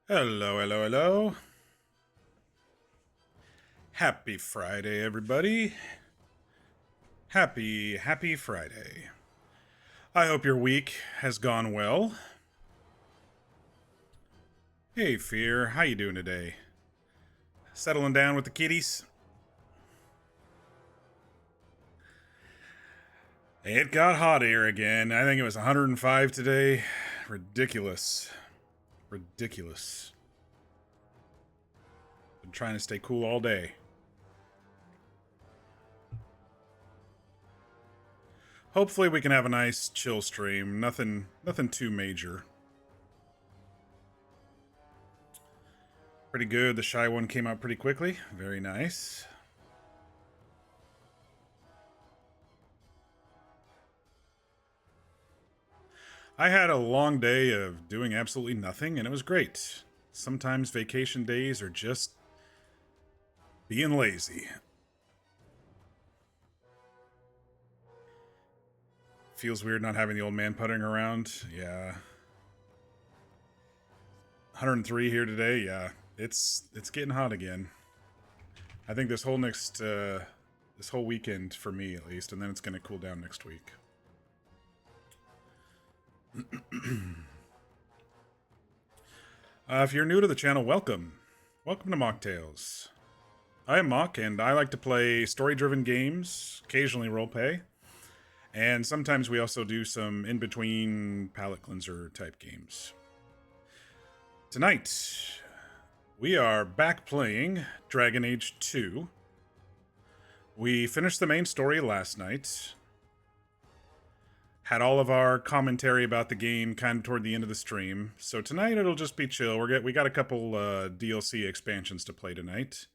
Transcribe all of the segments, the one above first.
Hello, hello, hello. Happy Friday, everybody. Happy Friday. I hope your week has gone well. Hey, Fear, how you doing today? Settling down with the kitties? It got hot here again. I think it was 105 today. Ridiculous. Ridiculous. Been trying to stay cool all day. Hopefully we can have a nice chill stream. Nothing too major. Pretty good. The shy one came out pretty quickly. Very nice. I had a long day of doing absolutely nothing, and it was great. Sometimes vacation days are just being lazy. Feels weird not having the old man puttering around. Yeah. 103 here today. Yeah. It's getting hot again. I think this whole this whole weekend for me at least, and then it's going to cool down next week. If you're new to the channel, welcome. Welcome to Mock Tales. I am Mock, and I like to play story-driven games, occasionally roleplay, and sometimes we also do some in-between palate cleanser type games. Tonight, we are back playing Dragon Age 2. We finished the main story last night. Had all of our commentary about the game kind of toward the end of the stream. So tonight it'll just be chill. We got a couple DLC expansions to play tonight.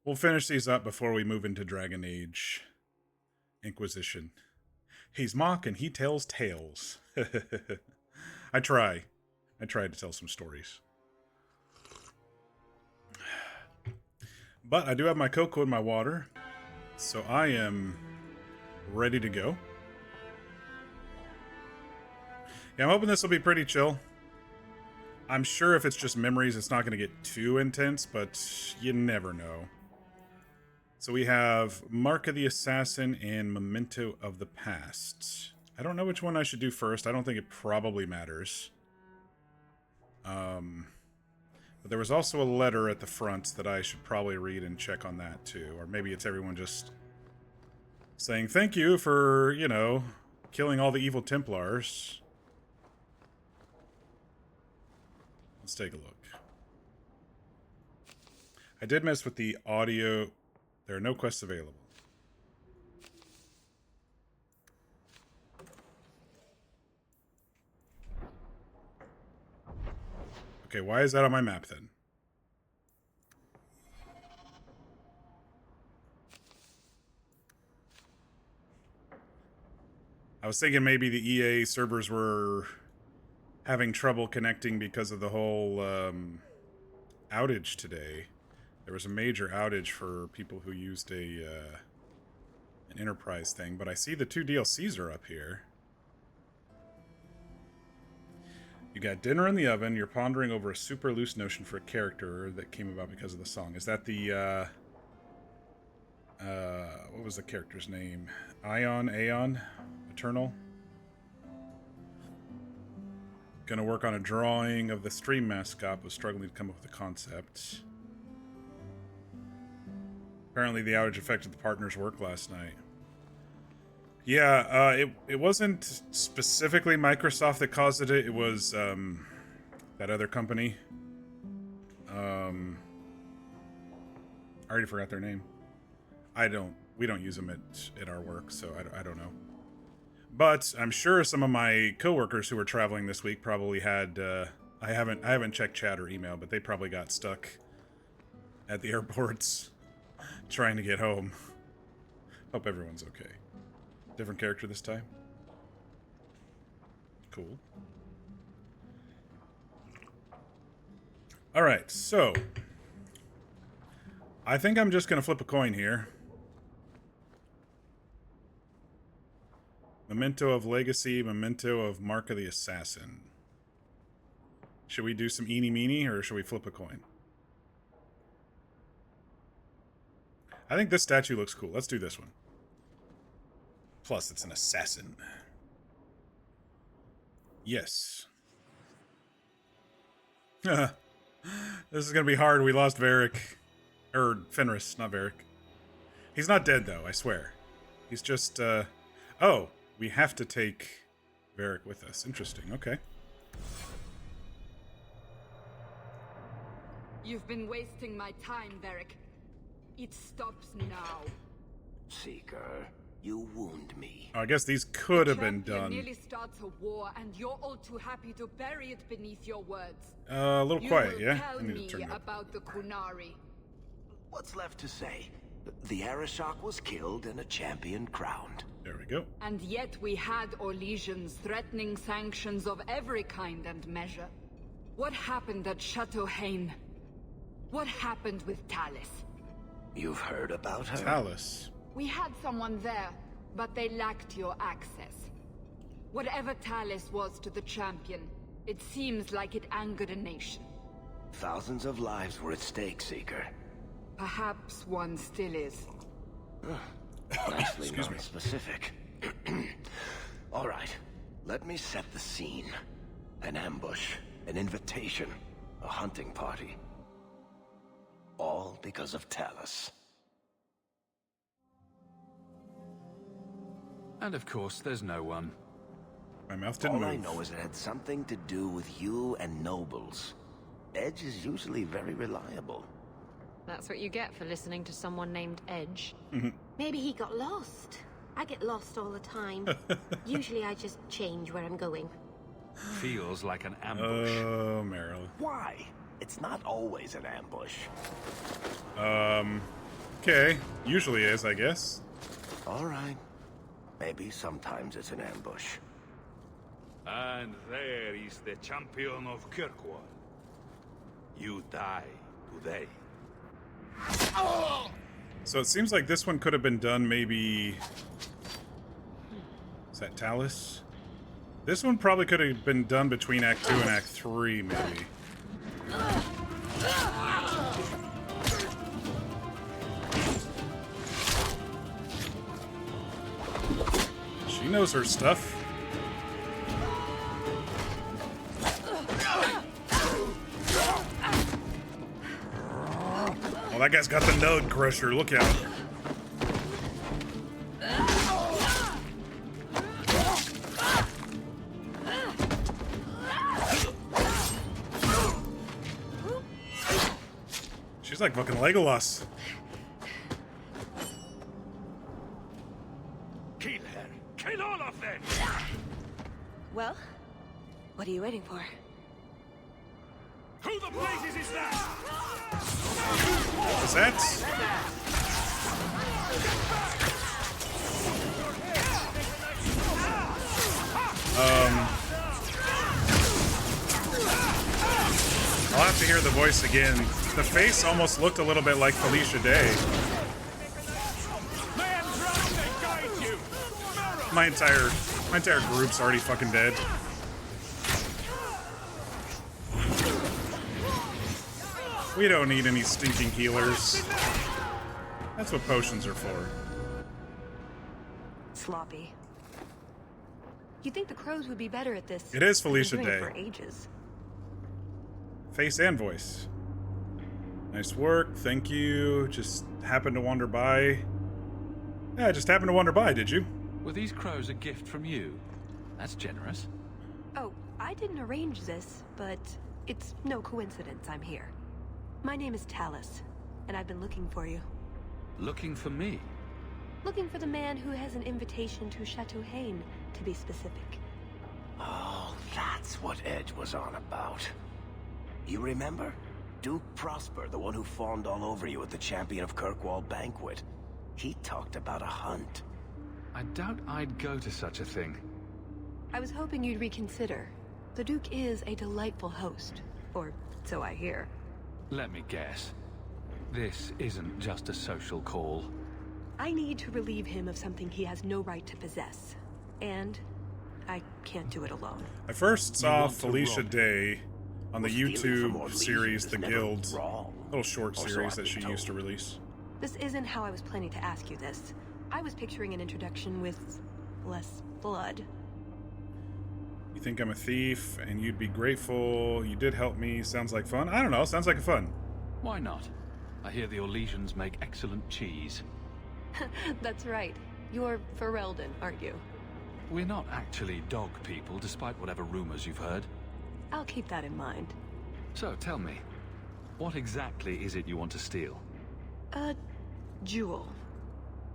We'll finish these up before we move into Dragon Age Inquisition. He's Mock and he tells tales. I try to tell some stories. But I do have my cocoa and my water, so I am ready to go. Yeah, I'm hoping this will be pretty chill. I'm sure if it's just memories, it's not going to get too intense, but you never know. So we have Mark of the Assassin and Memento of the Past. I don't know which one I should do first. I don't think it probably matters. But there was also a letter at the front that I should probably read and check on that too. Or maybe it's everyone just saying thank you for, you know, killing all the evil Templars. Let's take a look. I did mess with the audio. There are no quests available. Okay, why is that on my map then? I was thinking maybe the EA servers were having trouble connecting because of the whole outage today. There was a major outage for people who used an enterprise thing, but I see the 2 DLCs are up here. You got dinner in the oven. You're pondering over a super loose notion for a character that came about because of the song. Is that the what was the character's name? Aeon? Eternal? Gonna work on a drawing of the stream mascot, was struggling to come up with a concept. Apparently the outage affected the partner's work last night. Yeah, it wasn't specifically Microsoft that caused it. It was that other company. I already forgot their name. We don't use them at our work, so I don't know. But I'm sure some of my coworkers who were traveling this week probably had. I haven't checked chat or email, but they probably got stuck at the airports trying to get home. Hope everyone's okay. Different character this time. Cool. All right, so I think I'm just gonna flip a coin here. Memento of Legacy, Memento of Mark of the Assassin. Should we do some eeny meeny, or should we flip a coin? I think this statue looks cool. Let's do this one. Plus, it's an assassin. Yes. This is gonna be hard. We lost Varric. Or Fenris, not Varric. He's not dead, though, I swear. He's just, Oh, we have to take Varric with us. Interesting, okay. You've been wasting my time, Varric. It stops now. Seeker, you wound me. Oh, I guess these could have been Champion done. Nearly starts a war, and you're all too happy to bury it beneath your words. A little quiet, yeah? Tell I need to me turn it up. about the Kunari. What's left to say? The Arishok was killed and a champion crowned. There we go. And yet we had Orlesians threatening sanctions of every kind and measure. What happened at Chateau Hain? What happened with Talus? You've heard about her? Talus. We had someone there, but they lacked your access. Whatever Talus was to the champion, it seems like it angered a nation. Thousands of lives were at stake, Seeker. Perhaps one still is. Nicely Excuse me. non-specific. All right, let me set the scene. An ambush, an invitation, a hunting party. All because of Talus. And of course, there's no one. My mouth didn't All move. I know is it had something to do with you and nobles. Edge is usually very reliable. That's what you get for listening to someone named Edge. Maybe he got lost. I get lost all the time. Usually I just change where I'm going. Feels like an ambush. Oh, Meryl. Why? It's not always an ambush. Okay. Usually is, I guess. All right. Maybe sometimes it's an ambush. And there is the champion of Kirkwall. You die today. So it seems like this one could have been done maybe... Is that Talus? This one probably could have been done between Act 2 and Act 3, maybe. She knows her stuff. Well, that guy's got the node crusher. Look out. She's like fucking Legolas. Kill her! Kill all of them! Well, what are you waiting for? Who the blazes is that? Is that? I'll have to hear the voice again. The face almost looked a little bit like Felicia Day. My entire group's already fucking dead. We don't need any stinking healers. That's what potions are for. Sloppy. You'd think the crows would be better at this. It is They've been Felicia doing it Day. for ages. Face and voice. Nice work, thank you. Just happened to wander by. Yeah, just happened to wander by, did you? Were these crows a gift from you? That's generous. Oh, I didn't arrange this, but it's no coincidence I'm here. My name is Talus, and I've been looking for you. Looking for me? Looking for the man who has an invitation to Chateau Hain, to be specific. Oh, that's what Edge was on about. You remember? Duke Prosper, the one who fawned all over you at the Champion of Kirkwall banquet. He talked about a hunt. I doubt I'd go to such a thing. I was hoping you'd reconsider. The Duke is a delightful host, or so I hear. Let me guess. This isn't just a social call. I need to relieve him of something he has no right to possess. And I can't do it alone. I first saw want to Felicia rob. Day on the Well, stealing from YouTube Orlais series, is The never Guild, wrong. little short Or so series I've that been she used to told. release. This isn't how I was planning to ask you this. I was picturing an introduction with less blood. You think I'm a thief, and you'd be grateful. You did help me. Sounds like fun. I don't know. Sounds like fun. Why not? I hear the Orlesians make excellent cheese. That's right. You're Ferelden, aren't you? We're not actually dog people, despite whatever rumors you've heard. I'll keep that in mind. So tell me, what exactly is it you want to steal? A jewel.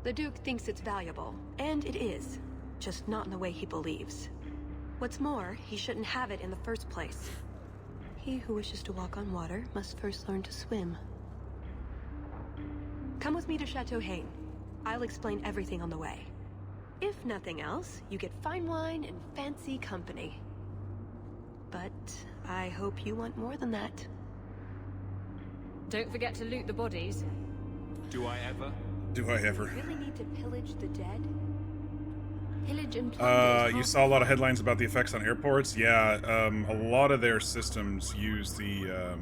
The Duke thinks it's valuable, and it is. Just not in the way he believes. What's more, he shouldn't have it in the first place. He who wishes to walk on water must first learn to swim. Come with me to Chateau Hain. I'll explain everything on the way. If nothing else, you get fine wine and fancy company. But I hope you want more than that. Don't forget to loot the bodies. Do I ever? Do I ever? Really need to pillage the dead? Pillage and plunder. You saw a lot of headlines about the effects on airports. Yeah, a lot of their systems use the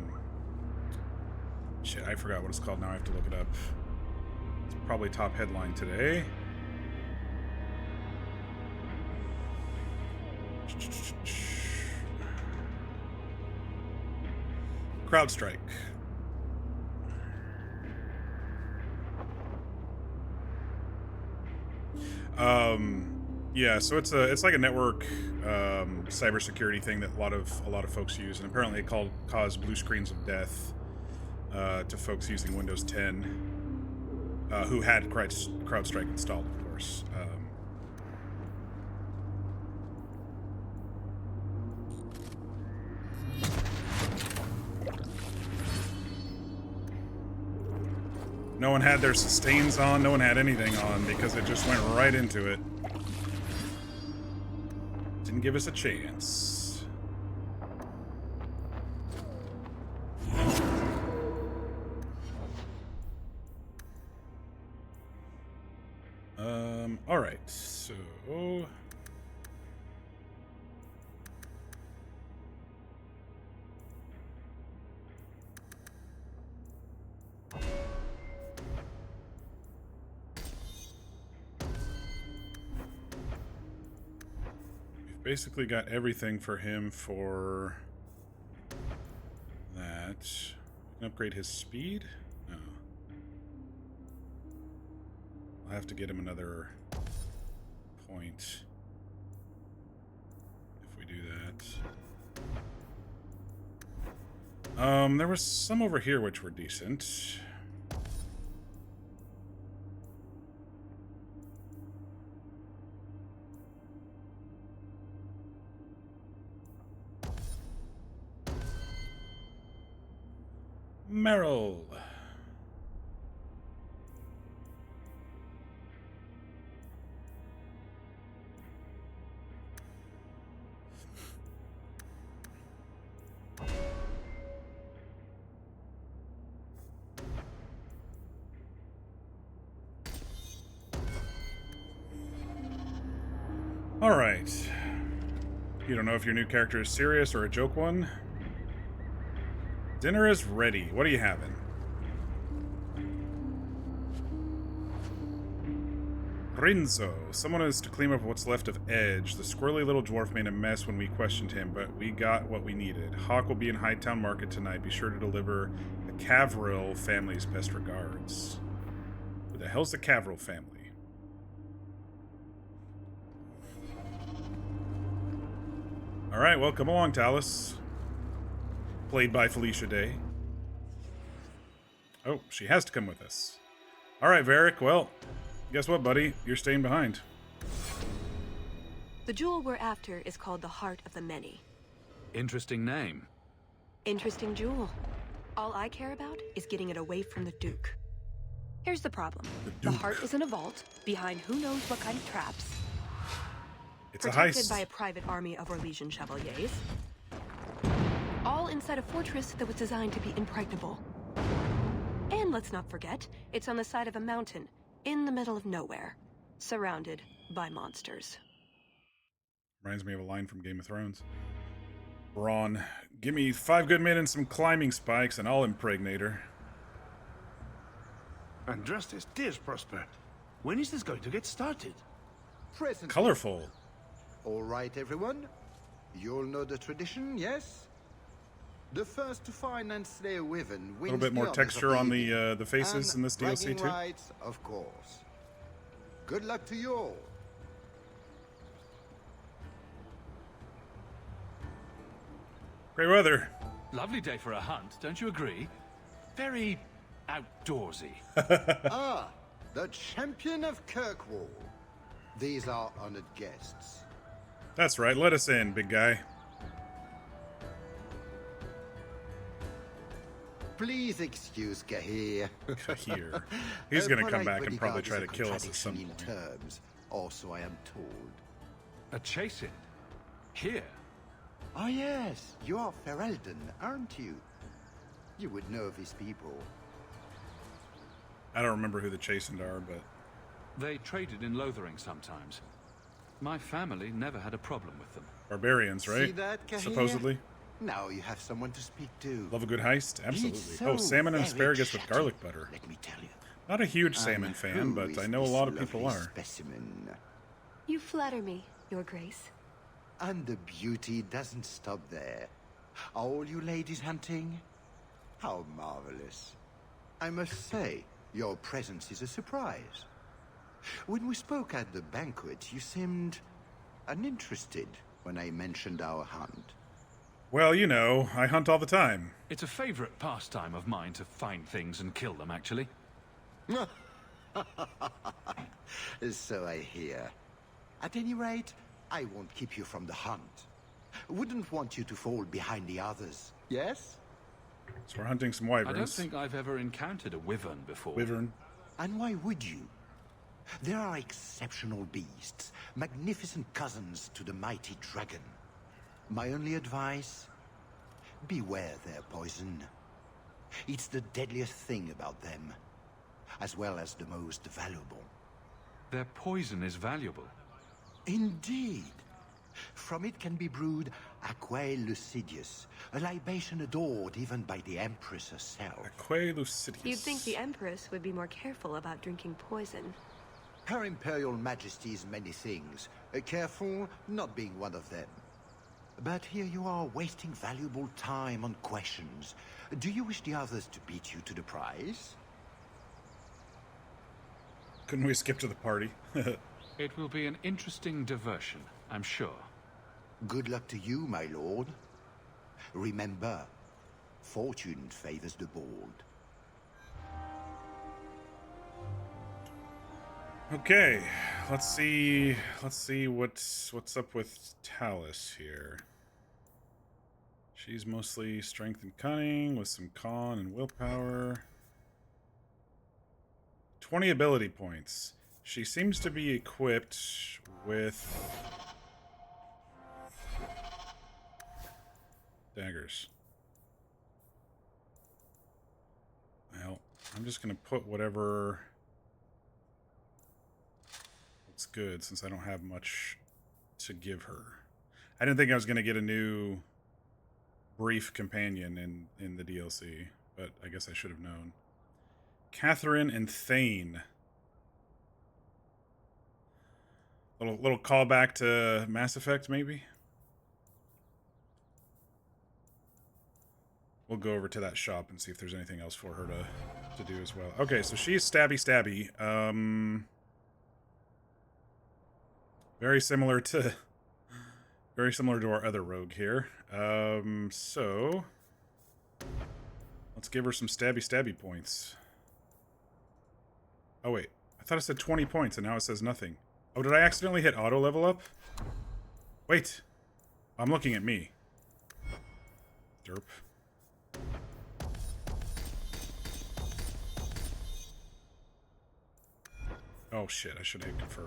shit. I forgot what it's called now. I have to look it up. It's probably top headline today. CrowdStrike. Yeah, so it's like a network cybersecurity thing that a lot of folks use, and apparently it caused blue screens of death to folks using Windows 10 who had CrowdStrike installed, of course. No one had their sustains on, no one had anything on, because it just went right into it. Didn't give us a chance. Alright, so... basically got everything for him for that. We can upgrade his speed? No. I'll have to get him another point if we do that. There was some over here which were decent. Meryl. All right. You don't know if your new character is serious or a joke one? Dinner is ready. What are you having? Rinzo. Someone is to clean up what's left of Edge. The squirrely little dwarf made a mess when we questioned him, but we got what we needed. Hawk will be in Hightown Market tonight. Be sure to deliver the Cavril family's best regards. Who the hell's the Cavril family? Alright, well, come along, Talus. Played by Felicia Day. Oh, she has to come with us. Alright, Varric, well, guess what, buddy? You're staying behind. The jewel we're after is called the Heart of the Many. Interesting name. Interesting jewel. All I care about is getting it away from the Duke. Here's the problem. The heart is in a vault, behind who knows what kind of traps. It's a Protected heist. by a private army of Orlesian chevaliers. All inside a fortress that was designed to be impregnable. And let's not forget, it's on the side of a mountain, in the middle of nowhere, surrounded by monsters. Reminds me of a line from Game of Thrones. Bronn Give me 5 good men and some climbing spikes, and I'll impregnate her. And just as tears prosper. When is this going to get started? Presently. Colorful. All right, everyone. You'll know the tradition, yes? The first to find and slay a wyvern wins. A little bit more the honors texture of on evening. the faces And in this DLC bragging too. rights, of course. Good luck to you all. Great weather. Lovely day for a hunt, don't you agree? Very outdoorsy. Ah, the champion of Kirkwall. These are honored guests. That's right. Let us in, big guy. Please excuse Kahir. Here. He's A going to come polite back and probably bodyguard try is to a kill us at some contradiction in point. terms, also I am told. A chase-in? Here? Oh yes, you are Ferelden, aren't you? You would know these people. I don't remember who the Chastened are, but They traded in Lothering sometimes. My family never had a problem with them. barbarians, right? See that, Kahir? Supposedly. Now you have someone to speak to. Love a good heist? Absolutely. He's Oh, so salmon and very asparagus with chatty, garlic butter. Let me tell you. Not a huge salmon And fan, who but is I know a this lot of people lovely are. Specimen? You flatter me, Your Grace. And the beauty doesn't stop there. Are all you ladies hunting? How marvelous. I must say, your presence is a surprise. When we spoke at the banquet, you seemed uninterested when I mentioned our hunt. Well, you know, I hunt all the time. It's a favorite pastime of mine to find things and kill them, actually. So I hear. At any rate, I won't keep you from the hunt. Wouldn't want you to fall behind the others, yes? So we're hunting some I don't wyverns. think I've ever encountered a wyvern before. Wyvern. And why would you? There are exceptional beasts, magnificent cousins to the mighty dragon. My only advice? Beware their poison. It's the deadliest thing about them, as well as the most valuable. Their poison is valuable. Indeed. From it can be brewed Aquae Lucidius, a libation adored even by the Empress herself. Aquae Lucidius. You'd think the Empress would be more careful about drinking poison. Her Imperial Majesty's many things, careful not being one of them. But here you are wasting valuable time on questions. Do you wish the others to beat you to the prize? Couldn't we skip to the party? It will be an interesting diversion, I'm sure. Good luck to you, my lord. Remember, fortune favors the bold. Okay, let's see what's up with Talus here. She's mostly strength and cunning with some con and willpower. 20 ability points. She seems to be equipped with daggers. Well, I'm just gonna put whatever looks good since I don't have much to give her. I didn't think I was gonna get a new brief companion in the DLC, but I guess I should have known. Catherine and Thane. Little callback to Mass Effect, maybe? We'll go over to that shop and see if there's anything else for her to do as well. Okay, so she's stabby. Very similar to our other rogue here. So let's give her some stabby points. Oh wait, I thought it said 20 points and now it says nothing. Oh, did I accidentally hit auto level up? Wait, I'm looking at me. Derp. Oh shit, I should hit confirm.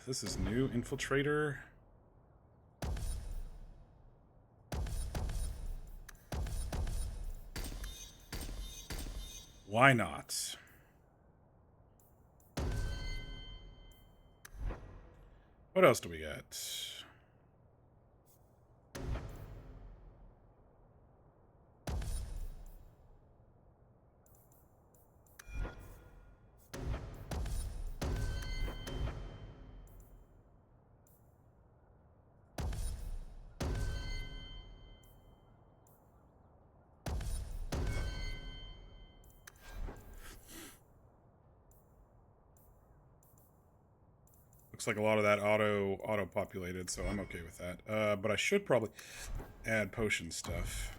This is new. Infiltrator. Why not? What else do we got? Looks like a lot of that auto-populated, so I'm okay with that. But I should probably add potion stuff.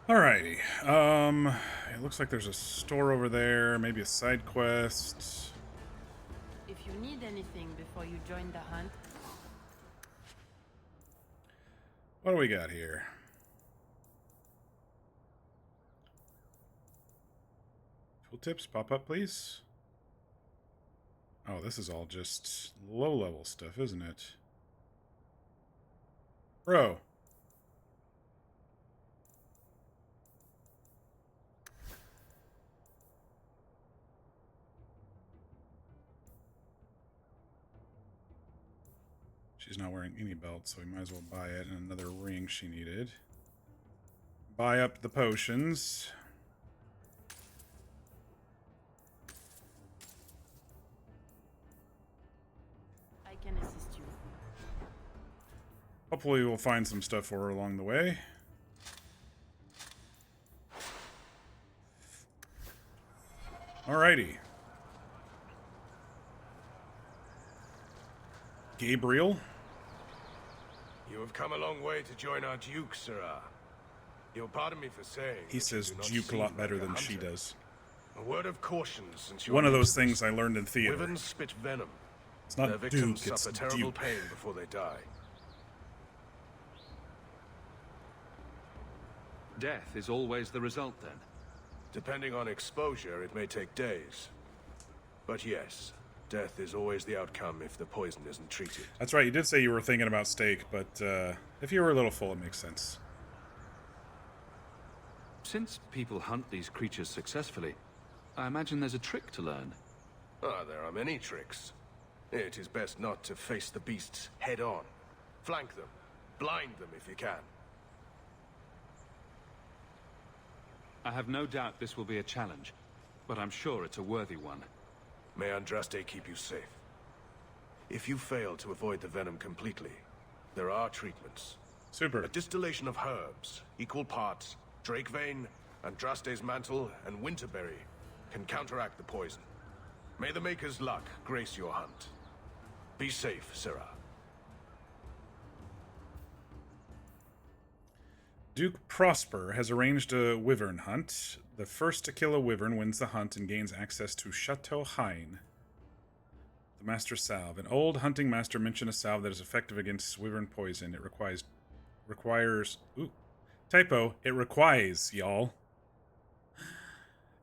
Alrighty. It looks like there's a store over there, maybe a side quest. If you need anything before you join the hunt. What do we got here? Tooltips, pop up, please. Oh, this is all just low-level stuff, isn't it? Bro. She's not wearing any belt, so we might as well buy it. And another ring she needed. Buy up the potions. I can assist you. Hopefully we'll find some stuff for her along the way. Alrighty. Gabriel? You have come a long way to join our Duke, Sirrah. You'll pardon me for saying... He says Duke a lot better than she does. A word of caution, since you're... One of those things I learned in theater. Wyverns spit venom. It's not Their victims Duke, it's suffer terrible Duke. pain before they die. Death is always the result, then? Depending on exposure, it may take days. But yes, death is always the outcome if the poison isn't treated. That's right, you did say you were thinking about steak, but if you were a little full, it makes sense. Since people hunt these creatures successfully, I imagine there's a trick to learn. Ah, there are many tricks. It is best not to face the beasts head-on. Flank them. Blind them if you can. I have no doubt this will be a challenge, but I'm sure it's a worthy one. May Andraste keep you safe. If you fail to avoid the venom completely, there are treatments. Super. A distillation of herbs, equal parts, Drake Vein, Andraste's Mantle, and Winterberry can counteract the poison. May the Maker's luck grace your hunt. Be safe, Sirrah. Duke Prosper has arranged a wyvern hunt. The first to kill a wyvern wins the hunt and gains access to Chateau Hain. The Master Salve. An old hunting master mentioned a salve that is effective against wyvern poison. It requires... Ooh. Typo. It requires, y'all.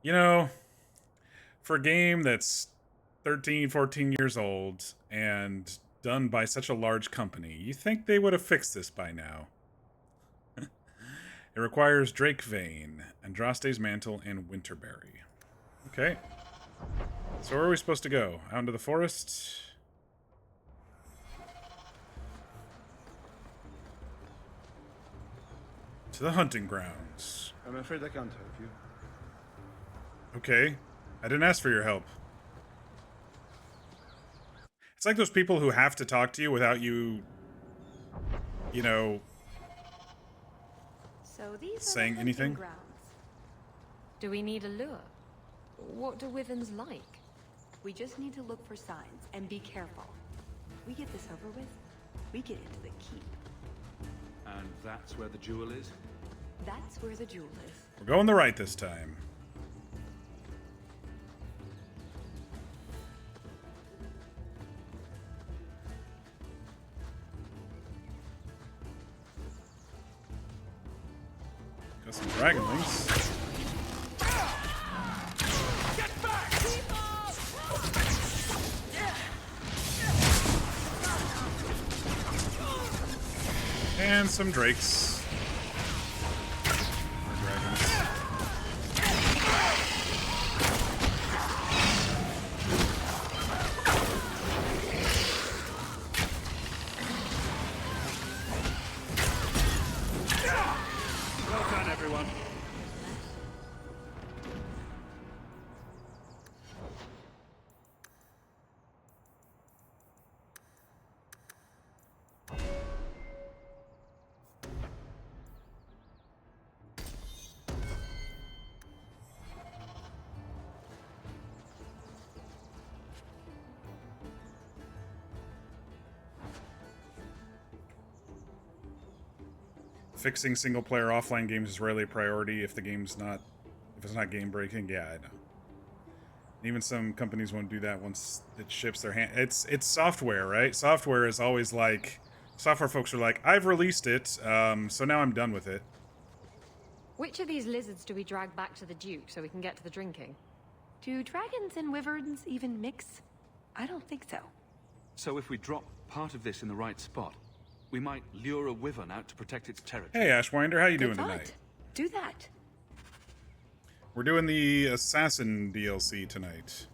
You know, for a game that's 13, 14 years old and done by such a large company, you think they would have fixed this by now. It requires Drake Vein, Andraste's Mantle, and Winterberry. Okay. So where are we supposed to go? Out into the forest? To the hunting grounds. I'm afraid I can't help you. Okay. I didn't ask for your help. It's like those people who have to talk to you without you, you know, So these saying are the anything? hunting grounds. Do we need a lure? What do wyverns like? We just need to look for signs and be careful. We get this over with, we get into the keep. And that's where the jewel is? That's where the jewel is. We're going the right this time. dragonlings. And some drakes. Or dragons. Well done, everyone. Fixing single-player offline games is rarely a priority if it's not game-breaking. Yeah, I know. Even some companies won't do that once it ships their hand. It's software, right? Software is always like, software folks are like, I've released it, so now I'm done with it. Which of these lizards do we drag back to the Duke so we can get to the drinking? Do dragons and wyverns even mix? I don't think so. So if we drop part of this in the right spot, we might lure a wyvern out to protect its territory. Hey, Ashwinder, how you doing Good thought. tonight? Do that. We're doing the Assassin DLC tonight.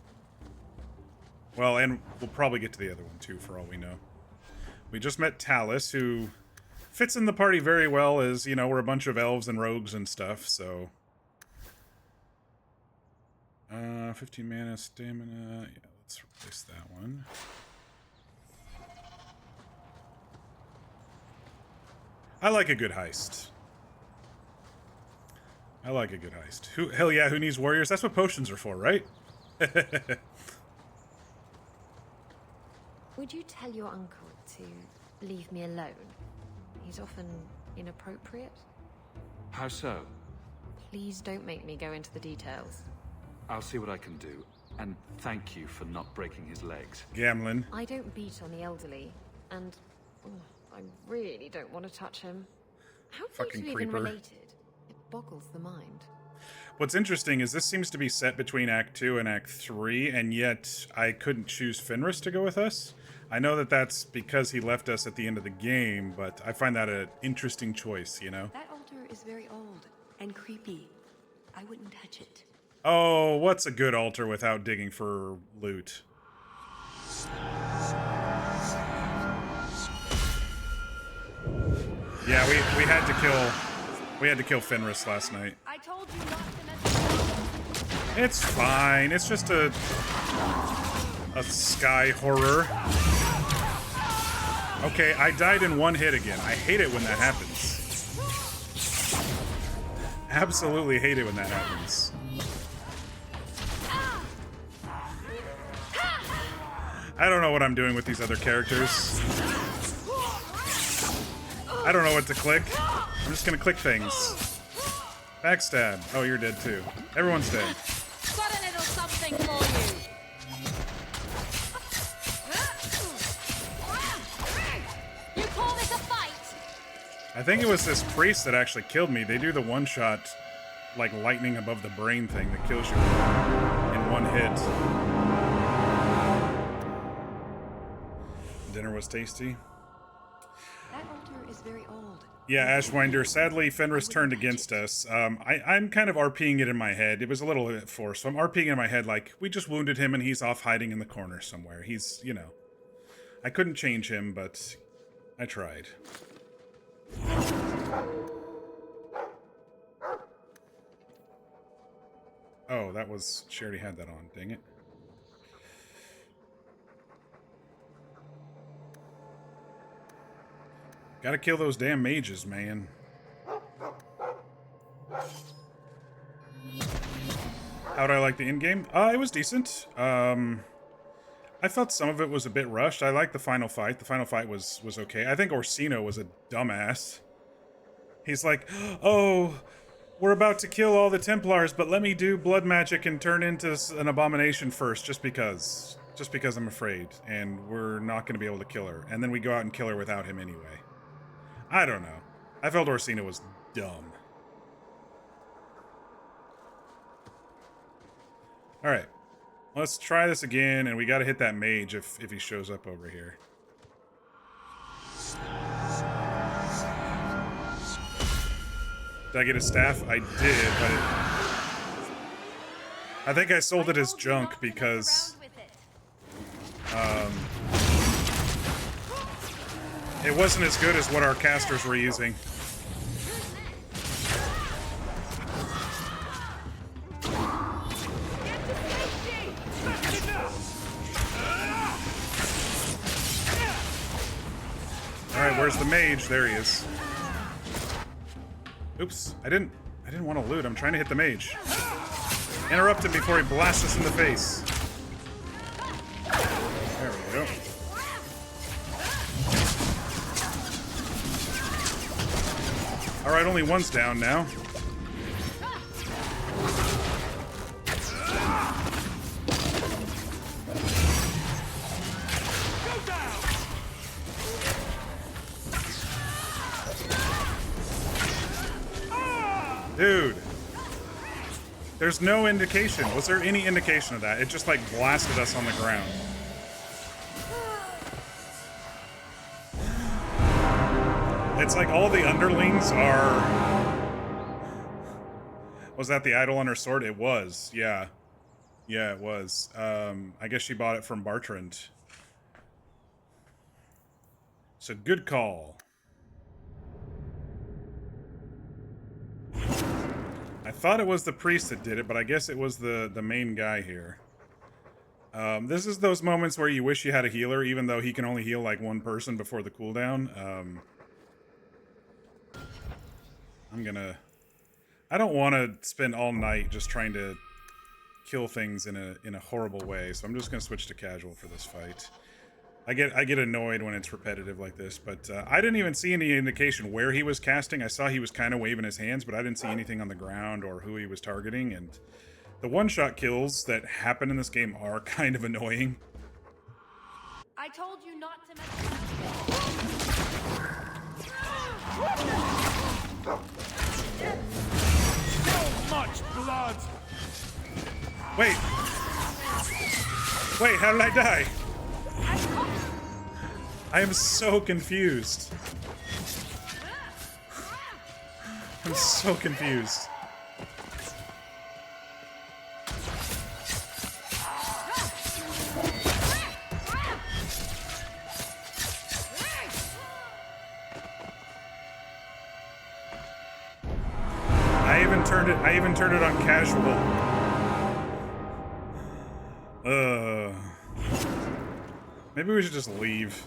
Well, and we'll probably get to the other one, too, for all we know. We just met Talus, who fits in the party very well as, you know, we're a bunch of elves and rogues and stuff, so... 15 mana, stamina... Yeah, let's replace that one. I like a good heist. I like a good heist. Hell yeah, who needs warriors? That's what potions are for, right? Would you tell your uncle to leave me alone? He's often inappropriate. How so? Please don't make me go into the details. I'll see what I can do. And thank you for not breaking his legs. Gamlin. I don't beat on the elderly, and I really don't want to touch him. How are Fucking you two creeper. even related? It boggles the mind. What's interesting is this seems to be set between Act 2 and Act 3, and yet I couldn't choose Fenris to go with us. I know that that's because he left us at the end of the game, but I find that an interesting choice, you know? That altar is very old and creepy. I wouldn't touch it. Oh, what's a good altar without digging for loot? Yeah, we had to kill Fenris last night. I told you not to mess. It's fine. It's just a sky horror. Okay, I died in one hit again. I hate it when that happens. Absolutely hate it when that happens. I don't know what I'm doing with these other characters. I don't know what to click. I'm just gonna click things. Backstab. Oh, you're dead too. Everyone's dead. Got a little something for you. You call this a fight? I think it was this priest that actually killed me. They do the one-shot, like, lightning above the brain thing that kills you in one hit. Dinner was tasty. That altar is very old. Yeah, Ashwinder, sadly, Fenris turned against us. I'm kind of RPing it in my head. It was a little bit forced, so I'm RPing it in my head like, we just wounded him and he's off hiding in the corner somewhere. He's, you know... I couldn't change him, but I tried. Oh, that was... She already had that on, dang it. Gotta kill those damn mages, man. How'd I like the in-game? It was decent. I felt some of it was a bit rushed. I liked the final fight. The final fight was okay. I think Orsino was a dumbass. He's like, oh, we're about to kill all the Templars, but let me do blood magic and turn into an abomination first, just because. Just because I'm afraid, and we're not going to be able to kill her. And then we go out and kill her without him anyway. I don't know. I felt Orsino was dumb. Alright. Let's try this again, and we gotta hit that mage if he shows up over here. Did I get his staff? I did, but I think I sold it as junk because it wasn't as good as what our casters were using. Alright, where's the mage? There he is. Oops, I didn't want to loot. I'm trying to hit the mage. Interrupt him before he blasts us in the face. There we go. Alright, only one's down now. Dude. There's no indication. Was there any indication of that? It just like blasted us on the ground. It's like all the underlings are... Was that the idol on her sword? It was, yeah. Yeah, it was. I guess she bought it from Bartrand. So good call. I thought it was the priest that did it, but I guess it was the main guy here. This is those moments where you wish you had a healer, even though he can only heal like one person before the cooldown. I don't want to spend all night just trying to kill things in a horrible way, so I'm just gonna switch to casual for this fight. I get annoyed when it's repetitive like this, but I didn't even see any indication where he was casting. I saw he was kind of waving his hands, but I didn't see anything on the ground or who he was targeting, and the one-shot kills that happen in this game are kind of annoying. I told you not to mess So much blood! Wait, how did I die? I am so confused. I'm so confused. I even turned it on casual. Maybe we should just leave.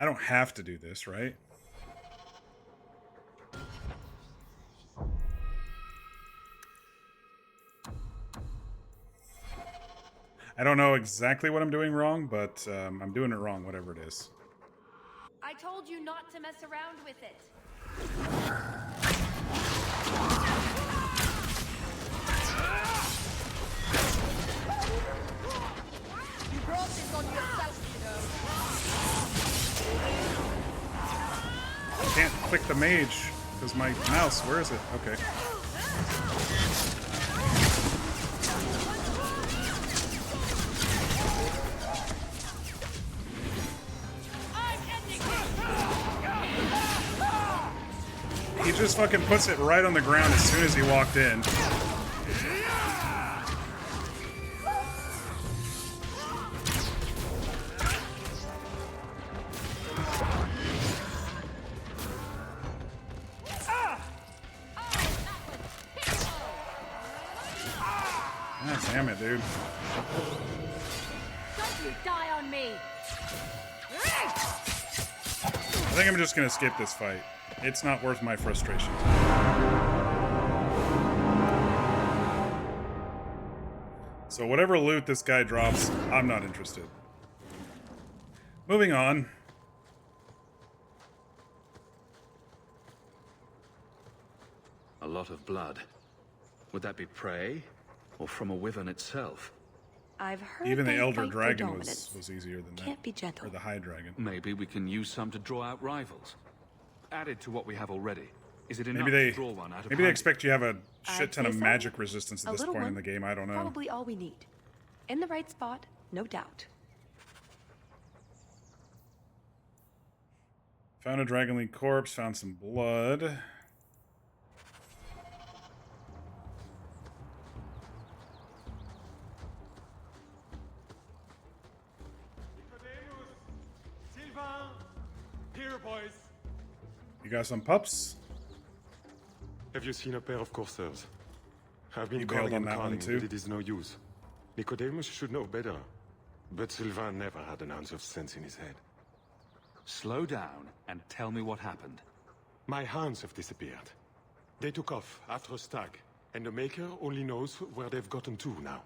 I don't have to do this, right? I don't know exactly what I'm doing wrong, but I'm doing it wrong, whatever it is. I told you not to mess around with it. You brought this on yourself, you know. I can't click the mage because my mouse, where is it? Okay. He just fucking puts it right on the ground as soon as he walked in. God damn it, dude. Don't you die on me! I think I'm just gonna skip this fight. It's not worth my frustration. So whatever loot this guy drops, I'm not interested. Moving on. A lot of blood. Would that be prey? Or from a wyvern itself? I've heard Even the they Elder fight for Dragon dominance. was easier than that. Can't be gentle. Or the High Dragon. Maybe we can use some to draw out rivals. Added to what we have already. Is it enough Maybe they to draw one out of maybe they hiding? expect you have a shit I'd ton say of so. magic resistance at A this little point in one. the game. I don't know. Probably all we need. In the right spot, no doubt. Found a Dragonling corpse. Found some blood. Here, boys. You got some pups? Have you seen a pair of coursers? I've been You bailed calling on and that one calling, too? but it is no use. Nicodemus should know better. But Sylvain never had an ounce of sense in his head. Slow down and tell me what happened. My hounds have disappeared. They took off after a stag, and the Maker only knows where they've gotten to now.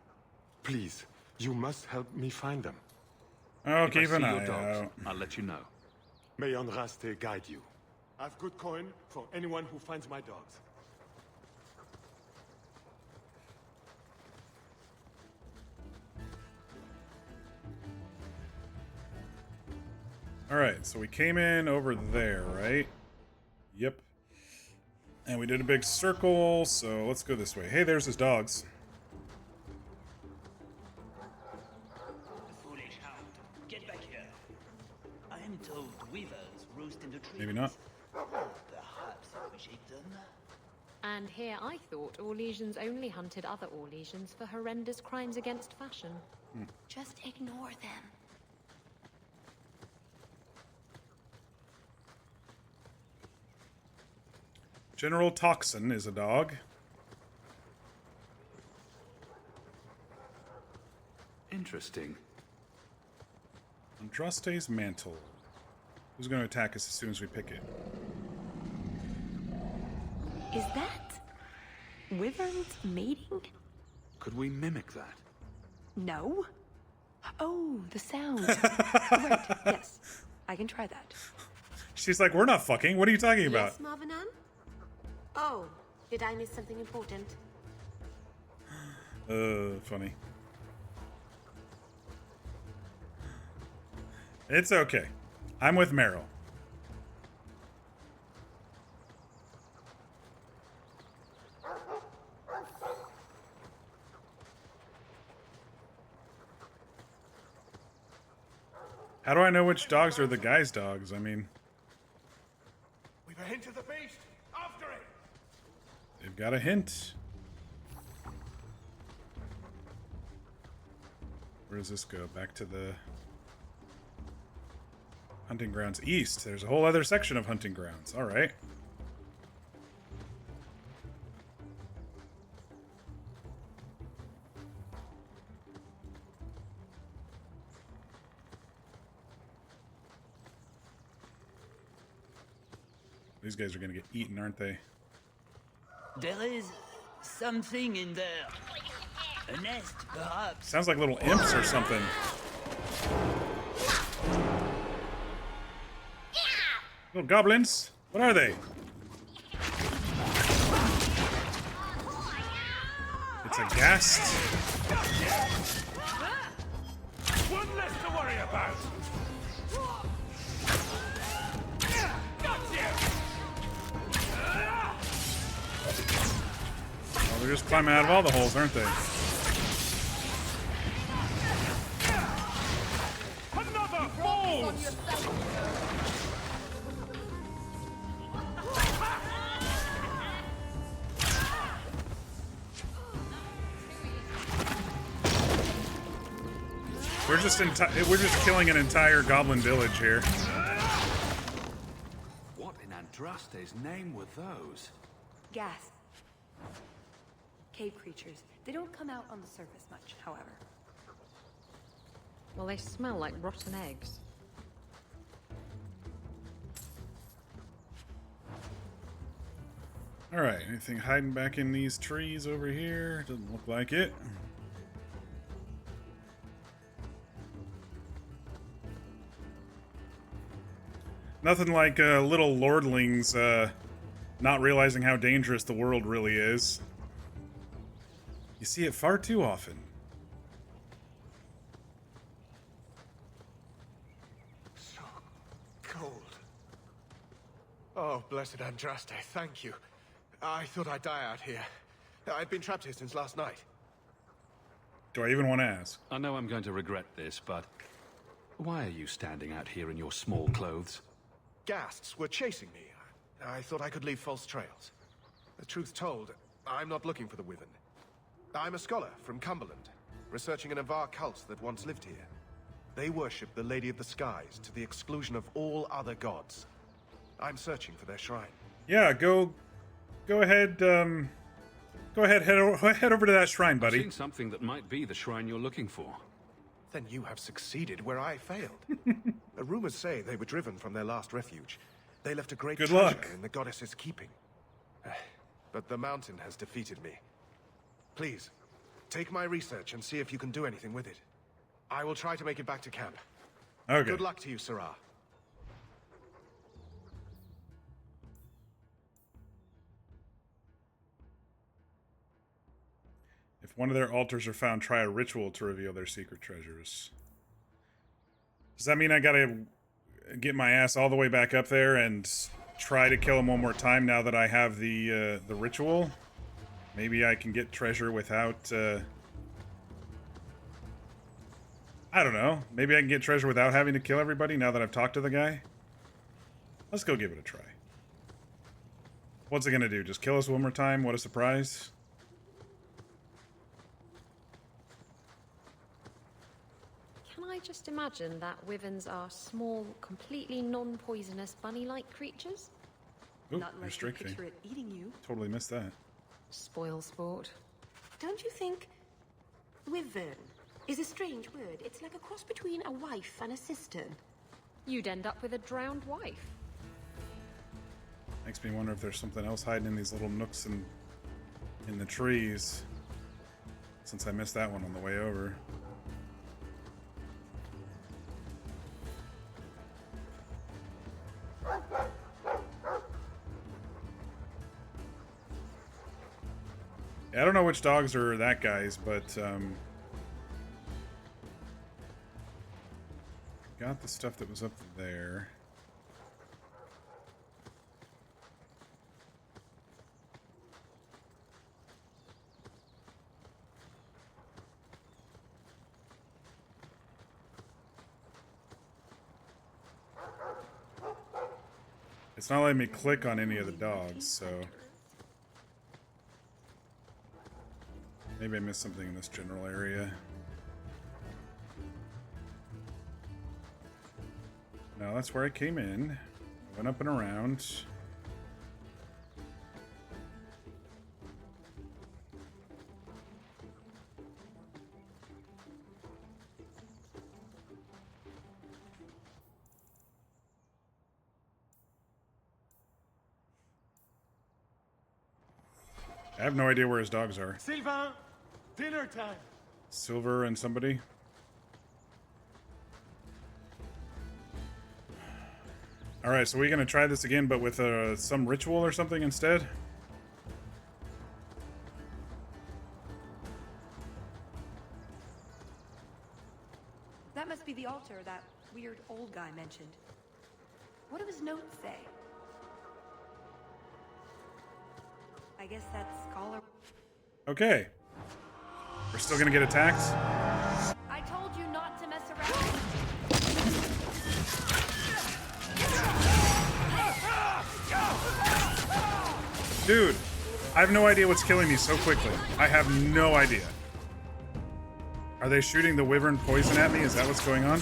Please, you must help me find them. I'll If keep I an see your eye dogs, out. I'll let you know. May Andraste guide you. I've good coin for anyone who finds my dogs. Alright, so we came in over there, right? Yep. And we did a big circle, so let's go this way. Hey, there's his dogs. Foolish hound, get back here. I am told weavers roost in the trees. Maybe not. Perhaps we shake them. And here I thought Orlesians only hunted other Orlesians for horrendous crimes against fashion. Just ignore them. General Toxin is a dog. Interesting. Andraste's mantle. Who's going to attack us as soon as we pick it? Is that wyverns mating? Could we mimic that? No. Oh, the sound. Right, yes. I can try that. She's like, we're not fucking. What are you talking about? Yes, Marvenan? Oh, did I miss something important? Funny. It's okay. I'm with Meryl. How do I know which dogs are the guy's dogs? I mean, We've a hint of the beast. After it. they've got a hint. Where does this go? Back to the hunting grounds east. There's a whole other section of hunting grounds. All right. These guys are going to get eaten, aren't they? There is something in there. A nest, perhaps. Sounds like little imps or something. Little goblins? What are they? It's a ghast. One less to worry about. Well, they're just climbing out of all the holes, aren't they? Another balls. We're just killing an entire goblin village here. What in Andraste's name were those? Gas. Cave creatures. They don't come out on the surface much, however. Well, they smell like rotten eggs. Alright, anything hiding back in these trees over here? Doesn't look like it. Nothing like little lordlings not realizing how dangerous the world really is. You see it far too often. So cold. Oh, blessed Andraste, thank you. I thought I'd die out here. I've been trapped here since last night. Do I even want to ask? I know I'm going to regret this, but why are you standing out here in your small clothes? Ghasts were chasing me. I thought I could leave false trails. The truth told, I'm not looking for the Wyvern. I'm a scholar from Cumberland, researching an Avar cult that once lived here. They worship the Lady of the Skies to the exclusion of all other gods. I'm searching for their shrine. Yeah, go ahead, head over to that shrine, buddy. I've seen something that might be the shrine you're looking for. Then you have succeeded where I failed. The rumors say they were driven from their last refuge. They left a great Good treasure luck. in the goddess's keeping. But the mountain has defeated me. Please, take my research and see if you can do anything with it. I will try to make it back to camp. Okay. Good luck to you, Sirrah. If one of their altars are found, try a ritual to reveal their secret treasures. Does that mean I gotta get my ass all the way back up there and try to kill him one more time now that I have the ritual? Maybe I can get treasure without, I don't know. Maybe I can get treasure without having to kill everybody now that I've talked to the guy? Let's go give it a try. What's it gonna do? Just kill us one more time? What a surprise. Can I just imagine that wyverns are small, completely non-poisonous bunny-like creatures? Ooh, Not like you restricting. picture it eating you. Totally missed that. Spoil sport. Don't you think wyvern is a strange word? It's like a cross between a wife and a sister. You'd end up with a drowned wife. Makes me wonder if there's something else hiding in these little nooks and in the trees. Since I missed that one on the way over. I don't know which dogs are that guy's, but got the stuff that was up there. It's not letting me click on any of the dogs, so maybe I missed something in this general area. No, that's where I came in. Went up and around. I have no idea where his dogs are. Sylvain, dinner time. Silver and somebody. Alright, so we're gonna try this again, but with some ritual or something instead? That must be the altar that weird old guy mentioned. What do his notes say? I guess that scholar... Okay. We're still gonna get attacked? I told you not to mess around. Dude, I have no idea what's killing me so quickly. I have no idea. Are they shooting the wyvern poison at me? Is that what's going on?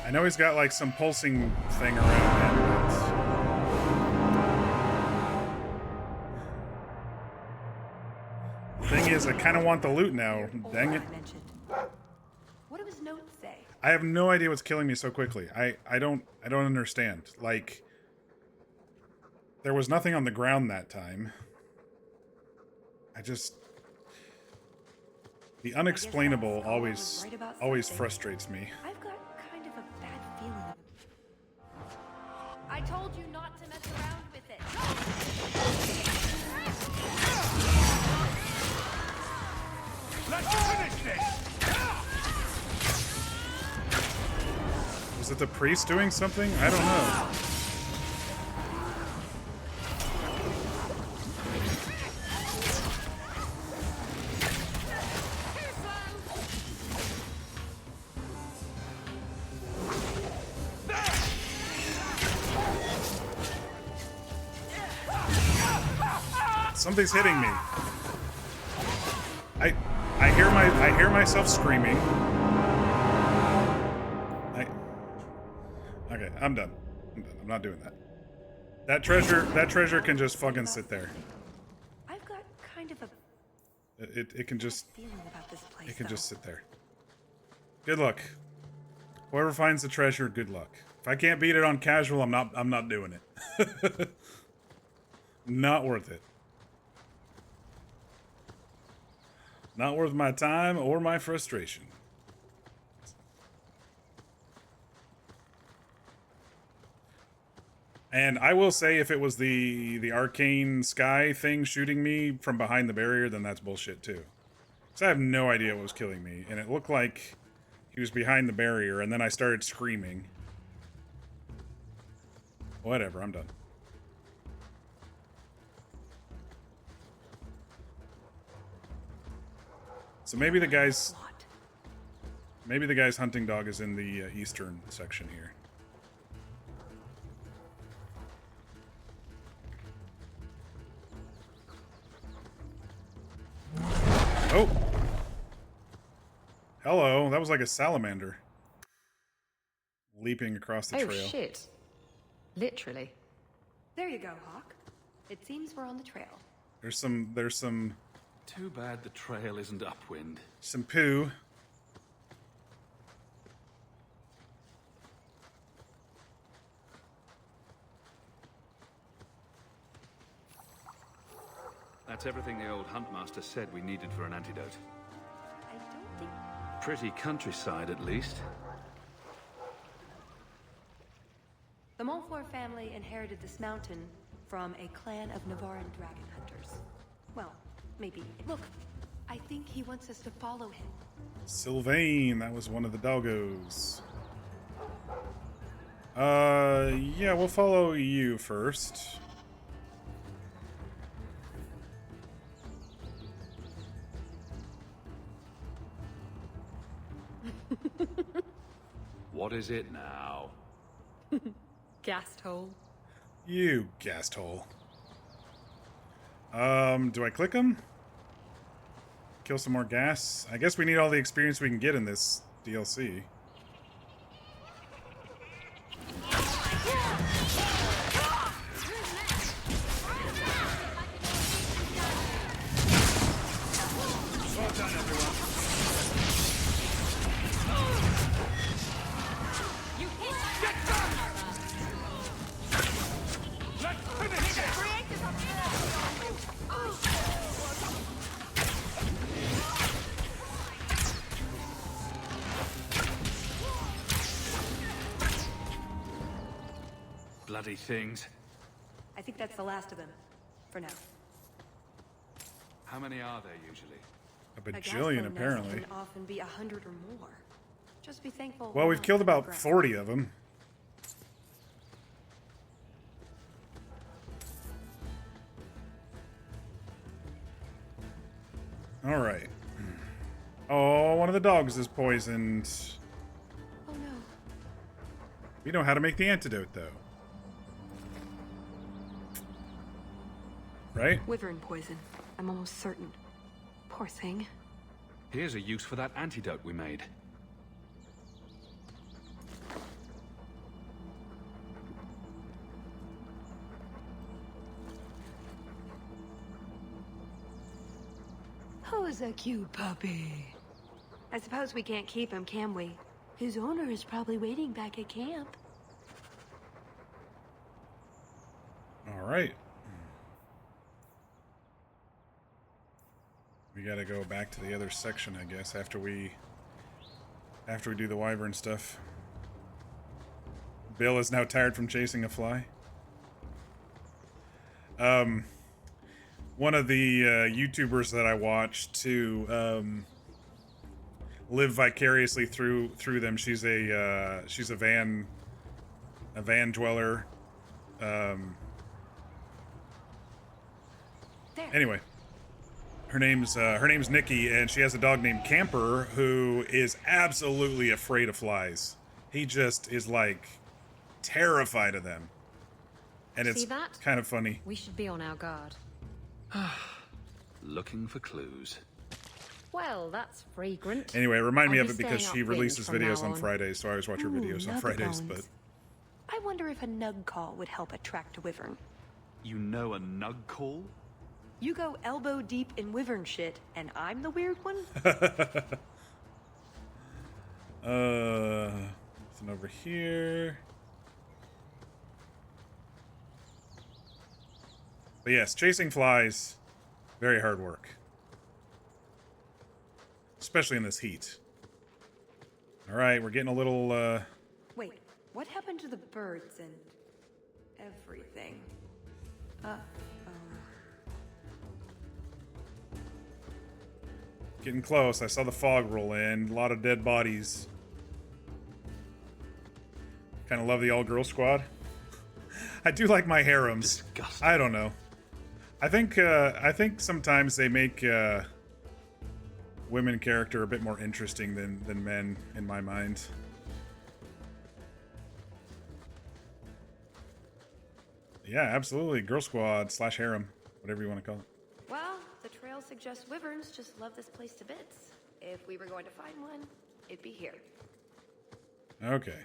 I know he's got like some pulsing thing around him. But... The thing is I kind of want the loot now. Dang it. What do his notes say? I have no idea what's killing me so quickly. I don't understand. Like, there was nothing on the ground that time. The unexplainable always frustrates me. I've got kind of a bad feeling. I told you not to mess around with it. Let's finish this! Was it the priest doing something? I don't know. Something's hitting me. I hear myself screaming. Okay, I'm done. I'm not doing that. That treasure can just fucking sit there. I've got kind of a It can just feeling about this place. it can just sit there. Good luck. Whoever finds the treasure, good luck. If I can't beat it on casual, I'm not doing it. Not worth it. Not worth my time or my frustration. And I will say, if it was the arcane sky thing shooting me from behind the barrier, then that's bullshit too. Because I have no idea what was killing me, and it looked like he was behind the barrier, and then I started screaming. Whatever, I'm done. So maybe the guy's hunting dog is in the eastern section here. Oh! Hello, that was like a salamander. Leaping across the trail. Oh shit. Literally. There you go, Hawk. It seems we're on the trail. There's some Too bad the trail isn't upwind. some poo. That's everything the old huntmaster said we needed for an antidote. I don't think... Pretty countryside, at least. The Montfort family inherited this mountain from a clan of Navarran dragon hunters. Well, maybe. Look, I think he wants us to follow him. Sylvain, that was one of the doggos. Yeah, we'll follow you first. What is it now? Gassed hole. You gassed hole. Do I click him? Kill some more gas? I guess we need all the experience we can get in this DLC. Well done, everyone. Get done! Let's finish this! Bloody things. I think that's the last of them. For now. How many are there usually? A bajillion, apparently. Can often be 100 or more. Just be thankful. Well, we've killed about 40 of them. All right. Oh, one of the dogs is poisoned. Oh no. We know how to make the antidote, though. Right? Wyvern poison. I'm almost certain. Poor thing. Here's a use for that antidote we made. Who's a cute puppy? I suppose we can't keep him, can we? His owner is probably waiting back at camp. All right. We gotta go back to the other section, I guess, after we do the wyvern stuff. Bill is now tired from chasing a fly. One of the YouTubers that I watch to live vicariously through them. She's a van dweller. Anyway, her name's Nikki, and she has a dog named Camper who is absolutely afraid of flies. He just is like terrified of them, and it's kind of funny. We should be on our guard. Looking for clues. Well, that's fragrant. Anyway, remind me I'll of be it because staying she upwind releases from videos now on Fridays, so I always watch her videos on Fridays. nug But bones. I wonder if a nug call would help attract a wyvern. You know a nug call? You go elbow deep in wyvern shit, and I'm the weird one? Nothing over here. But yes, chasing flies, very hard work. Especially in this heat. Alright, we're getting a little, Wait, what happened to the birds and everything? getting close. I saw the fog roll in. A lot of dead bodies. Kind of love the all-girl squad. I do like my harems. Disgusting. I don't know. I think sometimes they make women character a bit more interesting than men in my mind. Yeah, absolutely. Girl squad / harem, whatever you want to call it. Well, the trail suggests wyverns just love this place to bits. If we were going to find one, it'd be here. Okay.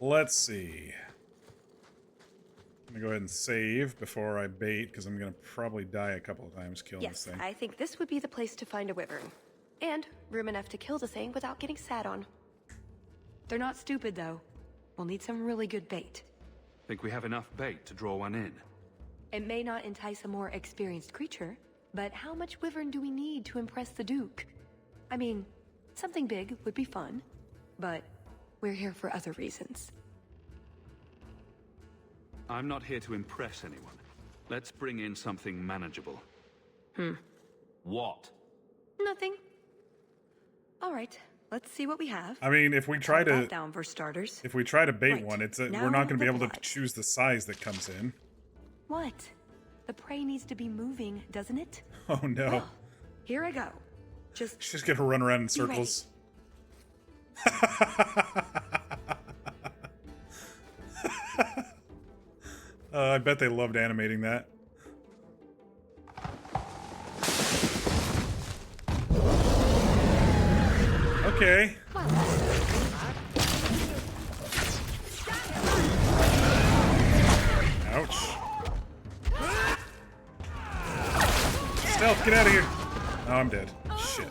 Let's see. I'm gonna go ahead and save before I bait, because I'm gonna probably die a couple of times killing this Yes, thing. I think this would be the place to find a wyvern. And room enough to kill the thing without getting sat on. They're not stupid, though. We'll need some really good bait. Think we have enough bait to draw one in? It may not entice a more experienced creature, but how much wyvern do we need to impress the Duke? I mean, something big would be fun, but we're here for other reasons. I'm not here to impress anyone. Let's bring in something manageable. What? Nothing. All right, let's see what we have. I mean, if we try Cut that to down for starters. if we try to bait Right, one, it's we're now not going to be the able to blood. choose the size that comes in. What? The prey needs to be moving, doesn't it? Oh no. Well, here I go. Just She's going to run around in Be ready. circles. I bet they loved animating that. Okay. Ouch. Stealth, get out of here. Oh, I'm dead. Shit.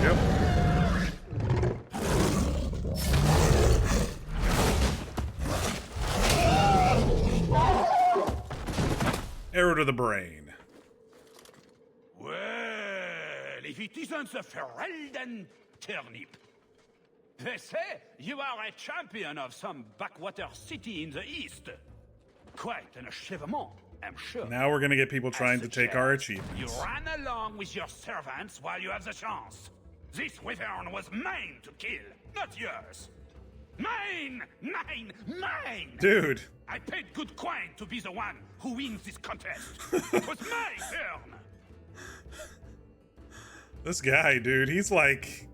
Yep. Arrow to the brain. Well, if it isn't the Ferelden turnip. They say you are a champion of some backwater city in the east. Quite an achievement, I'm sure. Now we're gonna get people trying to take our You achievements. run along with your servants while you have the chance. This wyvern was mine to kill, not yours. Mine! Mine! Mine! Dude. I paid good coin to be the one who wins this contest. It was my turn! This guy, dude, he's like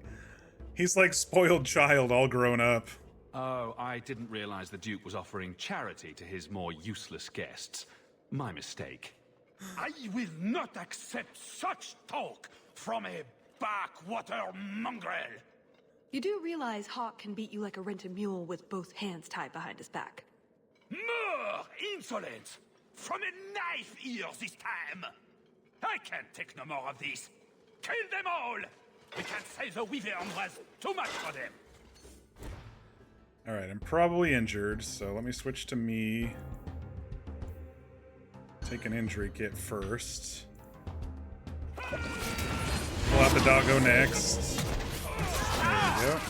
spoiled child all grown up. Oh, I didn't realize the Duke was offering charity to his more useless guests. My mistake. I will not accept such talk from a backwater mongrel. You do realize Hawk can beat you like a rented mule with both hands tied behind his back. More insolence! From a knife ear this time! I can't take no more of this! Kill them all! We can't say the Wyvern was too much for them! Alright, I'm probably injured, so let me switch to me. Take an injury kit first. Pull out the doggo next. There we go.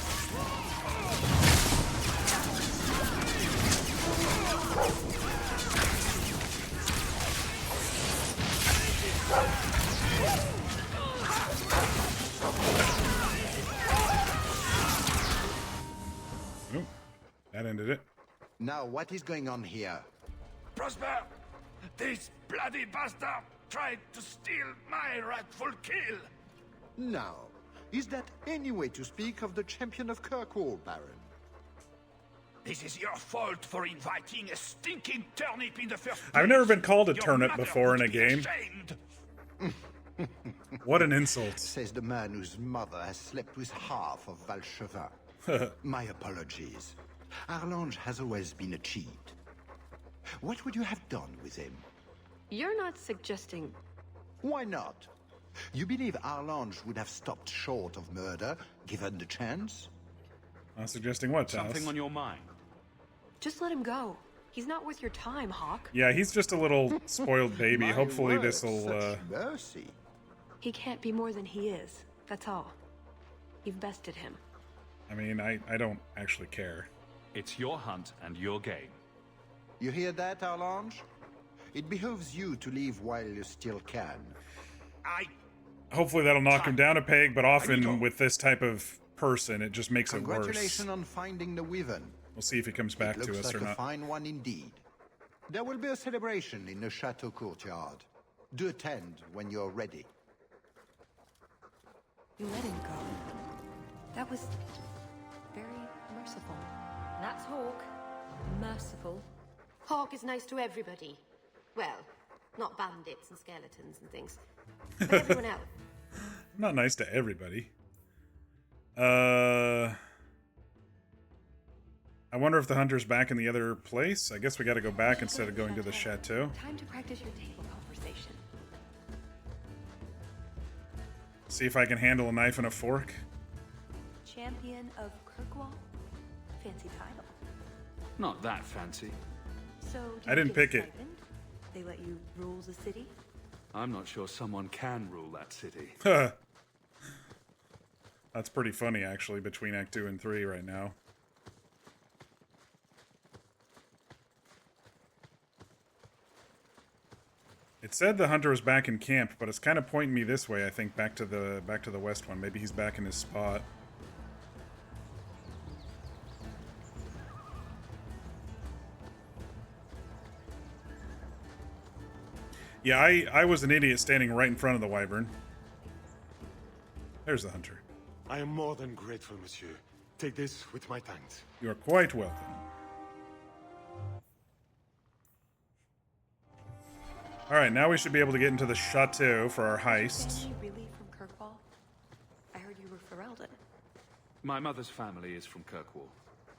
Oh, that ended it. Now, what is going on here? Prosper! This bloody bastard tried to steal my rightful kill! Now, is that any way to speak of the champion of Kirkwall, Baron? This is your fault for inviting a stinking turnip in the first place. I've never been called a Your turnip mother before in would a be game. ashamed. What an insult. Says the man whose mother has slept with half of Valchevin. My apologies. Arlange has always been a cheat. What would you have done with him? You're not suggesting... Why not? You believe Arlange would have stopped short of murder, given the chance? I'm suggesting what, Taos? Something on your mind? Just let him go. He's not worth your time, Hawk. Yeah, he's just a little spoiled baby. My Hopefully word, this'll, such mercy. He can't be more than he is. That's all. You've bested him. I mean, I don't actually care. It's your hunt and your game. You hear that, Arlange? It behooves you to leave while you still can. Hopefully that'll knock him down a peg, but often with this type of person, it just makes it worse. Congratulations on finding the Wyvern. We'll see if he comes back to us Looks or like a not. fine one indeed. There will be a celebration in the chateau courtyard. Do attend when you're ready. You let him go. That was very merciful. That's Hawk. Merciful. Hawk is nice to everybody. Well, not bandits and skeletons and things. But everyone else. Not nice to everybody. I wonder if the hunter's back in the other place? I guess we gotta go back instead of going to the chateau. Time to practice your table conversation. See if I can handle a knife and a fork. Champion of Kirkwall? Fancy title. Not that fancy. So, I didn't pick it. stipend? They let you rule the city? I'm not sure someone can rule that city. That's pretty funny, actually, between Act 2 and 3 right now. It said the hunter was back in camp, but it's kind of pointing me this way, I think, back to the west one. Maybe he's back in his spot. Yeah, I was an idiot standing right in front of the wyvern. There's the hunter. I am more than grateful, monsieur. Take this with my thanks. You are quite welcome. Alright, now we should be able to get into the chateau for our heist. Are you really from Kirkwall? I heard you were Ferelden. My mother's family is from Kirkwall.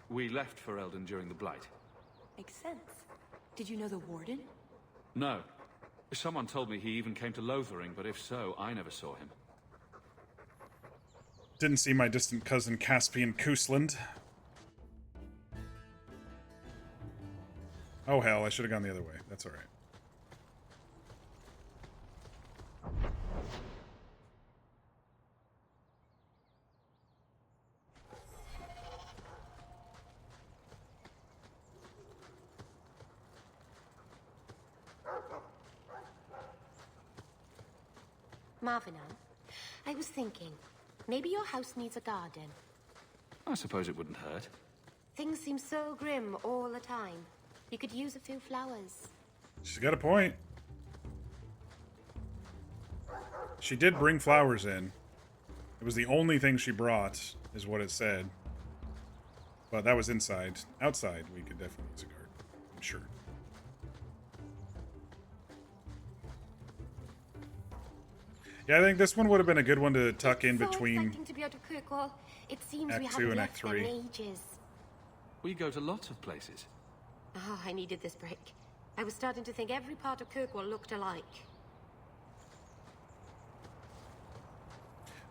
We left Ferelden during the Blight. Makes sense. Did you know the Warden? No. Someone told me he even came to Lothering, but if so, I never saw him. Didn't see my distant cousin Caspian Koosland. Oh hell, I should have gone the other way. That's alright. Marvin, I was thinking, maybe your house needs a garden. I suppose it wouldn't hurt. Things seem so grim all the time. You could use a few flowers. She's got a point. She did bring flowers in. It was the only thing she brought, is what it said. But that was inside. Outside, we could definitely use a garden. I'm sure. Yeah, I think this one would have been a good one to tuck in So between exciting to be out of Kirkwall. It seems Act we 2 haven't and left Act them 3. in ages. We go to lots of places. Oh, I needed this break. I was starting to think every part of Kirkwall looked alike.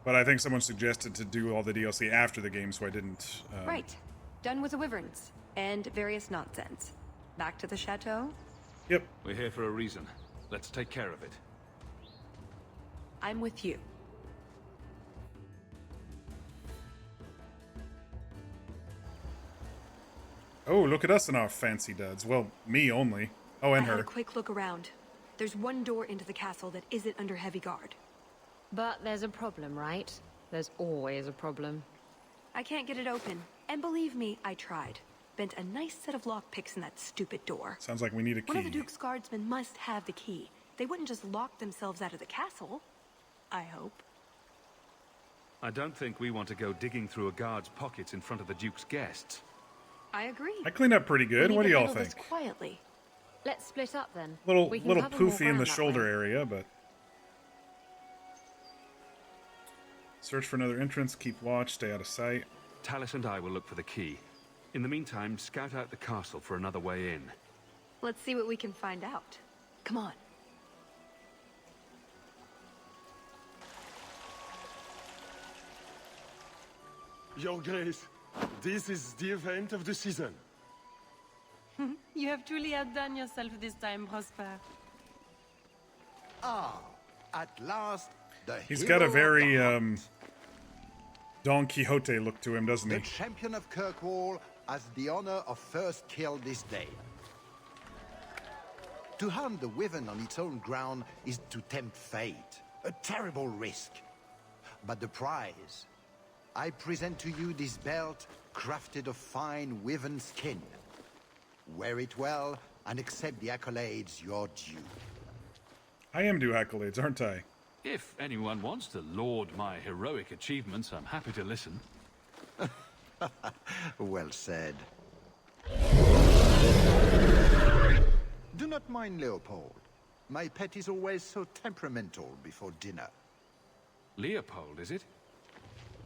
But I think someone suggested to do all the DLC after the game, so I didn't. Right. Done with the wyverns and various nonsense. Back to the chateau? Yep. We're here for a reason. Let's take care of it. I'm with you. Oh, look at us in our fancy duds. Well, me only. Oh, and I had her. a quick look around. There's one door into the castle that isn't under heavy guard. But there's a problem, right? There's always a problem. I can't get it open. And believe me, I tried. Bent a nice set of lockpicks in that stupid door. Sounds like we need a key. One of the Duke's guardsmen must have the key. They wouldn't just lock themselves out of the castle. I hope. I don't think we want to go digging through a guard's pockets in front of the Duke's guests. I agree. I cleaned up pretty good. What do y'all think? Quietly. Let's split up then. Little We can little cover more poofy in the ground that shoulder way. area, but search for another entrance. Keep watch. Stay out of sight. Tallis and I will look for the key. In the meantime, scout out the castle for another way in. Let's see what we can find out. Come on. Your Grace, this is the event of the season. You have truly outdone yourself this time, Prosper. Ah, at last, the He's hero got a of very the Don Quixote look to him, doesn't The he? champion of Kirkwall has the honor of first kill this day. To hunt the wyvern on its own ground is to tempt fate, a terrible risk. But the prize, I present to you this belt crafted of fine wyvern skin. Wear it well and accept the accolades you're due. I am due accolades, aren't I? If anyone wants to laud my heroic achievements, I'm happy to listen. Well said. Do not mind Leopold. My pet is always so temperamental before dinner. Leopold, is it?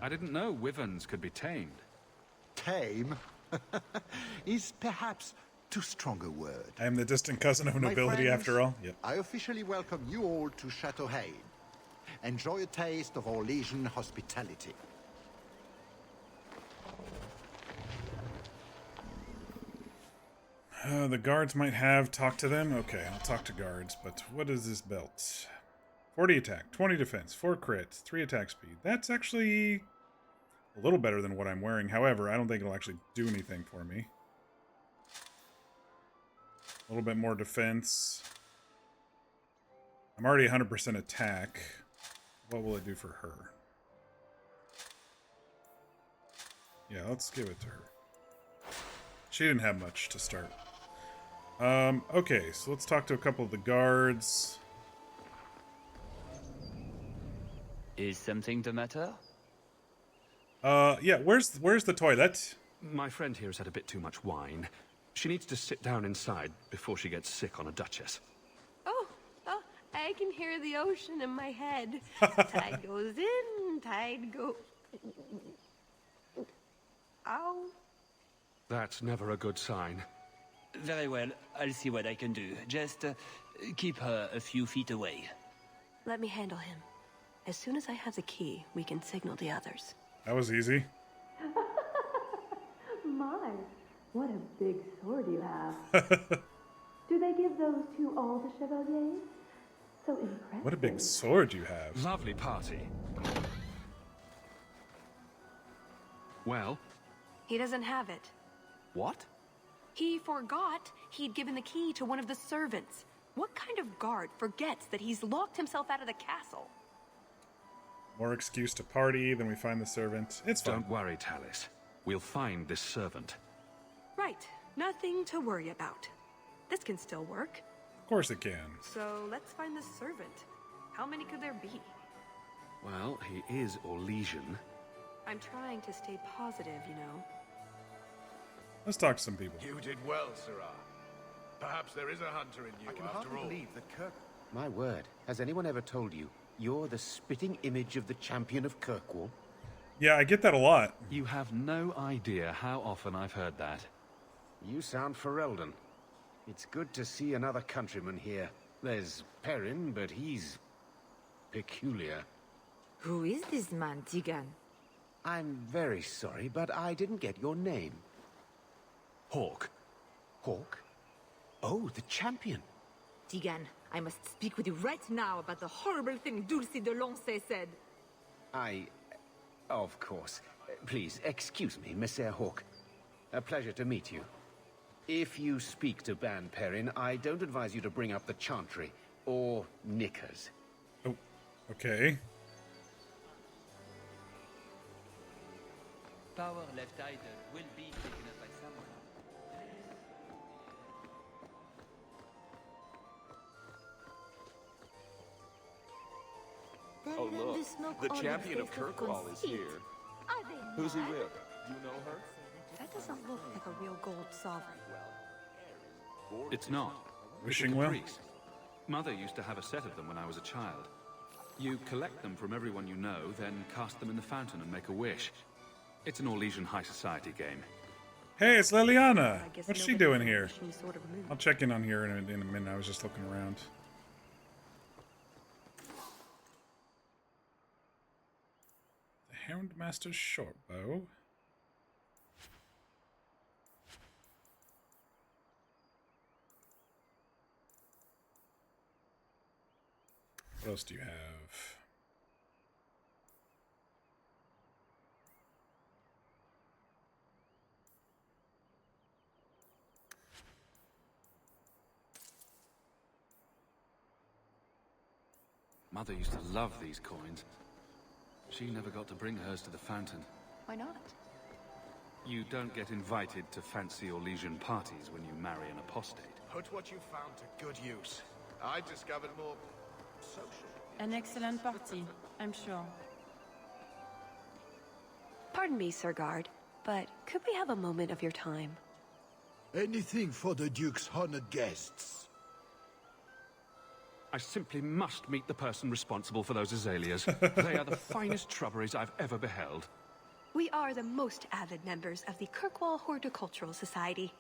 I didn't know wyverns could be tamed. Tame is perhaps too strong a word. I am the distant cousin of My nobility, friends, after all. Yep. I officially welcome you all to Chateau Hain. Enjoy a taste of Orlesian hospitality. The guards might have talked to them. Okay, I'll talk to guards, but what is this belt? 40 attack, 20 defense, 4 crits, 3 attack speed. That's actually a little better than what I'm wearing. However, I don't think it'll actually do anything for me. A little bit more defense. I'm already 100% attack. What will it do for her? Yeah, let's give it to her. She didn't have much to start. Okay, so let's talk to a couple of the guards. Is something the matter? Yeah, where's the toilet? My friend here has had a bit too much wine. She needs to sit down inside before she gets sick on a duchess. Oh, I can hear the ocean in my head. Tide goes in, tide goes... Ow. That's never a good sign. Very well, I'll see what I can do. Just keep her a few feet away. Let me handle him. As soon as I have the key, we can signal the others. That was easy. My, what a big sword you have. Do they give those to all the chevaliers? So impressive. What a big sword you have. Lovely party. Well? He doesn't have it. What? He forgot he'd given the key to one of the servants. What kind of guard forgets that he's locked himself out of the castle? More excuse to party, then we find the servant. It's fine. Don't worry, Tallis. We'll find this servant. Right. Nothing to worry about. This can still work. Of course it can. So let's find the servant. How many could there be? Well, he is Orlesian. I'm trying to stay positive, you know. Let's talk to some people. You did well, Sirrah. Perhaps there is a hunter in you, I can after hardly all. believe that Kirk... My word, has anyone ever told you You're the spitting image of the champion of Kirkwall? Yeah, I get that a lot. You have no idea how often I've heard that. You sound Ferelden. It's good to see another countryman here. There's Perrin, but he's peculiar. Who is this man, Tigan? I'm very sorry, but I didn't get your name. Hawk. Hawk? Oh, the champion. Tigan, I must speak with you right now about the horrible thing Dulcie de Lancey said. Of course. Please, excuse me, Messer Hawk. A pleasure to meet you. If you speak to Ban Perrin, I don't advise you to bring up the Chantry, or knickers. Oh, okay. Power left idle will be taken up by someone. Oh look, the champion of Kirkwall is here. Who's he with? Do you know her? That doesn't look like a real gold sovereign. It's not. Wishing It's a well. caprice. Mother used to have a set of them when I was a child. You collect them from everyone you know, then cast them in the fountain and make a wish. It's an Orlesian high society game. Hey, it's Liliana. I guess What's she nobody doing can here? wish any sort of mood. I'll check in on her in a minute. I was just looking around. The Houndmaster's shortbow. What else do you have? Mother used to love these coins. She never got to bring hers to the fountain. Why not? You don't get invited to fancy Orlesian parties when you marry an apostate. Put what you found to good use. I discovered more social. An excellent party, I'm sure. Pardon me, Sir Guard, but could we have a moment of your time? Anything for the Duke's honored guests. I simply must meet the person responsible for those azaleas. They are the finest shrubberies I've ever beheld. We are the most avid members of the Kirkwall Horticultural Society.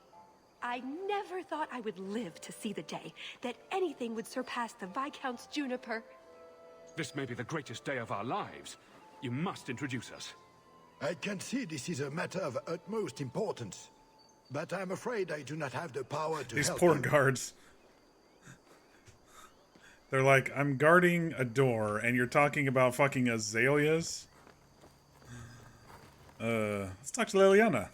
I never thought I would live to see the day that anything would surpass the Viscount's juniper. This may be the greatest day of our lives. You must introduce us. I can see this is a matter of utmost importance, but I'm afraid I do not have the power to These help poor you. guards. They're like, I'm guarding a door, and you're talking about fucking azaleas? Let's talk to Liliana.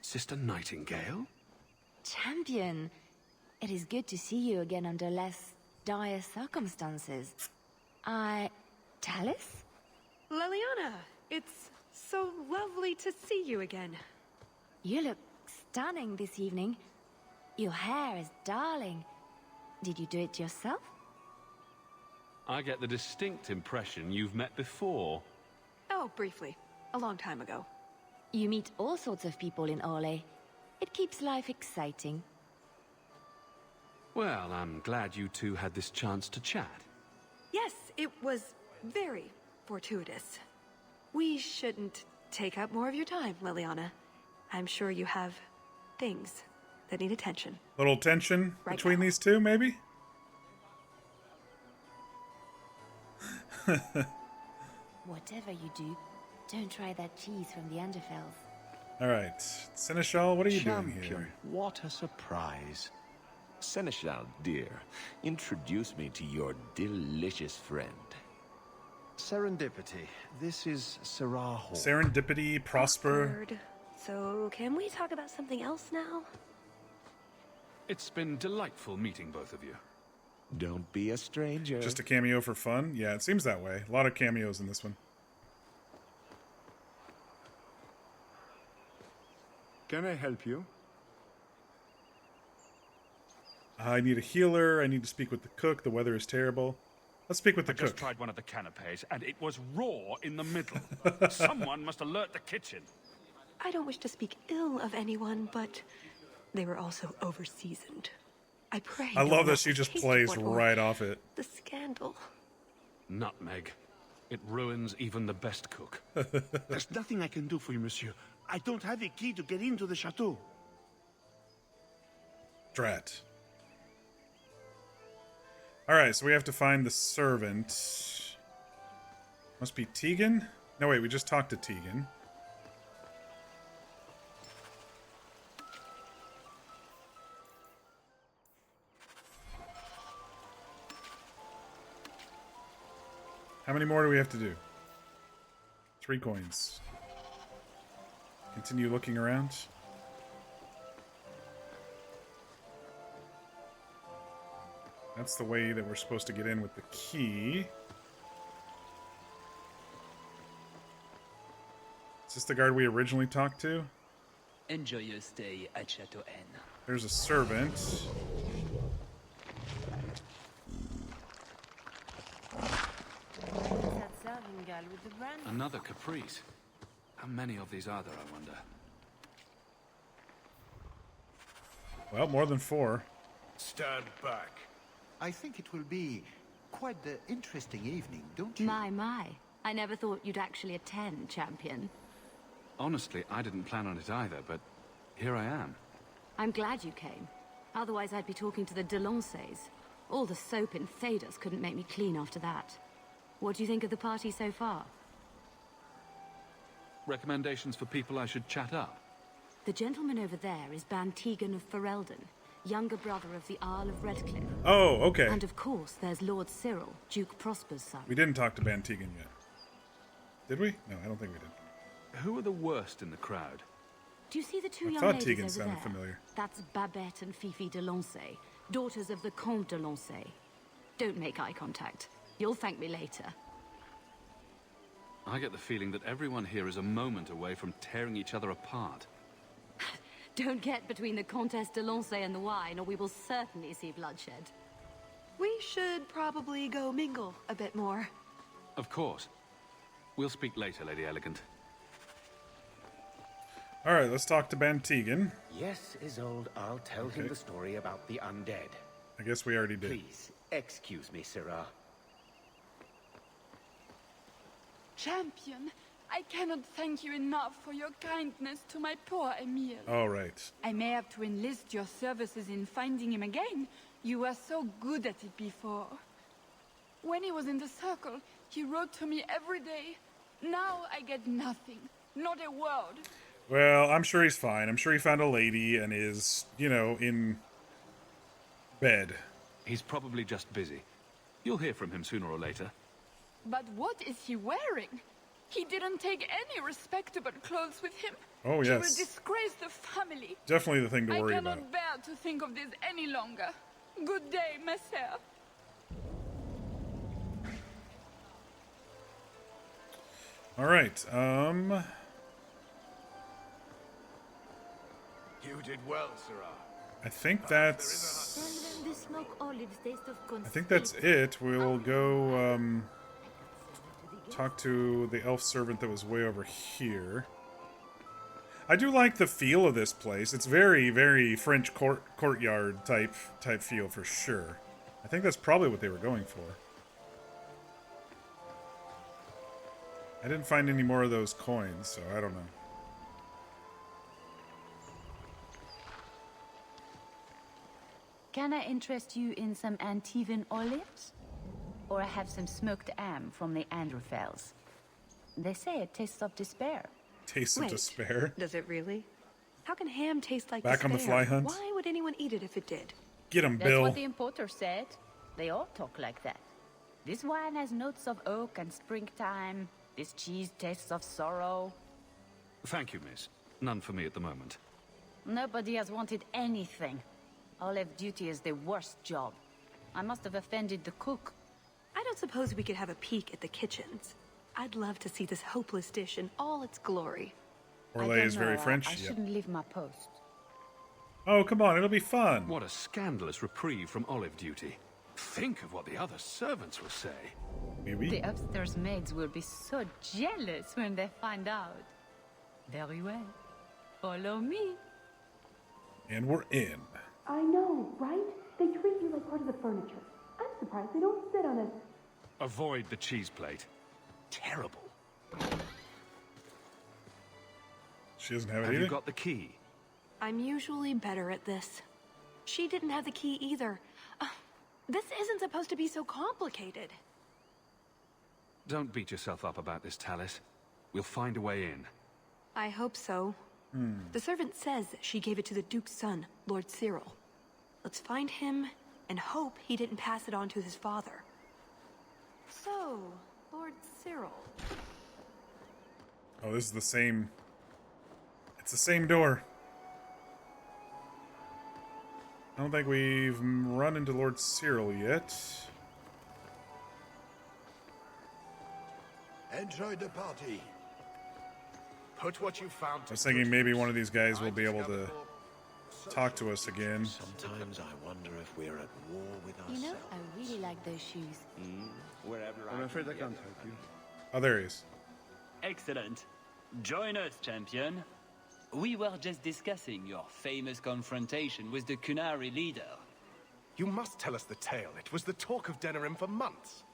Sister Nightingale? Champion, it is good to see you again under less dire circumstances. Talus? Liliana, it's so lovely to see you again. You look stunning this evening. Your hair is darling. Did you do it yourself? I get the distinct impression you've met before. Oh, briefly. A long time ago. You meet all sorts of people in Orlais. It keeps life exciting. Well, I'm glad you two had this chance to chat. Yes, it was very fortuitous. We shouldn't take up more of your time, Liliana. I'm sure you have things that need attention. Little tension Right between now. these two, maybe? Whatever you do, don't try that cheese from the Underfells. Alright. Seneschal, what are you doing Champion, here? what a surprise. Seneschal, dear, introduce me to your delicious friend. Serendipity. This is Sarah Hall. Serendipity, Prosper. Awkward. So, can we talk about something else now? It's been delightful meeting both of you. Don't be a stranger. Just a cameo for fun? Yeah, it seems that way. A lot of cameos in this one. Can I help you? I need a healer. I need to speak with the cook. The weather is terrible. Let's speak with the I just cook. tried one of the canapes, and it was raw in the middle. Someone must alert the kitchen. I don't wish to speak ill of anyone, but they were also overseasoned. I pray. I you'll love that not she just taste plays one or right off it. The scandal. Nutmeg. It ruins even the best cook. There's nothing I can do for you, monsieur. I don't have a key to get into the chateau. Drat. Alright, so we have to find the servant. Must be Tegan? No, wait, we just talked to Tegan. How many more do we have to do? 3 coins. Continue looking around. That's the way that we're supposed to get in with the key. Is this the guard we originally talked to? Enjoy your stay at Chateau N. There's a servant. That serving girl with the brand. Another caprice. How many of these are there, I wonder? Well, more than 4. Stand back. I think it will be quite the interesting evening, don't you? My. I never thought you'd actually attend, champion. Honestly, I didn't plan on it either, but here I am. I'm glad you came. Otherwise, I'd be talking to the Delanceys. All the soap in Thedas couldn't make me clean after that. What do you think of the party so far? Recommendations for people I should chat up? The gentleman over there is Ban Tegan of Ferelden, younger brother of the Arl of Redcliffe. Oh, okay. And of course, there's Lord Cyril, Duke Prosper's son. We didn't talk to Ban Tegan yet. Did we? No, I don't think we did. Who are the worst in the crowd? Do you see the 2 I young thought ladies Tegan over sounded there? familiar. That's Babette and Fifi de Lancey, daughters of the Comte de Lancey. Don't make eye contact. You'll thank me later. I get the feeling that everyone here is a moment away from tearing each other apart. Don't get between the Comtesse de Lancey and the wine, or we will certainly see bloodshed. We should probably go mingle a bit more. Of course. We'll speak later, Lady Elegant. Alright, let's talk to Ban Tegan. Yes, Isolde, I'll tell him the story about the undead. I guess we already did. Please, excuse me, Syrah. Champion, I cannot thank you enough for your kindness to my poor Emile. Alright. I may have to enlist your services in finding him again. You were so good at it before. When he was in the circle, he wrote to me every day. Now I get nothing. Not a word. Well, I'm sure he's fine. I'm sure he found a lady and is, you know, in bed. He's probably just busy. You'll hear from him sooner or later. But what is he wearing? He didn't take any respectable clothes with him. Oh, He yes. will disgrace the family. Definitely the thing to worry I about. cannot bear to think of this any longer. Good day, Messer. Alright, You did well, Syrah. I think that's... Tell them the smoke olives taste of I think that's it. We'll go, talk to the elf servant that was way over here. I do like the feel of this place. It's very, very French courtyard type feel for sure. I think that's probably what they were going for. I didn't find any more of those coins, so I don't know. Can I interest you in some Antivan olives? Or I have some smoked ham from the Androfels. They say it tastes of despair. Taste of Wait, despair? Does it really? How can ham taste like Back on the despair? fly hunt? Why would anyone eat it if it did? Get him, That's Bill. what the importer said. They all talk like that. This wine has notes of oak and springtime. This cheese tastes of sorrow. Thank you, miss. None for me at the moment. Nobody has wanted anything. Olive duty is the worst job. I must have offended the cook. I don't suppose we could have a peek at the kitchens. I'd love to see this hopeless dish in all its glory. Orlais is very French. I Yep. shouldn't leave my post. Oh, come on, it'll be fun. What a scandalous reprieve from olive duty. Think of what the other servants will say. Maybe. The upstairs maids will be so jealous when they find out. Very well. Follow me. And we're in. I know, right? They treat you like part of the furniture. I'm surprised they don't sit on it. Avoid the cheese plate. Terrible. She doesn't have it Have either? you got the key? I'm usually better at this. She didn't have the key either. This isn't supposed to be so complicated. Don't beat yourself up about this, Tallis. We'll find a way in. I hope so. The servant says she gave it to the Duke's son, Lord Cyril. Let's find him and hope he didn't pass it on to his father. So, Lord Cyril. Oh, this is the same... It's the same door. I don't think we've run into Lord Cyril yet. Enjoy the party. Put what you found I was thinking maybe one of these guys will be able to talk to us again. Sometimes I wonder if we're at war with ourselves. You know, I really like those shoes. Wherever I'm afraid I can't help you. Oh, there he is. Excellent. Join us, champion. We were just discussing your famous confrontation with the Kunari leader. You must tell us the tale. It was the talk of Denerim for months.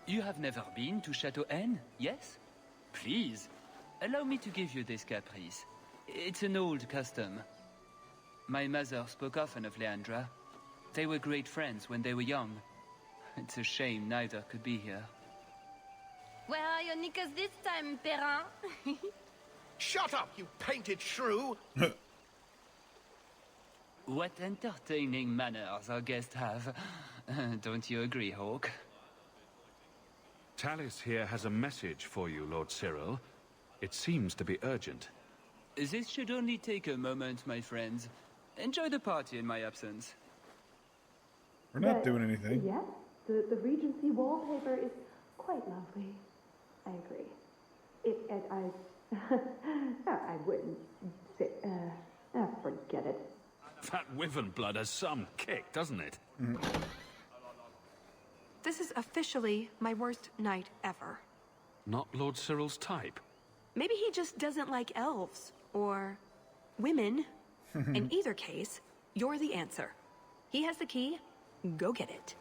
You have never been to Chateau N, yes? Please, allow me to give you this caprice. It's an old custom. My mother spoke often of Leandra. They were great friends when they were young. It's a shame neither could be here. Where are your knickers this time, Perrin? Shut up, you painted shrew! What entertaining manners our guests have. Don't you agree, Hawk? Tallis here has a message for you, Lord Cyril. It seems to be urgent. This should only take a moment, my friends. Enjoy the party in my absence. We're not doing anything. Yes, the Regency wallpaper is quite lovely. I agree. I wouldn't say, forget it. That wyvern blood has some kick, doesn't it? This is officially my worst night ever. Not Lord Cyril's type. Maybe he just doesn't like elves or women. In either case, you're the answer. He has the key. Go get it.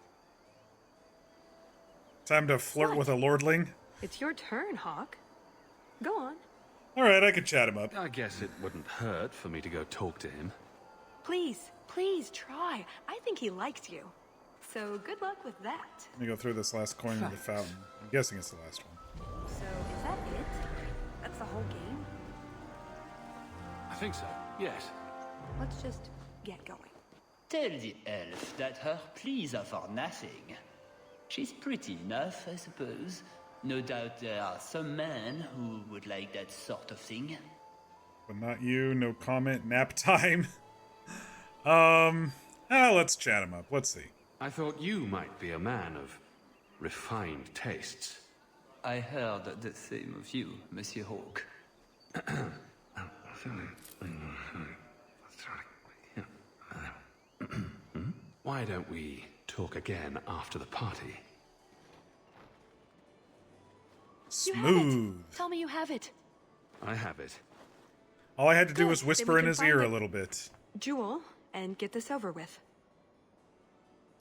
Time to flirt with a lordling. It's your turn, Hawk. Go on. Alright, I could chat him up. I guess it wouldn't hurt for me to go talk to him. Please, please try. I think he likes you. So good luck with that. Let me go through this last coin in the fountain. I'm guessing it's the last one. So is that it? That's the whole game? I think so, yes. Let's just get going. Tell the elf that her pleas are for nothing. She's pretty enough, I suppose. No doubt there are some men who would like that sort of thing. But not you, no comment, nap time. Let's chat him up. Let's see. I thought you might be a man of refined tastes. I heard the same of you, Monsieur Hawk. Why don't we talk again after the party? You have Smooth. it. Tell me you have it. I have it. All I had to do Good. was Then whisper we in can his find ear a it. little bit. Jewel, and get this over with.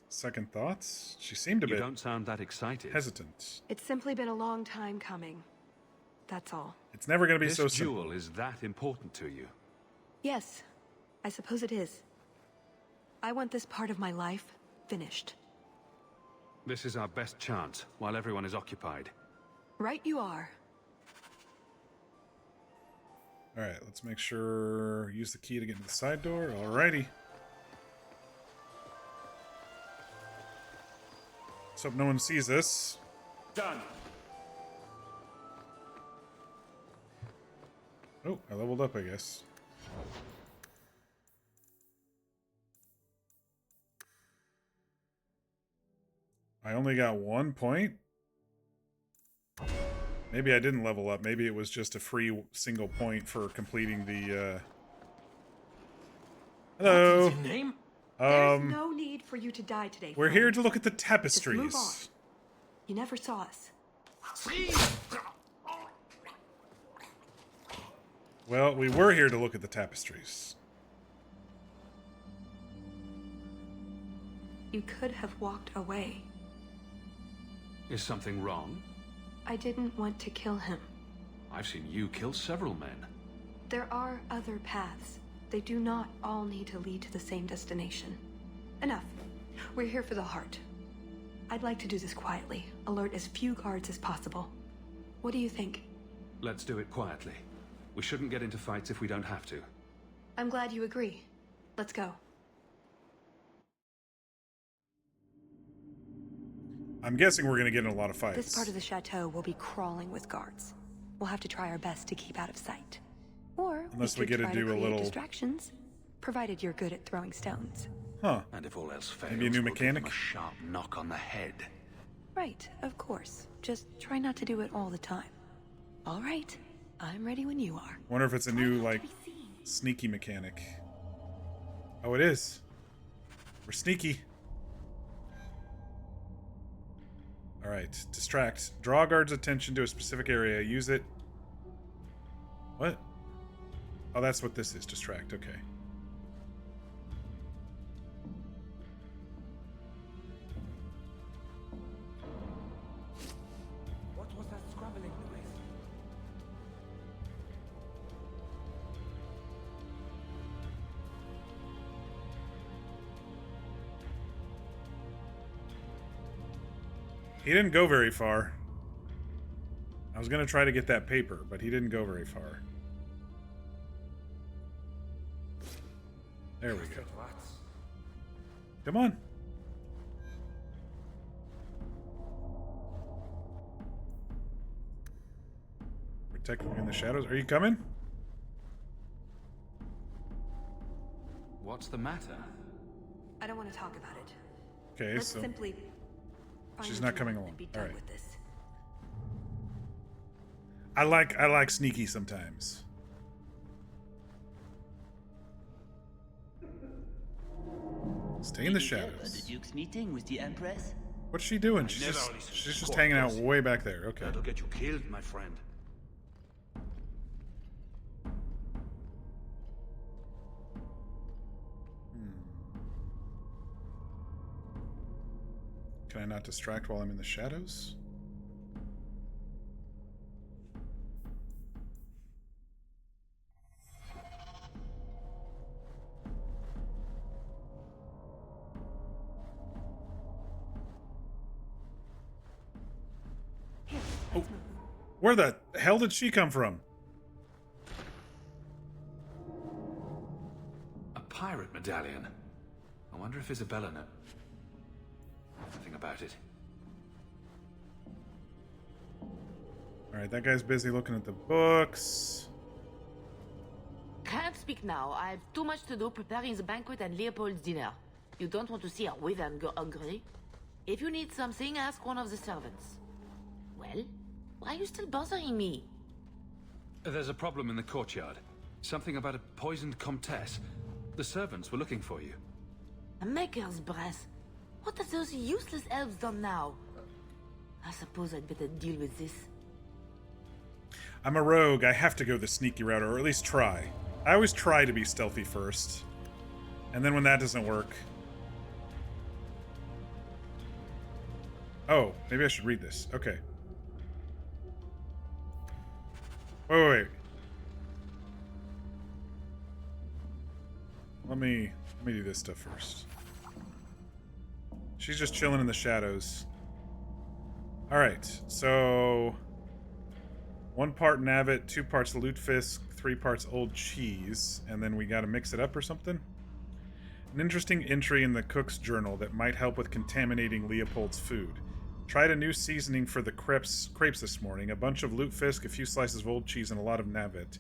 Second thoughts? She seemed a You bit don't sound that excited. hesitant. It's simply been a long time coming. That's all. It's never going to be This so simple. jewel is that important to you. Yes, I suppose it is. I want this part of my life finished. This is our best chance while everyone is occupied. Right you are. Alright, let's make sure... Use the key to get into the side door. Alrighty. Let's hope no one sees this. Done. Oh, I leveled up, I guess. I only got 1 point? Maybe I didn't level up. Maybe it was just a free single point for completing the, Hello! What is your name? There's no need for you to die today. We're friend. here to look at the Just tapestries. move on. You never saw us. Well, we were here to look at the tapestries. You could have walked away. Is something wrong? I didn't want to kill him. I've seen you kill several men. There are other paths. They do not all need to lead to the same destination. Enough. We're here for the heart. I'd like to do this quietly. Alert as few guards as possible. What do you think? Let's do it quietly. We shouldn't get into fights if we don't have to. I'm glad you agree. Let's go. I'm guessing we're gonna get in a lot of fights. This part of the chateau will be crawling with guards. We'll have to try our best to keep out of sight. Or unless we get could to do try a create little distractions, provided you're good at throwing stones. Huh. And if all else fails, maybe a new we'll mechanic? give him a sharp knock on the head. Right, of course. Just try not to do it all the time. All right, I'm ready when you are. Wonder if it's a new, like, sneaky mechanic. Oh, it is. We're sneaky. Alright, distract. Draw guards' attention to a specific area. Use it. What? Oh, that's what this is. Distract, okay. What was that scrabbling noise? He didn't go very far. I was gonna try to get that paper, but he didn't go very far. There we go. Come on. We're technically in the shadows. Are you coming? What's the matter? I don't want to talk about it. Okay, Let's so simply find she's a not door coming and along. be All done right. with this. I like sneaky sometimes. Stay in the shadows. The Duke's meeting with the Empress? What's she doing? She's just hanging out way back there. Okay. That'll get you killed, my friend. Can I not distract while I'm in the shadows? Oh, where the hell did she come from? A pirate medallion. I wonder if Isabella knows nothing about it. Alright, that guy's busy looking at the books. Can't speak now. I have too much to do preparing the banquet and Leopold's dinner. You don't want to see our wyvern go hungry. If you need something, ask one of the servants. Well, why are you still bothering me? There's a problem in the courtyard. Something about a poisoned comtesse. The servants were looking for you. A maker's breath. What have those useless elves done now? I suppose I'd better deal with this. I'm a rogue. I have to go the sneaky route, or at least try. I always try to be stealthy first. And then when that doesn't work... Oh, maybe I should read this. Okay. Wait. Let me do this stuff first. She's just chilling in the shadows. Alright, so... 1 part Navet, 2 parts Lutefisk, 3 parts old cheese, and then we gotta mix it up or something? An interesting entry in the cook's journal that might help with contaminating Leopold's food. Tried a new seasoning for the crepes this morning. A bunch of lutefisk, a few slices of old cheese, and a lot of Navet.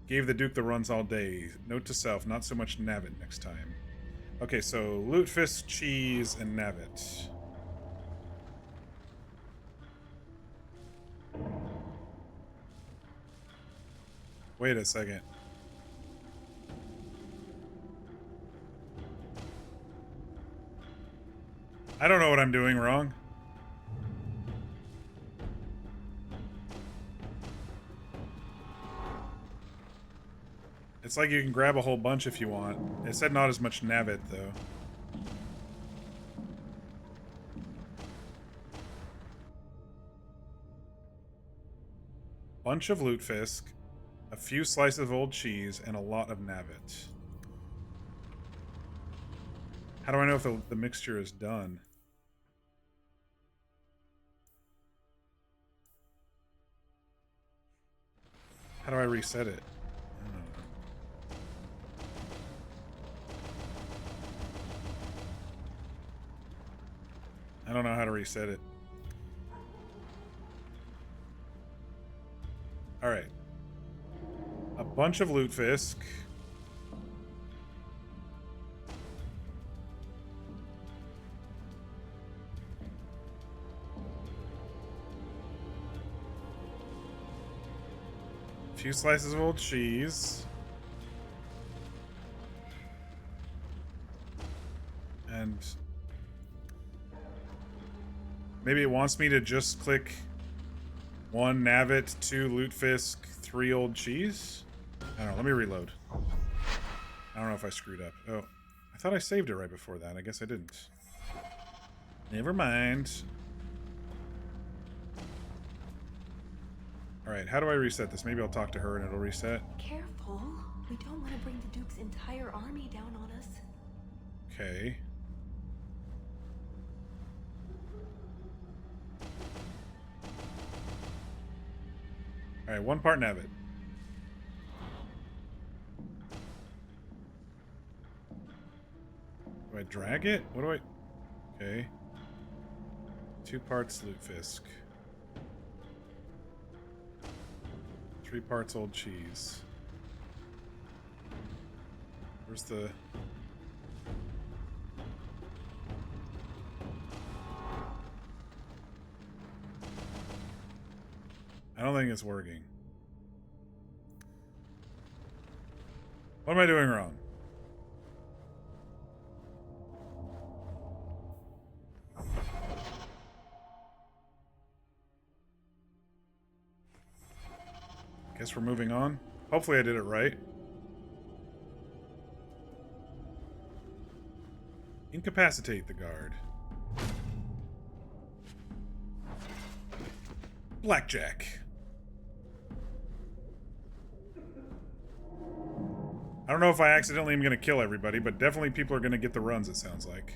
Gave the Duke the runs all day. Note to self, not so much Navet next time. Okay, so lutefisk, cheese, and Navet. Wait a second. I don't know what I'm doing wrong. It's like you can grab a whole bunch if you want. It said not as much Navet, though. bunch of lutefisk, a few slices of old cheese, and a lot of navit. How do I know if the mixture is done? How do I reset it? I don't know how to reset it. Alright. A bunch of lutefisk. A few slices of old cheese. And maybe it wants me to just click 1 navit, 2 lutefisk, 3 old cheese? I don't know, let me reload. I don't know if I screwed up. Oh, I thought I saved it right before that. I guess I didn't. Never mind. Alright, how do I reset this? Maybe I'll talk to her and it'll reset. Careful. We don't want to bring the Duke's entire army down on us. Okay. Alright, 1 part navit. Do I drag it? What do I... Okay. 2 parts lutefisk. 3 parts old cheese. Where's the... I don't think it's working. What am I doing wrong? Guess we're moving on. Hopefully I did it right. Incapacitate the guard. Blackjack. I don't know if I accidentally am going to kill everybody, but definitely people are going to get the runs, it sounds like.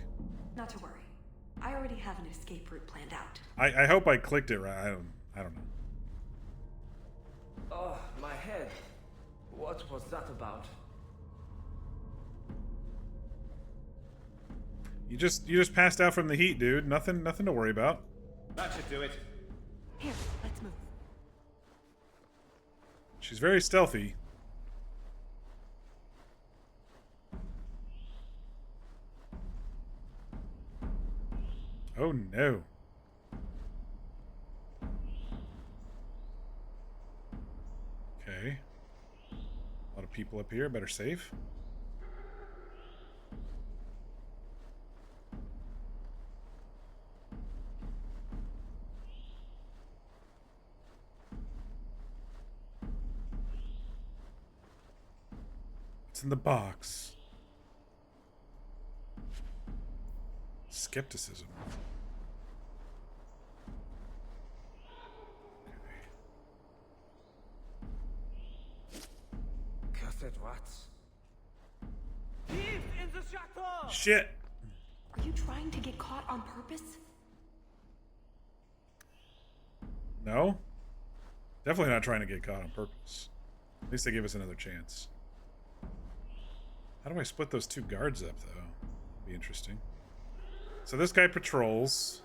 Not to worry. I already have an escape route planned out. I hope I clicked it right. I don't know. Oh, my head. What was that about? You just passed out from the heat, dude. Nothing to worry about. That should do it. Here, let's move. She's very stealthy. Oh no. Okay. A lot of people up here. Better save. It's in the box. Skepticism. Cursed rats. Thief in the chateau! Shit! Are you trying to get caught on purpose? No? Definitely not trying to get caught on purpose. At least they give us another chance. How do I split those 2 guards up, though? Be interesting. So this guy patrols.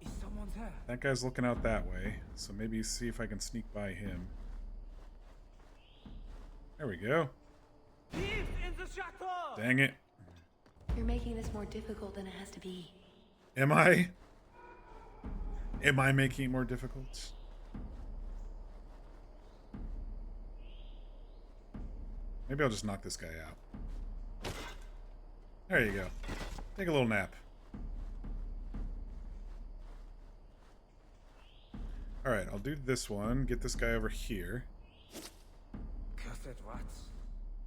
Is someone there? That guy's looking out that way, so maybe see if I can sneak by him. There we go. Thief in the chateau! Dang it. You're making this more difficult than it has to be. Am I? Am I making it more difficult? Maybe I'll just knock this guy out. There you go. Take a little nap. Alright, I'll do this one. Get this guy over here. Cursed rats.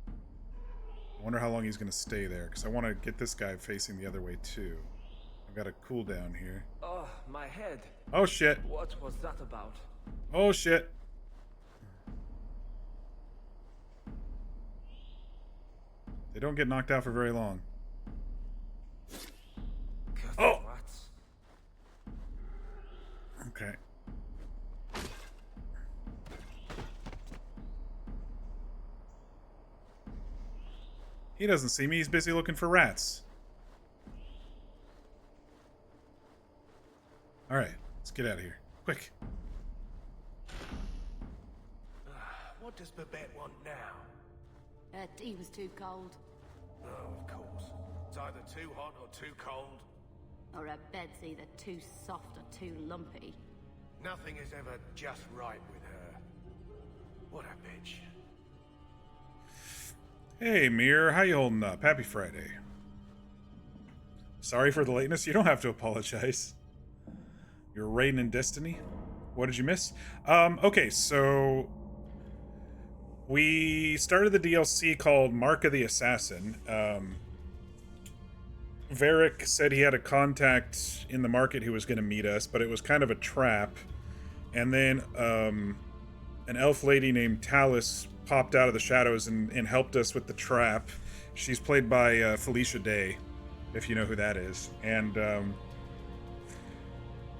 I wonder how long he's going to stay there, because I want to get this guy facing the other way, too. I got a cooldown here. Oh, my head. Oh shit. What was that about? Oh shit. They don't get knocked out for very long. Oh! Okay. He doesn't see me. He's busy looking for rats. Alright, let's get out of here. Quick. What does Babette want now? Her tea was too cold. Oh, of course. It's either too hot or too cold. Or her bed's either too soft or too lumpy. Nothing is ever just right with her. What a bitch. Hey, Mir, how you holding up? Happy Friday. Sorry for the lateness. You don't have to apologize. You're raiding in Destiny. What did you miss? Okay, so we started the DLC called Mark of the Assassin. Varric said he had a contact in the market who was going to meet us, but it was kind of a trap. And then an elf lady named Talus popped out of the shadows and helped us with the trap. She's played by Felicia Day, if you know who that is. And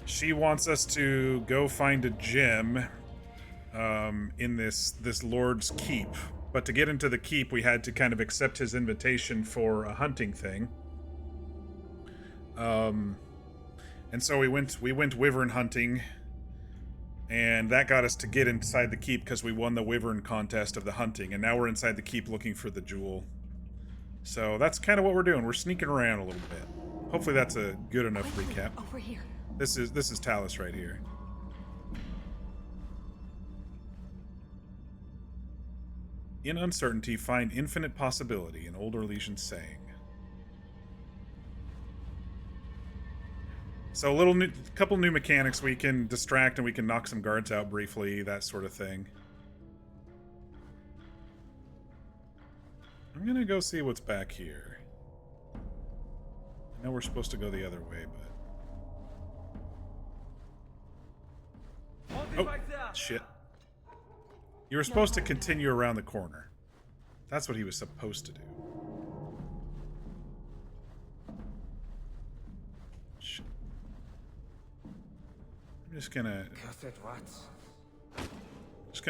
she wants us to go find a gem in this Lord's Keep. But to get into the keep, we had to kind of accept his invitation for a hunting thing. And so we went wyvern hunting, and that got us to get inside the keep because we won the wyvern contest of the hunting, and now we're inside the keep looking for the jewel. So that's kind of what we're doing. We're sneaking around a little bit. Hopefully that's a good enough recap. Over here. This is Talus right here. In uncertainty, find infinite possibility, an old Orlesian saying. So a couple new mechanics. We can distract and we can knock some guards out briefly, that sort of thing. I'm gonna go see what's back here. I know we're supposed to go the other way, but... Oh, shit. You were supposed to continue around the corner. That's what he was supposed to do. Shit. I'm just gonna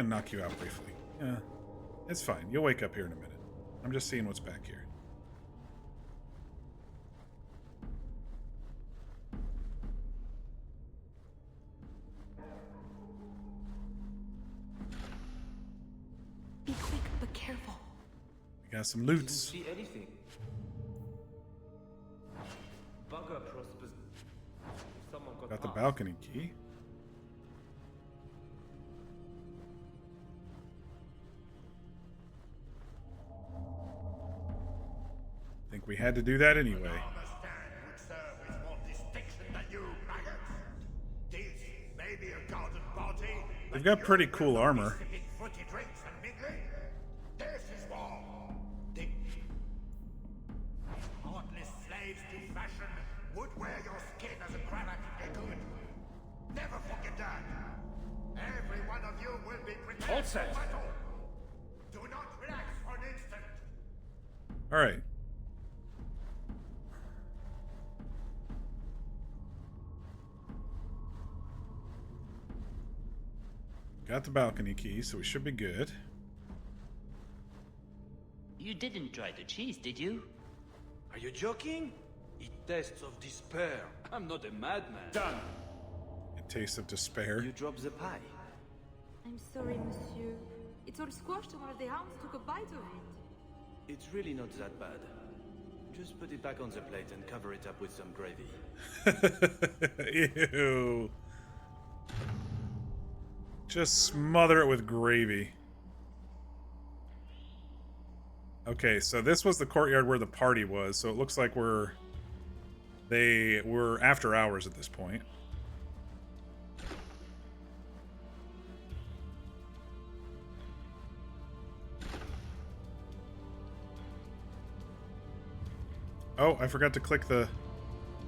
knock you out briefly. Yeah, it's fine. You'll wake up here in a minute. I'm just seeing what's back here. Be quick, but careful. We got some loots. Didn't see anything. Bugger prospers. Someone Got the balcony key. Think we had to do that anyway. They've got pretty cool armor. Heartless slaves to fashion would wear your skin as a cravat if they could. Never forget that. Every one of you will be prepared for battle. Do not relax for an instant. All right. Got the balcony key, so we should be good. You didn't try the cheese, did you? Are you joking? It tastes of despair. I'm not a madman. Done. A taste of despair. You dropped the pie. I'm sorry, monsieur. It's all squashed and one of the hounds took a bite of it. It's really not that bad. Just put it back on the plate and cover it up with some gravy. Ew. Just smother it with gravy. Okay, so this was the courtyard where the party was, so it looks like they were after hours at this point. Oh, I forgot to click the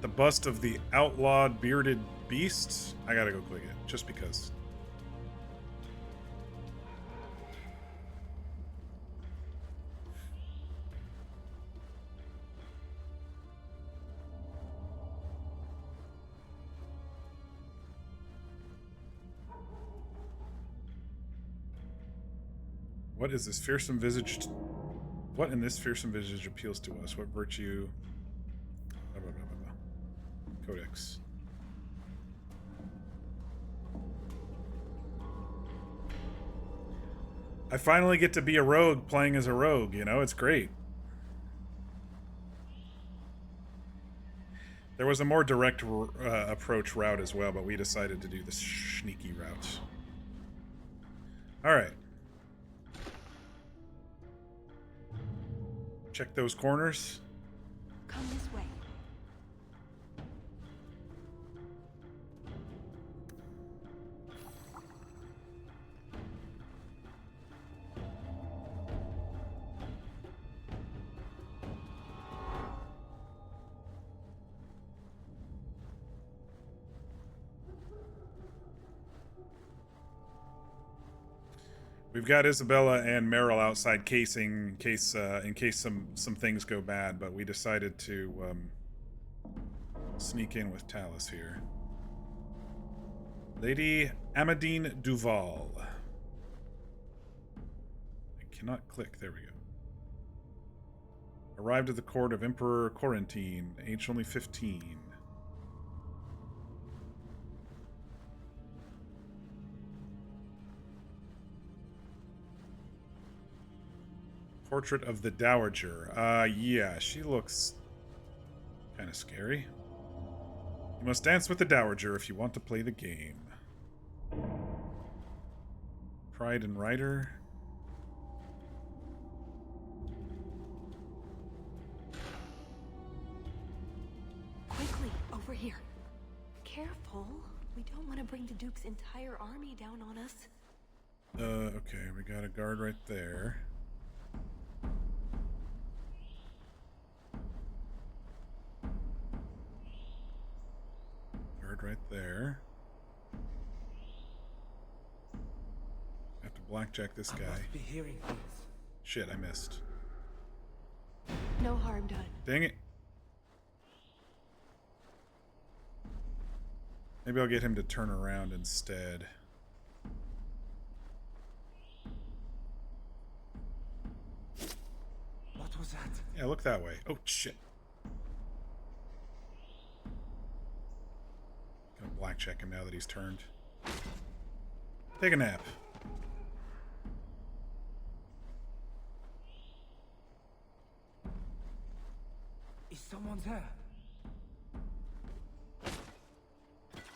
The bust of the outlawed bearded beast. I gotta go click it, just because. What is this fearsome visaged? What in this fearsome visage appeals to us? What virtue? Blah, blah, blah, blah, blah. Codex. I finally get to be a rogue playing as a rogue, you know, it's great. There was a more direct approach route as well, but we decided to do the sneaky route. Alright. Check those corners. Come this way. We've got Isabella and Meryl outside casing in case some things go bad, but we decided to sneak in with Talus here. Lady Amadine Duval. I cannot click. There we go. Arrived at the court of Emperor Quarantine, age only 15. Portrait of the Dowager. Yeah, she looks kind of scary. You must dance with the Dowager if you want to play the game. Pride and Rider. Quickly, over here. Careful. We don't want to bring the Duke's entire army down on us. Okay, we got a guard right there. Right there. Have to blackjack this guy. Be hearing things. Shit, I missed. No harm done. Dang it. Maybe I'll get him to turn around instead. What was that? Yeah, look that way. Oh, shit. Gonna blackjack him now that he's turned. Take a nap. Is someone there?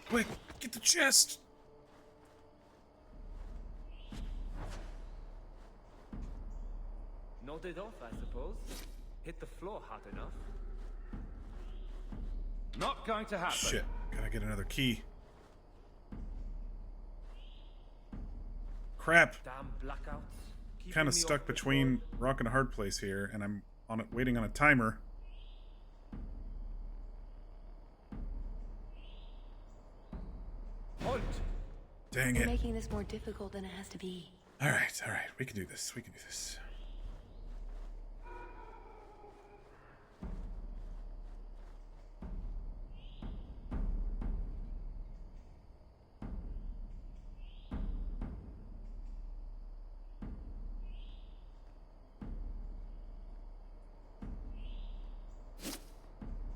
Quick, get the chest! Nodded off, I suppose. Hit the floor hard enough. Not going to happen. Shit, gotta get another key. Crap. Damn blackouts. Kind of stuck between rock and a hard place here, and I'm on it, waiting on a timer. Halt. Dang You're it. making this more difficult than it has to be. All right, we can do this. We can do this.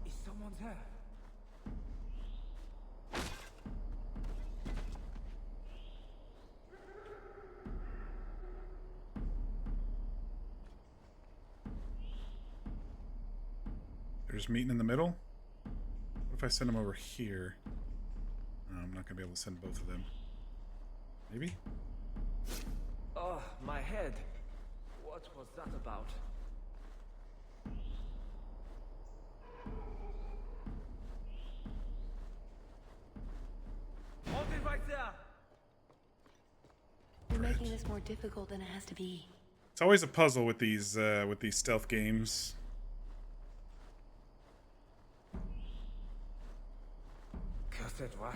Is someone there? They're just meeting in the middle? What if I send them over here? Oh, I'm not going to be able to send both of them. Maybe? Oh, my head. What was that about? Hold it right there! You're making this more difficult than it has to be. It's always a puzzle with these stealth games. said what?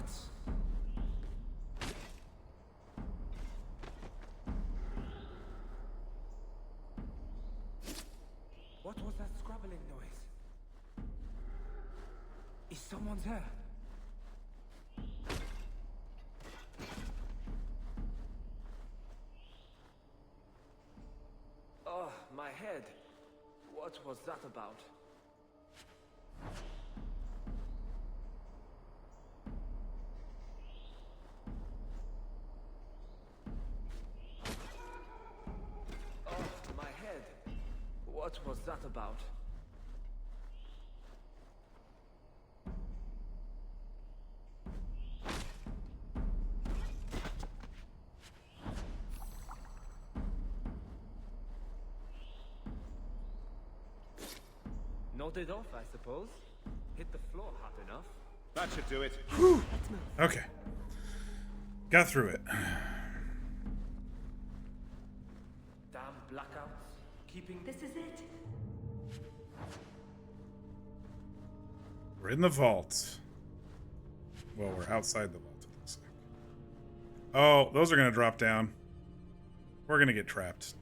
What was that scrabbling noise? Is someone there? Oh, my head. What was that about? Oh, my head. What was that about? Nodded off, I suppose. Hit the floor hard enough. That should do it. Whew. Okay. Got through it. Damn blackouts. Keeping... This is it. We're in the vault. Well, we're outside the vault, it looks like. Oh, those are going to drop down. We're going to get trapped.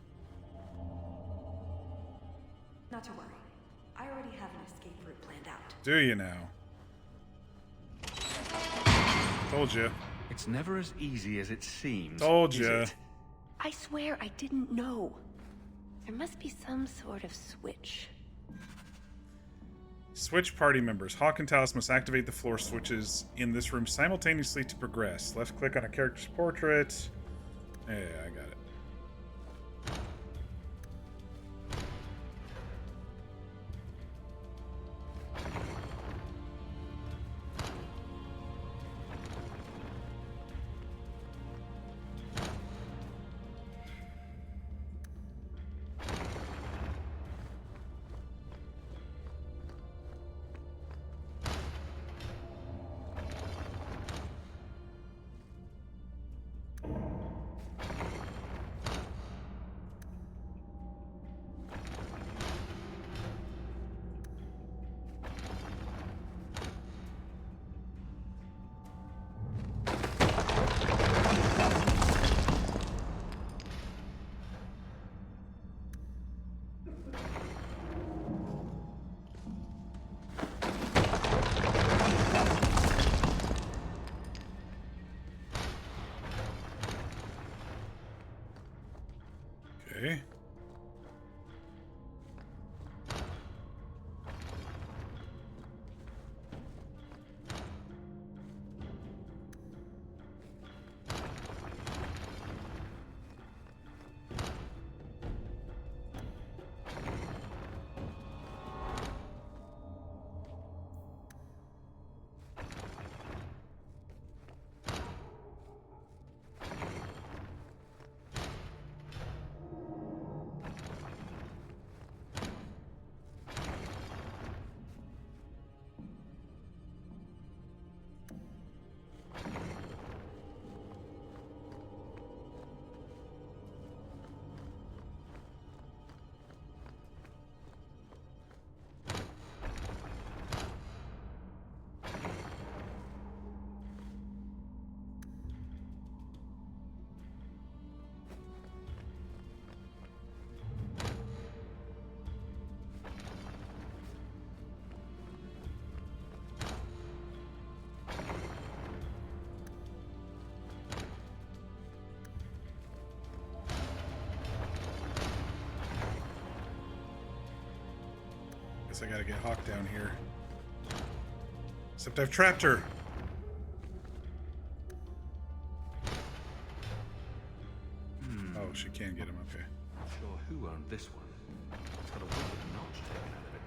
Not to worry. I already have an escape route planned out. Do you now? Told you. It's never as easy as it seems. Told you. I swear I didn't know. There must be some sort of switch. Switch party members. Hawk and Talos must activate the floor switches in this room simultaneously to progress. Left click on a character's portrait. Yeah, I got it. Okay. Guess I gotta get Hawk down here. Except I've trapped her. Oh, she can get him, okay. Not sure who owned this one. It's got a wicked notch taken out of it,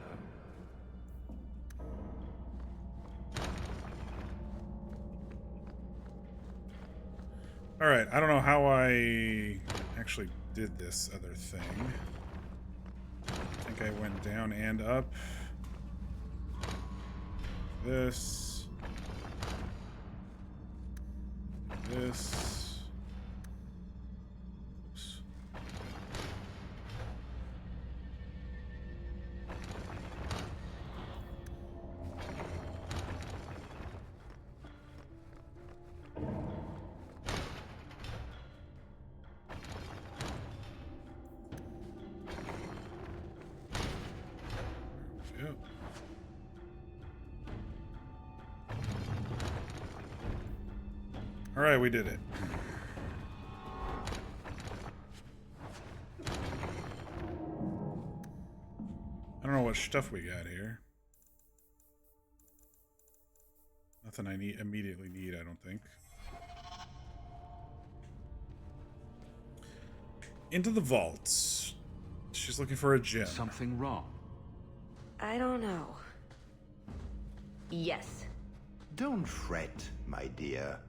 though. Alright, I don't know how I actually did this other thing. I think I went down and up. This. This. Oops. Alright, we did it. I don't know what stuff we got here. Nothing I immediately need, I don't think. Into the vaults. She's looking for a gem. Something wrong? I don't know. Yes. Don't fret, my dear.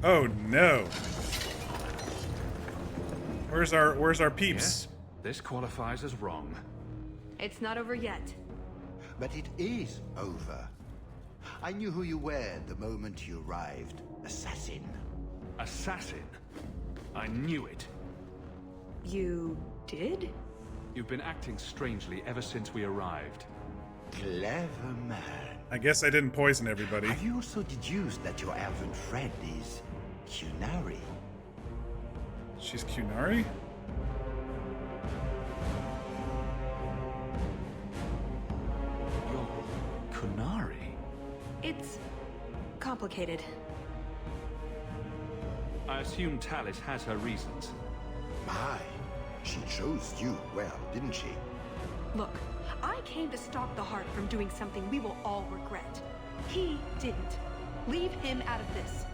Oh no. Where's our peeps? Yes, this qualifies as wrong. It's not over yet. But it is over. I knew who you were the moment you arrived. Assassin. Assassin? I knew it. You did? You've been acting strangely ever since we arrived. Clever man. I guess I didn't poison everybody. Have you also deduced that your elven friend is Cunari? She's Cunari? You're Cunari? It's complicated. I assume Talis has her reasons. My, she chose you well, didn't she? Look, I came to stop the Heart from doing something we will all regret. He didn't. Leave him out of this.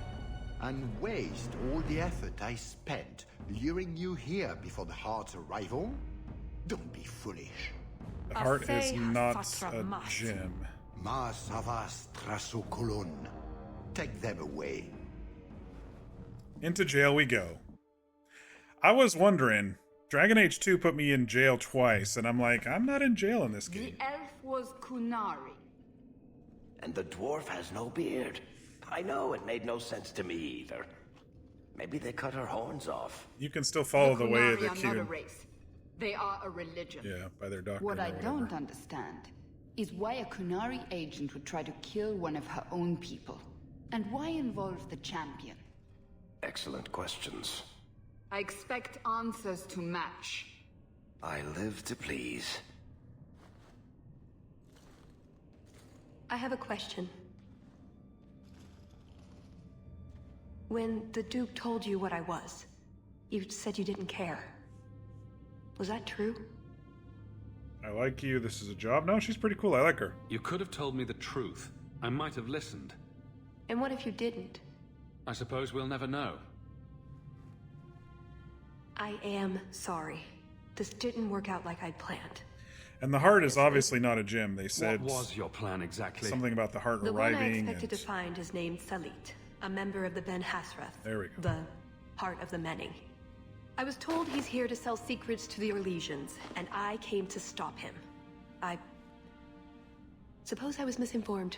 And waste all the effort I spent luring you here before the Heart's arrival? Don't be foolish. The Heart is not a gem. Ma savas trasokolon. Take them away. Into jail we go. I was wondering, Dragon Age 2 put me in jail twice, and I'm like, I'm not in jail in this game. The elf was Cunari. And the dwarf has no beard. I know, it made no sense to me either. Maybe they cut her horns off. You can still follow the way of the Cunari are not a Cune. race. They are a religion. Yeah, by their doctrine. What or I whatever. don't understand is why a Cunari agent would try to kill one of her own people. And why involve the champion? Excellent questions. I expect answers to match. I live to please. I have a question. When the Duke told you what I was, you said you didn't care. Was that true? I like you, this is a job. No, she's pretty cool, I like her. You could have told me the truth. I might have listened. And what if you didn't? I suppose we'll never know. I am sorry. This didn't work out like I'd planned. And the Heart is obviously not a gem. They said What was your plan exactly? something about the Heart The one I arriving. expected to find is named Salit, a member of the Ben Hasrath. There we go. The Heart of the Many. I was told he's here to sell secrets to the Orlesians, and I came to stop him. I suppose I was misinformed.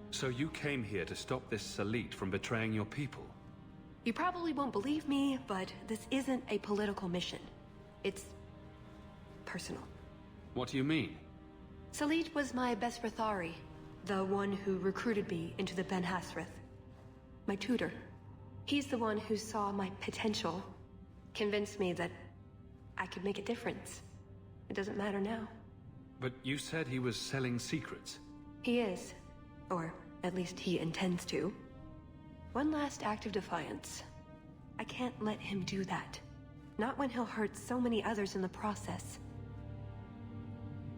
So you came here to stop this Salit from betraying your people? You probably won't believe me, but this isn't a political mission. It's personal. What do you mean? Salit was my best Rathari, the one who recruited me into the Ben Hasrath. My tutor. He's the one who saw my potential, convinced me that I could make a difference. It doesn't matter now. But you said he was selling secrets. He is. Or at least he intends to. One last act of defiance. I can't let him do that. Not when he'll hurt so many others in the process.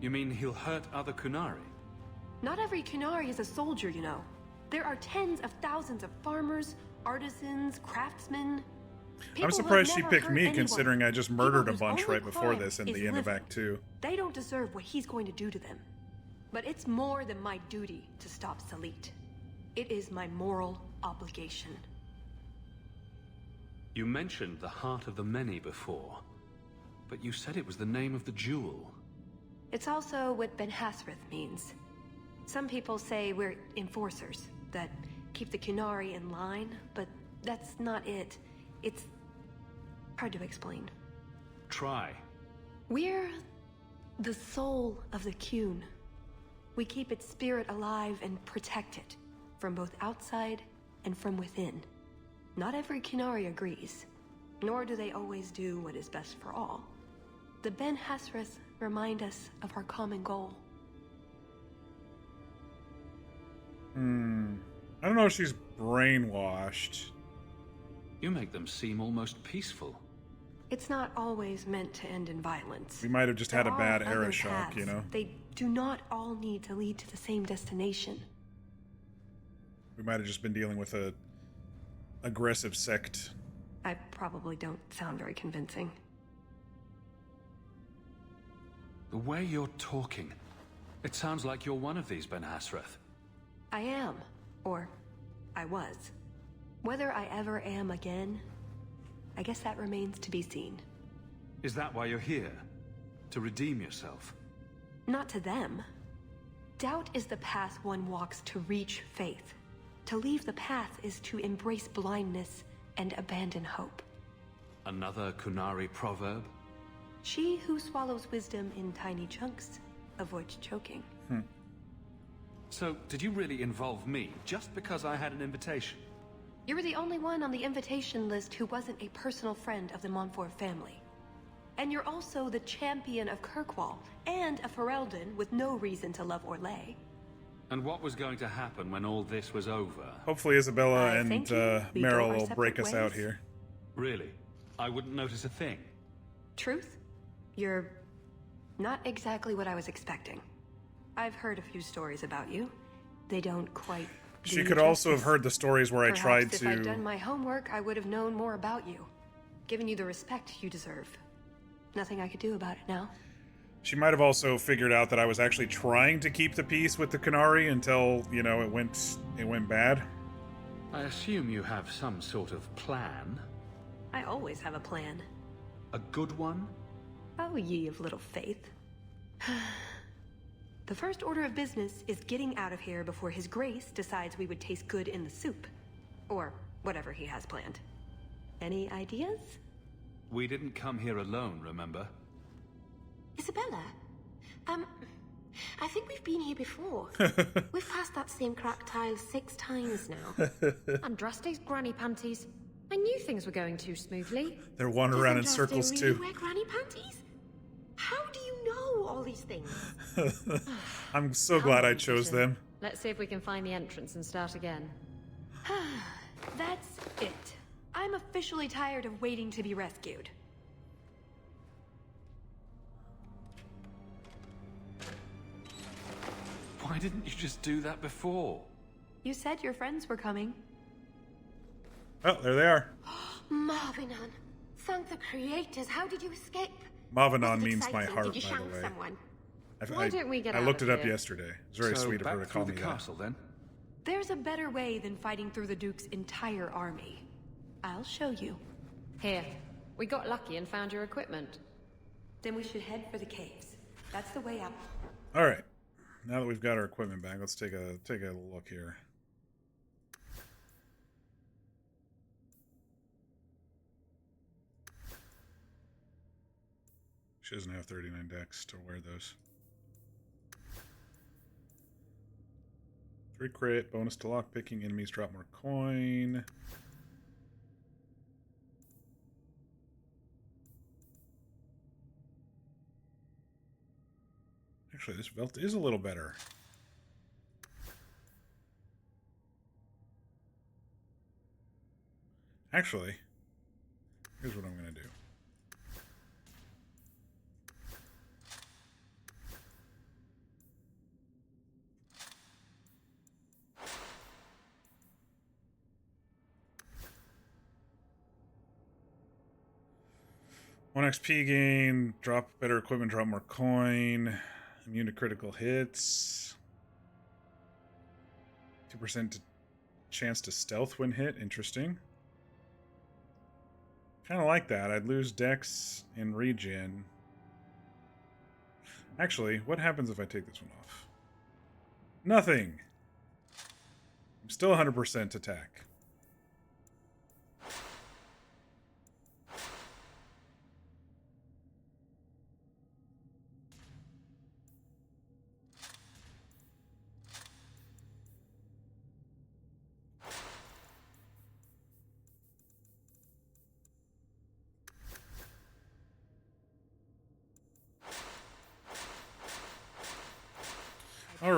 You mean he'll hurt other Cunari? Not every Cunari is a soldier, you know. There are tens of thousands of farmers, artisans, craftsmen. I'm surprised she picked me, considering I just murdered a bunch right before this in the end of Act 2. They don't deserve what he's going to do to them. But it's more than my duty to stop Salit. It is my moral obligation. You mentioned the Heart of the Many before, but you said it was the name of the jewel. It's also what Ben Hasrath means. Some people say we're enforcers, that keep the Cunari in line, but that's not it. It's hard to explain. Try. We're the soul of the Cune. We keep its spirit alive and protect it, from both outside and from within. Not every Cunari agrees, nor do they always do what is best for all. The Ben Hasrath remind us of our common goal. I don't know if she's brainwashed. You make them seem almost peaceful. It's not always meant to end in violence. We might have just had a bad There are era other shock, paths. you know? They do not all need to lead to the same destination. We might have just been dealing with a aggressive sect. I probably don't sound very convincing. The way you're talking, it sounds like you're one of these Ben Hasrath. I am. Or I was. Whether I ever am again, I guess that remains to be seen. Is that why you're here? To redeem yourself? Not to them. Doubt is the path one walks to reach faith. To leave the path is to embrace blindness and abandon hope. Another Kunari proverb? She who swallows wisdom in tiny chunks avoids choking. So, did you really involve me just because I had an invitation? You were the only one on the invitation list who wasn't a personal friend of the Montfort family. And you're also the champion of Kirkwall, and a Ferelden with no reason to love Orlais. And what was going to happen when all this was over? Hopefully Isabella I and think we go Meryl our will break separate us out ways. here. Really? I wouldn't notice a thing. Truth? You're not exactly what I was expecting. I've heard a few stories about you. They don't quite do She you could also have justice. heard the stories where I tried Perhaps to... if I'd done my homework, I would have known more about you. Given you the respect you deserve. Nothing I could do about it now. She might have also figured out that I was actually trying to keep the peace with the Kunari until, you know, it went bad. I assume you have some sort of plan? I always have a plan. A good one? Oh, ye of little faith. The first order of business is getting out of here before His Grace decides we would taste good in the soup. Or whatever he has planned. Any ideas? We didn't come here alone, remember? Isabella? I think we've been here before. We've passed that same cracked tile 6 times now. Andraste's granny panties. I knew things were going too smoothly. They're wandering around in Does Andraste circles really too. wear granny panties? How do you know all these things? I'm so glad I chose them. Let's see if we can find the entrance and start again. That's it. I'm officially tired of waiting to be rescued. Why didn't you just do that before? You said your friends were coming. Oh, there they are. Marvinan, thank the creators. How did you escape? Mavanon Was it means my exciting? heart, Did you by the shank way. someone? Why don't we get I out looked of it up here? yesterday. It's very So sweet of her to back call through me the that. castle, then? There's a better way than fighting through the Duke's entire army. I'll show you. Here. We got lucky and found your equipment. Then we should head for the caves. That's the way out. All right. Now that we've got our equipment back, let's take a look here. She doesn't have 39 decks to wear those. 3 crit, bonus to lockpicking, enemies drop more coin. Actually, this belt is a little better. Actually, here's what I'm going to do. One XP gain, drop better equipment, drop more coin, immune to critical hits, 2% chance to stealth when hit, interesting. Kind of like that. I'd lose dex and regen. Actually, what happens if I take this one off? Nothing! I'm still 100% attack.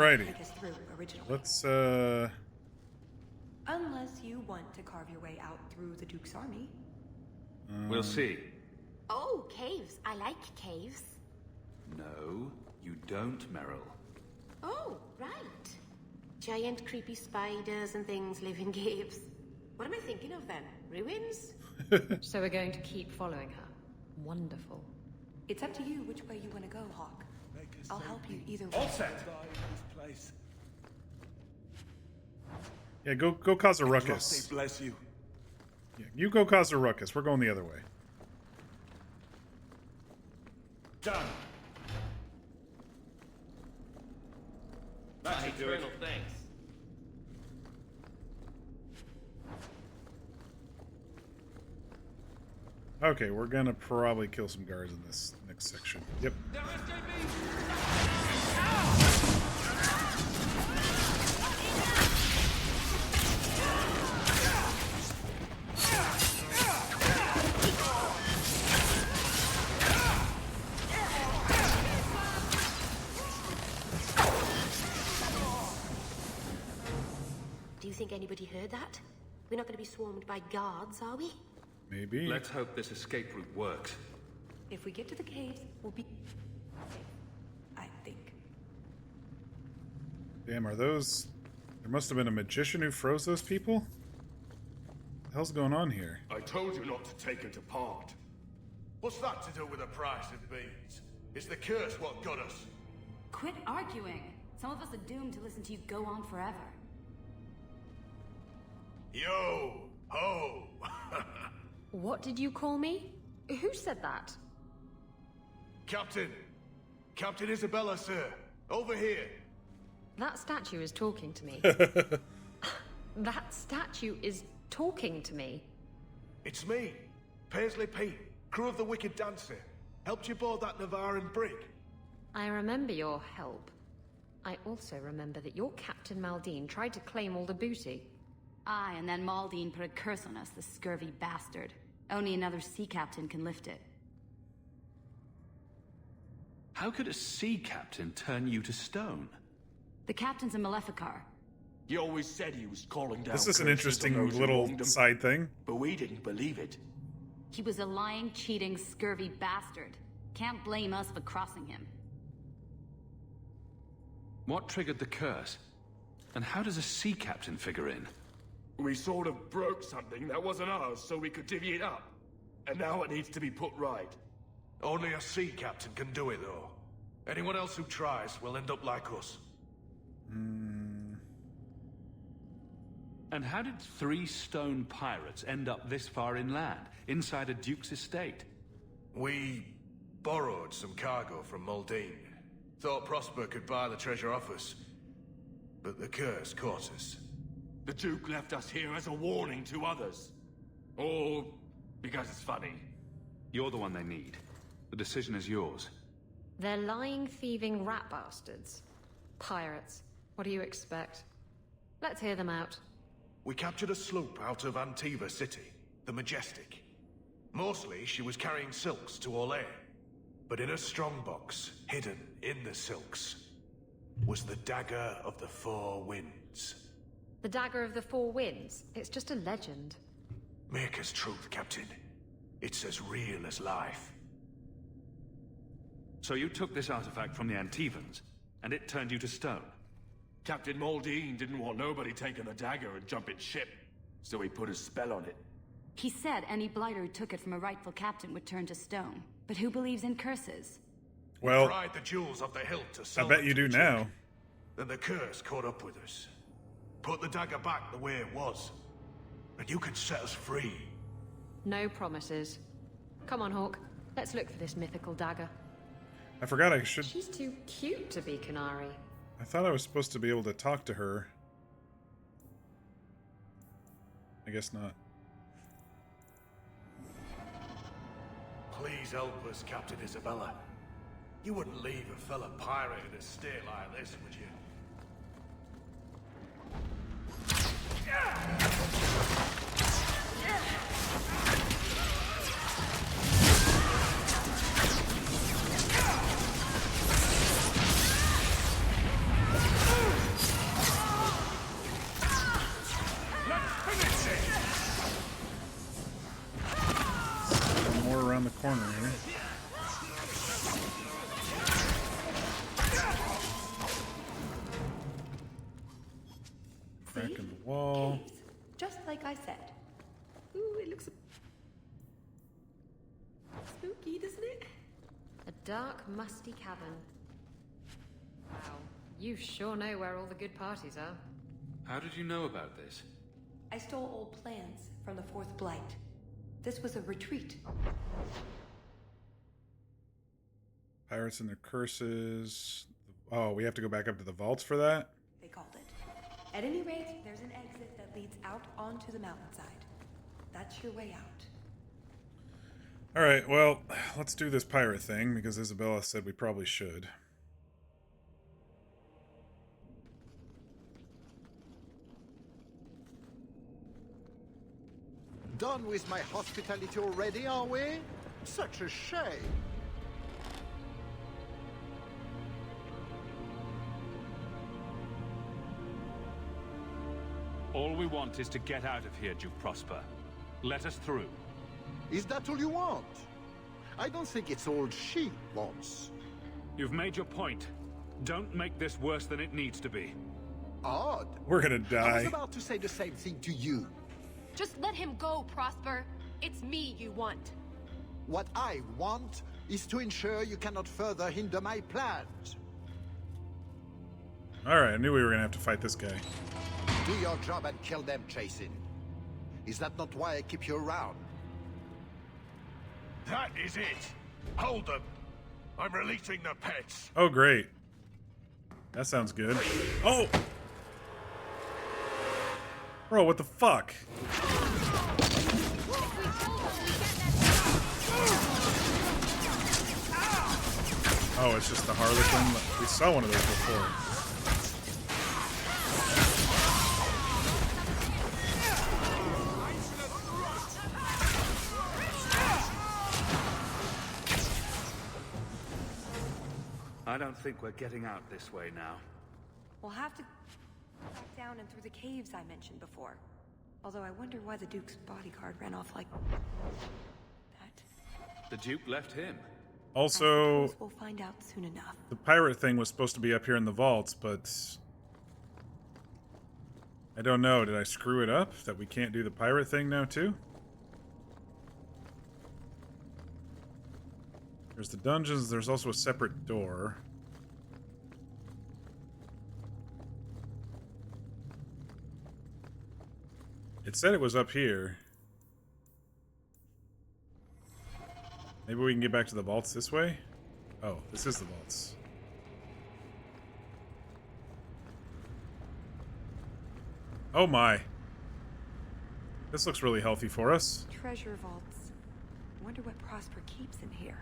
Alrighty. take us through originally. Let's, Unless you want to carve your way out through the Duke's army. We'll see. Oh, caves. I like caves. No, you don't, Meryl. Oh, right. Giant creepy spiders and things live in caves. What am I thinking of then? Ruins? So we're going to keep following her. Wonderful. It's up to you which way you want to go, Hawk. I'll help you either way. All set. Yeah, go cause a ruckus. Bless you. Yeah, you go cause a ruckus. We're going the other way. Done. That My should do it. eternal thanks. Okay, we're gonna probably kill some guards in this next section. Yep. Do you think anybody heard that? We're not going to be swarmed by guards, are we? Maybe. Let's hope this escape route works. If we get to the caves, we'll be... I think. Damn, are those... There must have been a magician who froze those people? What the hell's going on here? I told you not to take it apart. What's that to do with the price of beans? It's the curse what got us. Quit arguing. Some of us are doomed to listen to you go on forever. Yo! Ho! What did you call me? Who said that? Captain! Captain Isabella, sir! Over here! That statue is talking to me. That statue is talking to me. It's me, Paisley Pete, crew of the Wicked Dancer. Helped you board that Navaran brig. I remember your help. I also remember that your Captain Maldine tried to claim all the booty. Aye, and then Maldine put a curse on us, the scurvy bastard. Only another sea captain can lift it. How could a sea captain turn you to stone? The captain's a Maleficar. He always said he was calling down. This is an curses on interesting those who little wronged him, side thing. but we didn't believe it. He was a lying, cheating, scurvy bastard. Can't blame us for crossing him. What triggered the curse? And how does a sea captain figure in? We sort of broke something that wasn't ours so we could divvy it up. And now it needs to be put right. Only a sea captain can do it, though. Anyone else who tries will end up like us. And how did 3 stone pirates end up this far inland, inside a duke's estate? We borrowed some cargo from Maldine. Thought Prosper could buy the treasure off us. But the curse caught us. The Duke left us here as a warning to others. Or because it's funny. You're the one they need. The decision is yours. They're lying, thieving rat bastards. Pirates. What do you expect? Let's hear them out. We captured a sloop out of Antiva City, the Majestic. Mostly, she was carrying silks to Orlais. But in a strongbox, hidden in the silks, was the Dagger of the Four Winds. The Dagger of the Four Winds. It's just a legend. Maker's truth, Captain. It's as real as life. So you took this artifact from the Antivans, and it turned you to stone? Captain Maldine didn't want nobody taking the dagger and jumping ship, so he put a spell on it. He said any blighter who took it from a rightful captain would turn to stone. But who believes in curses? Well, we pried the jewels off the hilt to sell I bet you do now. Then the curse caught up with us. Put the dagger back the way it was. And you can set us free. No promises. Come on, Hawk. Let's look for this mythical dagger. I forgot I should... She's too cute to be Canary. I thought I was supposed to be able to talk to her. I guess not. Please help us, Captain Isabella. You wouldn't leave a fella pirate in a state like this, would you? around the corner here. Crack in the wall. Caves. Just like I said. Ooh, it looks spooky, doesn't it? A dark, musty cavern. Wow, you sure know where all the good parties are. How did you know about this? I stole old plans from the Fourth Blight. This was a retreat. Pirates and their curses. Oh, we have to go back up to the vaults for that? They called it. At any rate, there's an exit that leads out onto the mountainside. That's your way out. Alright, well, let's do this pirate thing, because Isabella said we probably should. Done with my hospitality already, are we? Such a shame. All we want is to get out of here, Duke Prosper. Let us through. Is that all you want? I don't think it's all she wants. You've made your point. Don't make this worse than it needs to be. Odd. We're gonna I die. was about to say the same thing to you. Just let him go, Prosper. It's me you want. What I want is to ensure you cannot further hinder my plans. Alright, I knew we were gonna have to fight this guy. Do your job and kill them, Jason. Is that not why I keep you around? That is it. Hold them. I'm releasing the pets. Oh, great. That sounds good. Oh! Bro, what the fuck? Oh, it's just the Harlequin. We saw one of those before. I don't think we're getting out this way now. We'll have to back down and through the caves I mentioned before. Although I wonder why the Duke's bodyguard ran off like that. The Duke left him. Also, We'll find out soon enough. the pirate thing was supposed to be up here in the vaults, but I don't know. Did I screw it up that we can't do the pirate thing now too? There's the dungeons. There's also a separate door. It said it was up here. Maybe we can get back to the vaults this way? Oh, this is the vaults. Oh my. This looks really healthy for us. Treasure vaults. Wonder what Prosper keeps in here.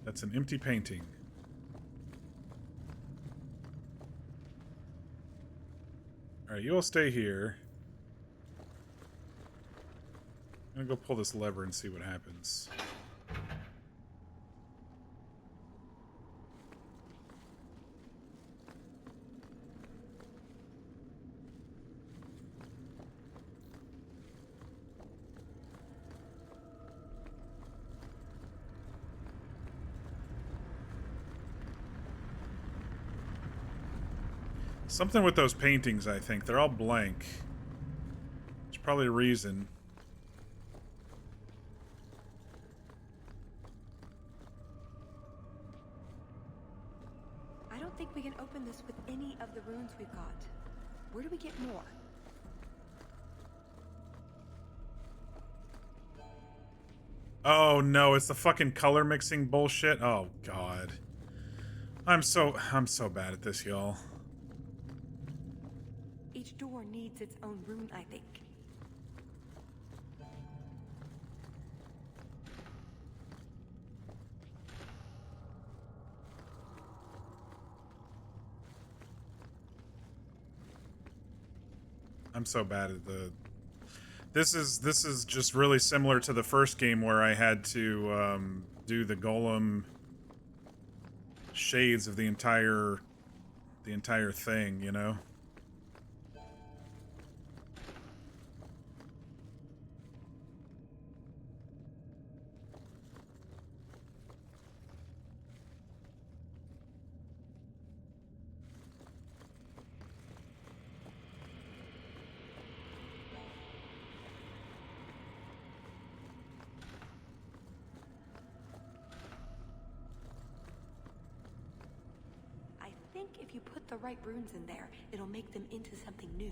That's an empty painting. Alright, you all stay here. I'm gonna go pull this lever and see what happens. Something with those paintings, I think. They're all blank. There's probably a reason. I don't think we can open this with any of the runes we've got. Where do we get more? Oh no, it's the fucking color mixing bullshit. Oh god. I'm so bad at this, y'all. Each door needs its own rune, I think. I'm so bad at the... This is just really similar to the first game where I had to do the golem shades of the entire thing, you know? I think if you put the right runes in there, it'll make them into something new.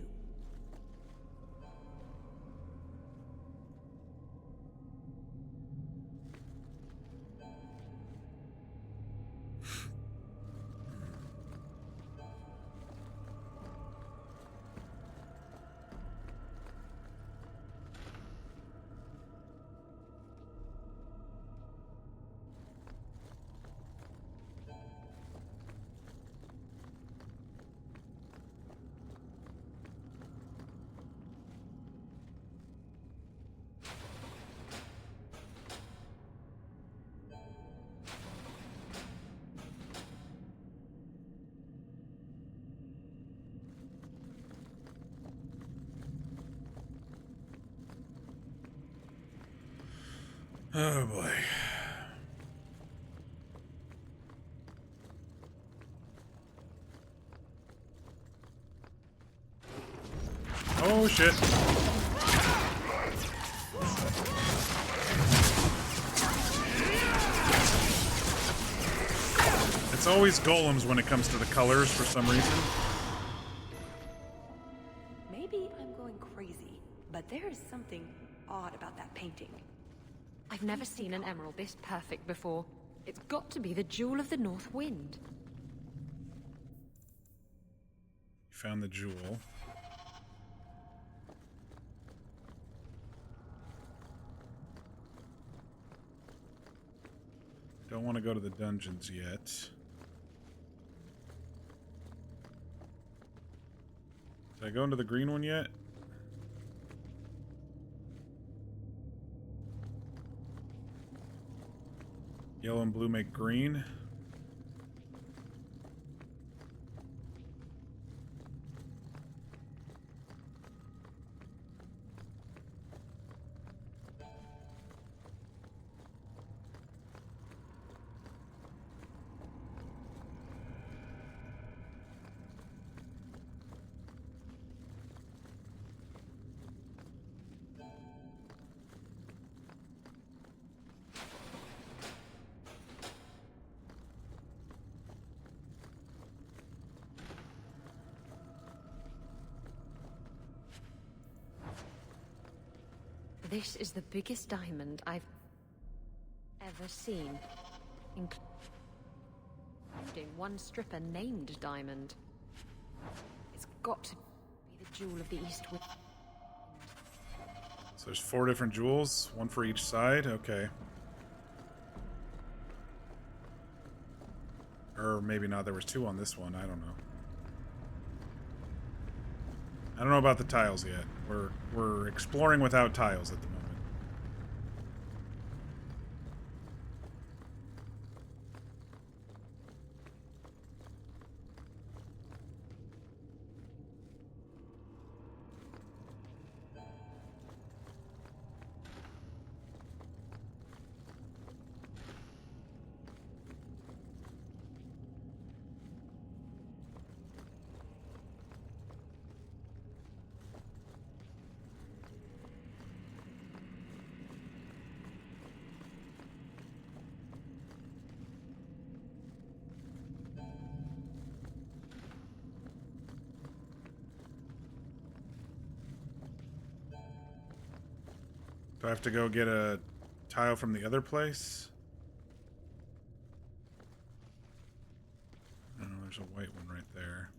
Oh boy. Oh shit. It's always golems when it comes to the colors for some reason. Maybe I'm going crazy, but there is something odd about that painting. I've never seen an emerald this perfect before. It's got to be the Jewel of the North Wind. Found the jewel. Don't want to go to the dungeons yet. Did I go into the green one yet? Yellow and blue make green. This is the biggest diamond I've ever seen. Including one stripper named Diamond. It's got to be the Jewel of the East Wind. So there's 4 different jewels, one for each side. Okay. Or maybe not. There was 2 on this one. I don't know. I don't know about the tiles yet. We're exploring without tiles at the moment. Do I have to go get a tile from the other place? Oh, there's a white one right there.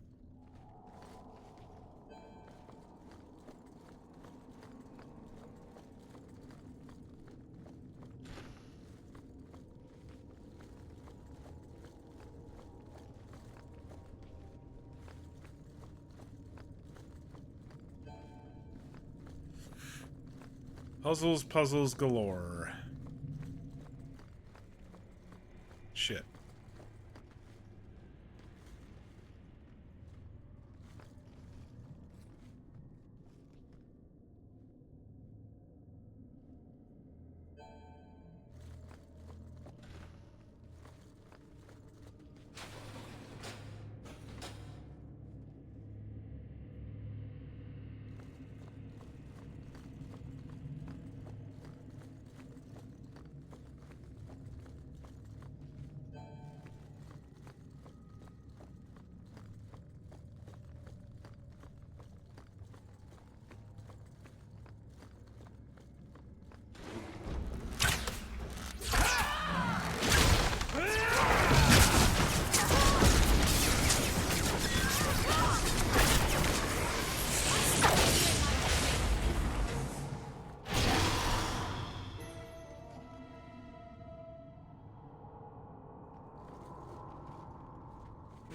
Puzzles galore. Shit.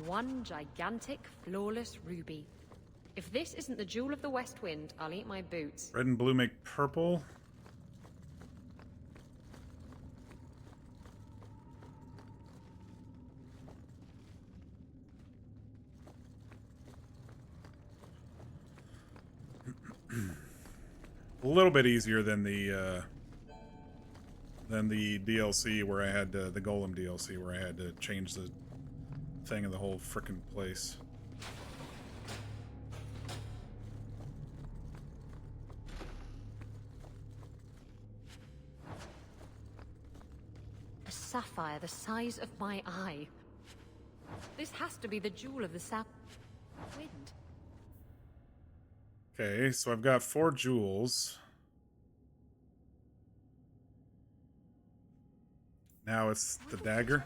One gigantic, flawless ruby. If this isn't the jewel of the West Wind, I'll eat my boots. Red and blue make purple. A little bit easier than the DLC where I had the Golem DLC where I had to change the thing in the whole frickin' place. A sapphire the size of my eye. This has to be the jewel of the wind. Okay, so I've got 4 jewels. Now it's the dagger.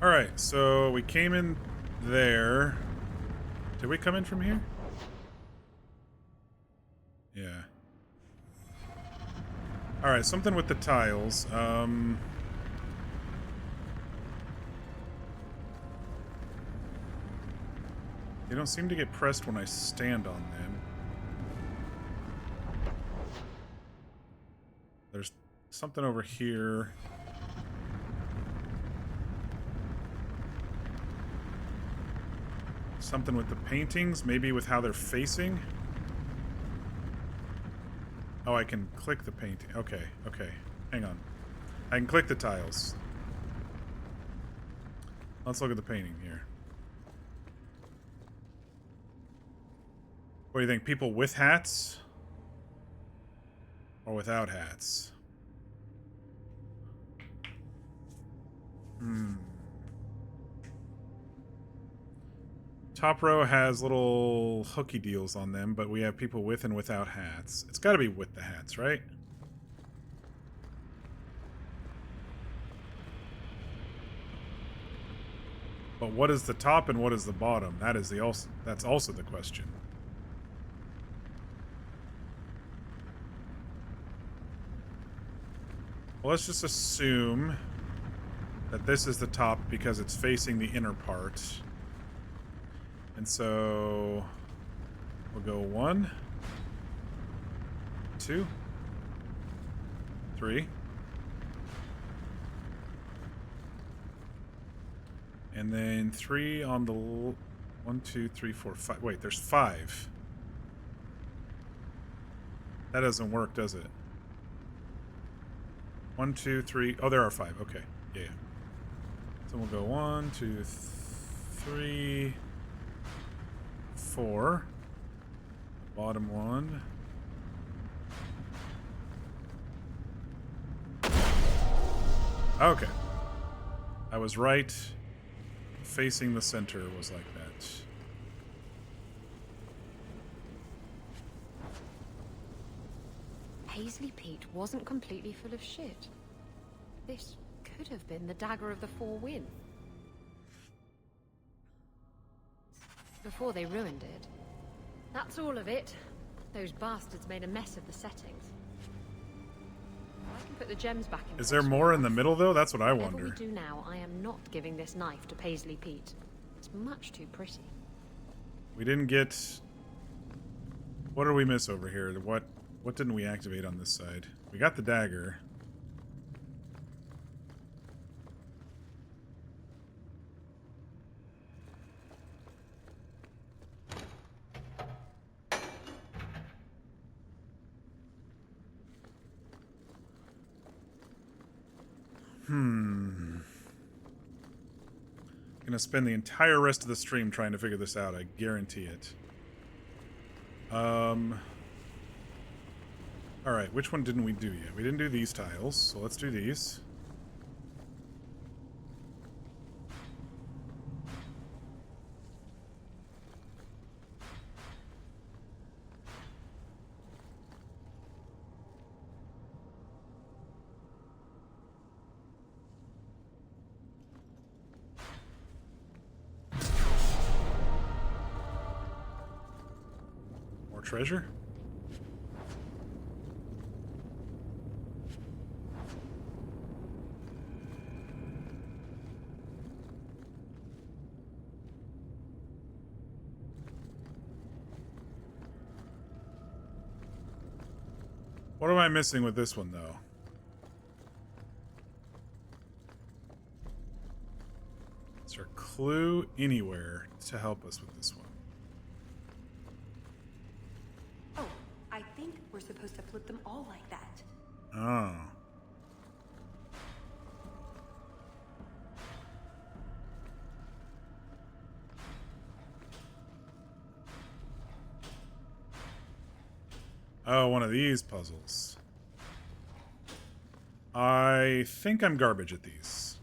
Alright, so we came in there. Did we come in from here? Yeah. Alright, something with the tiles. They don't seem to get pressed when I stand on them. There's something over here. Something with the paintings, maybe with how they're facing. Oh, I can click the painting. Okay, okay. Hang on. I can click the tiles. Let's look at the painting here. What do you think? People with hats? Or without hats? Top row has little hooky deals on them, but we have people with and without hats. It's got to be with the hats, right? But what is the top and what is the bottom? That is that's also the question. Well, let's just assume that this is the top because it's facing the inner part. And so we'll go 1, 2, 3. And then 3 on the 1, 2, 3, 4, 5. Wait, there's 5. That doesn't work, does it? 1, 2, 3. Oh, there are 5. Okay. Yeah. So we'll go 1, 2, 3, 4. Bottom 1. Okay. I was right. Facing the center was like that. Paisley Pete wasn't completely full of shit. This could have been the dagger of the Four Winds. Before they ruined it. That's all of it. Those bastards made a mess of the settings. I can put the gems back in. Is there more in the middle, though? That's what I Whatever wonder. we do now, I am not giving this knife to Paisley Pete. It's much too pretty. We didn't get... What did we miss over here? What didn't we activate on this side? We got the dagger. Gonna spend the entire rest of the stream trying to figure this out, I guarantee it. Alright, which one didn't we do yet? We didn't do these tiles, so let's do these. More treasure? What am I missing with this one, though? Is there a clue anywhere to help us with this one? Oh, I think we're supposed to flip them all like that. Oh. Oh, one of these puzzles. I think I'm garbage at these.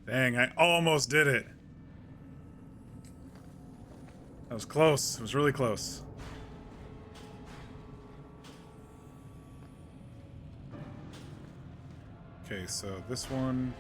Dang, I almost did it. That was close. It was really close. Okay, so this one...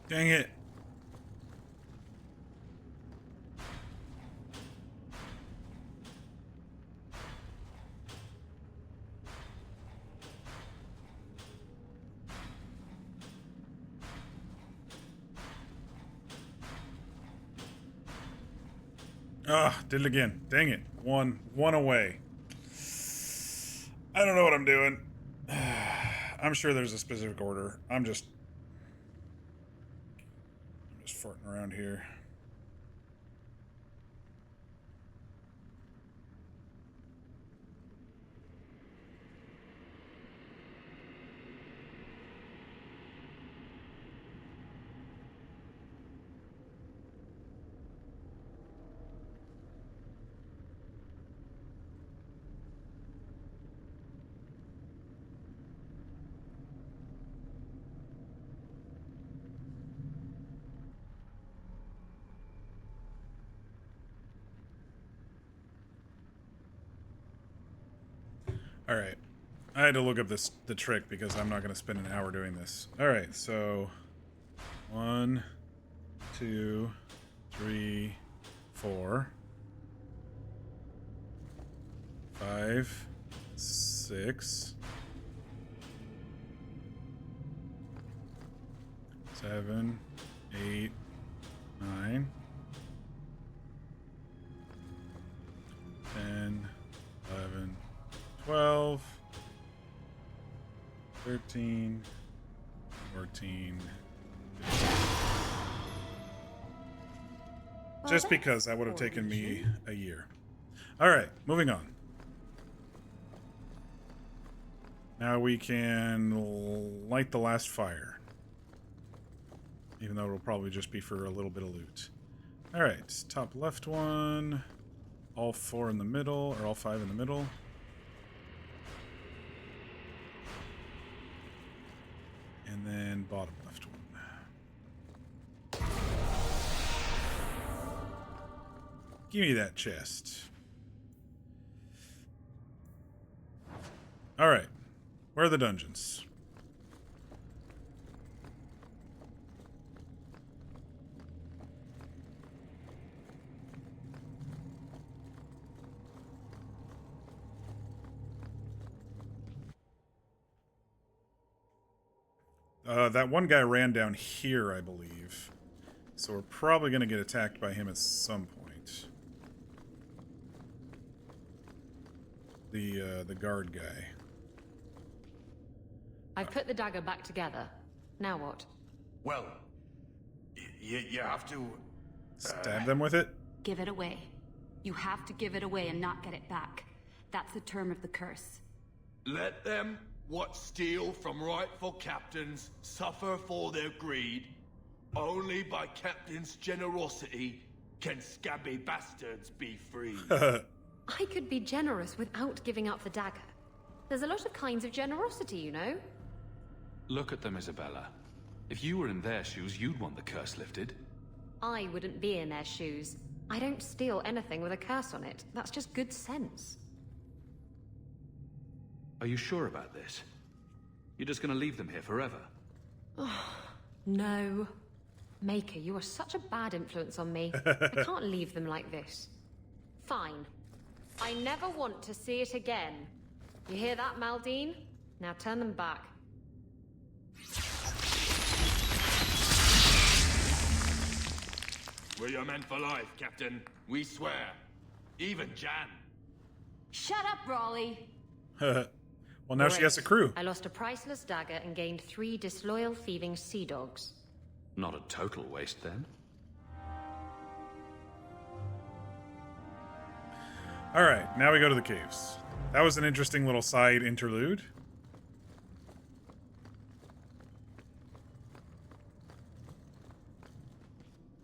Dang it. Ah, did it again. Dang it. One away. I don't know what I'm doing. I'm sure there's a specific order. I'm just farting around here. All right. I had to look up the trick because I'm not going to spend an hour doing this. All right, so 1, 2, 3, 4, 5, 6, 7, 8, 9, 10, 11, 12, 13, 14, 15. Just because that would have taken me a year. Alright, moving on. Now we can light the last fire. Even though it'll probably just be for a little bit of loot. Alright, top left one. All 4 in the middle, or all 5 in the middle. And then bottom left one. Give me that chest. Alright. Where are the dungeons? That one guy ran down here, I believe. So we're probably going to get attacked by him at some point. The guard guy. I've put the dagger back together. Now what? Well, you have to... Stab them with it? Give it away. You have to give it away and not get it back. That's the term of the curse. Let them what steal from rightful captains suffer for their greed. Only by captain's generosity can scabby bastards be freed. I could be generous without giving up the dagger. There's a lot of kinds of generosity, you know? Look at them, Isabella. If you were in their shoes, you'd want the curse lifted. I wouldn't be in their shoes. I don't steal anything with a curse on it. That's just good sense. Are you sure about this? You're just gonna leave them here forever? No. Maker, you are such a bad influence on me. I can't leave them like this. Fine. I never want to see it again. You hear that, Maldine? Now turn them back. We're your men for life, Captain. We swear. Even Jan. Shut up, Raleigh. Well, now she has a crew. I lost a priceless dagger and gained 3 disloyal thieving sea dogs. Not a total waste, then. Alright, now we go to the caves. That was an interesting little side interlude.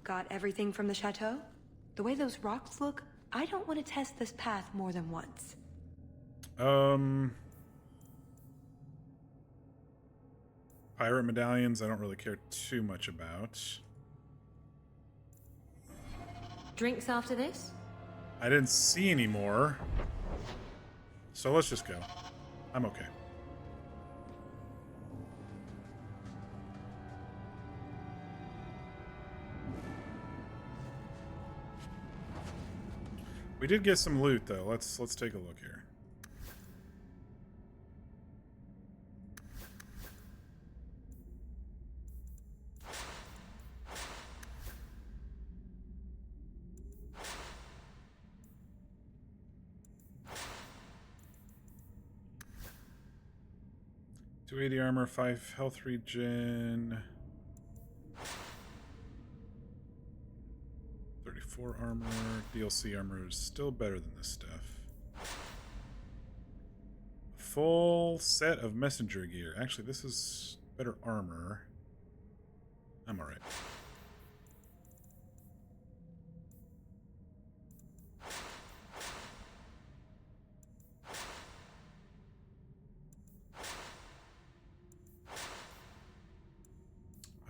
Got everything from the chateau? The way those rocks look, I don't want to test this path more than once. Pirate medallions, I don't really care too much about. Drinks after this? I didn't see any more. So let's just go. I'm okay. We did get some loot though. Let's take a look here. .280 armor, 5 health regen, 34 armor. DLC armor is still better than this stuff. Full set of messenger gear. Actually, this is better armor. I'm alright.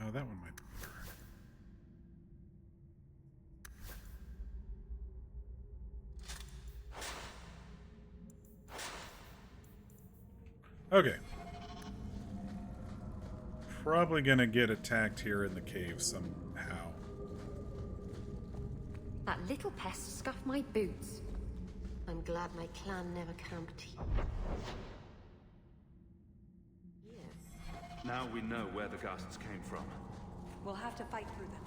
Oh, that one might be better. Okay. Probably gonna get attacked here in the cave somehow. That little pest scuffed my boots. I'm glad my clan never camped here. Now we know where the ghasts came from. We'll have to fight through them.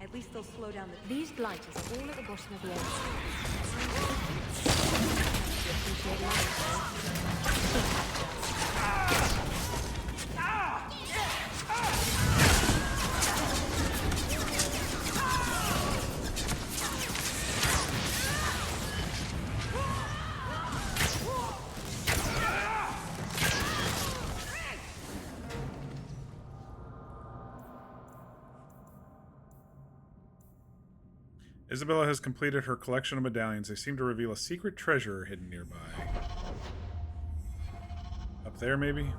At least they'll slow down the... These blighters are all at the bottom of the Isabella has completed her collection of medallions. They seem to reveal a secret treasure hidden nearby. Up there, maybe?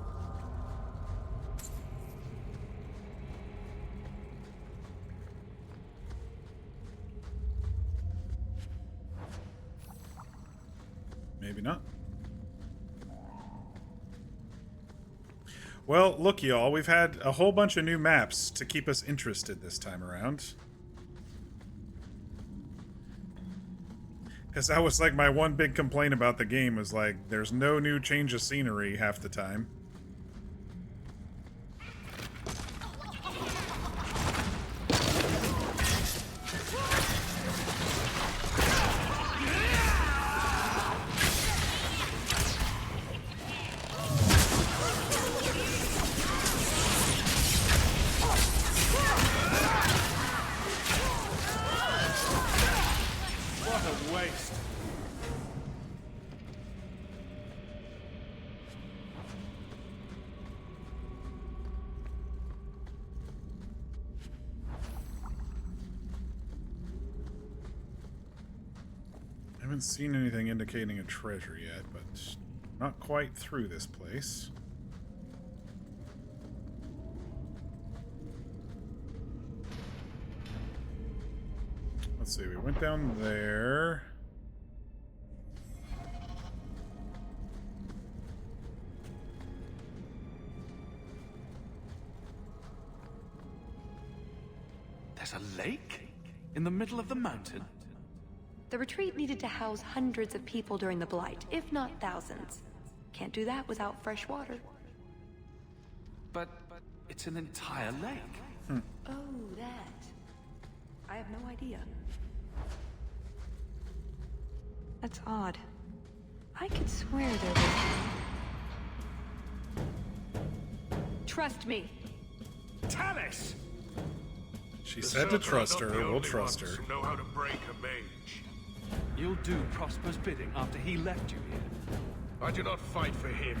Maybe not. Well, look, y'all. We've had a whole bunch of new maps to keep us interested this time around. Because that was like my one big complaint about the game was like, there's no new change of scenery half the time. I haven't seen anything indicating a treasure yet, but not quite through this place. Let's see, we went down there. There's a lake? In the middle of the mountain? The retreat needed to house hundreds of people during the Blight, if not thousands. Can't do that without fresh water. But it's an entire lake. Oh, that. I have no idea. That's odd. I could swear there was... Trust me. Tallis! She said to trust her, we'll trust her. Know how to break a mage. You'll do Prosper's bidding after he left you here. I do not fight for him.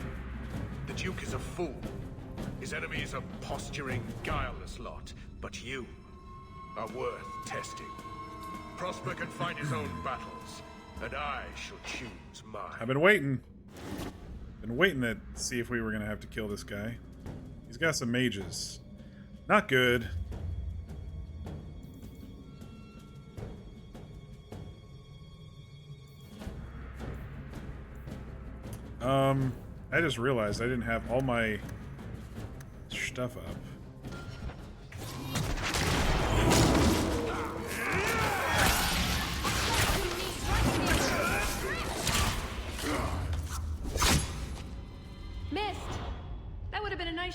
The Duke is a fool. His enemies a posturing, guileless lot. But you are worth testing. Prosper can fight his own battles, and I shall choose mine. I've been waiting. Been waiting to see if we were going to have to kill this guy. He's got some mages. Not good. I just realized I didn't have all my stuff up.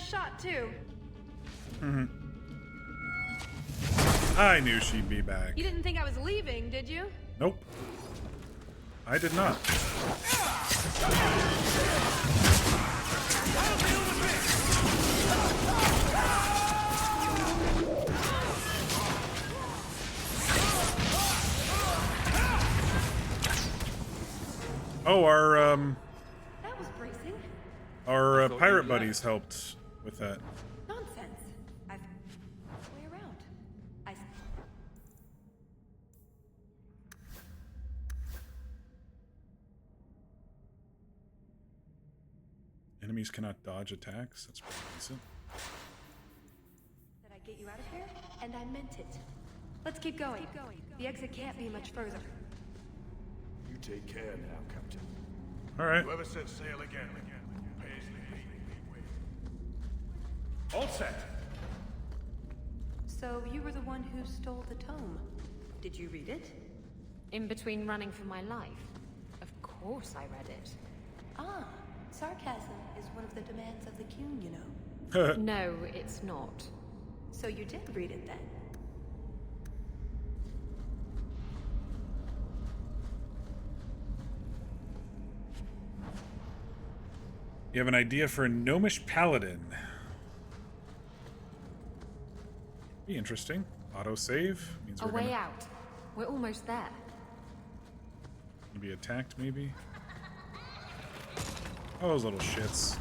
shot, too. I knew she'd be back. You didn't think I was leaving, did you? Nope. I did not. Oh, That was bracing. our pirate buddies helped with that. Nonsense. I've way around. Enemies cannot dodge attacks. That's pretty decent. Did I get you out of here? And I meant it. Let's keep going. The exit can't be much further. You take care now, Captain. All right. Whoever sets sail again, Paisley, All set. So you were the one who stole the tome. Did you read it? In between running for my life. Of course I read it. Ah, sarcasm is one of the demands of the Qun, you know. No, it's not. So you did read it then? You have an idea for a gnomish paladin. Be interesting. Autosave means A we're way gonna out. We're almost there. be attacked, maybe. Oh, those little shits.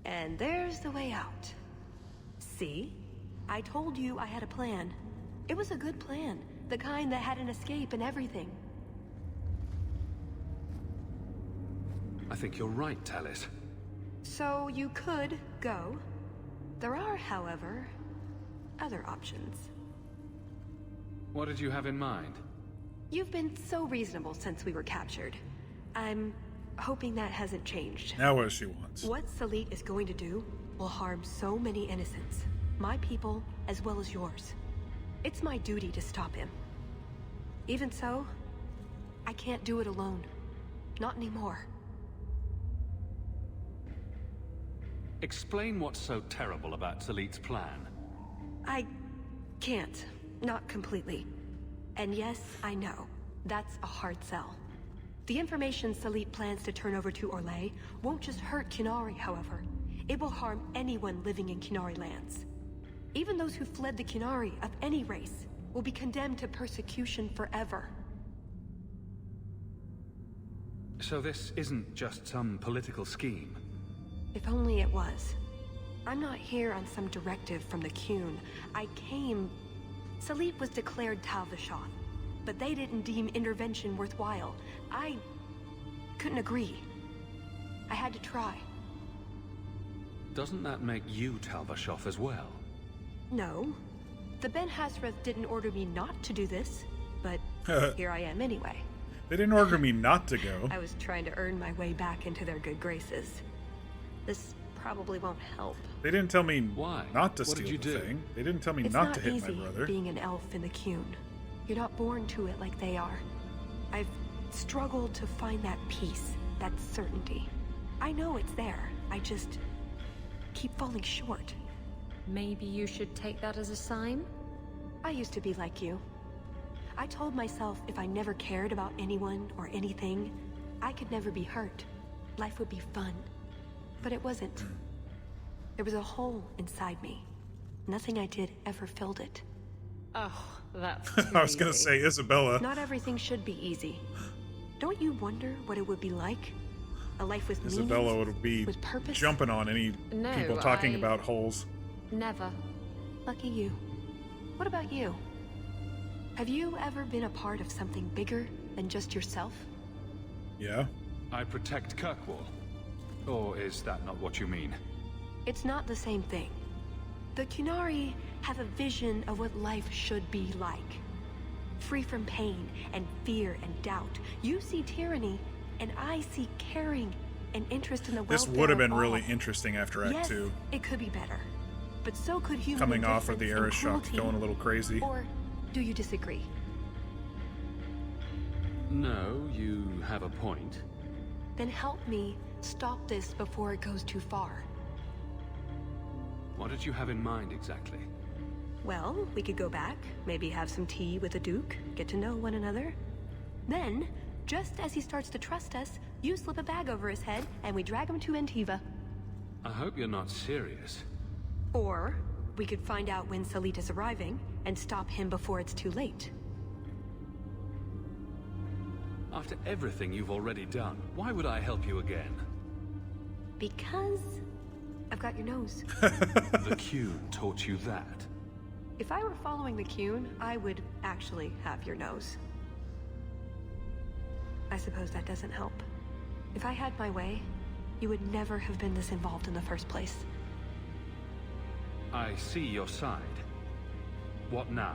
And there's the way out. See? I told you I had a plan. It was a good plan. The kind that had an escape and everything. I think you're right, Talis. So you could go. There are, however, other options. What did you have in mind? You've been so reasonable since we were captured. I'm hoping that hasn't changed. Now what she wants. What Salit is going to do will harm so many innocents. My people, as well as yours. It's my duty to stop him. Even so, I can't do it alone. Not anymore. Explain what's so terrible about Salit's plan. I can't. Not completely. And yes, I know. That's a hard sell. The information Salit plans to turn over to Orlais won't just hurt Qunari, however. It will harm anyone living in Qunari lands. Even those who fled the Qunari of any race will be condemned to persecution forever. So this isn't just some political scheme? If only it was. I'm not here on some directive from the Qun. I came... Salit was declared Tal Vashoth, but they didn't deem intervention worthwhile. I couldn't agree. I had to try. Doesn't that make you Tal Vashoth as well? No. The Ben Hasrath didn't order me not to do this, but here I am anyway. They didn't order me not to go. I was trying to earn my way back into their good graces. This probably won't help. They didn't tell me why not to What steal did you the do? thing. They didn't tell me It's not to hit easy my brother. being an elf in the Qun. You're not born to it like they are. I've struggled to find that peace, that certainty. I know it's there. I just keep falling short. Maybe you should take that as a sign? I used to be like you. I told myself if I never cared about anyone or anything, I could never be hurt. Life would be fun. But it wasn't. There was a hole inside me. Nothing I did ever filled it. Oh, that's I was gonna say, Isabella. Not everything should be easy. Don't you wonder what it would be like? A life with Isabella meaning, would be with purpose? jumping on any No, people talking I- about holes. Never. Lucky you. What about you? Have you ever been a part of something bigger than just yourself? Yeah. I protect Kirkwall. Or is that not what you mean? It's not the same thing. The Qunari have a vision of what life should be like. Free from pain and fear and doubt. You see tyranny, and I see caring and interest in the welfare. This would have been of all. really interesting after Act 2. It could be better. But so could human Coming off of the indifference and Aeroshocks cruelty. going a little crazy. Or do you disagree? No, you have a point. Then help me stop this before it goes too far. What did you have in mind exactly? Well, we could go back, maybe have some tea with the Duke, get to know one another. Then, just as he starts to trust us, you slip a bag over his head and we drag him to Antiva. I hope you're not serious. Or, we could find out when Salit is arriving and stop him before it's too late. After everything you've already done, why would I help you again? Because I've got your nose. The Qun taught you that. If I were following the Qun, I would actually have your nose. I suppose that doesn't help. If I had my way, you would never have been this involved in the first place. I see your side. What now?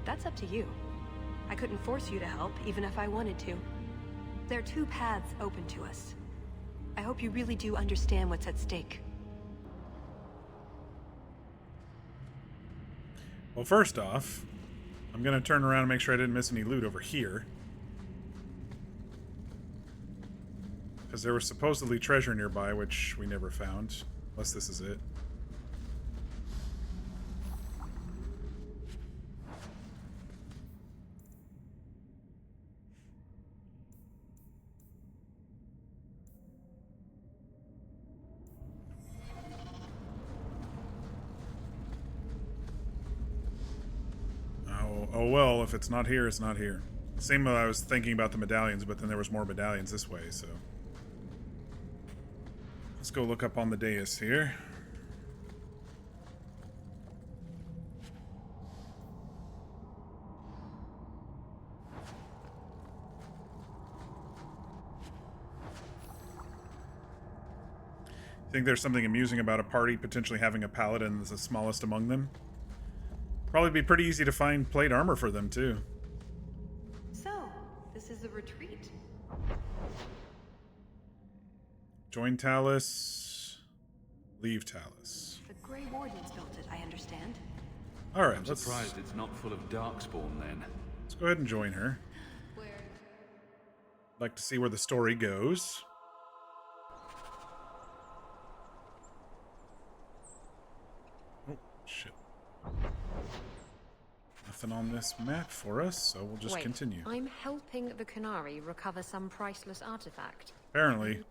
That's up to you. I couldn't force you to help, even if I wanted to. There are two paths open to us. I hope you really do understand what's at stake. Well, first off, I'm going to turn around and make sure I didn't miss any loot over here. Because there was supposedly treasure nearby, which we never found. Unless this is it. Oh well, if it's not here, it's not here. Same way I was thinking about the medallions, but then there was more medallions this way, so... Let's go look up on the dais here. Think there's something amusing about a party potentially having a paladin as the smallest among them? Probably be pretty easy to find plate armor for them, too. So, this is a retreat. Join Talus. Leave Talus. The Grey Wardens built it, I understand. Alright, I'm let's... surprised it's not full of Darkspawn, then. Let's go ahead and join her. Where? Like to see where the story goes. Oh, shit. Nothing on this map for us, so we'll just Wait, continue. I'm helping the Qunari recover some priceless artifact. Apparently.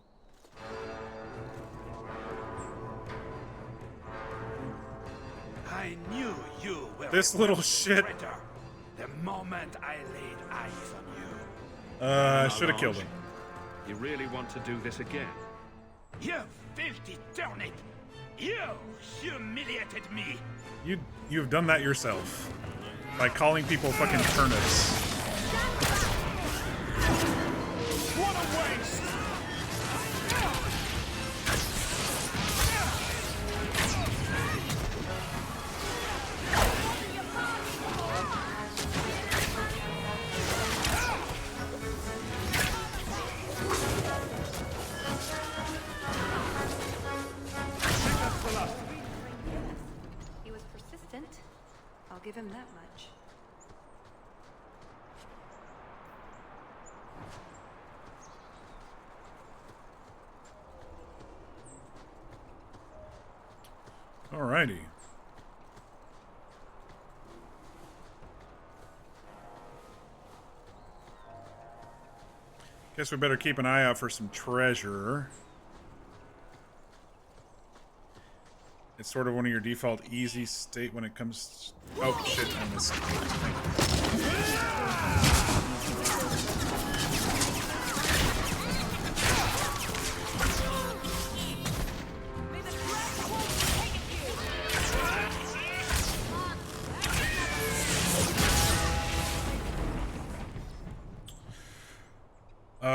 I knew you were This little shit. traitor the moment I laid eyes on you. I should have killed him. You really want to do this again? You filthy turnip! You humiliated me! You've done that yourself. By calling people fucking turnips. What a waste! He was persistent. I'll give him that much. Alrighty. Guess we better keep an eye out for some treasure. It's sort of one of your default easy state when it comes... Oh, shit, I missed.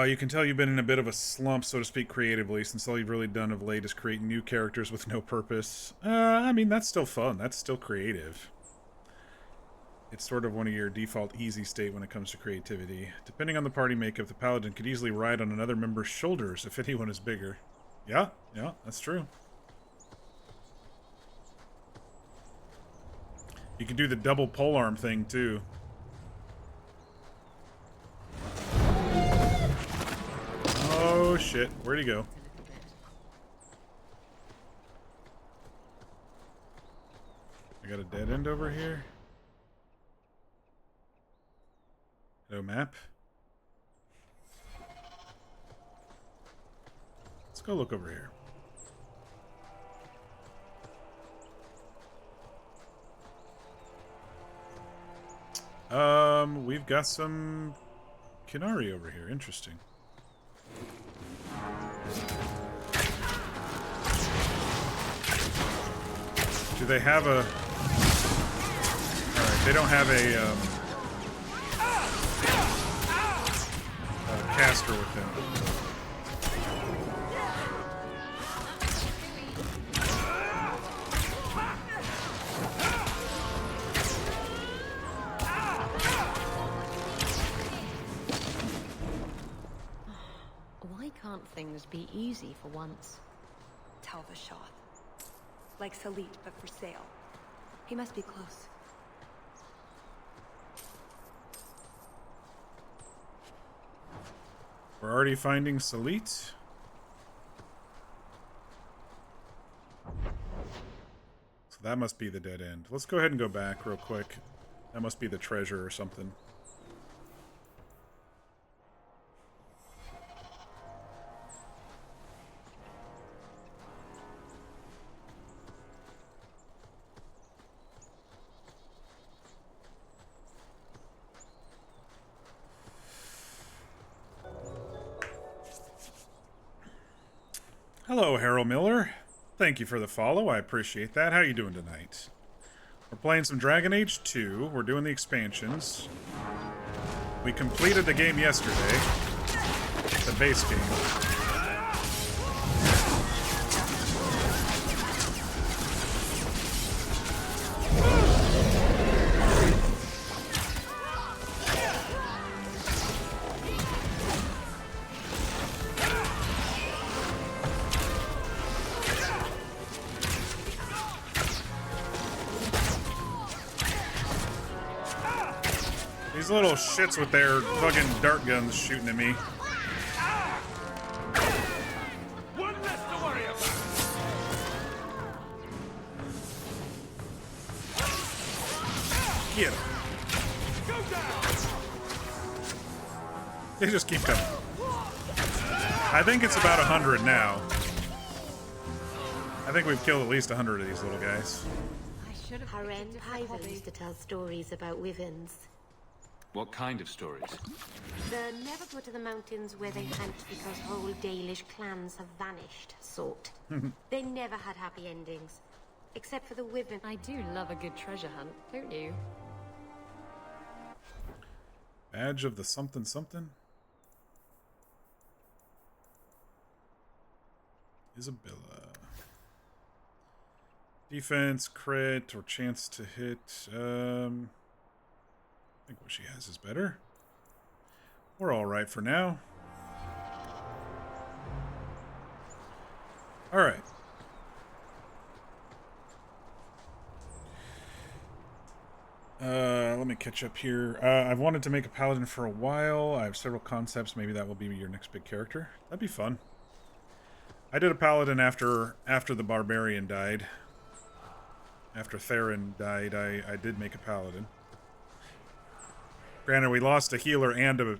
You can tell you've been in a bit of a slump, so to speak, creatively, since all you've really done of late is create new characters with no purpose. I mean, that's still fun. That's still creative. It's sort of one of your default easy state when it comes to creativity. Depending on the party makeup, the paladin could easily ride on another member's shoulders if anyone is bigger. Yeah, that's true. You can do the double polearm thing, too. Oh, shit. Where'd he go? I got a dead end over here. Hello, map. Let's go look over here. We've got some Kinari over here. Interesting. Do they have a... Alright, they don't have a caster with them. Why can't things be easy for once? Talvashoth. Like Salit, but for sale. He must be close. We're already finding Salit. So that must be the dead end. Let's go ahead and go back real quick. That must be the treasure or something. Hello, Harold Miller. Thank you for the follow. I appreciate that. How you doing tonight? We're playing some Dragon Age 2. We're doing the expansions. We completed the game yesterday. The base game. These little shits with their fucking dart guns shooting at me. One less to worry about. Get him. They just keep coming. I think it's about 100 now. I think we've killed at least 100 of these little guys. Haren Piver used to tell stories about wyverns. What kind of stories? The never go to the mountains where they hunt because whole Dalish clans have vanished sort. They never had happy endings. Except for the wyvern. I do love a good treasure hunt, don't you? Badge of the something something? Isabella. Defense, crit, or chance to hit. I think what she has is better. We're alright for now. Alright. Let me catch up here. I've wanted to make a paladin for a while. I have several concepts. Maybe that will be your next big character. That'd be fun. I did a paladin after the barbarian died. After Theron died, I did make a paladin. Granted, we lost a healer and a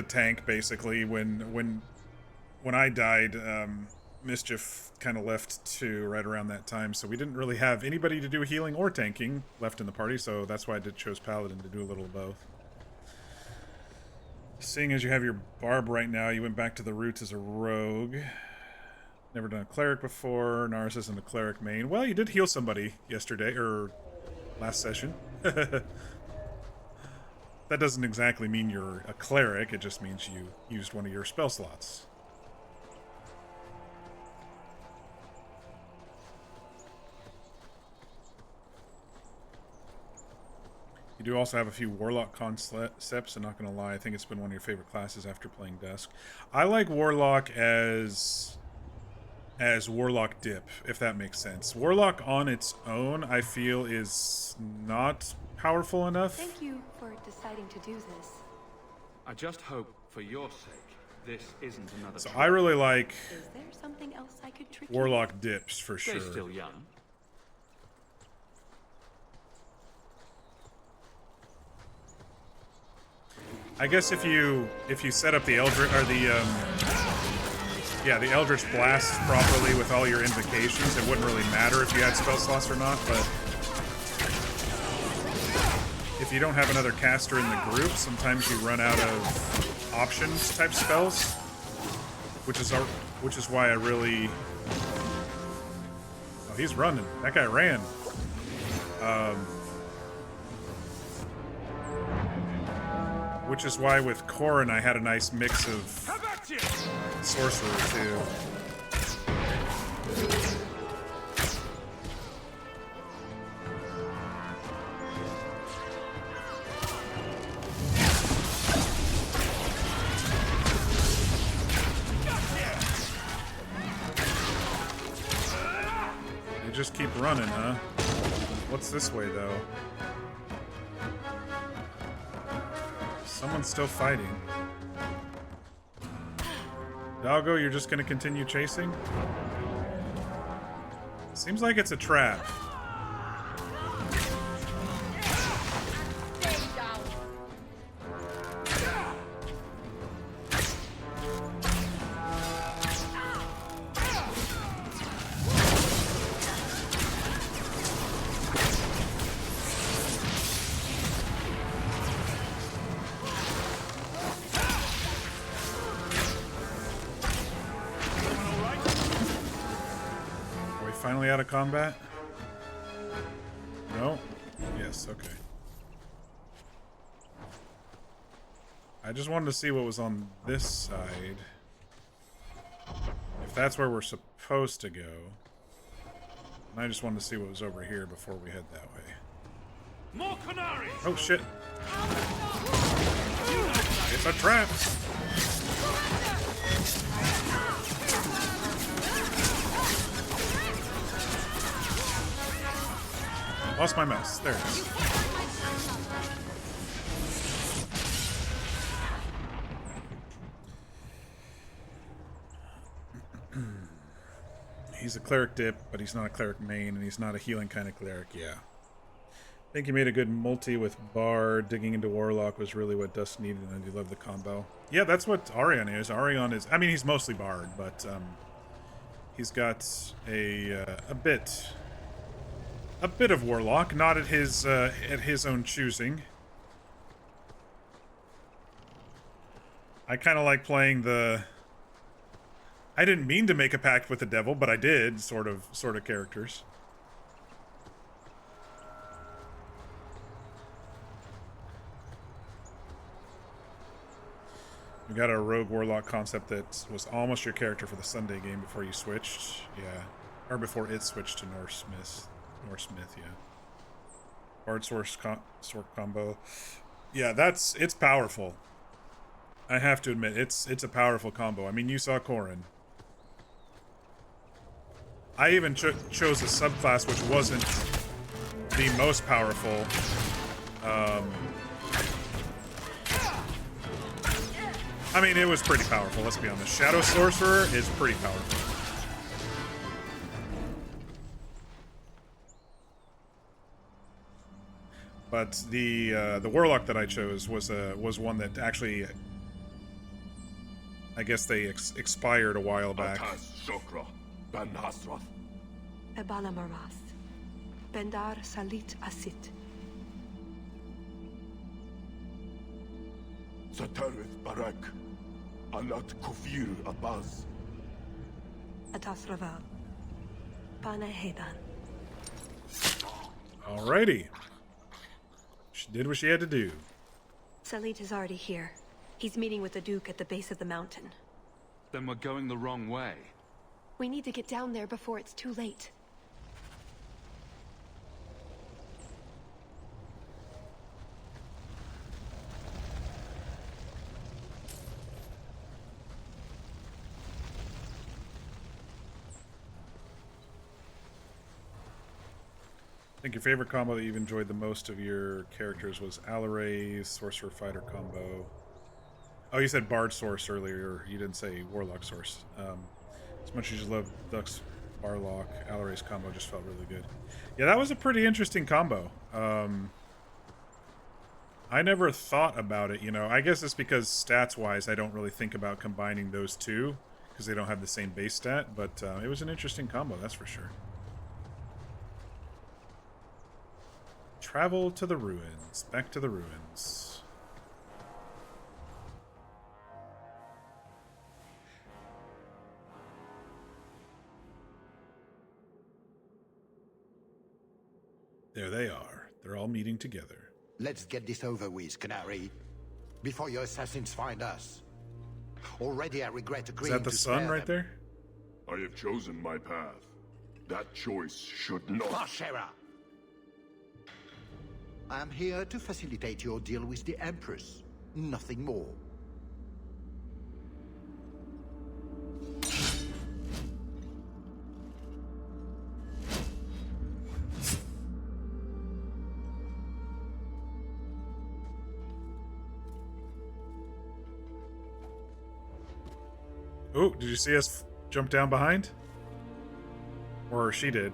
tank basically. When I died, Mischief kind of left too right around that time, so we didn't really have anybody to do healing or tanking left in the party. So that's why I chose paladin to do a little of both. Seeing as you have your barb right now, you went back to the roots as a rogue. Never done a cleric before. Nars isn't a cleric main. Well, you did heal somebody yesterday or last session. That doesn't exactly mean you're a cleric, it just means you used one of your spell slots. You do also have a few Warlock concepts, I'm not going to lie. I think it's been one of your favorite classes after playing Dusk. I like Warlock as Warlock dip, if that makes sense. Warlock on its own, I feel, is not powerful enough. Thank you for deciding to do this. I just hope, for your sake, this isn't another... So I really like Is there something else I could trick Warlock dips, for sure. They're still young. I guess if you set up the Eldritch or the Eldritch Blast properly with all your invocations, it wouldn't really matter if you had spell slots or not, but if you don't have another caster in the group, sometimes you run out of options type spells, which is why I really... Oh, he's running. That guy ran. Which is why with Corrin I had a nice mix of sorcerer too. They just keep running, huh? What's this way though? Someone's still fighting. Doggo, you're just gonna continue chasing? Seems like it's a trap. Finally out of combat? No? Yes, okay. I just wanted to see what was on this side. If that's where we're supposed to go. And I just wanted to see what was over here before we head that way. More canaries! Oh shit! It's a trap! Lost my mouse. There it is. He's a cleric dip, but he's not a cleric main, and he's not a healing kind of cleric, yeah. I think you made a good multi with Bard. Digging into Warlock was really what Dusk needed, and I do love the combo. Yeah, that's what Arion is. Arion is... I mean, he's mostly Bard, but he's got a bit of Warlock, not at his own choosing. I kind of like playing the... I didn't mean to make a pact with the devil, but I did, sort of characters. We got a rogue warlock concept that was almost your character for the Sunday game before you switched. Yeah. Or before it switched to Norse Smith, yeah. Bard sword combo. Yeah, it's powerful. I have to admit, it's a powerful combo. I mean, you saw Corrin. I even chose a subclass which wasn't the most powerful. I mean, it was pretty powerful, let's be honest. Shadow Sorcerer is pretty powerful. But the Warlock that I chose was one that actually, I guess they expired a while back. Ebala Maras. Bendar Salit Asit. Satarith Barak. Alat Kufir Abaz. Atas Raval. Pana Hedan. Alrighty. She did what she had to do. Salit is already here. He's meeting with the Duke at the base of the mountain. Then we're going the wrong way. We need to get down there before it's too late. I think your favorite combo that you've enjoyed the most of your characters was Orlais Sorcerer Fighter combo. Oh, you said Bard Source earlier. You didn't say Warlock Source. As much as you love Dux Barlock, Orlais combo just felt really good. Yeah, that was a pretty interesting combo. I never thought about it, you know. I guess it's because stats-wise, I don't really think about combining those two because they don't have the same base stat. But it was an interesting combo, that's for sure. Travel to the ruins. Back to the ruins. There they are. They're all meeting together. Let's get this over with, Canary. Before your assassins find us. Already I regret agreeing to Is that the sun right there? I have chosen my path. That choice should not... Bashera! I'm here to facilitate your deal with the Empress. Nothing more. Oh, did you see us jump down behind? Or she did.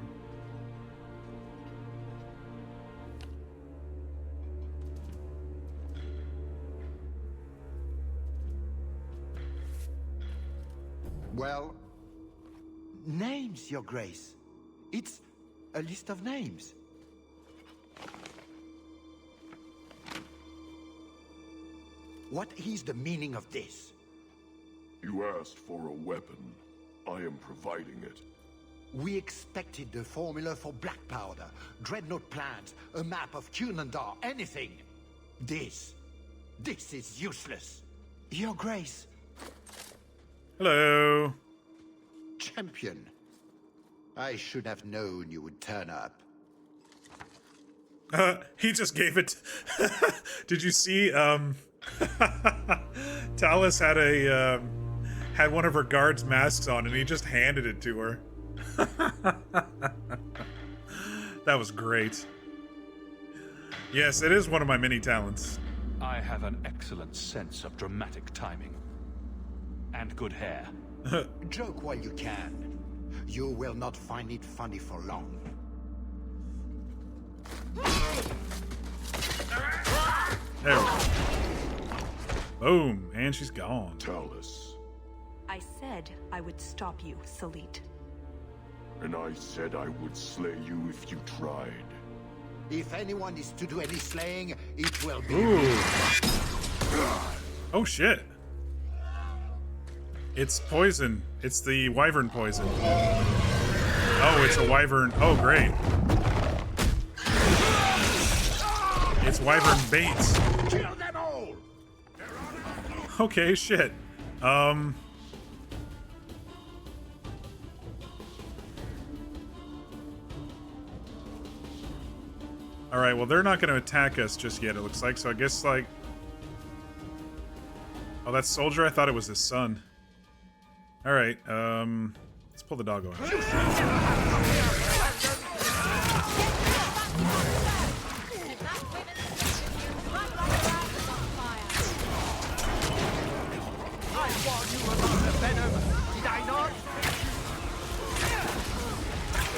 Well, names, Your Grace. It's a list of names. What is the meaning of this? You asked for a weapon. I am providing it. We expected the formula for black powder, dreadnought plans, a map of Cunandar, anything. This is useless. Your Grace. Hello. Champion. I should have known you would turn up. He just gave it. Did you see? Talus had had one of her guards' masks on, and he just handed it to her. That was great. Yes, it is one of my many talents. I have an excellent sense of dramatic timing. And good hair. Joke while you can. You will not find it funny for long. There we go. Boom, and she's gone. Talus. I said I would stop you, Salit. And I said I would slay you if you tried. If anyone is to do any slaying, it will be Ooh. me. Oh shit. It's poison. It's the wyvern poison. Oh, it's a wyvern. Oh, great. It's wyvern bait. Kill them all! Okay, shit. Alright, well, they're not going to attack us just yet, it looks like. So I guess, like... Oh, that's Soldier? I thought it was his son. Alright, let's pull the doggo out.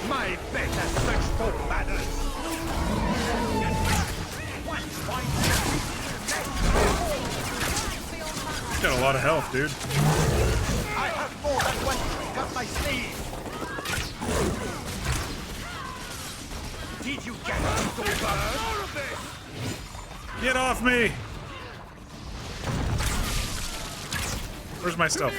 My better search for banners. Got a lot of health, dude. I have more than one trick up my sleeve. Did you get it, Get off me! Where's my stuff?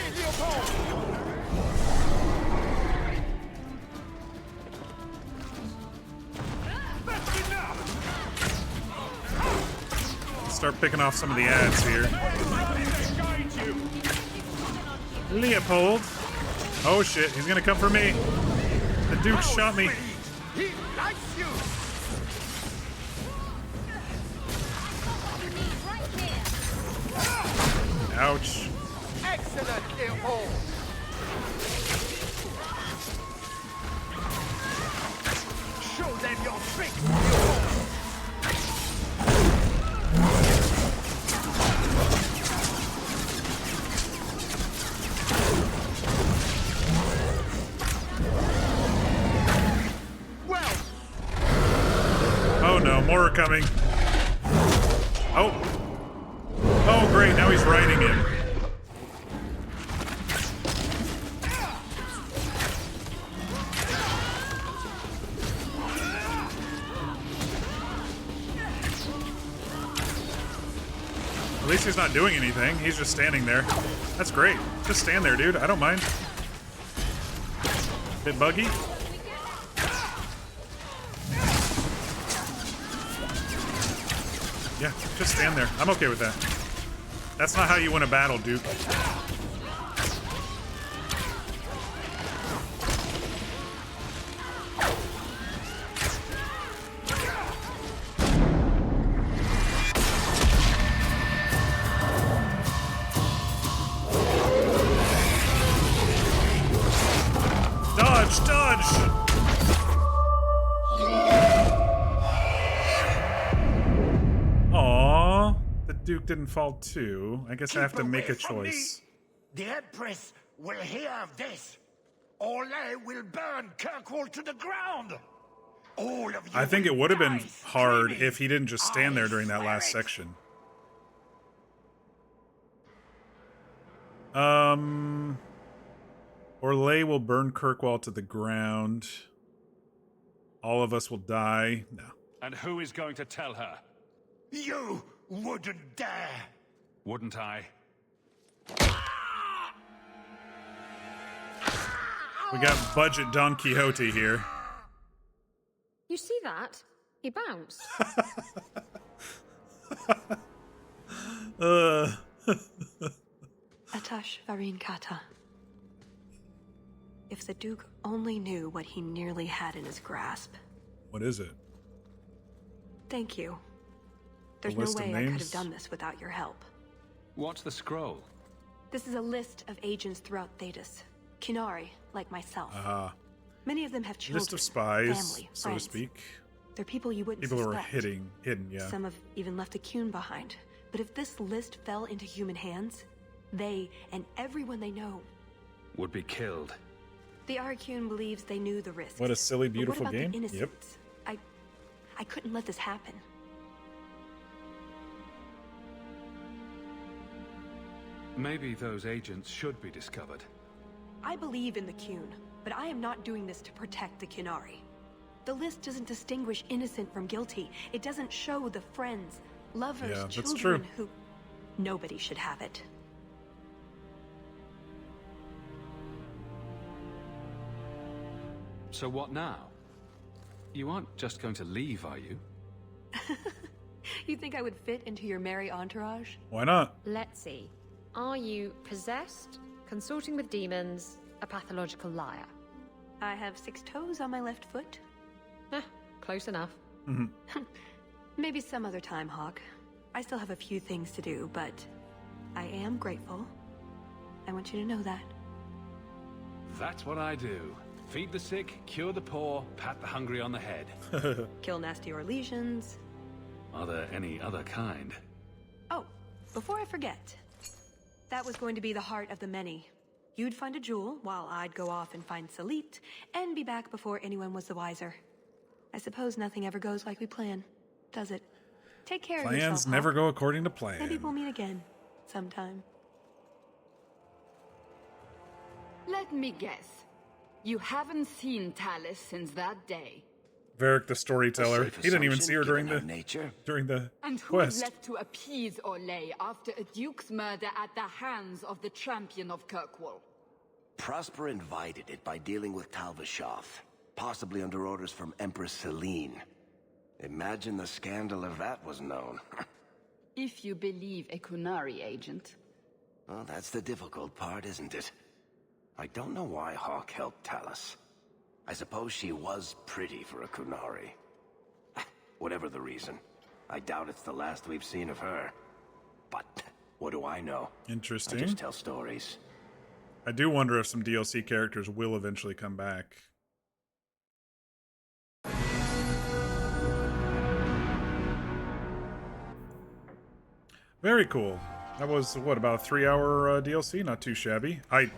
Start picking off some of the ads here. Leopold. Oh shit, he's gonna come for me. The Duke shot me. He likes you. Ouch. Excellent, Leopold. Show them your tricks, Leopold. Oh no, more are coming. Oh. Oh great, now he's riding him. At least he's not doing anything. He's just standing there. That's great. Just stand there, dude. I don't mind. Bit buggy. Yeah, just stand there. I'm okay with that. That's not how you win a battle, Duke. Dodge! Dodge! Aww, the Duke didn't fall too. I guess I have to make a choice. The Empress will hear of this. Orlais will burn Kirkwall to the ground. All of you. I think it would have been hard if he didn't just stand there during that last section. Orlais will burn Kirkwall to the ground. All of us will die. No. And who is going to tell her? You wouldn't dare. Wouldn't I? We got budget Don Quixote here. You see that? He bounced. Atash Varin Kata. If the Duke only knew what he nearly had in his grasp. What is it? Thank you. There's no way I could have done this without your help. What's the scroll? This is a list of agents throughout Thetis. Kinari, like myself. Many of them have children, list of spies, family, so friends. to speak. They're people you wouldn't People who are suspect. hidden, yeah. Some have even left a Cune behind. But if this list fell into human hands, they and everyone they know. Would be killed. The Arcune believes they knew the risks. What a silly, But beautiful what about game. The Yep. innocents? I couldn't let this happen. Maybe those agents should be discovered. I believe in the Cune, but I am not doing this to protect the Kinari. The list doesn't distinguish innocent from guilty. It doesn't show the friends, lovers, Yeah, that's children true. who... Nobody should have it. So what now? You aren't just going to leave, are you? You think I would fit into your merry entourage? Why not? Let's see. Are you possessed, consorting with demons, a pathological liar? I have 6 toes on my left foot. Close enough. Maybe some other time, Hawk. I still have a few things to do, but I am grateful. I want you to know that. That's what I do. Feed the sick, cure the poor, pat the hungry on the head. Kill nasty Orlesians. Are there any other kind? Oh, before I forget. That was going to be the heart of the many. You'd find a jewel, while I'd go off and find Salit, and be back before anyone was the wiser. I suppose nothing ever goes like we plan, does it? Take care of yourself, Plans never Hawk. go according to plan. Maybe we'll meet again, sometime. Let me guess. You haven't seen Talus since that day. Varric the storyteller. safe He didn't even see her during assumption, the given her nature. during the And who is quest. left to appease Orlais after a duke's murder at the hands of the champion of Kirkwall? Prosper invited it by dealing with Talvashoth, possibly under orders from Empress Celine. Imagine the scandal if that was known. If you believe a Kunari agent. Well, that's the difficult part, isn't it? I don't know why Hawk helped Talus. I suppose she was pretty for a Kunari. Whatever the reason, I doubt it's the last we've seen of her. But what do I know? Interesting. I just tell stories. I do wonder if some DLC characters will eventually come back. Very cool. That was, what, about a 3-hour DLC? Not too shabby. I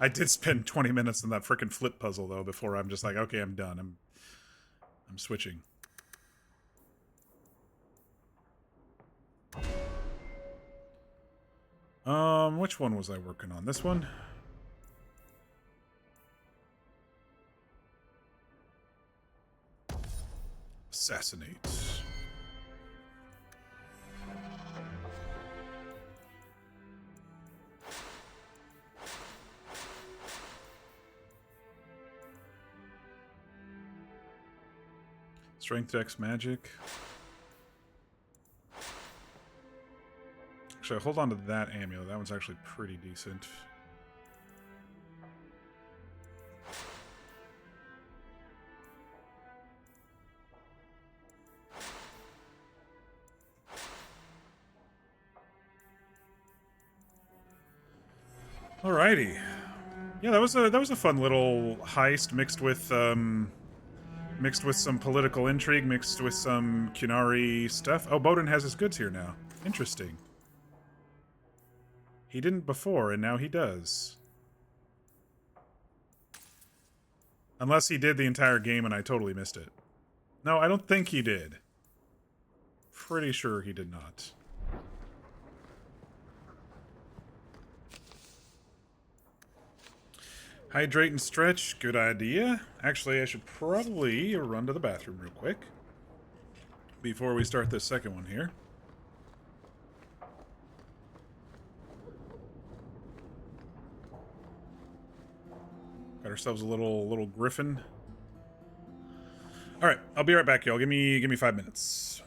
did spend 20 minutes in that frickin' flip puzzle, though, before I'm just like, okay, I'm done. I'm switching. Which one was I working on? This one? Assassinate. Strength, Dex, Magic. Actually, hold on to that amulet. That one's actually pretty decent. Alrighty. Yeah, that was a fun little heist mixed with some political intrigue, mixed with some Kunari stuff. Oh, Bowden has his goods here now. Interesting. He didn't before, and now he does. Unless he did the entire game and I totally missed it. No, I don't think he did. Pretty sure he did not. Hydrate and stretch, good idea. Actually, I should probably run to the bathroom real quick before we start this second one here. Got ourselves a little griffin. All right, I'll be right back, y'all. Give me 5 minutes.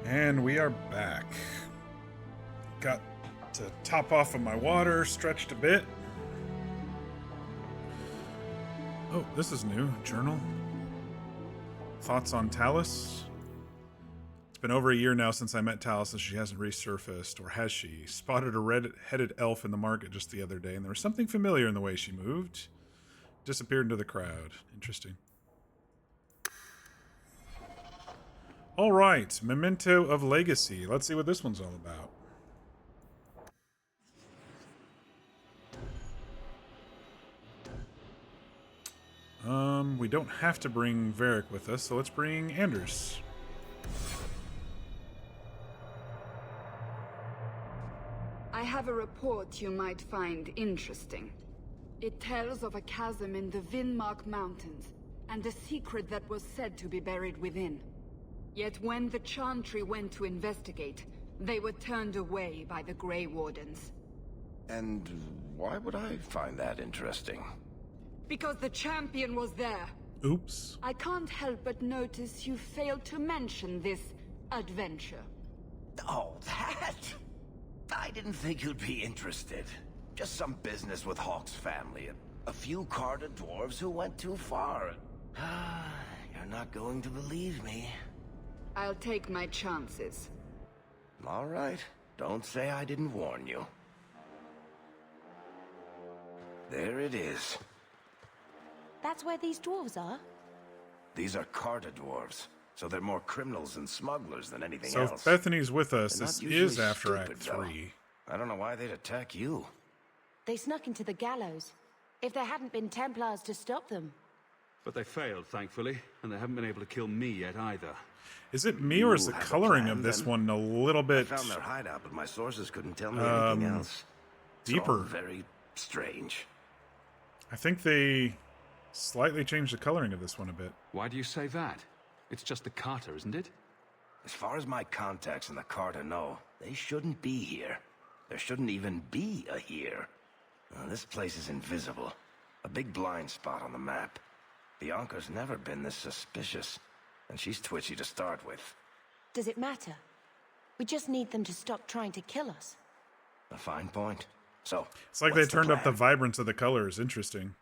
And we are back. Got to top off of my water, stretched a bit. Oh, this is new. Journal. Thoughts on Talus. been over a year now since I met Talus, and she hasn't resurfaced, or has she? Spotted a red-headed elf in the market just the other day, and there was something familiar in the way she moved. Disappeared into the crowd. Interesting. All right, Memento of Legacy. Let's see what this one's all about. We don't have to bring Varric with us, so let's bring Anders. I have a report you might find interesting. It tells of a chasm in the Vinmark Mountains, and a secret that was said to be buried within. Yet when the Chantry went to investigate, they were turned away by the Grey Wardens. And why would I find that interesting? Because the champion was there. Oops. I can't help but notice you failed to mention this adventure. Oh, that? I didn't think you'd be interested. Just some business with Hawk's family. A few Carter dwarves who went too far. You're not going to believe me. I'll take my chances. All right. Don't say I didn't warn you. There it is. That's where these dwarves are? These are Carter dwarves, so they're more criminals and smugglers than anything So else. if Bethany's with us, They're this not usually is after Act stupid, though. 3. I don't know why they'd attack you. They snuck into the gallows. If there hadn't been Templars to stop them. But they failed, thankfully, and they haven't been able to kill me yet either. Is it me, or is the You have a coloring plan, of this then? one a little bit I found their hideout, but my sources couldn't tell me anything else. It's all deeper? very strange. I think they slightly changed the coloring of this one a bit. Why do you say that? It's just the Carter, isn't it? As far as my contacts in the Carter know, they shouldn't be here. There shouldn't even be a here. This place is invisible. A big blind spot on the map. Bianca's never been this suspicious, and she's twitchy to start with. Does it matter? We just need them to stop trying to kill us. A fine point. So, It's like they what's the turned up the plan? vibrance of the colors. Interesting.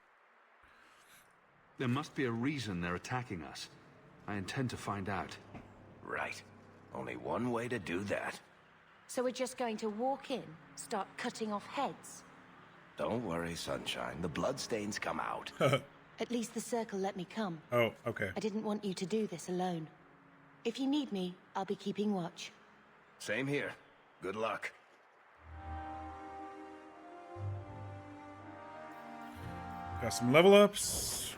There must be a reason they're attacking us. I intend to find out. Right. Only one way to do that. So we're just going to walk in, start cutting off heads? Don't worry, Sunshine. The bloodstains come out. At least the Circle let me come. Oh, okay. I didn't want you to do this alone. If you need me, I'll be keeping watch. Same here. Good luck. Got some level ups.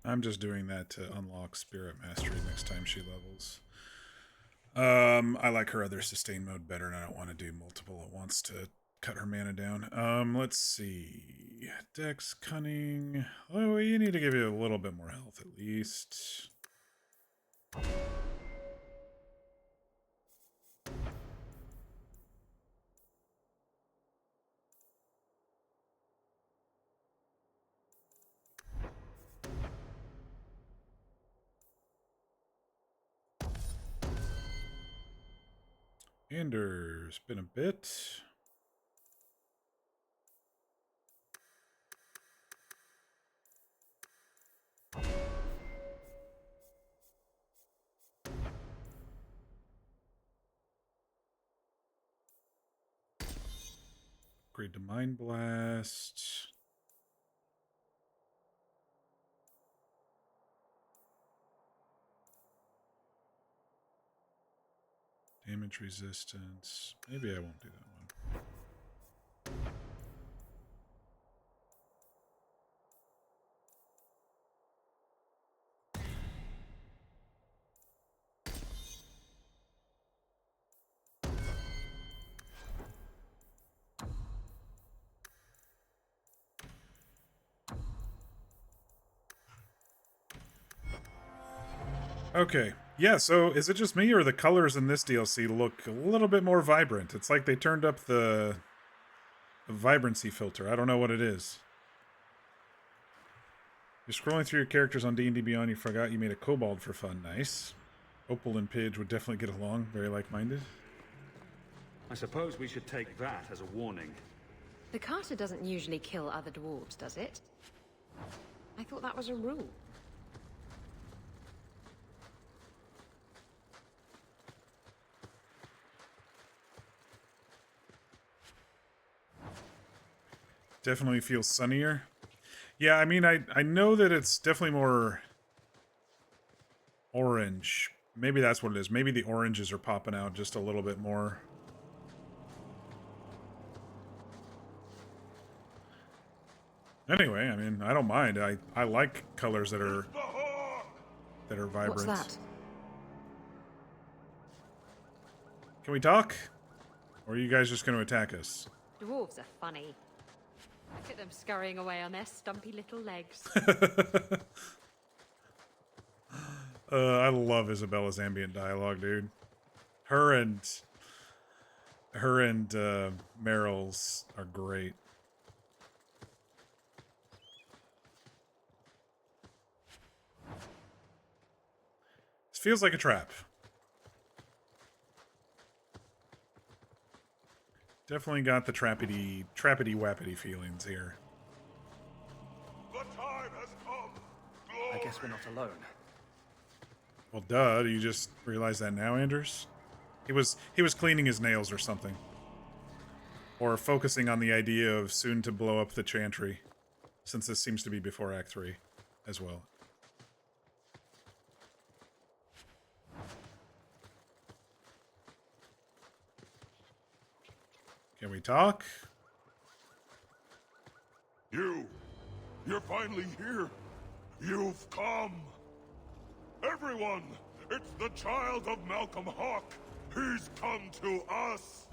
I'm just doing that to unlock Spirit Mastery next time she levels. I like her other sustain mode better, and I don't want to do multiple at once to cut her mana down. Let's see. Dex, Cunning. Oh, you need to give you a little bit more health at least. Anders, been a bit. Upgrade to Mind Blast. Damage resistance. Maybe I won't do that one. Okay. Yeah, so is it just me or the colors in this DLC look a little bit more vibrant? It's like they turned up the vibrancy filter. I don't know what it is. You're scrolling through your characters on D&D Beyond, you forgot you made a kobold for fun. Nice. Opal and Pidge would definitely get along. Very like-minded. I suppose we should take that as a warning. The Carter doesn't usually kill other dwarves, does it? I thought that was a rule. Definitely feels sunnier. Yeah, I mean, I know that it's definitely more orange. Maybe that's what it is. Maybe the oranges are popping out just a little bit more. Anyway, I mean, I don't mind. I like colors that are vibrant. What's that? Can we talk? Or are you guys just going to attack us? Dwarves are funny. Look at them scurrying away on their stumpy little legs. I love Isabella's ambient dialogue, dude. Her and Meryl's are great. This feels like a trap. Definitely got the trappity wappity feelings here. The time has come. I guess we're not alone. Well, duh. Do you just realize that now, Anders? He was cleaning his nails or something. Or focusing on the idea of soon to blow up the Chantry, since this seems to be before Act 3 as well. Can we talk? You're finally here. You've come. Everyone, it's the child of Malcolm Hawk. He's come to us.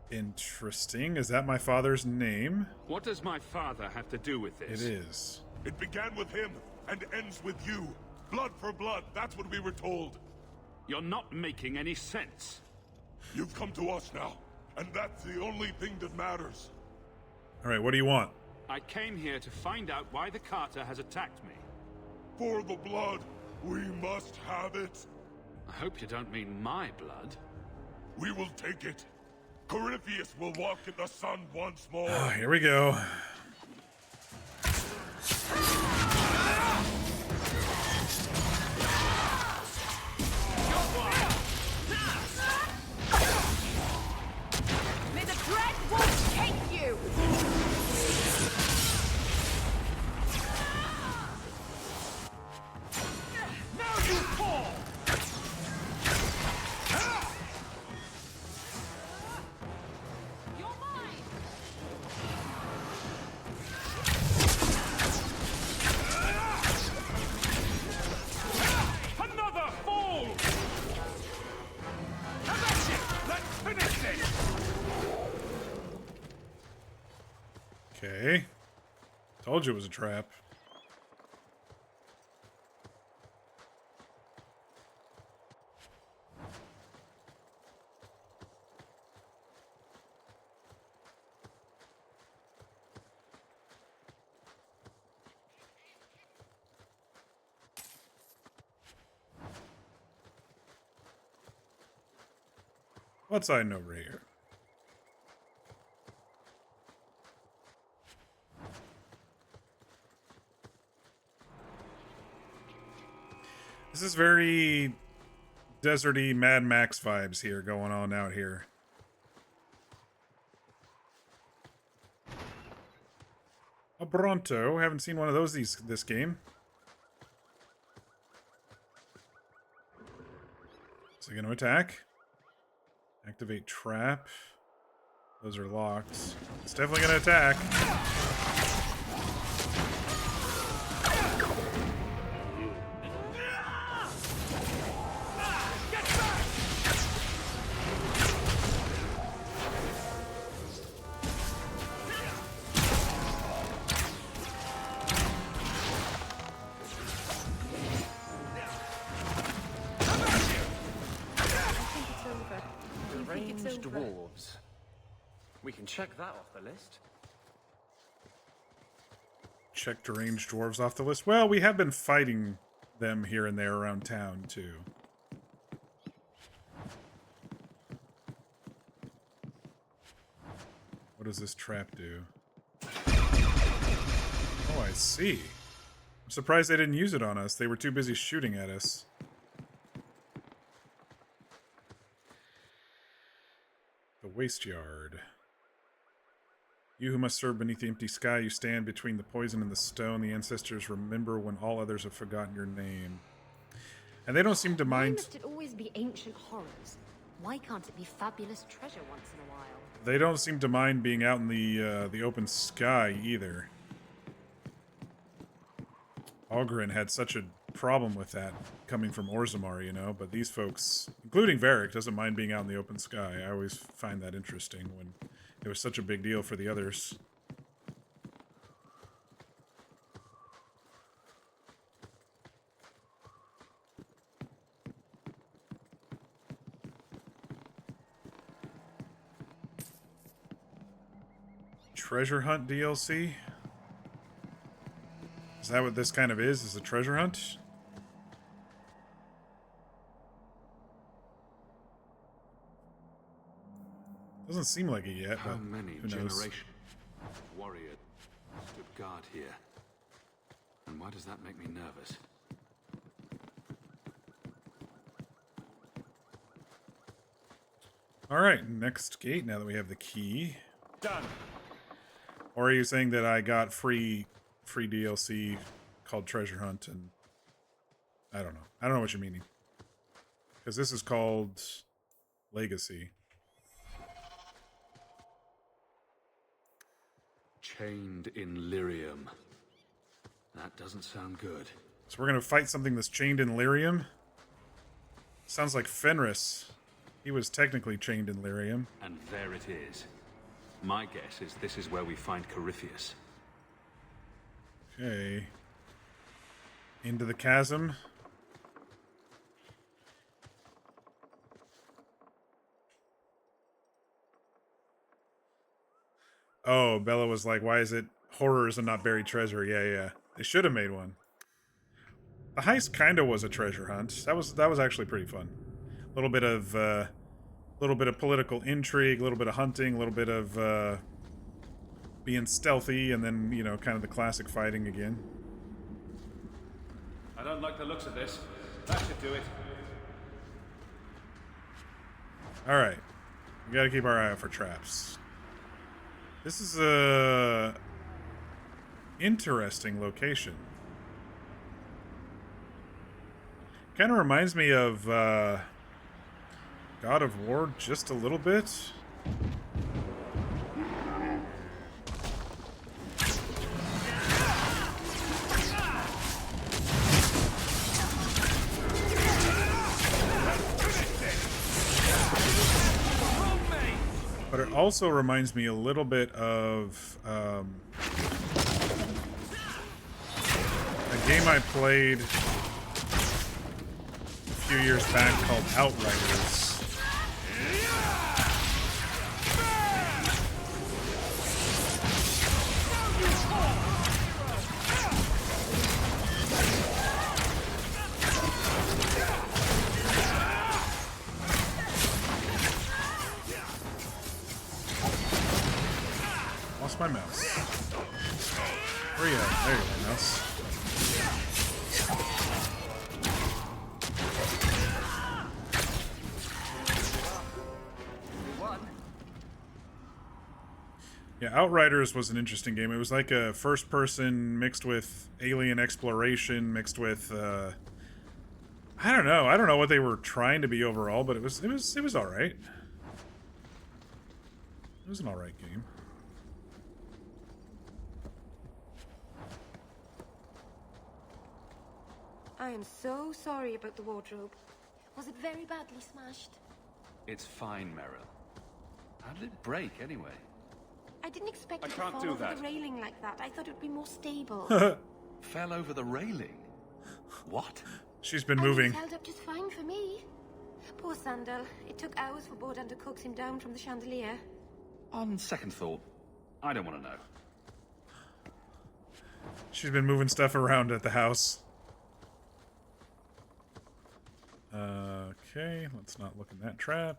Interesting. Is that my father's name? What does my father have to do with this? It is. It began with him and ends with you. Blood for blood, that's what we were told. You're not making any sense. You've come to us now, and that's the only thing that matters. All right, what do you want? I came here to find out why the Carter has attacked me. For the blood, we must have it. I hope you don't mean my blood. We will take it. Corypheus will walk in the sun once more. Oh, here we go. May the dread wolf take you! Now you fall! You're mine! Another fall! Now that's it! Let's finish this! Okay. Told you it was a trap. What's I know right here? This is very deserty Mad Max vibes here going on out here. A Bronto. Haven't seen one of those this game. Is it going to attack? Activate trap. Those are locked. It's definitely going to attack. think it's Strange over. dwarves. We can check that off the list. Check deranged dwarves off the list. Well, we have been fighting them here and there around town, too. What does this trap do? Oh, I see. I'm surprised they didn't use it on us. They were too busy shooting at us. The waste yard. You who must serve beneath the empty sky, you stand between the poison and the stone. The ancestors remember when all others have forgotten your name. And they don't seem to Why mind... must it always be ancient horrors? Why can't it be fabulous treasure once in a while? They don't seem to mind being out in the open sky, either. Oghren had such a problem with that coming from Orzammar, you know, but these folks, including Varric, doesn't mind being out in the open sky. I always find that interesting when it was such a big deal for the others. Treasure hunt DLC? Is that what this kind of is a treasure hunt? Doesn't seem like it yet, How but many who knows? generations of warrior stood guard here? And why does that make me nervous? Alright, next gate now that we have the key. Done. Or are you saying that I got free DLC called Treasure Hunt and I don't know. I don't know what you're meaning. Because this is called Legacy. Chained in lyrium. That doesn't sound good. So we're gonna fight something that's chained in lyrium? Sounds like Fenris. He was technically chained in lyrium. And there it is. My guess is this is where we find Corypheus. Okay. Into the chasm. Oh, Bella was like, why is it horrors and not buried treasure? Yeah. They should have made one. The heist kind of was a treasure hunt. That was actually pretty fun. A little bit of political intrigue, a little bit of hunting, a little bit of being stealthy, and then, you know, kind of the classic fighting again. I don't like the looks of this. That should do it. Alright. We gotta keep our eye out for traps. This is a interesting location. Kind of reminds me of God of War just a little bit. But it also reminds me a little bit of a game I played a few years back called Outriders. Lost my mouse. Where are you at? There you are, mouse. Yeah, Outriders was an interesting game. It was like a first person mixed with alien exploration, mixed with I don't know. I don't know what they were trying to be overall, but it was all right. It was an all right game. I am so sorry about the wardrobe. Was it very badly smashed? It's fine, Meryl. How did it break, anyway? I didn't expect I it to can't fall do over that. the railing like that. I thought it would be more stable. Fell over the railing? What? She's been I mean, moving. it held up just fine for me. Poor Sandal. It took hours for Bodan to coax him down from the chandelier. On second thought, I don't want to know. She's been moving stuff around at the house. Okay, let's not look in that trap.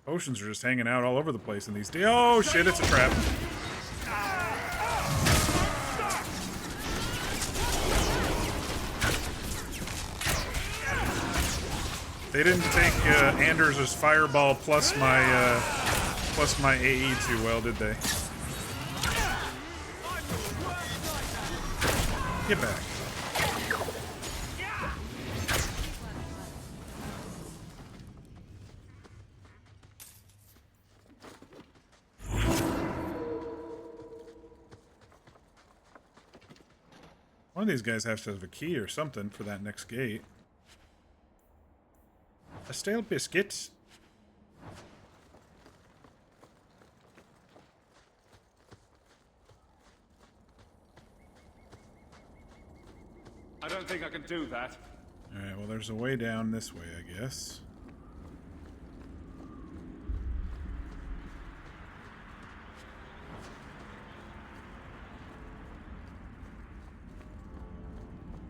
Potions are just hanging out all over the place in these days. Oh shit, it's a trap. They didn't take Anders' fireball plus my AE too well, did they? Get back. One of these guys has to have a key or something for that next gate. A stale biscuit. I don't think I can do that. Alright, well there's a way down this way, I guess.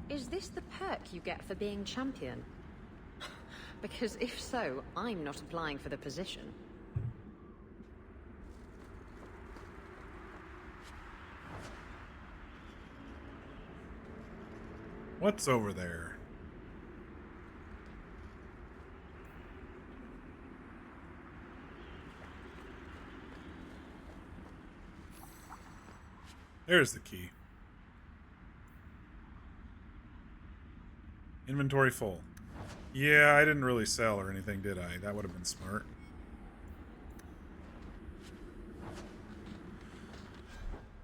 Is this the perk you get for being champion? Because if so, I'm not applying for the position. What's over there? There's the key. Inventory full. Yeah, I didn't really sell or anything, did I? That would have been smart.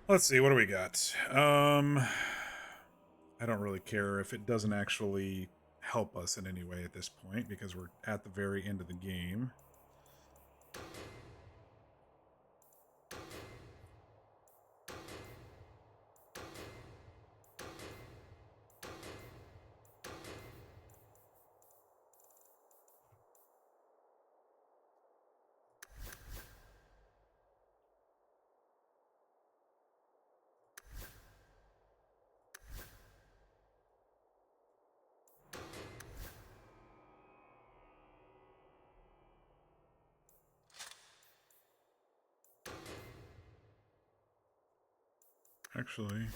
Let's see, what do we got? I don't really care if it doesn't actually help us in any way at this point, because we're at the very end of the game. Actually,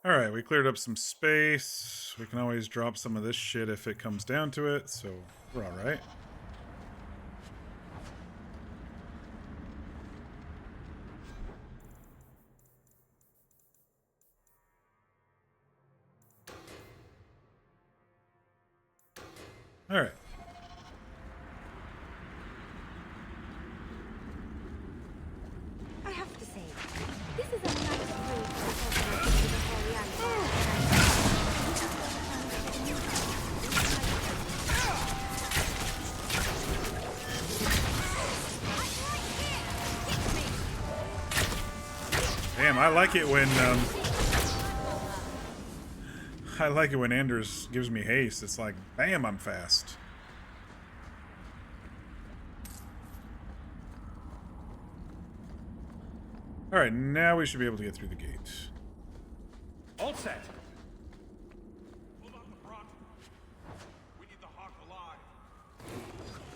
alright, we cleared up some space. We can always drop some of this shit if it comes down to it, so we're alright. Alright. I have to say, this is a nice way to the Damn, I like it when Anders gives me haste. It's like, bam, I'm fast. Alright, now we should be able to get through the gate. All set.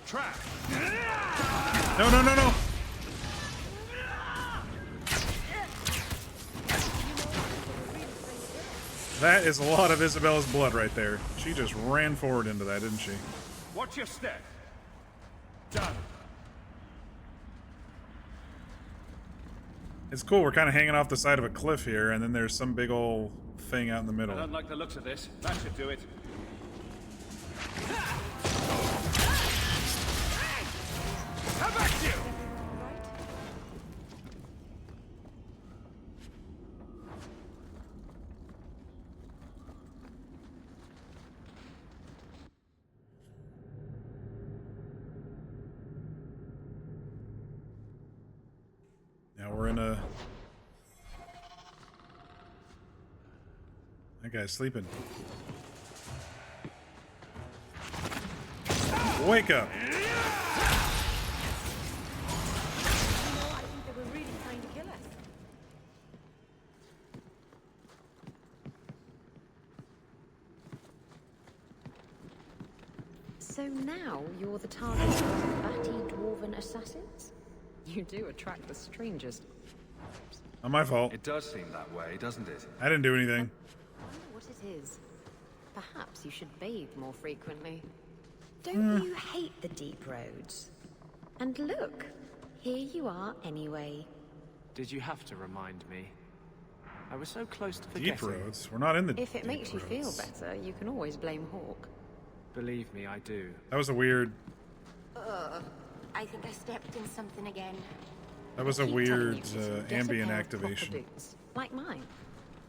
Trap! No, no, no, no! That is a lot of Isabella's blood right there. She just ran forward into that, didn't she? Watch your step. Done. It's cool, we're kind of hanging off the side of a cliff here, and then there's some big old thing out in the middle. I don't like the looks of this. That should do it. How about you? Now we're in a... That guy's sleeping. Wake up! So now you're the target of batty dwarven assassins? You do attract the strangest. Not my fault. It does seem that way, doesn't it? I didn't do anything. I wonder what it is. Perhaps you should bathe more frequently. Don't you hate the deep roads? And look, here you are anyway. Did you have to remind me? I was so close to forgetting. Deep roads? We're not in the If it deep makes you feel roads. better, you can always blame Hawk. Believe me, I do. That was a weird... I think I stepped in something again. That was a Keep telling weird you to get a ambient pair of proper activation. boots, like mine.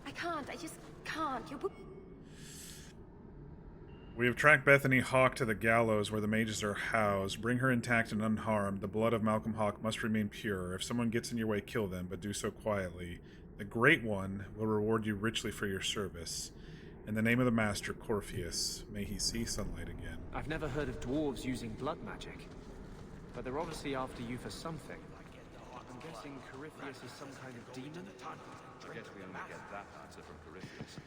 I can't. I just can't. Your book. We have tracked Bethany Hawk to the gallows where the mages are housed. Bring her intact and unharmed. The blood of Malcolm Hawk must remain pure. If someone gets in your way, kill them, but do so quietly. The Great One will reward you richly for your service. In the name of the Master, Corypheus, may he see sunlight again. I've never heard of dwarves using blood magic. But they're obviously after you for something. I'm guessing Corypheus is some kind of demon? I guess we only get that answer from Corypheus.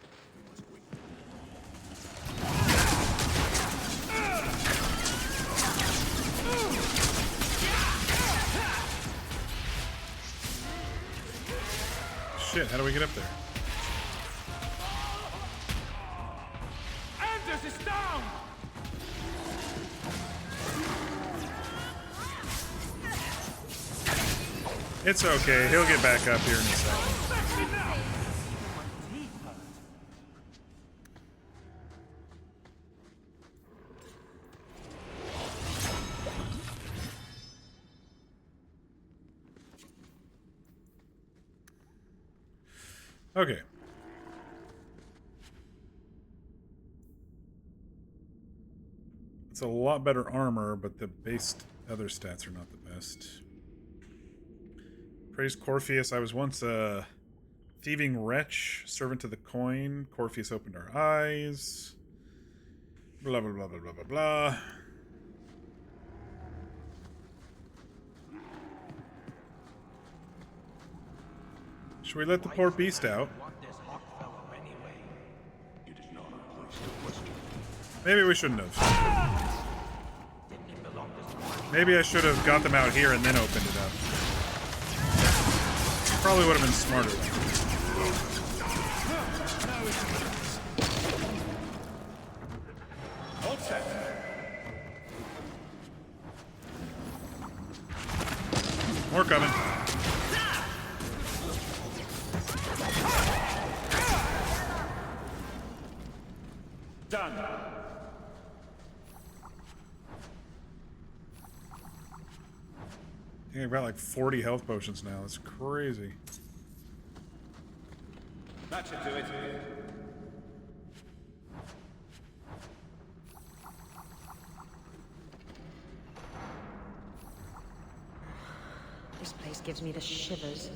Shit, how do we get up there? Anders is down! It's okay, he'll get back up here in a second. Okay. It's a lot better armor, but the base other stats are not the best. Praise Corypheus. I was once a thieving wretch, servant to the coin. Corypheus opened our eyes. Blah, blah, blah, blah, blah, blah, blah. Should we let the poor beast out? Maybe we shouldn't have. Maybe I should have got them out here and then opened it up. Probably would have been smarter. All set. More coming. Done. I think I've got like 40 health potions now. That's crazy. That should do it. This place gives me the shivers.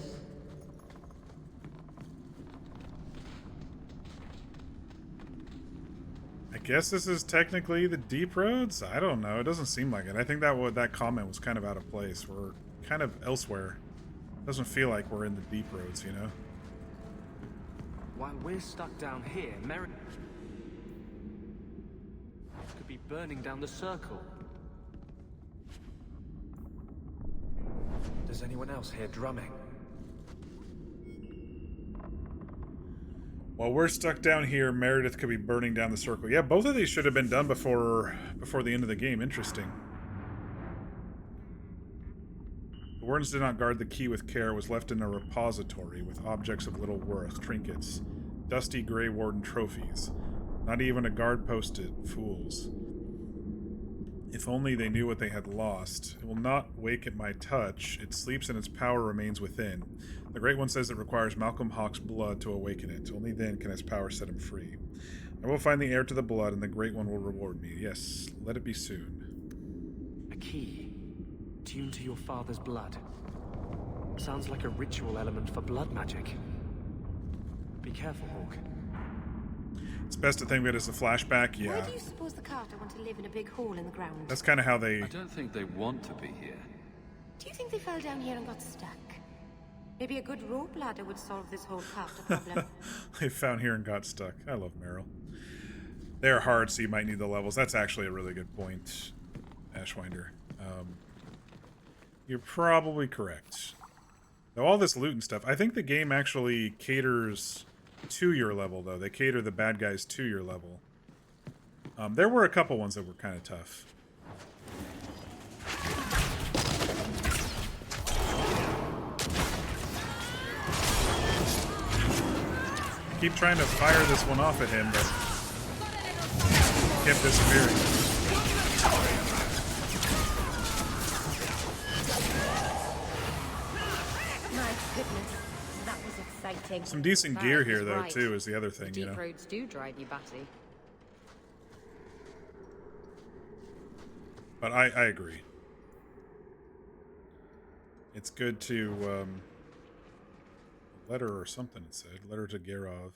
I guess this is technically the deep roads? I don't know. It doesn't seem like it. I think that comment was kind of out of place. We're kind of elsewhere. It doesn't feel like we're in the deep roads, you know? While we're stuck down here, Merrick could be burning down the circle. does anyone else hear drumming? While we're stuck down here, Meredith could be burning down the circle. Yeah, both of these should have been done before the end of the game. Interesting. The wardens did not guard the key with care. It was left in a repository with objects of little worth, trinkets, dusty gray warden trophies. Not even a guard posted. Fools. If only they knew what they had lost. It will not wake at my touch. It sleeps and its power remains within. The Great One says it requires Malcolm Hawke's blood to awaken it. Only then can its power set him free. I will find the heir to the blood, and the Great One will reward me. Yes, let it be soon. A key, tuned to your father's blood. Sounds like a ritual element for blood magic. Be careful, Hawke. It's best to think of it as a flashback, yeah. Why do you suppose the Carter want to live in a big hole in the ground? That's kind of how they... I don't think they want to be here. Do you think they fell down here and got stuck? Maybe a good rope ladder would solve this whole Carter problem. They found here and got stuck. I love Meryl. They're hard, so you might need the levels. That's actually a really good point, Ashwinder. You're probably correct. Though all this loot and stuff, I think the game actually caters to your level, though. They cater the bad guys to your level. There were a couple ones that were kind of tough. I keep trying to fire this one off at him, but kept disappearing. My goodness, that was exciting. Some decent Varric gear here, was though, right. too, is the other thing, you Deep know. roads do drive you batty. But I agree. It's good to, letter or something, it said. Letter to Garov.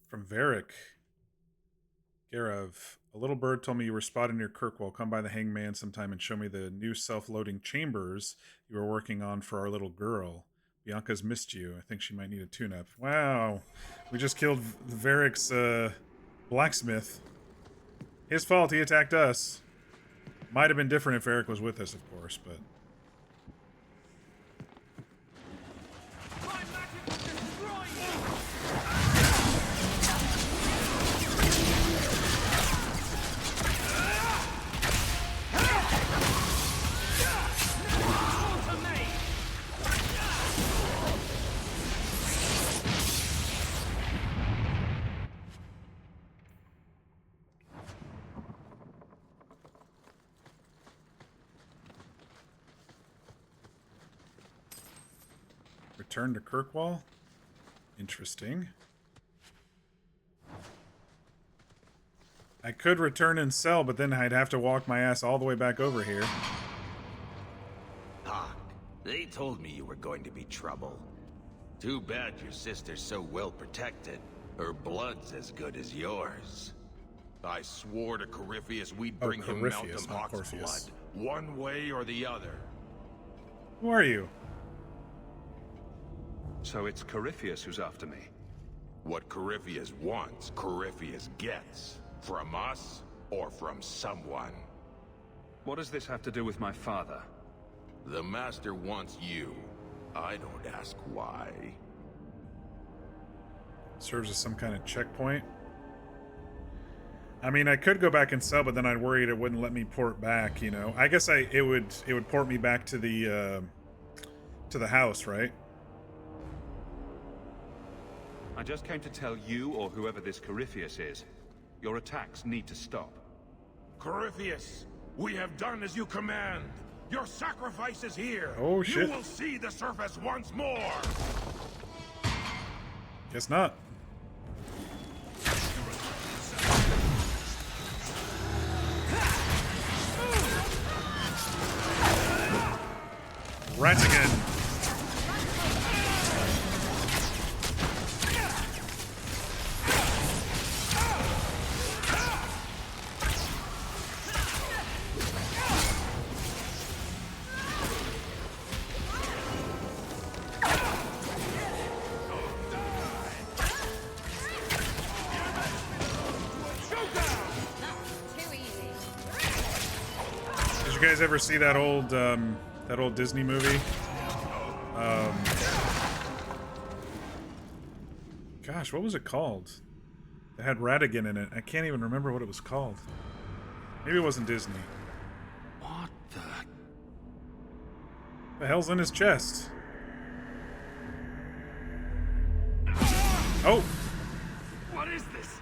From Varric. Garov. A little bird told me you were spotted near Kirkwall. Come by the Hangman sometime and show me the new self-loading chambers you were working on for our little girl. Bianca's missed you. I think she might need a tune-up. Wow. We just killed Varric's, blacksmith. His fault, he attacked us. Might have been different if Varric was with us, of course, but... Return to Kirkwall? Interesting. I could return and sell, but then I'd have to walk my ass all the way back over here. Hawke, they told me you were going to be trouble. Too bad your sister's so well protected. Her blood's as good as yours. I swore to Corypheus we'd bring him Malcolm Hawke's blood. One way or the other. Who are you? So it's Corypheus who's after me. What Corypheus wants, Corypheus gets. From us, or from someone. What does this have to do with my father? The Master wants you. I don't ask why. Serves as some kind of checkpoint. I mean, I could go back and sell, but then I'd worried it wouldn't let me port back, you know. I guess it would port me back to the house, right? I just came to tell you, or whoever this Corypheus is, your attacks need to stop. Corypheus, we have done as you command. Your sacrifice is here. Oh, shit. You will see the surface once more. Guess not. Rats again. Did you guys ever see that old That old Disney movie. Gosh, what was it called? It had Ratigan in it. I can't even remember what it was called. Maybe it wasn't Disney. What the? The hell's in his chest? Oh! What is this?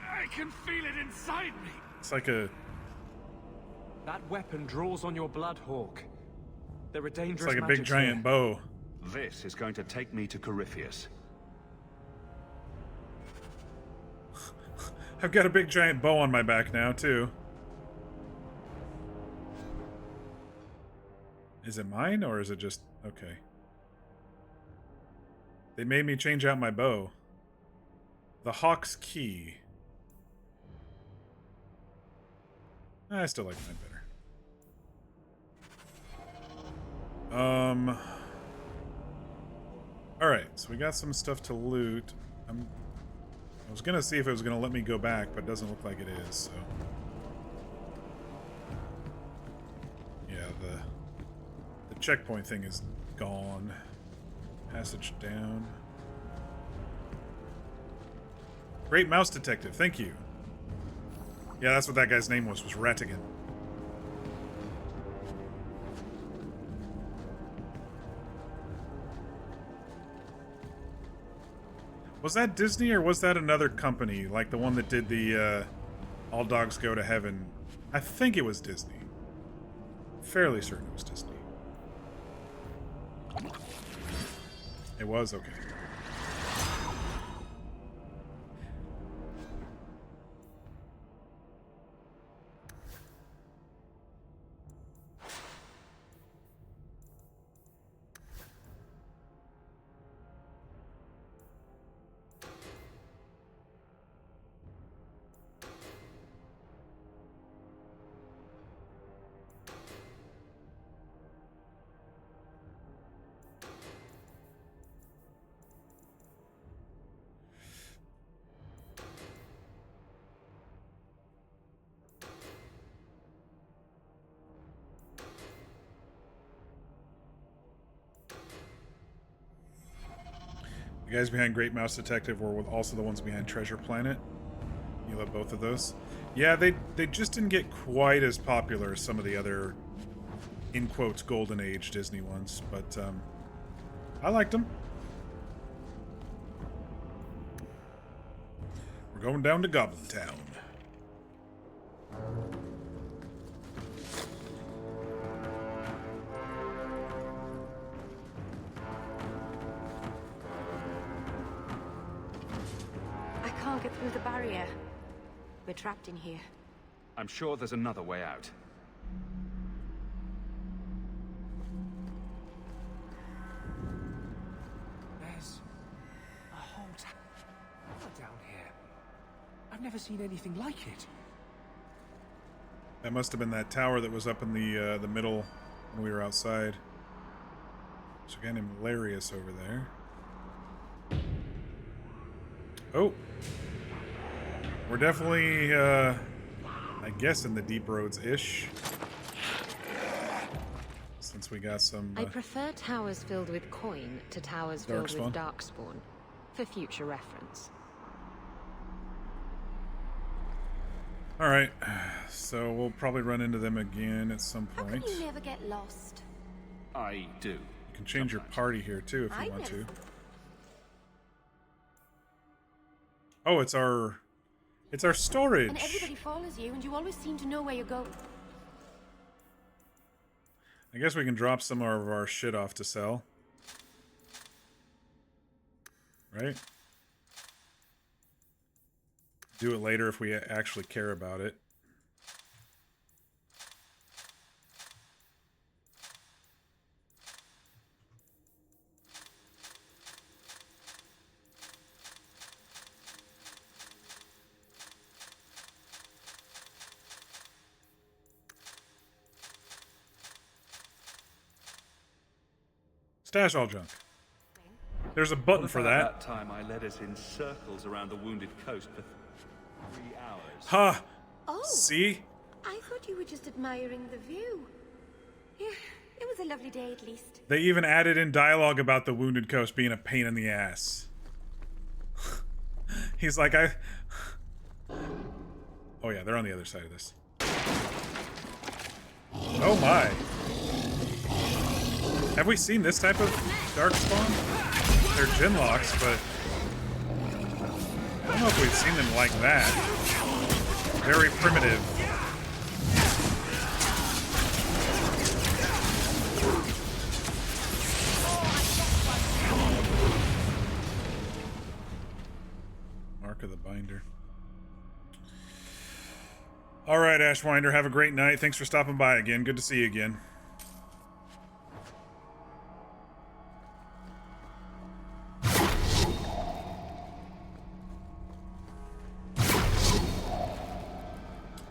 I can feel it inside me. It's like a... That weapon draws on your blood, Hawk. They're a dangerous It's like a magic big giant bow. This is going to take me to Corypheus. I've got a big giant bow on my back now, too. Is it mine, or is it just... Okay. They made me change out my bow. The Hawk's Key. I still like mine better. Alright, so we got some stuff to loot. I was gonna see if it was gonna let me go back, but it doesn't look like it is, so... Yeah, the checkpoint thing is gone. Passage down. Great Mouse Detective, thank you. Yeah, that's what that guy's name was Ratigan. Was that Disney or was that another company? Like the one that did the All Dogs Go to Heaven? I think it was Disney. Fairly certain it was Disney. It was? Okay. The guys behind Great Mouse Detective were also the ones behind Treasure Planet. You love both of those. Yeah, they just didn't get quite as popular as some of the other, in quotes, Golden Age Disney ones, but I liked them. We're going down to Goblin Town. Get through the barrier. We're trapped in here. I'm sure there's another way out. There's a whole tower down here. I've never seen anything like it. That must have been that tower that was up in the middle when we were outside. There's a guy named Larius over there. Oh. We're definitely, I guess, in the deep roads-ish. Since we got some... I prefer towers filled with coin to towers filled with darkspawn, for future reference. Alright, so we'll probably run into them again at some point. How can you never get lost? I do. You can change your party here, too, if you want to. Oh, it's our storage. And everybody follows you, and you always seem to know where you're going. I guess we can drop some of our shit off to sell. Right? Do it later if we actually care about it. Stash all junk. There's a button for that. That time I led us in circles around the wounded coast for 3 hours. Ha! Oh. See? I thought you were just admiring the view. Yeah, it was a lovely day, at least. They even added in dialogue about the wounded coast being a pain in the ass. He's like, oh yeah, they're on the other side of this. Oh my. Have we seen this type of darkspawn? They're Genlocks, but I don't know if we've seen them like that. Very primitive. Mark of the Binder. All right, Ashwinder, have a great night. Thanks for stopping by again. Good to see you again.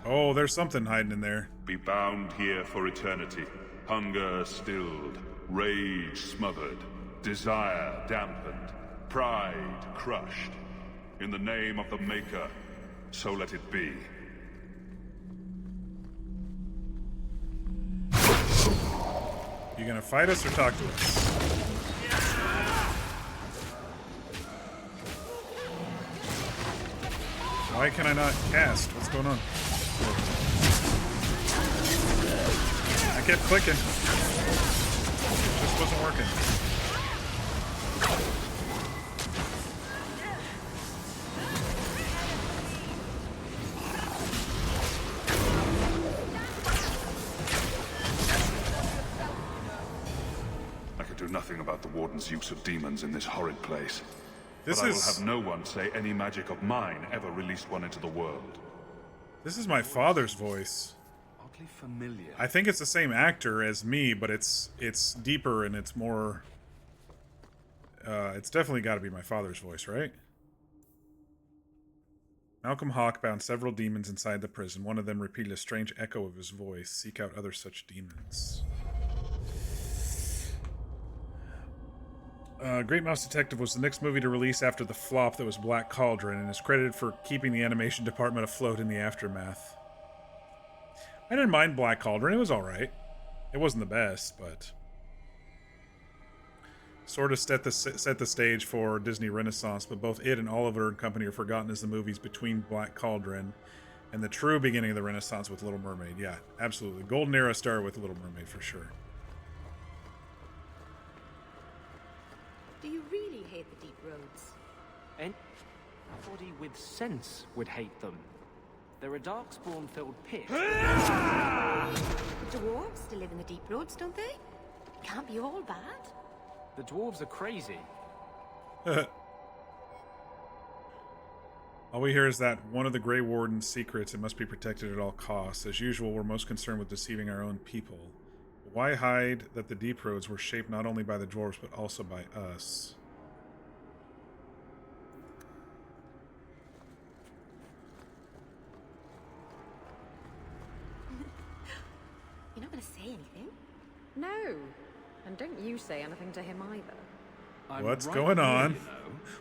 Oh, there's something hiding in there. Be bound here for eternity. Hunger stilled, rage smothered, desire dampened, pride crushed. In the name of the Maker, so let it be. You gonna fight us or talk to us? Why can I not cast? What's going on? I kept clicking. It just wasn't working. I could do nothing about the Warden's use of demons in this horrid place. This but I will is- have no one say any magic of mine ever released one into the world. This is my father's voice. Oddly familiar. I think it's the same actor as me, but it's deeper and it's more... it's definitely got to be my father's voice, right? Malcolm Hawk bound several demons inside the prison. One of them repeated a strange echo of his voice. Seek out other such demons. Great Mouse Detective was the next movie to release after the flop that was Black Cauldron, and is credited for keeping the animation department afloat in the aftermath. I didn't mind Black Cauldron. It was alright. It wasn't the best, but... sort of set the stage for Disney Renaissance, but both it and Oliver and Company are forgotten as the movies between Black Cauldron and the true beginning of the Renaissance with Little Mermaid. Yeah, absolutely. Golden Era started with Little Mermaid for sure. Do you really hate the deep roads? Anybody with sense would hate them. They're a darkspawn-filled pit. Dwarves still live in the deep roads, don't they? Can't be all bad. The dwarves are crazy. All we hear is that one of the Grey Warden's secrets, it must be protected at all costs. As usual, we're most concerned with deceiving our own people. Why hide that the deep roads were shaped not only by the dwarves, but also by us? You're not going to say anything? No. And don't you say anything to him either. What's going on?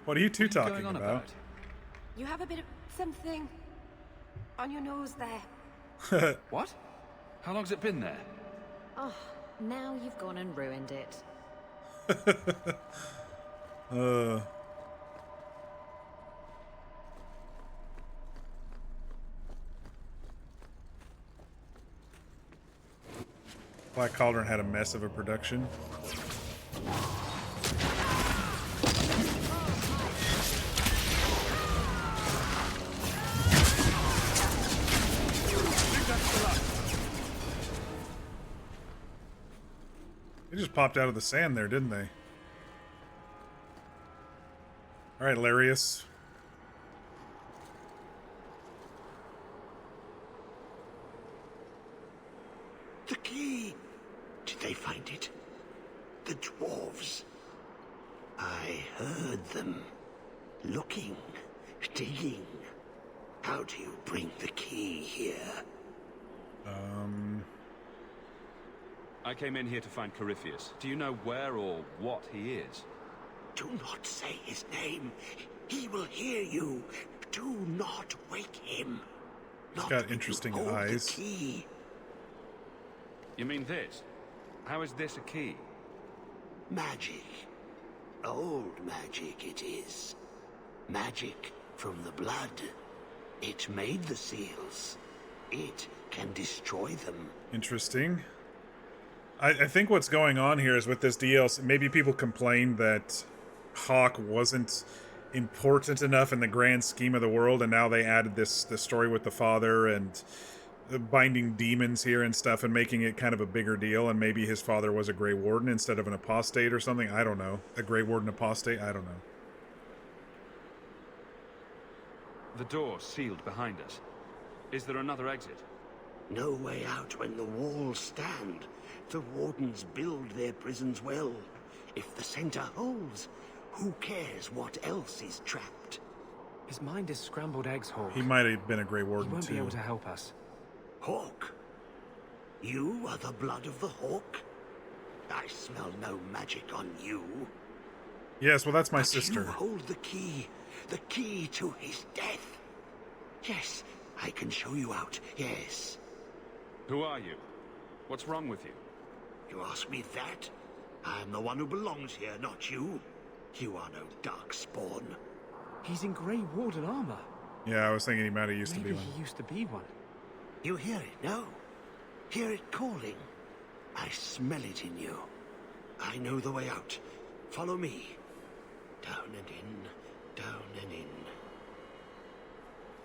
What are you two talking about? You have a bit of something on your nose there. What? How long's it been there? Oh, now you've gone and ruined it. Black Cauldron had a mess of a production. They just popped out of the sand there, didn't they? Alright, Larius. The key! Did they find it? The dwarves. I heard them. Looking, digging. How do you bring the key here? I came in here to find Corypheus. Do you know where or what he is? Do not say his name. He will hear you. Do not wake him. He's got interesting eyes. Key. You mean this? How is this a key? Magic. Old magic it is. Magic from the blood. It made the seals. It can destroy them. Interesting. I think what's going on here is with this DLC, maybe people complained that Hawk wasn't important enough in the grand scheme of the world, and now they added this story with the father and binding demons here and stuff and making it kind of a bigger deal, and maybe his father was a Grey Warden instead of an apostate or something. I don't know. A Grey Warden apostate? I don't know. The door sealed behind us. Is there another exit? No way out when the walls stand. The wardens build their prisons well. If the center holds, who cares what else is trapped? His mind is scrambled eggs, Hawk. He might have been a Grey Warden, he won't too. be able to help us. Hawk? You are the blood of the Hawk? I smell no magic on you. Yes, well, that's my But sister. you hold the key to his death. Yes, I can show you out, yes. Who are you? What's wrong with you? You ask me that? I'm the one who belongs here, not you. You are no dark spawn. He's in Grey Warden armor. Yeah, I was thinking he might have used to be Maybe one. he used to be one. You hear it, no? Hear it calling? I smell it in you. I know the way out. Follow me. Down and in, down and in.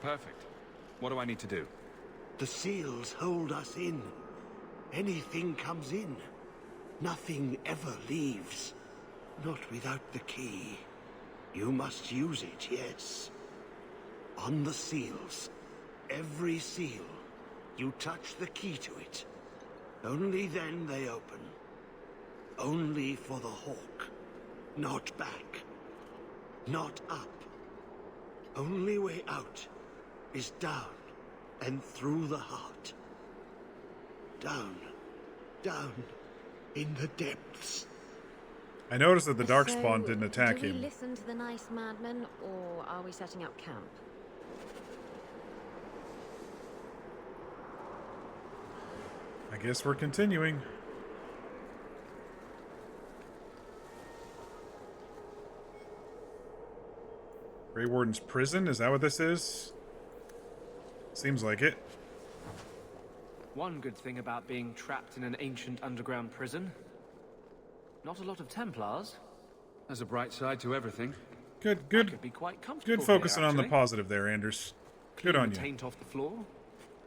Perfect. What do I need to do? The seals hold us in. Anything comes in. Nothing ever leaves. Not without the key. You must use it, yes. On the seals, every seal, you touch the key to it. Only then they open. Only for the Hawk. Not back. Not up. Only way out is down and through the heart. Down, down, in the depths. I noticed that the So, Darkspawn didn't attack do we him. listen to the nice madman, or are we setting up camp? I guess we're continuing. Grey Warden's prison? Is that what this is? Seems like it. One good thing about being trapped in an ancient underground prison. Not a lot of Templars. There's a bright side to everything. Good, Could be quite comfortable good focusing here, on the actually. positive there, Anders. Good Clean on the you. taint off the floor.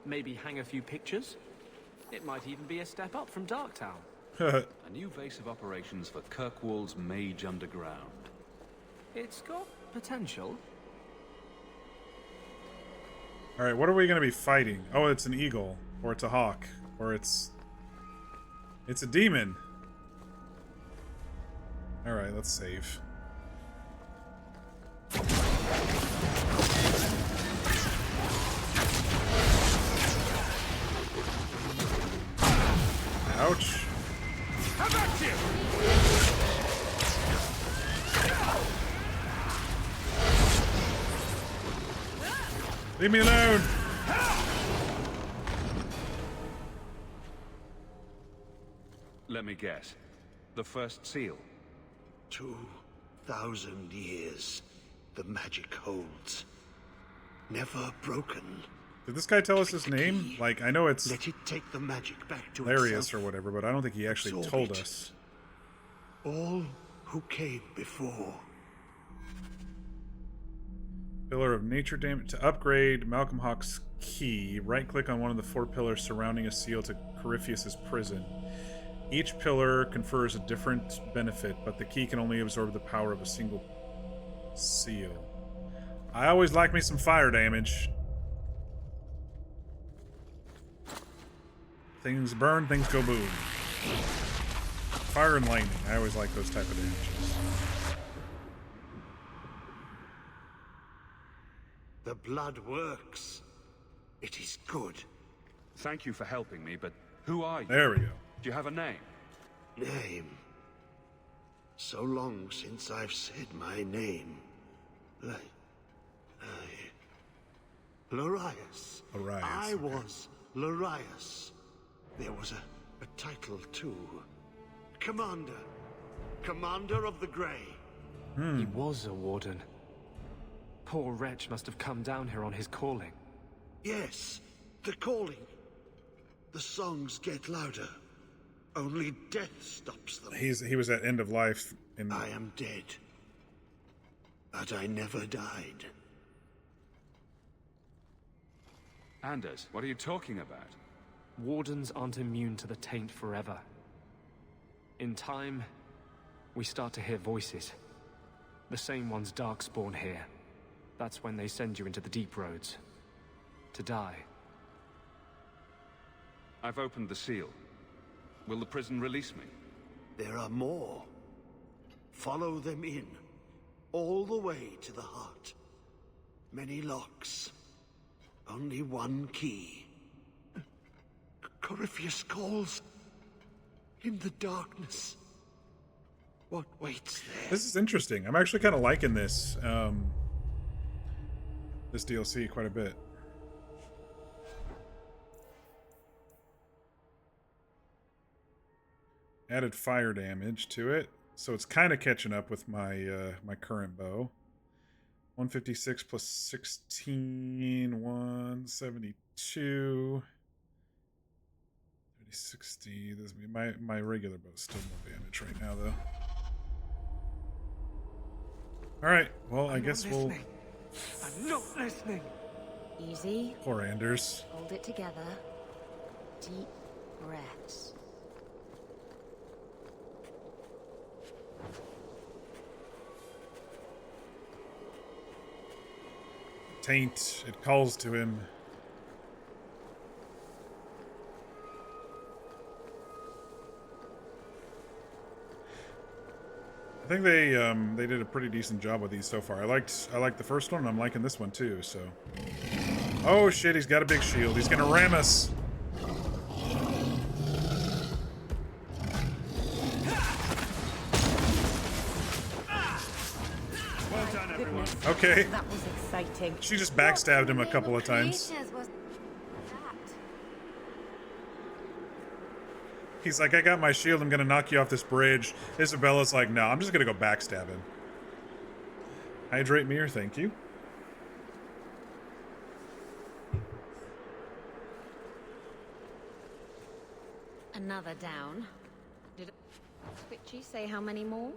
Maybe hang a few pictures. It might even be a step up from Darktown. A new base of operations for Kirkwall's Mage Underground. It's got potential. Alright, what are we going to be fighting? Oh, it's an eagle. Or it's a hawk. Or it's a demon. Alright, let's save. Ouch. How about you? Leave me alone! Let me guess. The first seal. 2,000 years the magic holds. Never broken. Did this guy tell us his name? Like, I know it's Let it take the magic back to Larius itself. or whatever, but I don't think he actually Absorb told it. us. All who came before. Pillar of Nature damage. To upgrade Malcolm Hawk's key, right-click on one of the 4 pillars surrounding a seal to Corypheus' prison. Each pillar confers a different benefit, but the key can only absorb the power of a single seal. I always like me some fire damage. Things burn, things go boom. Fire and lightning. I always like those type of damages. The blood works. It is good. Thank you for helping me, but who are you? There we go. Do you have a name? Name. So long since I've said my name. Larius. Larius, I okay. was Larius. There was a title too. Commander. Commander of the Grey. He was a warden. Poor wretch must have come down here on his calling. Yes, the calling. The songs get louder. Only death stops them. He was at end of life. I am dead. But I never died. Anders, what are you talking about? Wardens aren't immune to the taint forever. In time, we start to hear voices. The same ones Darkspawn hear. That's when they send you into the deep roads. To die. I've opened the seal. Will the prison release me? There are more. Follow them in. All the way to the heart. Many locks. Only one key. Corypheus calls. In the darkness. What waits there? This is interesting. I'm actually kind of liking this. This DLC quite a bit. Added fire damage to it, so it's kind of catching up with my my current bow. 156 plus 16, 172. 30, 60. This my regular bow's still more damage right now, though. All right. Well, I guess we'll. I'm not listening. Easy. Poor Anders. Hold it together. Deep breaths. Taint. It calls to him. I think they did a pretty decent job with these so far. I liked the first one, and I'm liking this one too. So, oh shit, he's got a big shield. He's gonna ram us. Well done, everyone. Okay. That was exciting. She just backstabbed him a couple of times. He's like, I got my shield, I'm gonna knock you off this bridge. Isabella's like, no, I'm just gonna go backstab him. Hydrate mirror, thank you. Another down. Did Twitchy say how many more?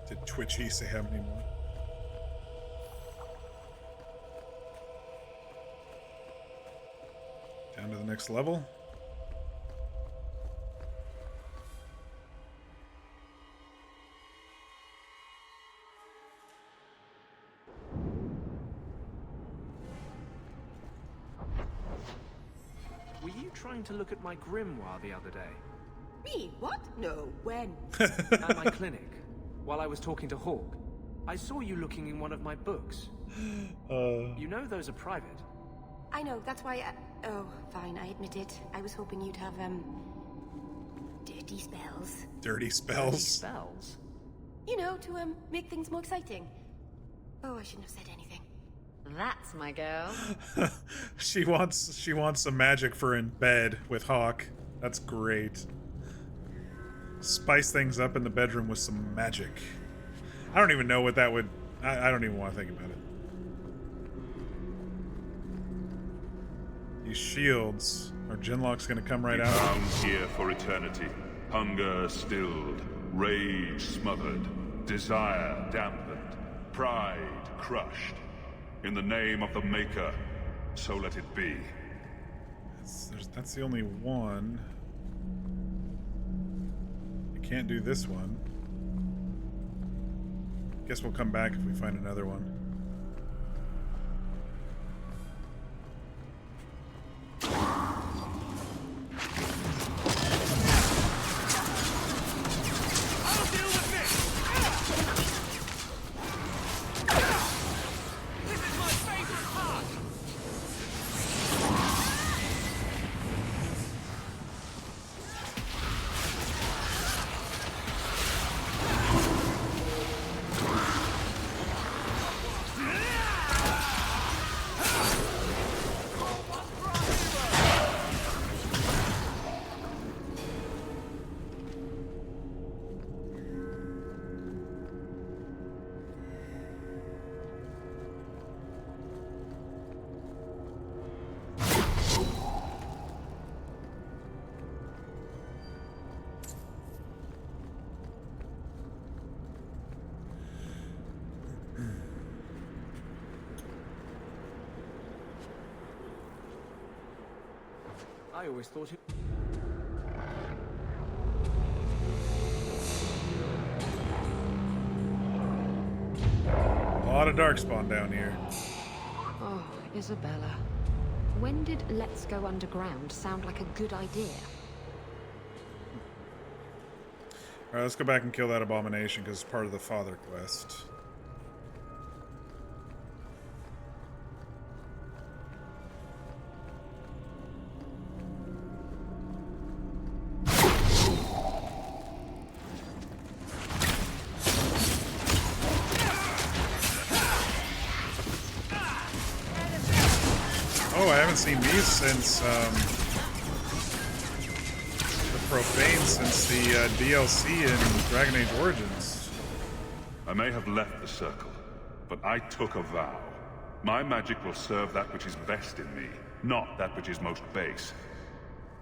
Did Twitchy say how many more? Down to the next level. Were you trying to look at my grimoire the other day? Me? What? No, when? At my clinic, while I was talking to Hawk. I saw you looking in one of my books. You know those are private. I know, that's why oh, fine, I admit it. I was hoping you'd have, dirty spells. Dirty spells? Dirty spells? You know, to, make things more exciting. Oh, I shouldn't have said anything. That's my girl. She wants some magic for in bed with Hawk. That's great. Spice things up in the bedroom with some magic. I don't even know what that would... I don't even want to think about it. These shields. Are Genlock's gonna come right out? Bound here for eternity. Hunger stilled. Rage smothered. Desire dampened. Pride crushed. In the name of the Maker, so let it be. That's the only one. I can't do this one. Guess we'll come back if we find another one. I always thought it... A lot of darkspawn down here. Oh, Isabella. When did Let's Go Underground sound like a good idea? Alright, let's go back and kill that abomination because it's part of the father quest. Oh, I haven't seen these since, the Profane since the DLC in Dragon Age Origins. I may have left the circle, but I took a vow. My magic will serve that which is best in me, not that which is most base.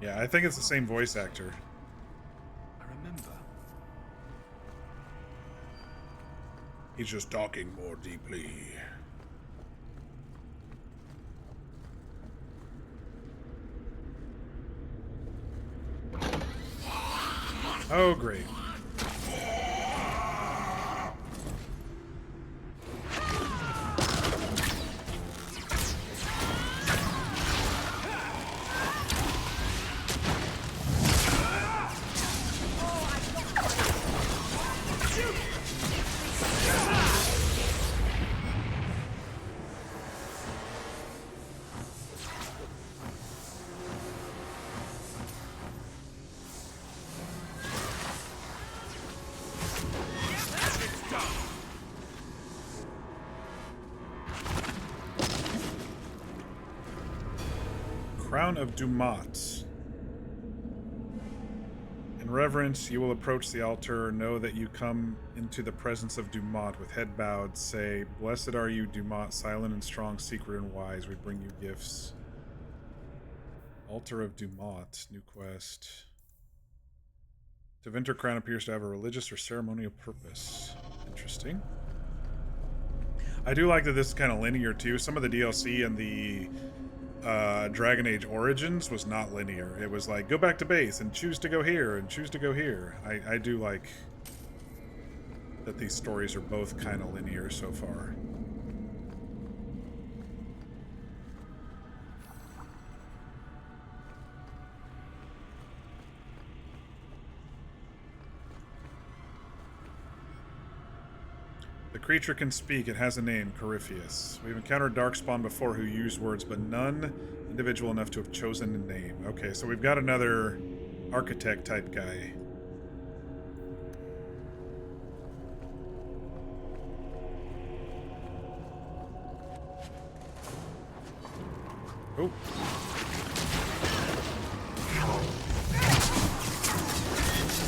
Yeah, I think it's the same voice actor. I remember. He's just talking more deeply. Oh, great. Crown of Dumat. In reverence, you will approach the altar. Know that you come into the presence of Dumat with head bowed. Say, "Blessed are you, Dumat, silent and strong, secret and wise. We bring you gifts." Altar of Dumat, new quest. Tevinter Crown appears to have a religious or ceremonial purpose. Interesting. I do like that this is kind of linear too. Some of the DLC and the Dragon Age Origins was not linear. It was like, go back to base and choose to go here and choose to go here. I do like that these stories are both kind of linear so far. The creature can speak. It has a name, Corypheus. We've encountered Darkspawn before who use words, but none individual enough to have chosen a name. Okay, so we've got another architect type guy. Oh.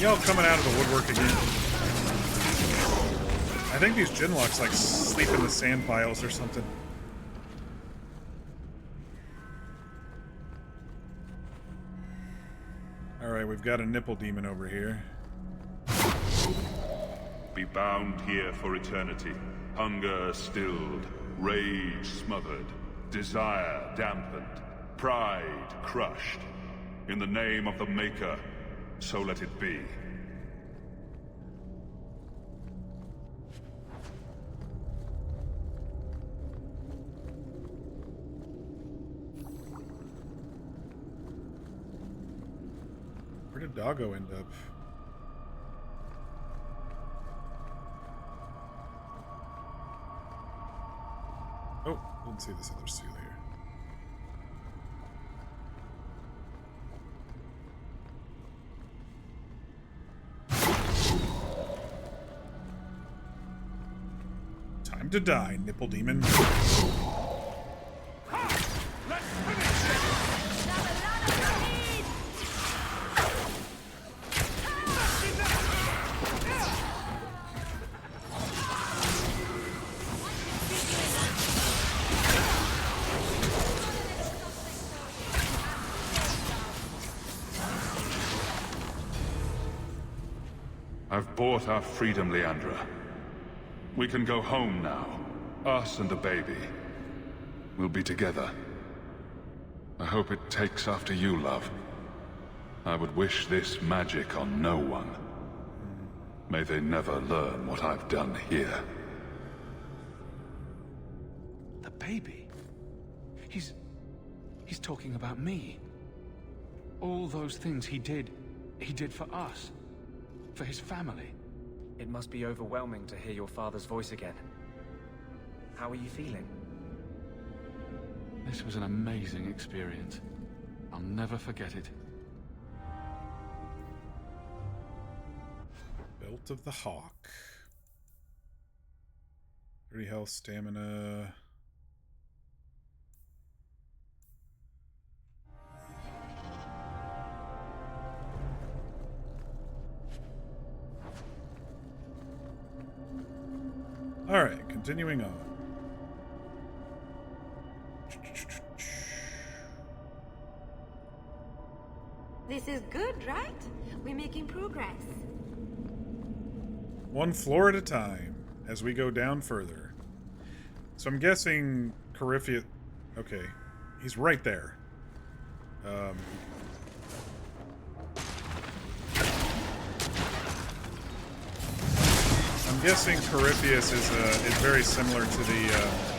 Y'all coming out of the woodwork again. I think these Genlocks like sleep in the sand piles or something. Alright, we've got a nipple demon over here. Be bound here for eternity. Hunger stilled, rage smothered, desire dampened, pride crushed. In the name of the Maker, so let it be. Where did Doggo end up? Oh, didn't see this other seal here. Time to die, nipple demon. I've bought our freedom, Leandra. We can go home now. Us and the baby. We'll be together. I hope it takes after you, love. I would wish this magic on no one. May they never learn what I've done here. The baby? He's talking about me. All those things he did for us. For his family. It must be overwhelming to hear your father's voice again. How are you feeling? This was an amazing experience. I'll never forget it. Belt of the Hawk. 30 health, stamina. Alright, continuing on. This is good, right? We're making progress. One floor at a time as we go down further. So I'm guessing Corypheus... Okay, he's right there. I'm guessing Corypheus is very similar to the...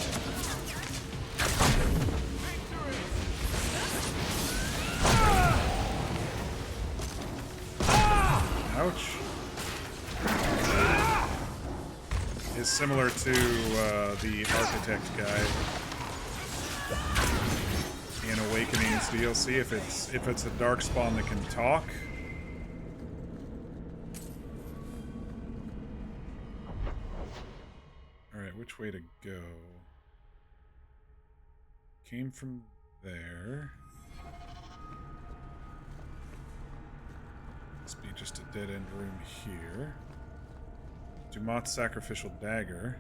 Ouch. Is similar to the Architect guy in Awakenings DLC. If it's a Darkspawn that can talk. Alright, which way to go? Came from there. Must be just a dead-end room here. Dumont's sacrificial dagger.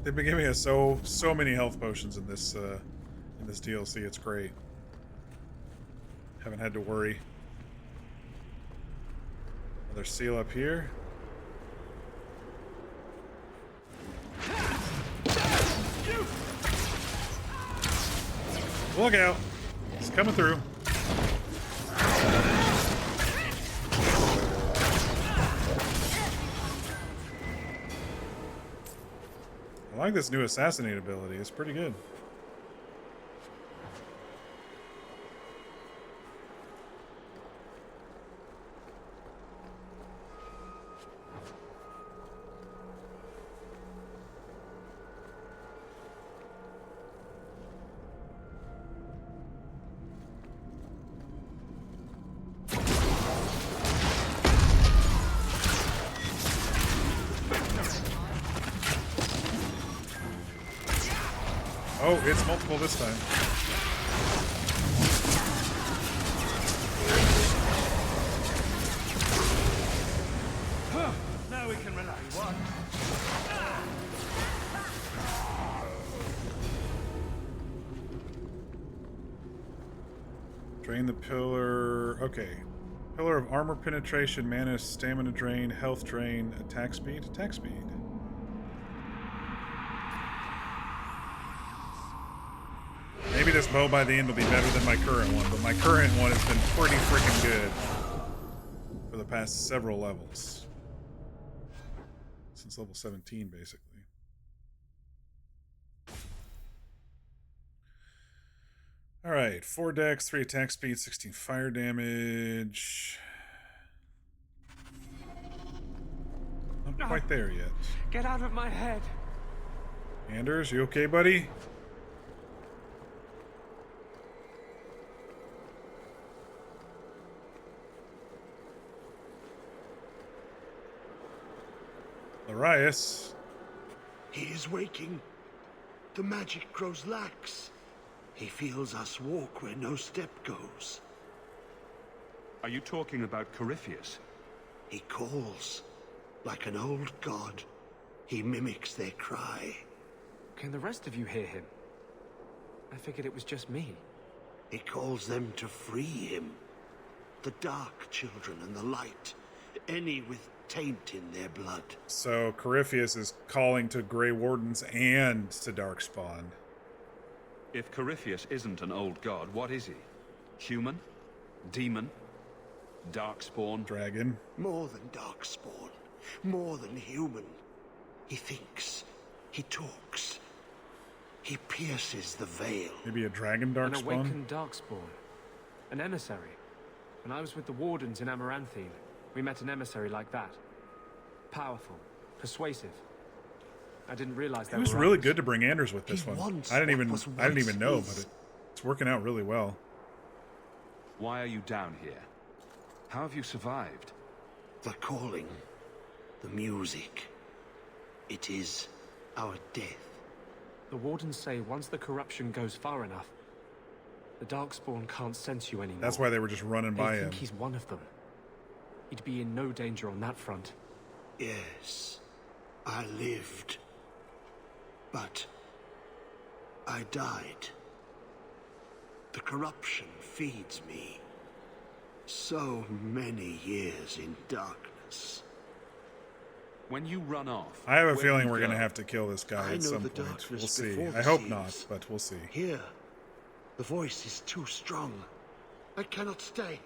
They've been giving us so many health potions in this DLC. It's great. Haven't had to worry. Another seal up here. Look out! It's coming through. I like this new assassinate ability. It's pretty good. Oh, it's multiple this time. Now we can relax. What? Drain the pillar. Okay. Pillar of armor penetration, mana, stamina drain, health drain, attack speed. Attack speed. Maybe this bow by the end will be better than my current one, but my current one has been pretty freaking good for the past several levels. Since level 17, basically. Alright, 4 dex, 3 attack speed, 16 fire damage. Not quite there yet. Get out of my head! Anders, you okay, buddy? Arias. He is waking. The magic grows lax. He feels us walk where no step goes. Are you talking about Corypheus? He calls. Like an old god. He mimics their cry. Can the rest of you hear him? I figured it was just me. He calls them to free him. The Dark Children and the Light. Any with taint in their blood. So Corypheus is calling to Grey Wardens and to Darkspawn. If Corypheus isn't an old god, what is he? Human? Demon? Darkspawn? Dragon? More than Darkspawn. More than human. He thinks. He talks. He pierces the veil. Maybe a dragon An Darkspawn? awakened Darkspawn. An emissary. When I was with the Wardens in Amaranthine, we met an emissary like that. Powerful. Persuasive. I didn't realize that It was really good to bring Anders with this one. I didn't even know, but it's working out really well. Why are you down here? How have you survived? The calling. The music. It is our death. The Wardens say once the corruption goes far enough, the Darkspawn can't sense you anymore. That's why they were just running by They him. think he's one of them. He'd be in no danger on that front. Yes, I lived. But I died. The corruption feeds me. So many years in darkness. When you run off... I have a where feeling do you we're going to go? have to kill this guy I at know some the point. darkness We'll see. before the I hope seas. not, but we'll see. Here, the voice is too strong. I cannot stay.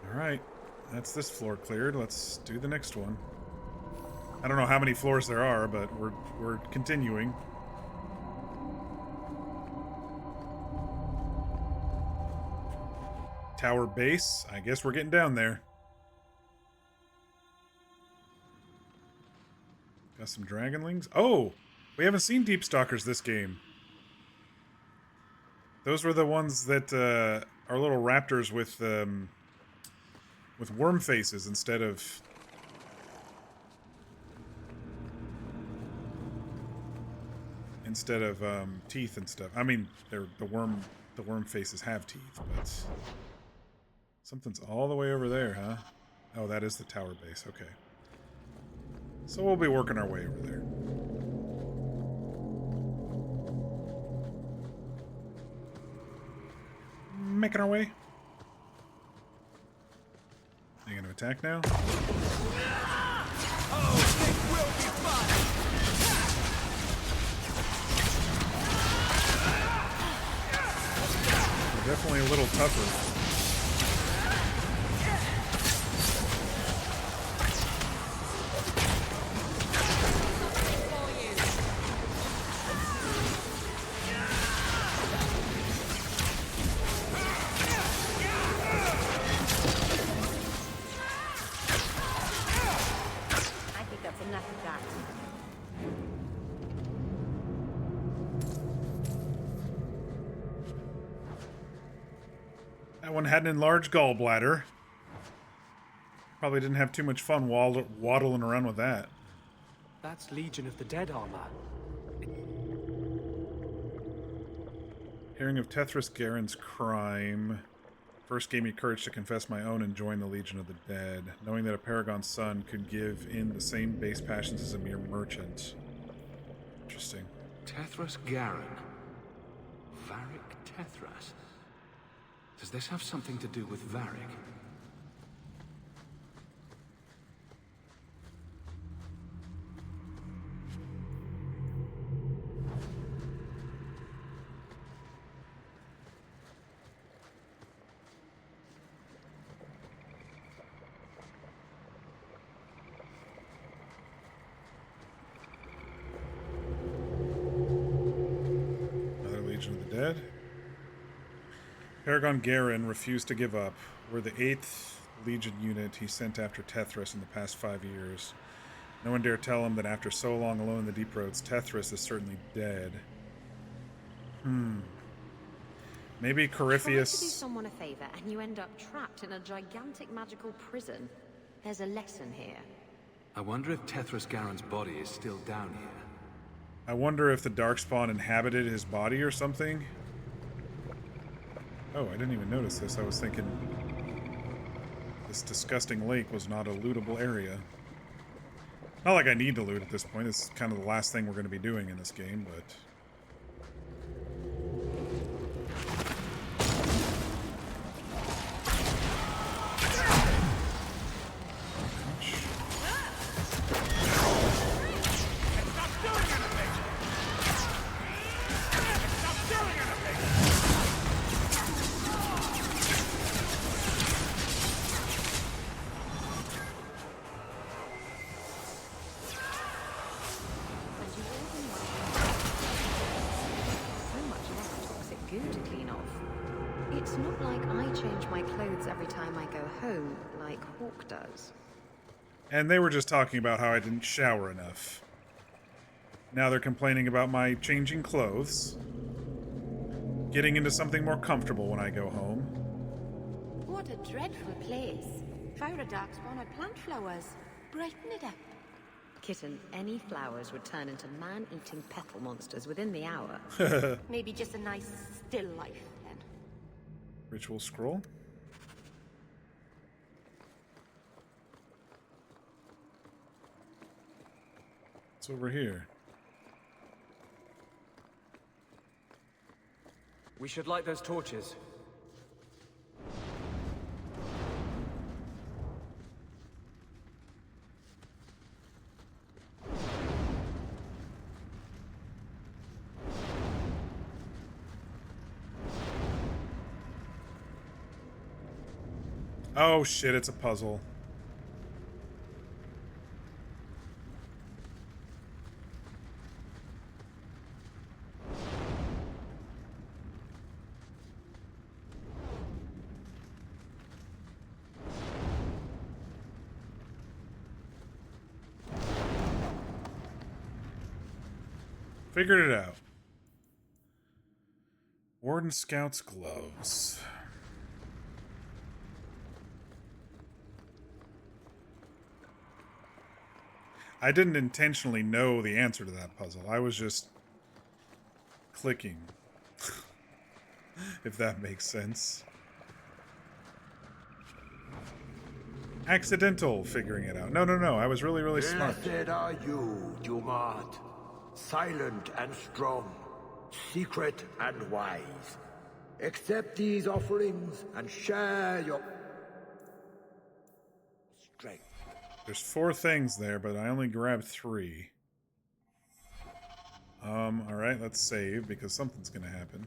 Alright, that's this floor cleared. Let's do the next one. I don't know how many floors there are, but we're continuing. Tower base. I guess we're getting down there. Got some dragonlings. Oh! We haven't seen Deep Stalkers this game. Those were the ones that are little raptors with worm faces instead of teeth and stuff. I mean, the worm faces have teeth, but something's all the way over there, huh? Oh, that is the tower base. Okay. So we'll be working our way over there. Making our way. Are you gonna attack now? They're definitely a little tougher. I think that's enough of that. That one had an enlarged gallbladder. Probably didn't have too much fun waddling around with that. That's Legion of the Dead armor. Hearing of Tethras Garen's crime first gave me courage to confess my own and join the Legion of the Dead, knowing that a Paragon's son could give in the same base passions as a mere merchant. Interesting. Tethras Garen. Varric Tethras. Does this have something to do with Varric? Another Legion of the Dead. Paragon Garen refused to give up. We're the 8th Legion unit he sent after Tethras in the past 5 years. No one dare tell him that after so long alone in the deep roads, Tethras is certainly dead. Maybe Try to do Corypheus... someone a favor and you end up trapped in a gigantic magical prison. There's a lesson here. I wonder if Tethras Garen's body is still down here. I wonder if the Darkspawn inhabited his body or something. Oh, I didn't even notice this. I was thinking this disgusting lake was not a lootable area. Not like I need to loot at this point. It's kind of the last thing we're going to be doing in this game, but... It's not like I change my clothes every time I go home, like Hawk does. And they were just talking about how I didn't shower enough. Now they're complaining about my changing clothes. Getting into something more comfortable when I go home. What a dreadful place. Fire dark spawn had plant flowers. Brighten it up. Kitten, any flowers would turn into man-eating petal monsters within the hour. Maybe just a nice, still life, then. Ritual scroll. What's over here? We should light those torches. Oh shit, it's a puzzle. Figured it out. Warden Scout's gloves. I didn't intentionally know the answer to that puzzle. I was just clicking. If that makes sense. Accidental figuring it out. No, I was really, really smart. Blessed are you, Dumart. Silent and strong, secret and wise. Accept these offerings and share your strength. There's 4 things there, but I only grabbed 3. Alright, let's save, because something's gonna happen.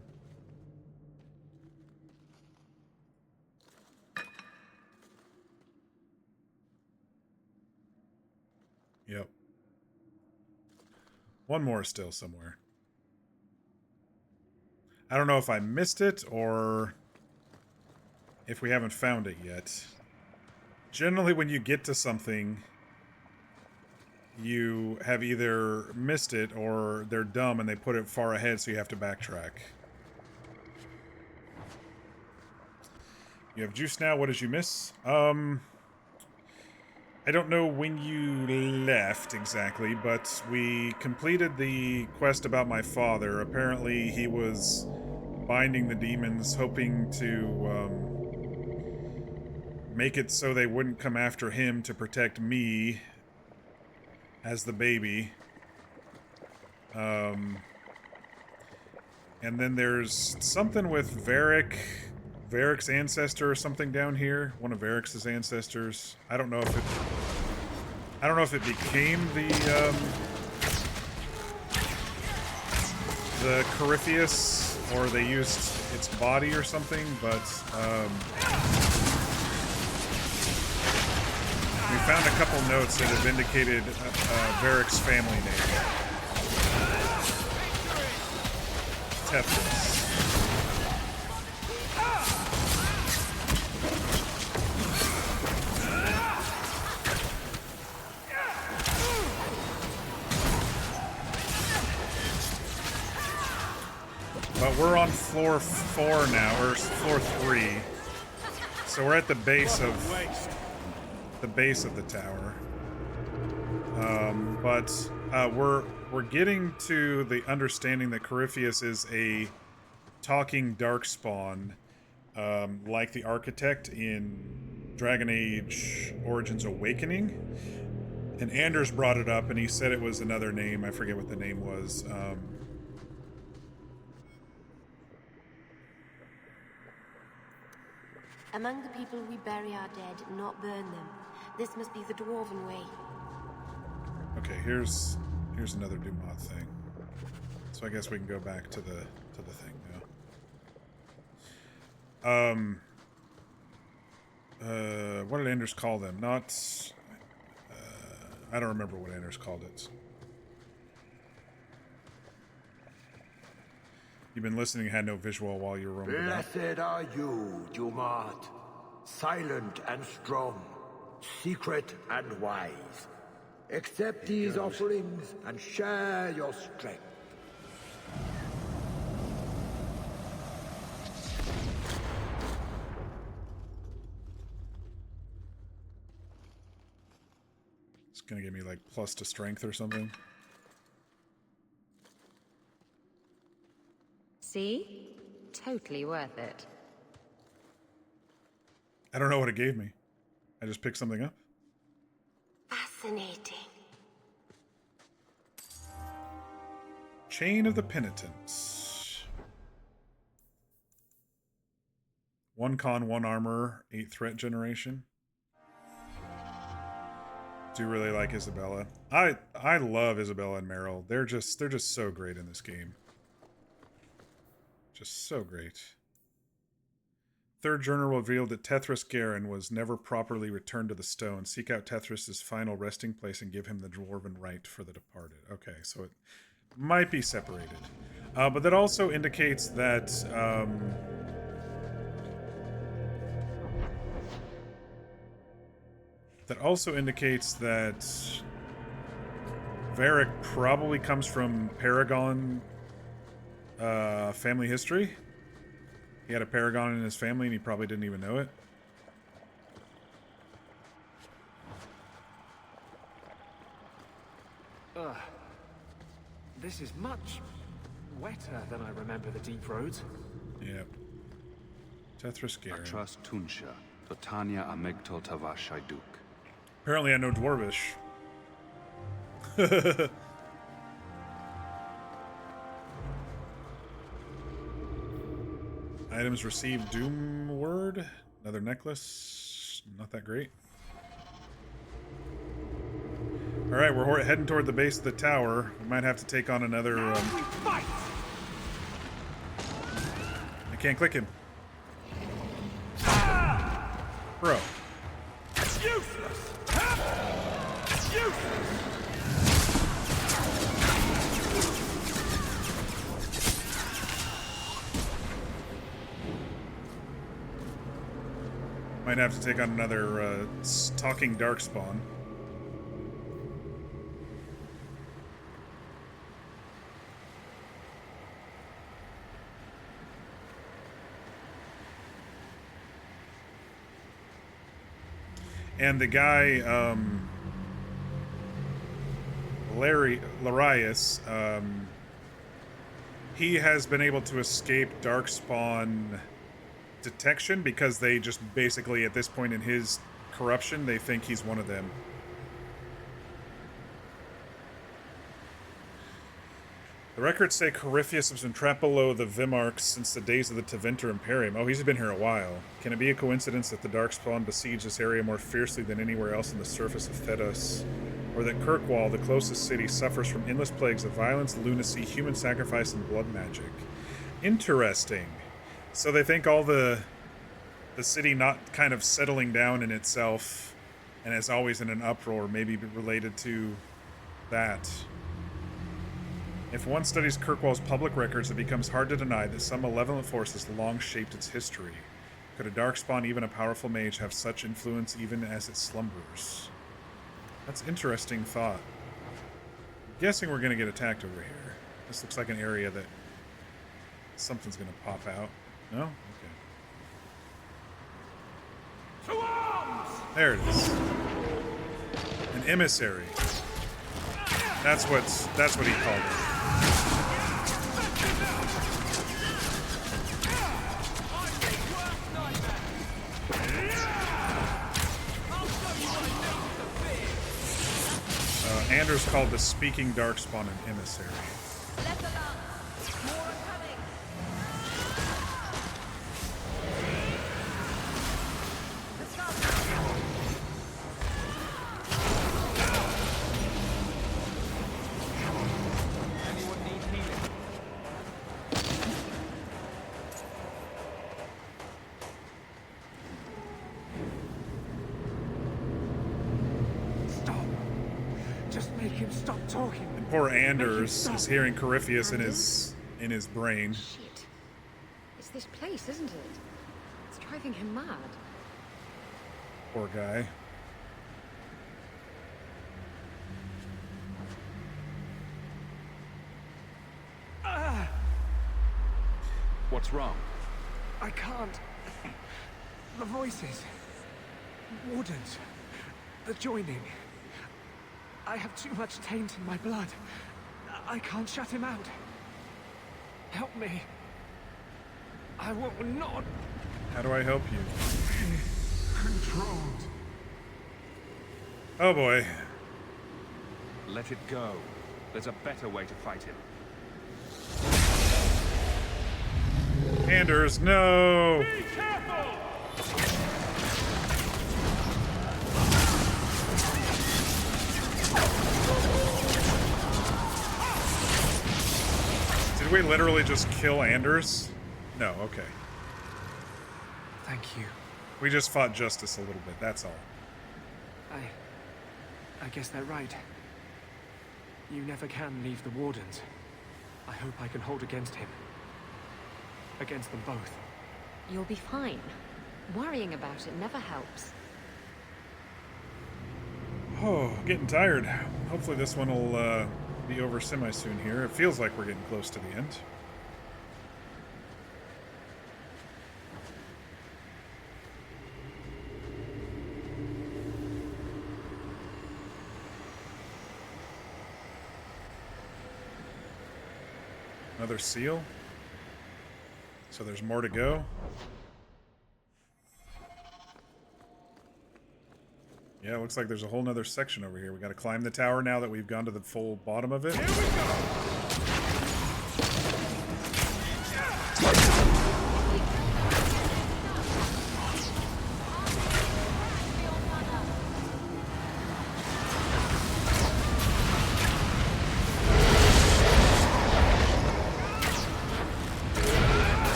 Yep. One more still somewhere. I don't know if I missed it, or if we haven't found it yet. Generally, when you get to something, you have either missed it or they're dumb and they put it far ahead, so you have to backtrack. You have juice now. What did you miss? I don't know when you left exactly, but we completed the quest about my father. Apparently, he was binding the demons, hoping to make it so they wouldn't come after him to protect me as the baby. And then there's something with Varric's ancestor or something down here. One of Varric's ancestors. I don't know if it became the Corypheus, or they used its body or something, but we found a couple notes that have indicated Varric's family name. Teflus. But we're on floor 4 now, or floor 3. So we're at the base of the tower. But we're getting to the understanding that Corypheus is a talking darkspawn, like the Architect in Dragon Age Origins Awakening. And Anders brought it up, and he said it was another name. I forget what the name was. Among the people we bury our dead, not burn them. This must be the Dwarven way. Okay, here's another Dumont thing. So I guess we can go back to the thing now. What did Anders call them? Not. I don't remember what Anders called it. You've been listening, had no visual while you were roaming about. Blessed are you, Dumont. Silent and strong, secret and wise. Accept these offerings and share your strength. It's gonna give me like plus to strength or something. See? Totally worth it. I don't know what it gave me. I just picked something up. Fascinating. Chain of the Penitents. 1 con, 1 armor, 8 threat generation. Do really like Isabella. I love Isabella and Meryl. They're just so great in this game. Just so great. Third journal revealed that Tethras Garen was never properly returned to the stone. Seek out Tethras' final resting place and give him the dwarven right for the departed. Okay, so it might be separated. But that also indicates that... that also indicates that Varric probably comes from Paragon family history. He had a Paragon in his family and he probably didn't even know it. This is much wetter than I remember the deep roads. Yep. Tethras Garen. Atras Tunsha, Totania Amegtol Tavashaiduk. Apparently I know Dwarvish. Items received Doom Word. Another necklace. Not that great. Alright, we're heading toward the base of the tower. We might have to take on another... I can't click him. Bro. It's useless! It's useless! Might have to take on another talking darkspawn. And the guy, Larius, he has been able to escape darkspawn detection because they just basically, at this point in his corruption, they think he's one of them. The records say Corypheus has been trapped below the Vimarks since the days of the Tevinter Imperium. Oh, he's been here a while. Can it be a coincidence that the Darkspawn besiege this area more fiercely than anywhere else on the surface of Thedos? Or that Kirkwall, the closest city, suffers from endless plagues of violence, lunacy, human sacrifice, and blood magic? Interesting. So they think all the city not kind of settling down in itself and is always in an uproar, maybe related to that. If one studies Kirkwall's public records, it becomes hard to deny that some malevolent force has long shaped its history. Could a darkspawn, even a powerful mage, have such influence even as it slumbers? That's interesting thought. I'm guessing we're going to get attacked over here. This looks like an area that something's going to pop out. No? Okay. To arms! There it is. An emissary. That's what he called it. Anders called the Speaking Darkspawn an emissary. And poor Anders is hearing Corypheus in his brain. Shit. It's this place, isn't it? It's driving him mad. Poor guy. What's wrong? I can't. The voices. Wardens. The joining. I have too much taint in my blood. I can't shut him out. Help me. I will not. How do I help you? Controlled. Oh boy. Let it go. There's a better way to fight him. Anders, no! Be careful! Did we literally just kill Anders? No, okay. Thank you. We just fought Justice a little bit, that's all. I guess they're right. You never can leave the Wardens. I hope I can hold against him. Against them both. You'll be fine. Worrying about it never helps. Oh, getting tired. Hopefully this one will be over semi-soon here. It feels like we're getting close to the end. Another seal. So there's more to go. Yeah, it looks like there's a whole nother section over here. We gotta climb the tower now that we've gone to the full bottom of it. Here we go!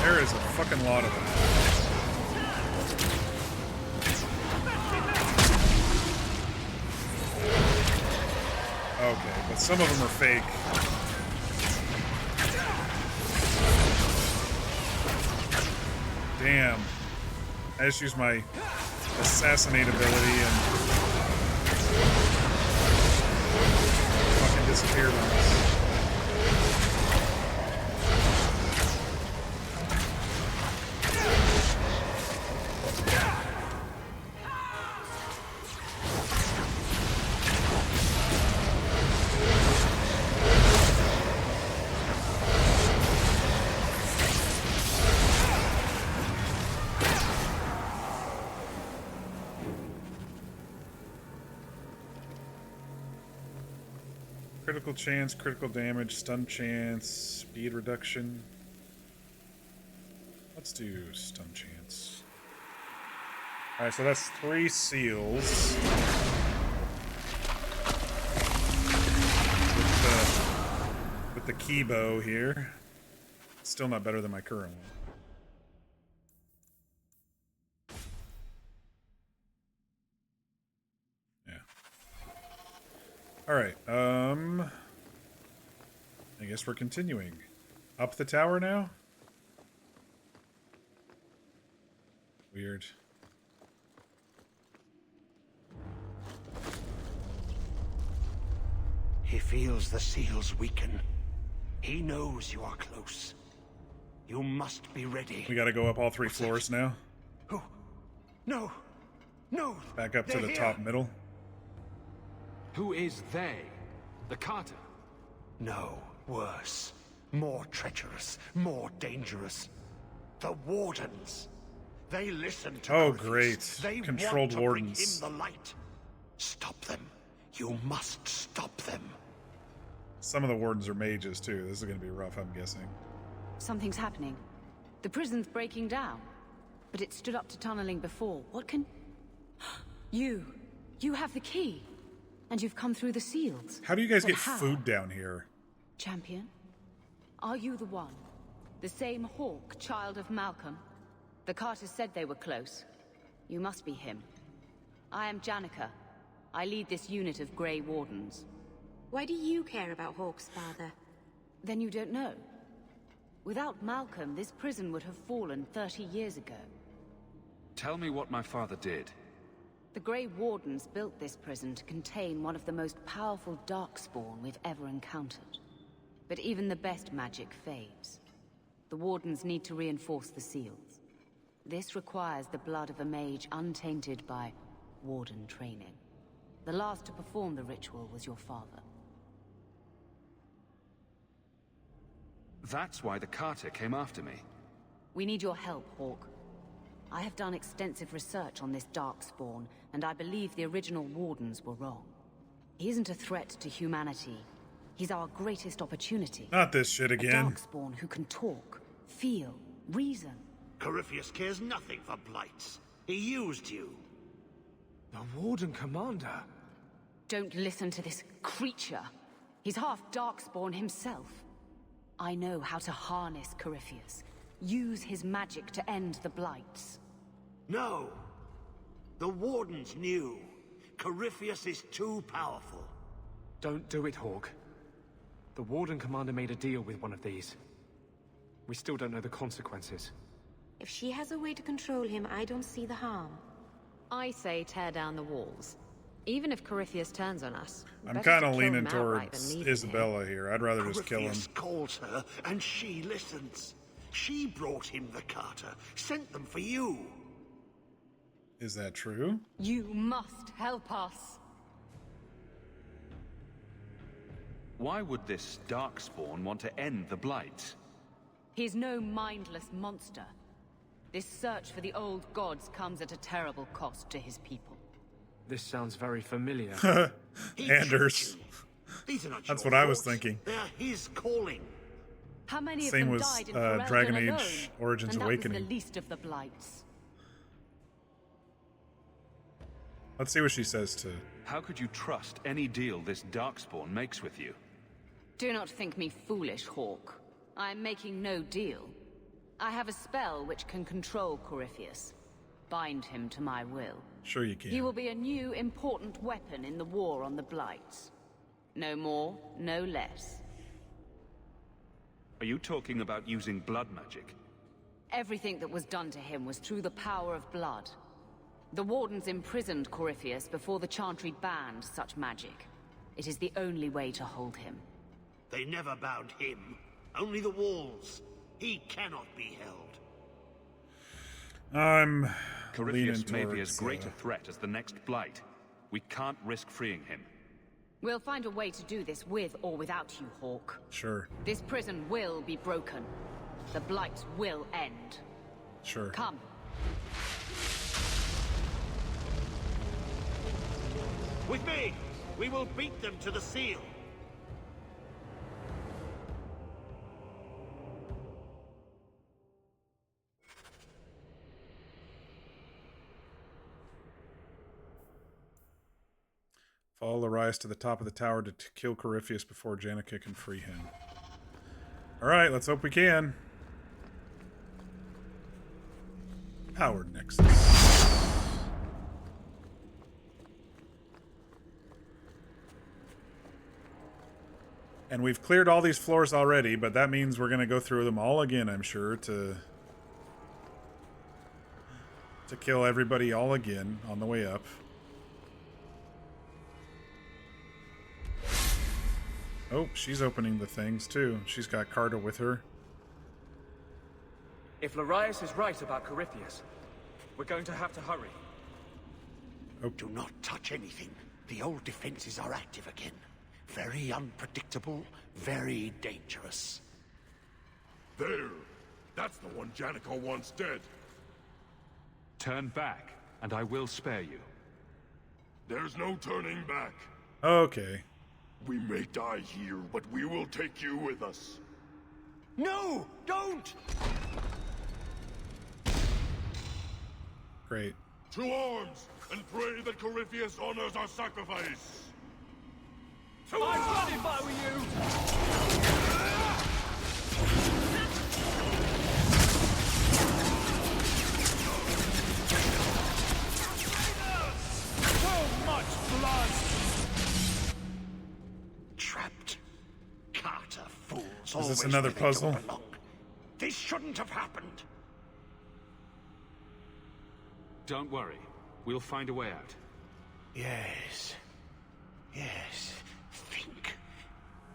There is a fucking lot of them. Okay, but some of them are fake. Damn. I just used my assassinate ability and fucking disappeared on us. Critical chance, critical damage, stun chance, speed reduction. Let's do stun chance. Alright, so that's 3 seals. With the key bow here. Still not better than my current one. Alright, I guess we're continuing. Up the tower now? Weird. He feels the seals weaken. He knows you are close. You must be ready. We gotta go up all 3 floors now? Oh, no, no! Back up to the here. top middle? Who is they? The Carter? No, worse. More treacherous, more dangerous. The Wardens. They listen to Oh, Corypheus. great. They Controlled want to Wardens. bring him the light. Stop them. You must stop them. Some of the wardens are mages, too. This is going to be rough, I'm guessing. Something's happening. The prison's breaking down. But it stood up to tunneling before. What can... You have the key. And you've come through the seals. How do you guys But get how? food down here? Champion? Are you the one? The same Hawk, child of Malcolm? The Carters said they were close. You must be him. I am Janica. I lead this unit of Grey Wardens. Why do you care about Hawk's father? Then you don't know. Without Malcolm, this prison would have fallen 30 years ago. Tell me what my father did. The Grey Wardens built this prison to contain one of the most powerful Darkspawn we've ever encountered. But even the best magic fades. The Wardens need to reinforce the seals. This requires the blood of a mage untainted by Warden training. The last to perform the ritual was your father. That's why the Carter came after me. We need your help, Hawk. I have done extensive research on this Darkspawn, and I believe the original Wardens were wrong. He isn't a threat to humanity. He's our greatest opportunity. Not this shit again. A Darkspawn who can talk, feel, reason. Corypheus cares nothing for blights. He used you. The Warden Commander? Don't listen to this creature. He's half Darkspawn himself. I know how to harness Corypheus. Use his magic to end the blights. No. The Wardens knew. Corypheus is too powerful. Don't do it, Hawk. The Warden Commander made a deal with one of these. We still don't know the consequences. If she has a way to control him, I don't see the harm. I say tear down the walls. Even if Corypheus turns on us. I'm better kind to of kill leaning him outright towards than leave him Isabella here. I'd rather just kill him. Corypheus calls her, and she listens. She brought him the Carter, sent them for you. Is that true? You must help us. Why would this Darkspawn want to end the Blight? He's no mindless monster. This search for the old gods comes at a terrible cost to his people. This sounds very familiar. Anders. These are not That's your what I was thoughts. thinking. They're his calling. How many Same of them was, died in Ferelden Dragon alone? Age Origins and Awakening. That was the least of the blights. Let's see what she says to... How could you trust any deal this Darkspawn makes with you? Do not think me foolish, Hawk. I am making no deal. I have a spell which can control Corypheus. Bind him to my will. Sure you can. He will be a new, important weapon in the war on the Blights. No more, no less. Are you talking about using blood magic? Everything that was done to him was through the power of blood. The Wardens imprisoned Corypheus before the Chantry banned such magic. It is the only way to hold him. They never bound him. Only the walls. He cannot be held. I'm Corypheus leaning may be as towards, great a threat as the next Blight. We can't risk freeing him. We'll find a way to do this with or without you, Hawk. Sure. This prison will be broken. The Blight will end. Sure. Come. With me! We will beat them to the seal! Follow Orlais to the top of the tower to kill Corypheus before Janica can free him. Alright, let's hope we can. Power Nexus. And we've cleared all these floors already, but that means we're going to go through them all again, I'm sure, to kill everybody all again on the way up. Oh, she's opening the things too. She's got Carter with her. If Orlais is right about Corypheus, we're going to have to hurry. Oh. Do not touch anything. The old defenses are active again. Very unpredictable, very dangerous. There! That's the one Janica wants dead. Turn back, and I will spare you. There's no turning back. Okay. We may die here, but we will take you with us. No! Don't! Great. To arms, and pray that Corypheus honors our sacrifice! I'd run if I were you! So much blood! Trapped. Carter fools. Is this always another where they don't puzzle? belong. This shouldn't have happened. Don't worry. We'll find a way out. Yes. Yes. Think.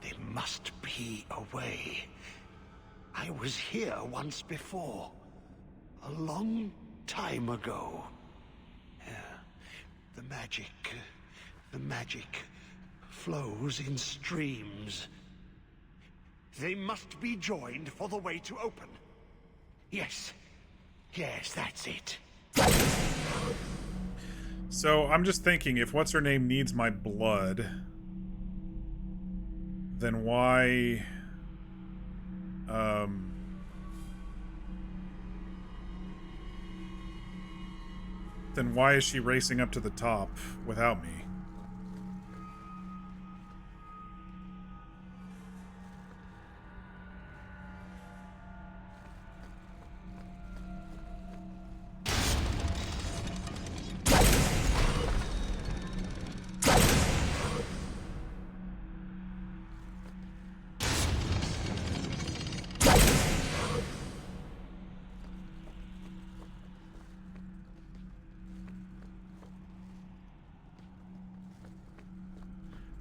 There must be a way. I was here once before. A long time ago. Yeah. The magic flows in streams. They must be joined for the way to open. Yes. Yes, that's it. So I'm just thinking, if what's her name needs my blood, then why is she racing up to the top without me?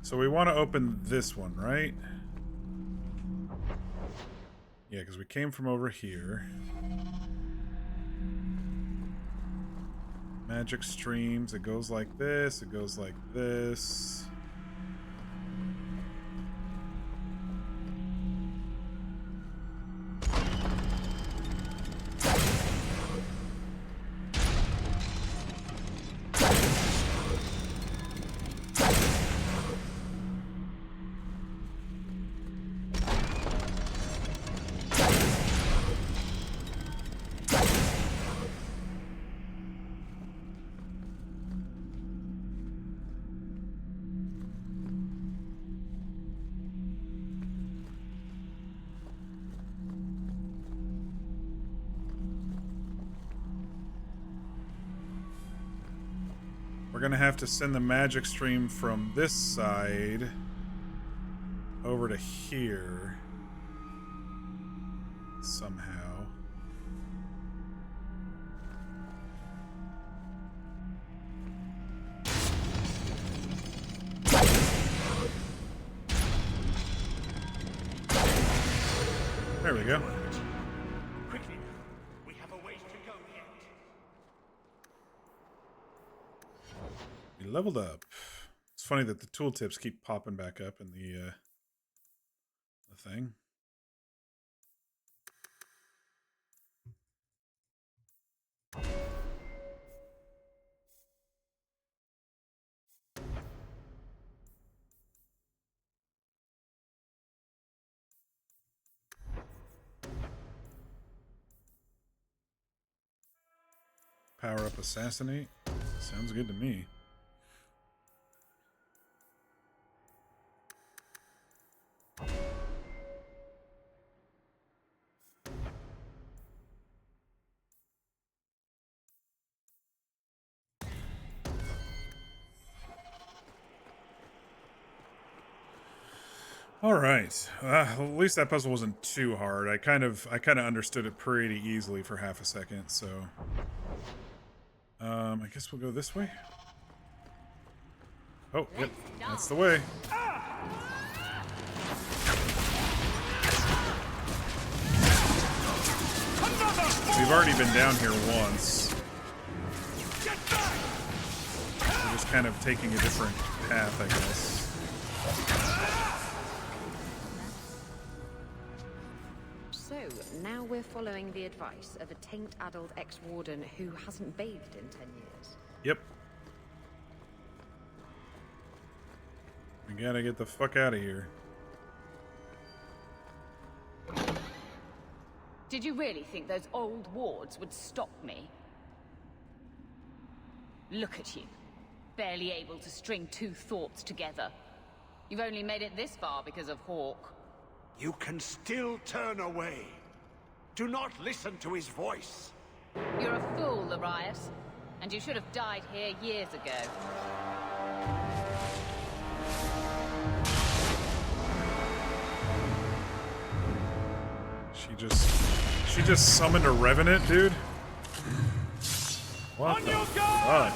So we want to open this one, right? Yeah, because we came from over here. Magic streams. It goes like this. It goes like this. We're gonna have to send the magic stream from this side over to here somehow. There we go. Quickly, we have a ways to go yet. We leveled up. It's funny that the tooltips keep popping back up in the thing. Power up assassinate. Sounds good to me. All right. At least that puzzle wasn't too hard. I kind of understood it pretty easily for half a second. So, I guess we'll go this way. Oh, yep, that's the way. We've already been down here once. We're just kind of taking a different path, I guess. So, now we're following the advice of a taint-addled ex-warden who hasn't bathed in 10 years. Yep. We gotta get the fuck out of here. Did you really think those old wards would stop me? Look at you. Barely able to string two thoughts together. You've only made it this far because of Hawk. You can still turn away. Do not listen to his voice. You're a fool, Orlais, and you should have died here years ago. She just summoned a revenant, dude. What the fuck?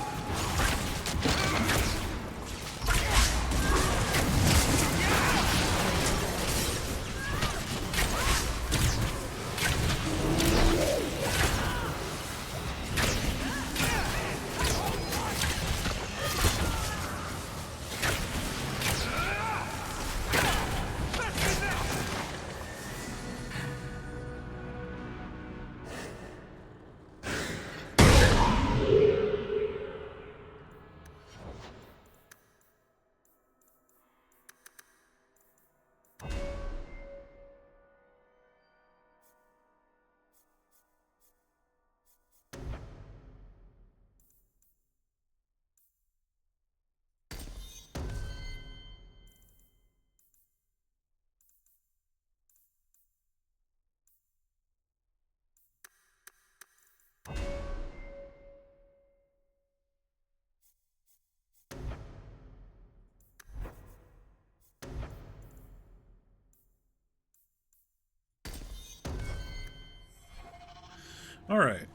Alright.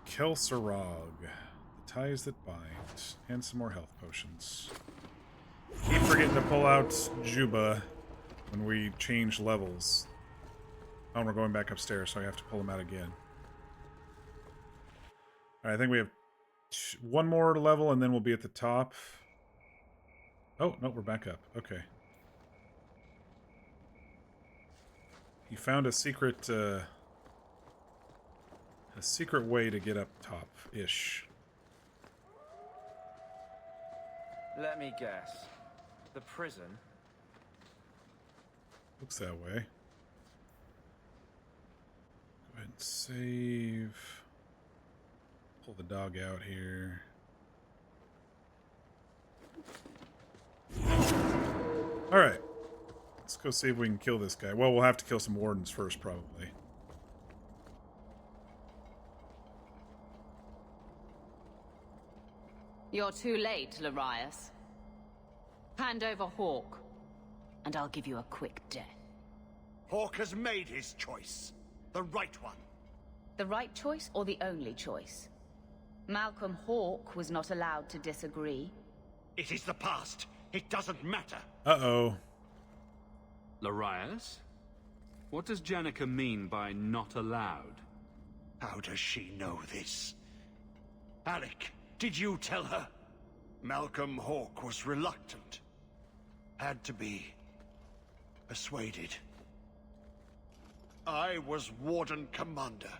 Kelsarog. The ties that bind. And some more health potions. Keep forgetting to pull out Juba when we change levels. Oh, we're going back upstairs, so I have to pull them out again. Alright, I think we have one more level and then we'll be at the top. Oh, no, we're back up. Okay. He found a secret way to get up top-ish. Let me guess. The prison? Looks that way. Go ahead and save. Pull the dog out here. Alright. Let's go see if we can kill this guy. Well, we'll have to kill some wardens first, probably. You're too late, Orlais. Hand over Hawk, and I'll give you a quick death. Hawk has made his choice. The right one. The right choice or the only choice? Malcolm Hawk was not allowed to disagree. It is the past. It doesn't matter. Uh-oh. Orlais? What does Janica mean by not allowed? How does she know this? Alec, did you tell her? Malcolm Hawk was reluctant. Had to be persuaded. I was Warden Commander.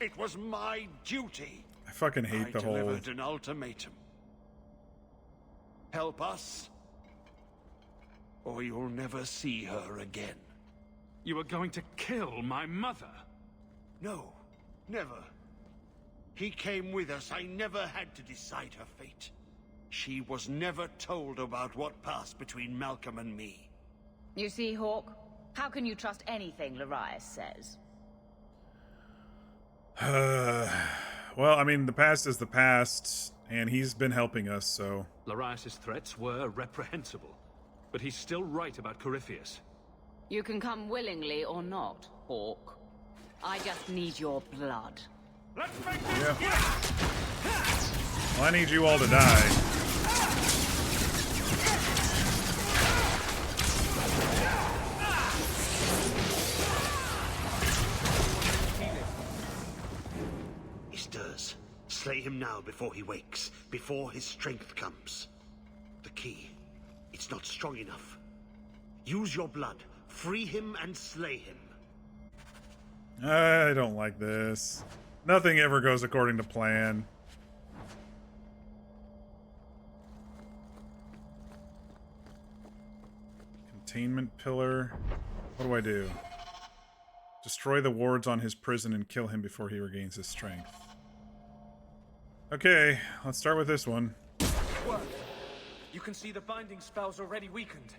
It was my duty. I fucking hate the whole... I delivered an ultimatum. Help us, or you'll never see her again. You were going to kill my mother? No, never. He came with us. I never had to decide her fate. She was never told about what passed between Malcolm and me. You see, Hawk? How can you trust anything Orlais says? Well, I mean, the past is the past, and he's been helping us, so... Orlais' threats were reprehensible, but he's still right about Corypheus. You can come willingly or not, Hawk. I just need your blood. Let's make this Well, I need you all to die. He stirs. Slay him now before he wakes, before his strength comes. The key. It's not strong enough. Use your blood. Free him and slay him. I don't like this. Nothing ever goes according to plan. Containment pillar. What do I do? Destroy the wards on his prison and kill him before he regains his strength. Okay, let's start with this one. What? You can see the binding spell's already weakened.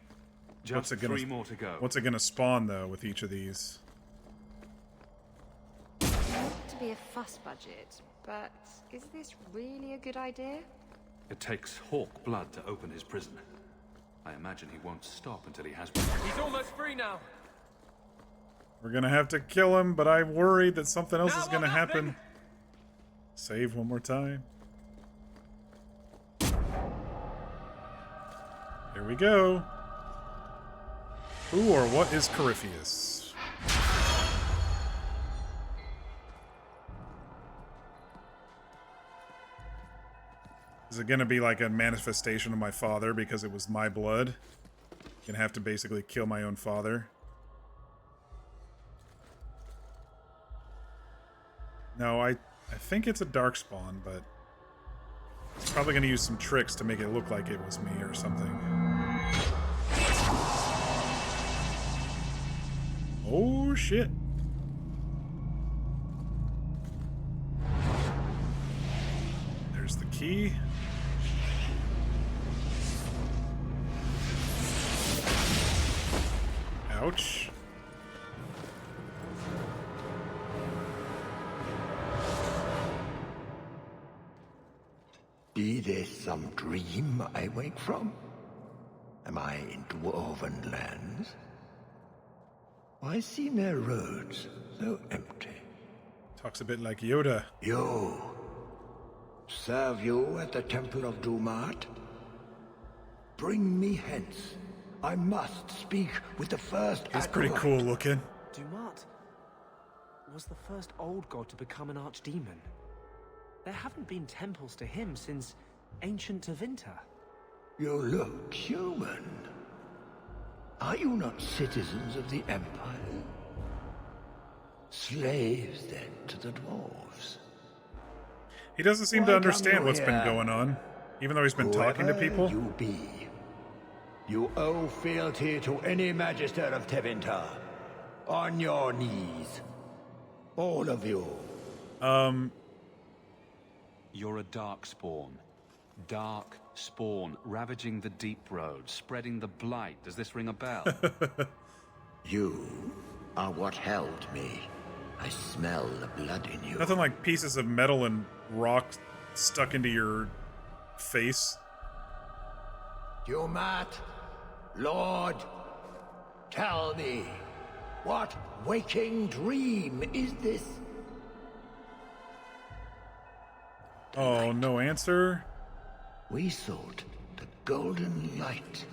Just 3 more to go. What's it gonna spawn, though, with each of these? Not to be a fuss budget, but is this really a good idea? It takes Hawk blood to open his prison. I imagine he won't stop until he has one. He's almost free now. We're gonna have to kill him, but I'm worried that something else is gonna happen. Save one more time. Here we go. Who or what is Corypheus? Is it gonna be like a manifestation of my father because it was my blood? Gonna have to basically kill my own father. No, I think it's a darkspawn, but it's probably gonna use some tricks to make it look like it was me or something. Oh shit. There's the key. Ouch. Be this some dream I wake from? Am I in dwarven lands? Why seem their roads so empty? Talks a bit like Yoda. You. Serve you at the Temple of Dumat? Bring me hence. I must speak with the first He's pretty cool looking. Dumat was the first old god to become an archdemon. There haven't been temples to him since ancient Tevinter. You look human. Are you not citizens of the Empire? Slaves, then, to the dwarves? He doesn't seem to Why understand come what's you been here? going on, even though he's been talking to Whoever people. You be. You owe fealty to any magister of Tevinter. On your knees. All of you. You're a darkspawn. Dark spawn, ravaging the deep road, spreading the blight. Does this ring a bell? You are what held me. I smell the blood in you. Nothing like pieces of metal and rock stuck into your face. Dumat, Lord, tell me, what waking dream is this? Oh, no answer? We sought the golden light.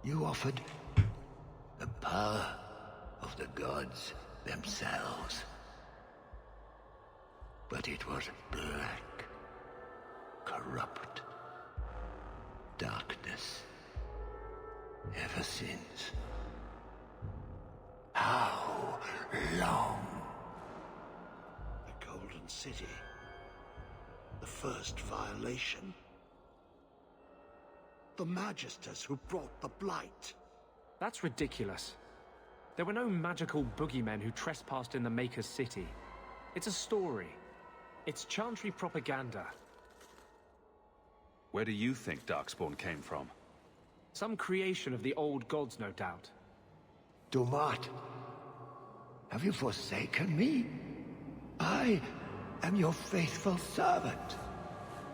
You offered the power of the gods themselves. But it was black, corrupt, darkness. Ever since. How long? The Golden City. The first violation. The Magisters who brought the Blight. That's ridiculous. There were no magical boogeymen who trespassed in the Maker's City. It's a story. It's Chantry propaganda. Where do you think Darkspawn came from? Some creation of the old gods, no doubt. Dumat, have you forsaken me? I am your faithful servant.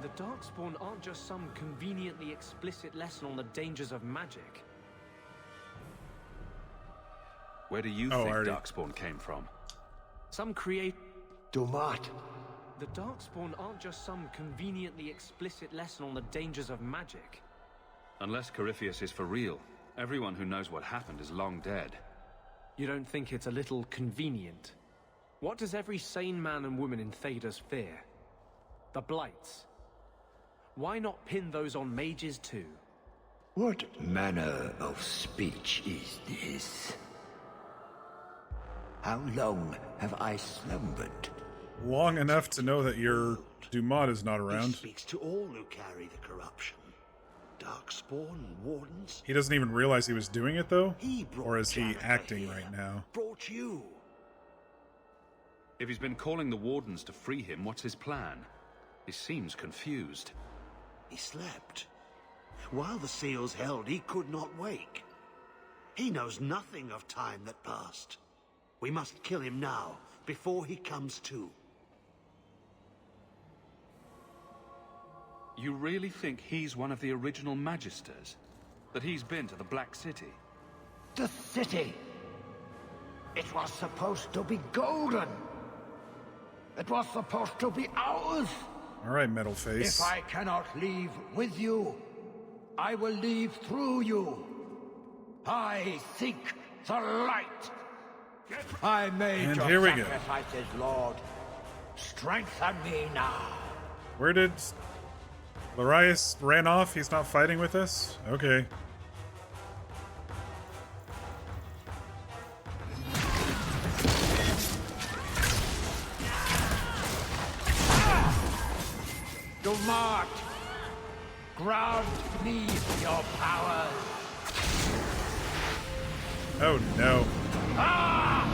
The Darkspawn aren't just some conveniently explicit lesson on the dangers of magic. Where do you think Darkspawn came from? Some create... Dumat. The Darkspawn aren't just some conveniently explicit lesson on the dangers of magic. Unless Corypheus is for real, everyone who knows what happened is long dead. You don't think it's a little convenient? What does every sane man and woman in Thedas fear? The Blights. Why not pin those on mages too? What manner of speech is this? How long have I slumbered? Long enough to know that your Dumat is not He around. speaks to all who carry the corruption. Darkspawn wardens? He doesn't even realize he was doing it, though? He brought Or is he Canada acting here. right now? Brought you. If he's been calling the wardens to free him, what's his plan? He seems confused. He slept. While the seals held, he could not wake. He knows nothing of time that passed. We must kill him now, before he comes to. You really think he's one of the original Magisters? That he's been to the Black City? The city! It was supposed to be golden! It was supposed to be ours! Alright, Metal Face. If I cannot leave with you, I will leave through you. I seek the light. I made And your here we go. sacrifices, Lord. Strengthen me now. Where did... Orlais ran off? He's not fighting with us? Okay. Dumart, ground me your powers. Oh no. Ah!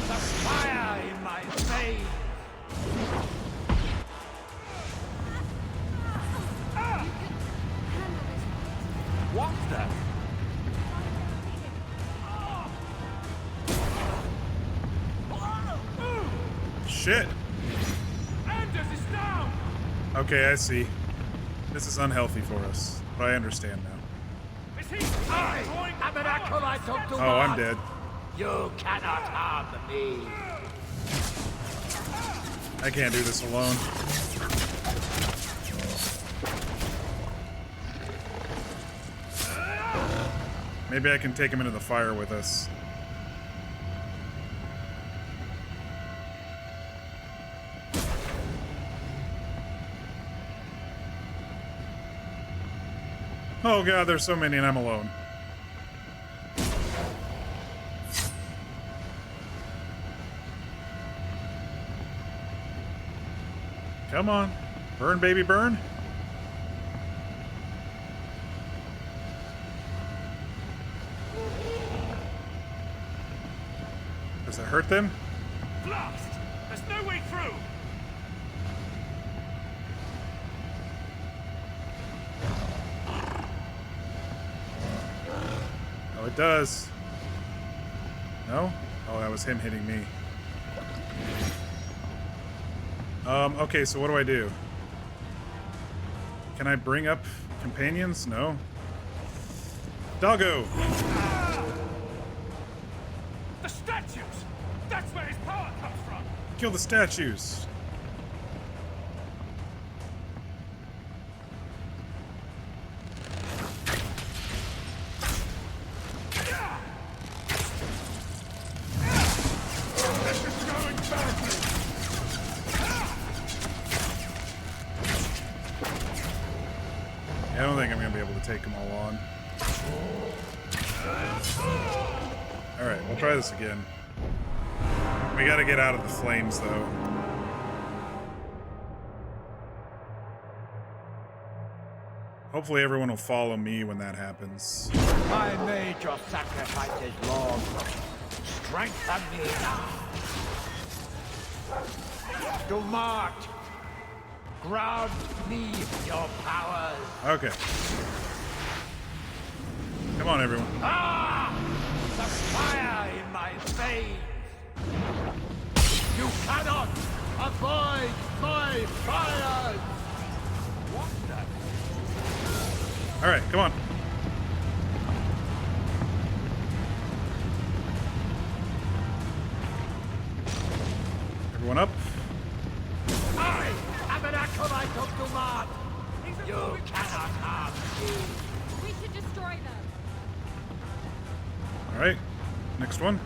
The fire in my veins. What's that? Shit. Anders is down. Okay, I see. This is unhealthy for us, but I understand now. Is he? I am an acolyte of Dumart. Oh, I'm dead. You cannot harm me. I can't do this alone. Maybe I can take him into the fire with us. Oh god, there's so many and I'm alone. Come on. Burn, baby, burn. Does it hurt them? Blast! There's no way through. Oh, it does. No? Oh, that was him hitting me. Okay, so what do I do? Can I bring up companions? No. Doggo! The statues! That's where his power comes from! Kill the statues! I don't think I'm going to be able to take them all on. Alright, we'll try this again. We gotta get out of the flames, though. Hopefully everyone will follow me when that happens. I made your sacrifices, Lord. Strengthen me now. Dumart, ground me your powers. Okay. Come on, everyone. Ah! The fire in my veins. You cannot avoid my fires. What the? Alright, come on. Everyone up. I am an acolyte of Dumart. You cannot harm me. We should destroy them. Alright, next one.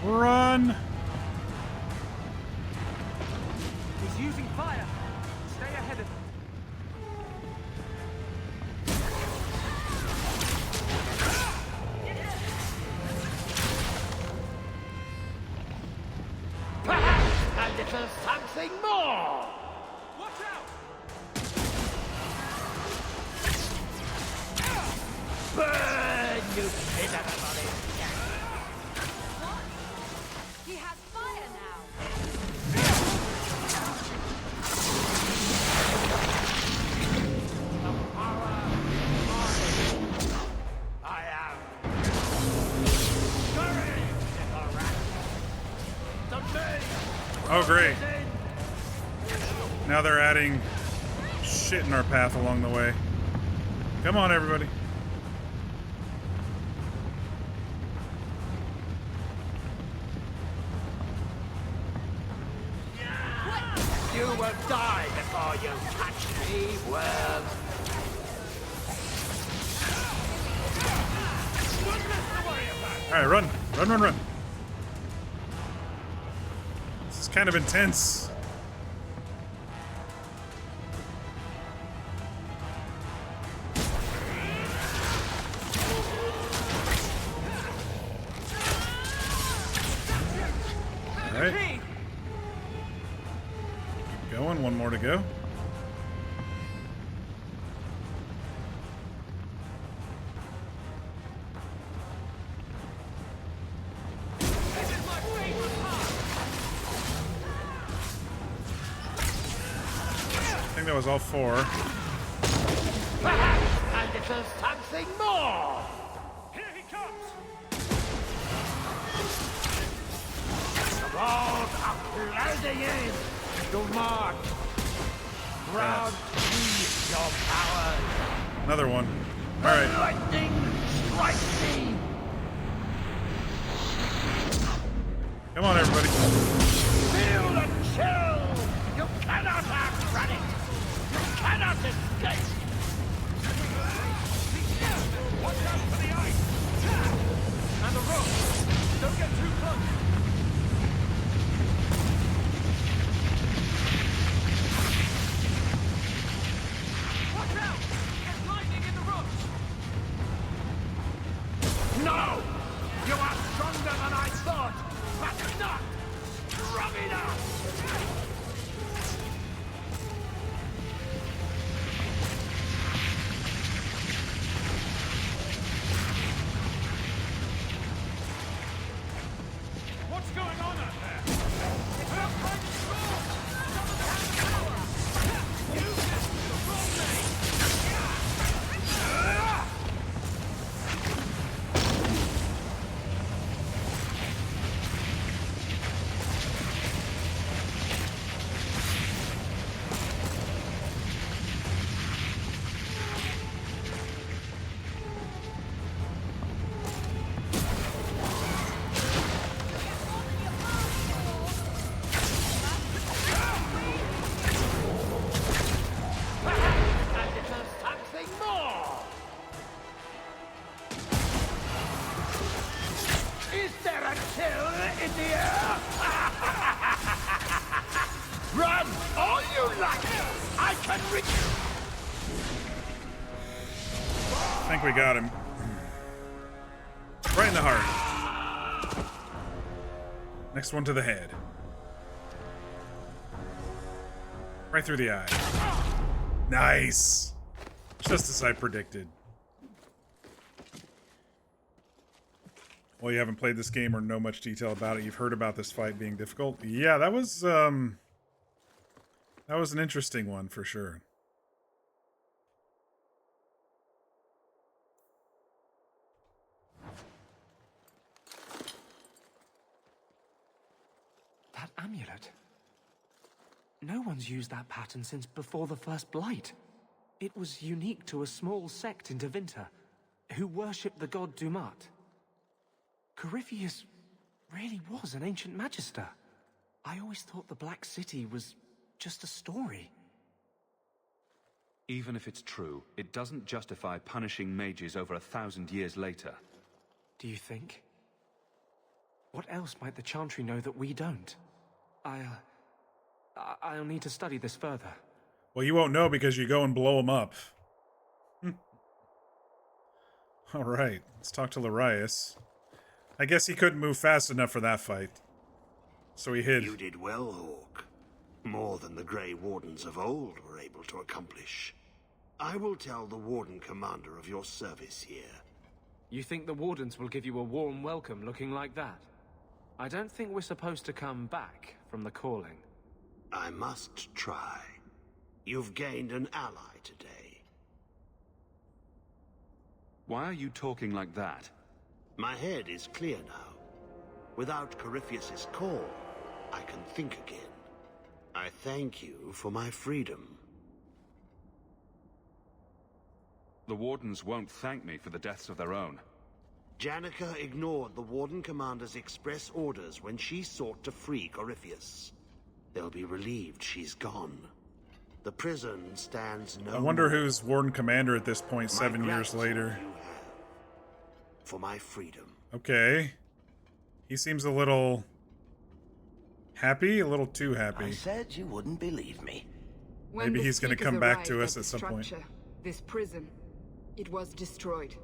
Run! He's using fire. Stay ahead of him. Burn, you miserable insect! He has fire now! I am. Courage, little rat. To me! Oh, great. Now they're adding shit in our path along the way. Come on, everybody. You will die before you touch me, worm. Alright, run. Run, run, run. This is kind of intense. Alright. Keep going, one more to go. I think that was all four. And it is something more! Here he comes! The walls are closing in! Do not! Grant me your powers! Another one. Alright. Lightning strike me! Come on, everybody. Feel the chill! You cannot outrun it! You cannot escape! Watch out for the ice! And the rope! Don't get too close! Watch out! There's lightning in the ropes! No! You are stronger than I thought, but not strong enough! What's going on out there? It's an outrageous storm! Someone has power! Use this to roll me! And it is something more! Is there a chill in the air? Run all you like! I can reach you! I think we got him. Right in the heart. Next one to the head. Right through the eye. Nice! Just as I predicted. Well, you haven't played this game or know much detail about it. You've heard about this fight being difficult. Yeah, that was an interesting one for sure. That amulet. No one's used that pattern since before the First Blight. It was unique to a small sect in Tevinter, who worshipped the god Dumat. Corypheus really was an ancient magister. I always thought the Black City was just a story. Even if it's true, it doesn't justify punishing mages over 1,000 years later. Do you think? What else might the Chantry know that we don't? I'll need to study this further. Well, you won't know because you go and blow them up. All right, let's talk to Orlais. I guess he couldn't move fast enough for that fight, so he hid. You did well, Hawk. More than the Grey Wardens of old were able to accomplish. I will tell the Warden Commander of your service here. You think the Wardens will give you a warm welcome looking like that? I don't think we're supposed to come back from the calling. I must try. You've gained an ally today. Why are you talking like that? My head is clear now. Without Corypheus' call, I can think again. I thank you for my freedom. The Wardens won't thank me for the deaths of their own. Janica ignored the Warden Commander's express orders when she sought to free Corypheus. They'll be relieved she's gone. The prison stands no I wonder more. who's Warden Commander at this point, 7 years later. For my freedom. Okay. He seems a little happy, a little too happy. I said you wouldn't believe me. Maybe he's going to come back to us at some point. This prison, it was destroyed.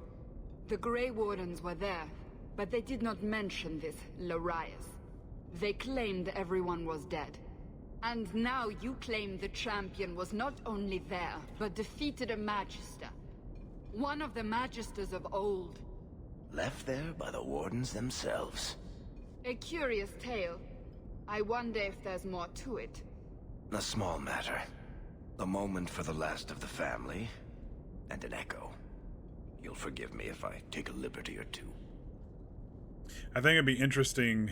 The Grey Wardens were there, but they did not mention this Larias. They claimed everyone was dead. And now you claim the champion was not only there, but defeated a Magister. One of the Magisters of old. Left there by the Wardens themselves. A curious tale. I wonder if there's more to it. A small matter. A moment for the last of the family, and an echo. You'll forgive me if I take a liberty or two. I think it'd be interesting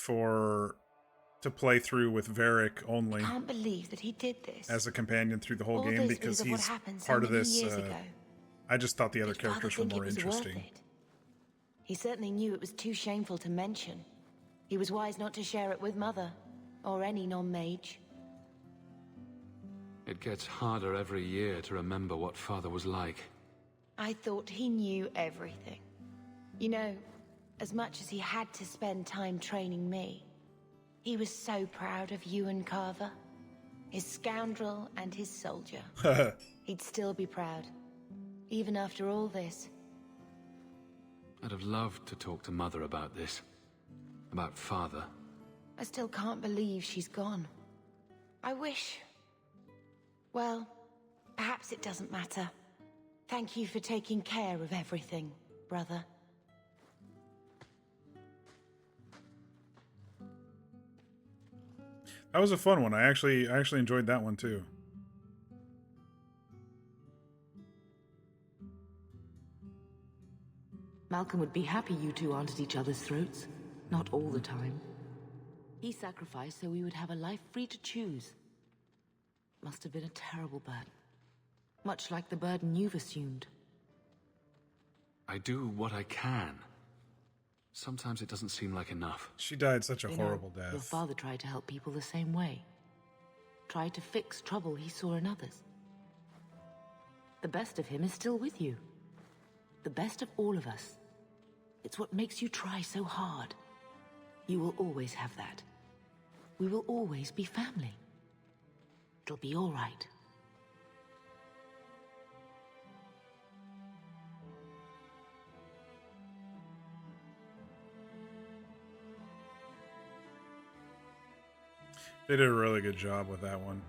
to play through with Varric only. I can't believe that he did this. As a companion through the whole All game this because of what he's happened so part of many this. years ago. I just thought the other Did Father characters were think more it was interesting. worth it? He certainly knew it was too shameful to mention. He was wise not to share it with Mother, or any non-mage. It gets harder every year to remember what Father was like. I thought he knew everything. You know, as much as he had to spend time training me, he was so proud of you and Carver. His scoundrel and his soldier. He'd still be proud, even after all this. I'd have loved to talk to Mother about this. About Father. I still can't believe she's gone. I wish... Well, perhaps it doesn't matter. Thank you for taking care of everything, brother. That was a fun one. I actually enjoyed that one too. Malcolm would be happy you two aren't at each other's throats. Not all the time. He sacrificed so we would have a life free to choose. Must have been a terrible burden. Much like the burden you've assumed. I do what I can. Sometimes it doesn't seem like enough. She died such a You horrible know, death. Your father tried to help people the same way. Tried to fix trouble he saw in others. The best of him is still with you. The best of all of us. It's what makes you try so hard. You will always have that. We will always be family. It'll be all right. They did a really good job with that one.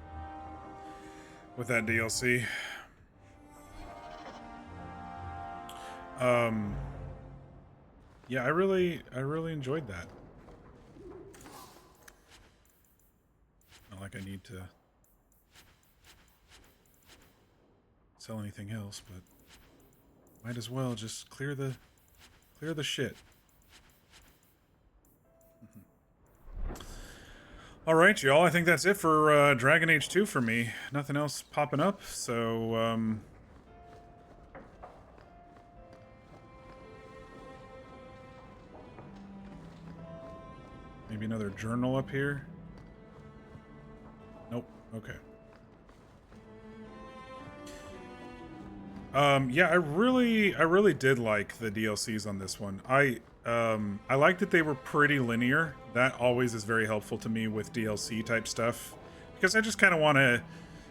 With that DLC. Yeah, I really enjoyed that. Not like I need to sell anything else, but might as well just clear the shit. All right, y'all. I think that's it for Dragon Age 2 for me. Nothing else popping up, so maybe another journal up here. Nope. Okay. Yeah, I really did like the DLCs on this one. I liked that they were pretty linear. That always is very helpful to me with DLC type stuff, because I just kind of want to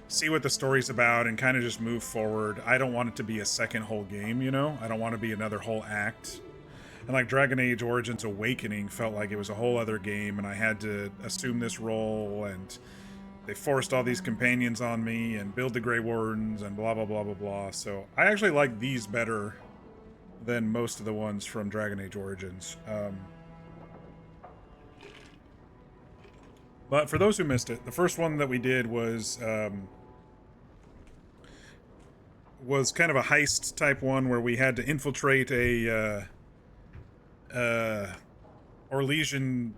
see what the story's about and kind of just move forward. I don't want it to be a second whole game, you know? I don't want to be another whole act. And like Dragon Age Origins Awakening felt like it was a whole other game, and I had to assume this role, and they forced all these companions on me and build the Grey Wardens and blah blah blah blah blah. So I actually like these better than most of the ones from Dragon Age Origins. But for those who missed it, the first one that we did was kind of a heist type one where we had to infiltrate a Orlesian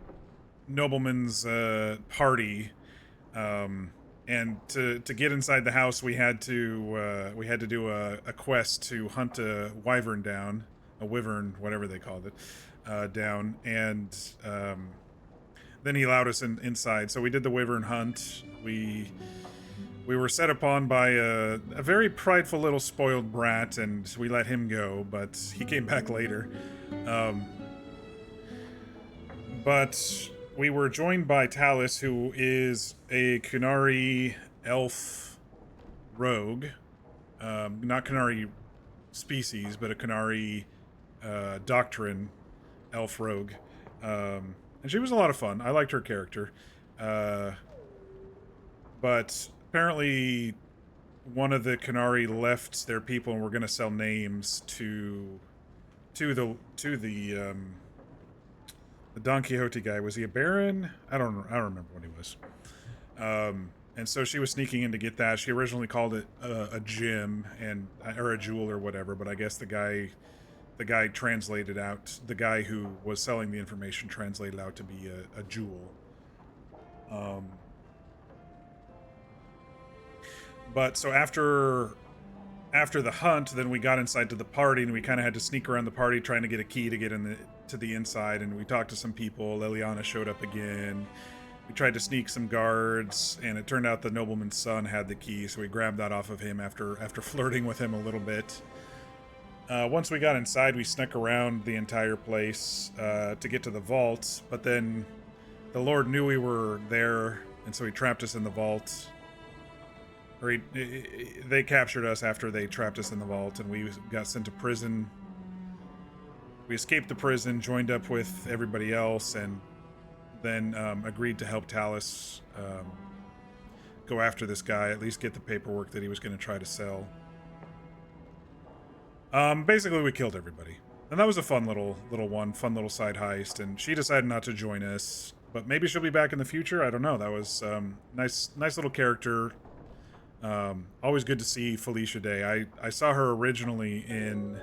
nobleman's party, and to get inside the house we had to do a quest to hunt a wyvern down, a wyvern, whatever they called it, down, and then he allowed us inside. So we did the wyvern hunt. We were set upon by a very prideful little spoiled brat, and we let him go, but he came back later. But we were joined by Talus, who is a Kunari elf rogue. Not Kunari species, but a Kunari doctrine elf rogue. And she was a lot of fun. I liked her character. But apparently one of the Kunari left their people and were going to sell names to the Don Quixote guy. Was he a baron? I don't remember what he was. And so she was sneaking in to get that. She originally called it a gem or a jewel or whatever, but I guess the guy translated out, the guy who was selling the information translated out to be a jewel. But so after the hunt, then we got inside to the party, and we kind of had to sneak around the party trying to get a key to get to the inside, and we talked to some people. Liliana showed up again. We tried to sneak some guards, and it turned out the nobleman's son had the key, so we grabbed that off of him after flirting with him a little bit. Once we got inside, we snuck around the entire place to get to the vault, but then the Lord knew we were there, and so he trapped us in the vault. Or they captured us after they trapped us in the vault, and we got sent to prison. We escaped the prison, joined up with everybody else, and then agreed to help Talus go after this guy, at least get the paperwork that he was going to try to sell. Basically, we killed everybody. And that was a fun little side heist, and she decided not to join us, but maybe she'll be back in the future. I don't know. That was nice little character. Always good to see Felicia Day. I saw her originally in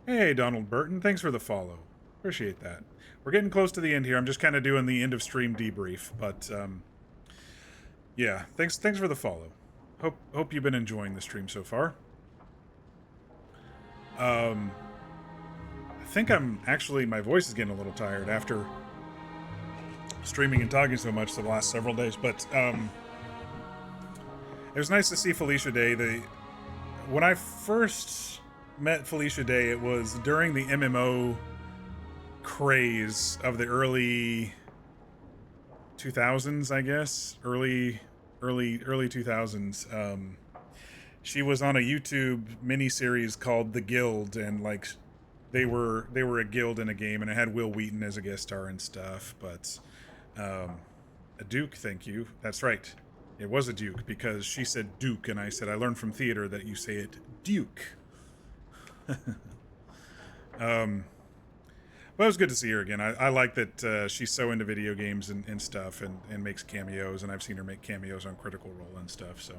hey, Donald Burton, thanks for the follow. Appreciate that. We're getting close to the end here. I'm just kind of doing the end of stream debrief, but yeah, thanks for the follow. Hope you've been enjoying the stream so far. I think my voice is getting a little tired after streaming and talking so much the last several days, but it was nice to see Felicia Day. When I first met Felicia Day, it was during the MMO craze of the early 2000s, I guess. Early 2000s. She was on a YouTube miniseries called The Guild, and like they were a guild in a game, and it had Will Wheaton as a guest star and stuff, but a Duke, thank you. That's right. It was a Duke, because she said Duke, and I said, I learned from theater that you say it Duke. But it was good to see her again. I like that she's so into video games and stuff, and makes cameos, and I've seen her make cameos on Critical Role and stuff, so.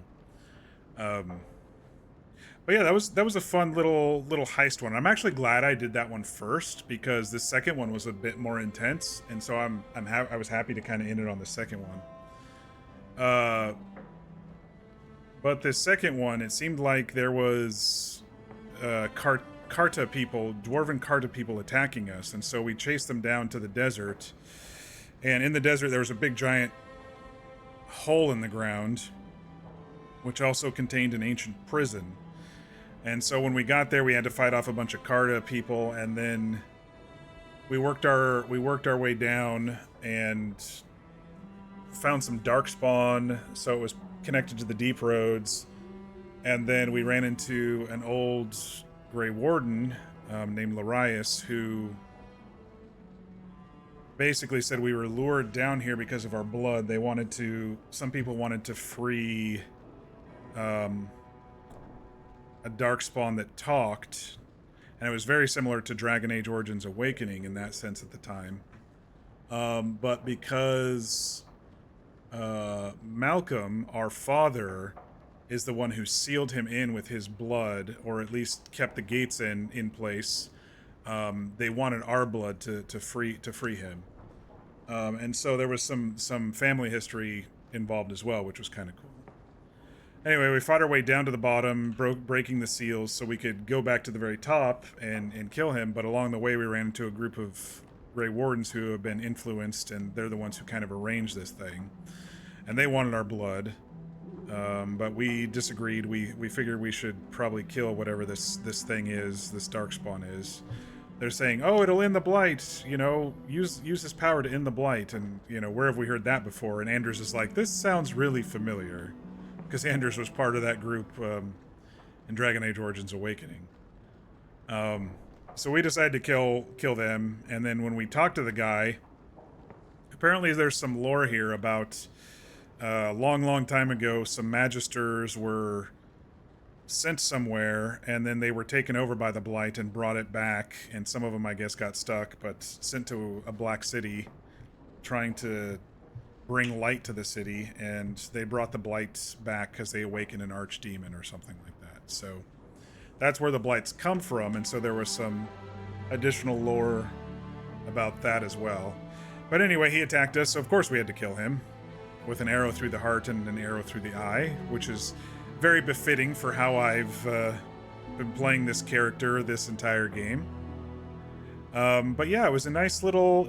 But yeah, that was a fun little heist one. I'm actually glad I did that one first, because the second one was a bit more intense, and so I was happy to kind of end it on the second one. But the second one, it seemed like there was Karta people, dwarven Karta people attacking us, and so we chased them down to the desert. And in the desert, there was a big giant hole in the ground, which also contained an ancient prison. And so when we got there, we had to fight off a bunch of Karta people, and then we worked our way down and found some darkspawn, so it was connected to the deep roads. And then we ran into an old Grey Warden named Larius, who basically said we were lured down here because of our blood. Some people wanted to free a darkspawn that talked, and it was very similar to Dragon Age Origins Awakening in that sense at the time. But because Malcolm, our father, is the one who sealed him in with his blood, or at least kept the gates in place, they wanted our blood to free him. And so there was some family history involved as well, which was kind of cool. Anyway, we fought our way down to the bottom, breaking the seals so we could go back to the very top and kill him, but along the way we ran into a group of Grey Wardens who have been influenced, and they're the ones who kind of arranged this thing. And they wanted our blood, but we disagreed. We figured we should probably kill whatever this thing is, this Darkspawn is. They're saying, oh, it'll end the Blight, you know, use this power to end the Blight, and, you know, where have we heard that before? And Anders is like, this sounds really familiar. Because Anders was part of that group in Dragon Age Origins Awakening. So we decided to kill them, and then when we talked to the guy, apparently there's some lore here about long time ago, some Magisters were sent somewhere, and then they were taken over by the Blight and brought it back, and some of them, I guess, got stuck, but sent to a Black City, trying to bring light to the city, and they brought the Blights back because they awakened an archdemon or something like that. So that's where the Blights come from, and so there was some additional lore about that as well. But anyway, he attacked us, so of course we had to kill him with an arrow through the heart and an arrow through the eye, which is very befitting for how I've been playing this character this entire game. But yeah, it was a nice little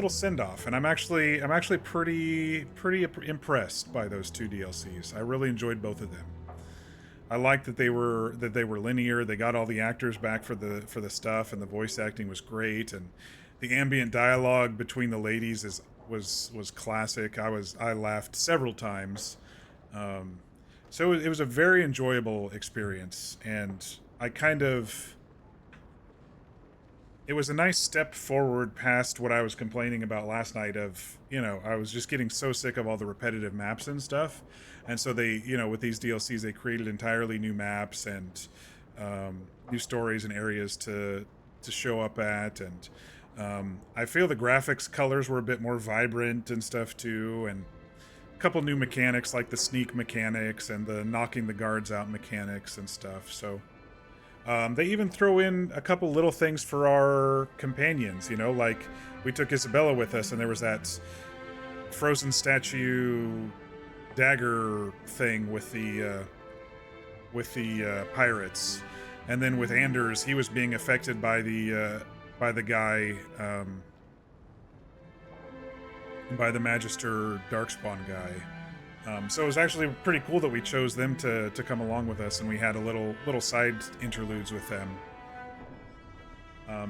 send-off, and I'm actually pretty impressed by those two DLCs. I really enjoyed both of them. I liked that they were linear. They got all the actors back for the stuff, and the voice acting was great, and the ambient dialogue between the ladies was classic. I laughed several times. So it was a very enjoyable experience, and it was a nice step forward past what I was complaining about last night of, you know, I was just getting so sick of all the repetitive maps and stuff. And so they, you know, with these DLCs, they created entirely new maps and new stories and areas to show up at. And I feel the graphics colors were a bit more vibrant and stuff too. And a couple new mechanics like the sneak mechanics and the knocking the guards out mechanics and stuff. So they even throw in a couple little things for our companions, you know, like we took Isabella with us, and there was that frozen statue dagger thing with the pirates, and then with Anders, he was being affected by the guy, by the Magister Darkspawn guy. So it was actually pretty cool that we chose them to come along with us, and we had a little side interludes with them.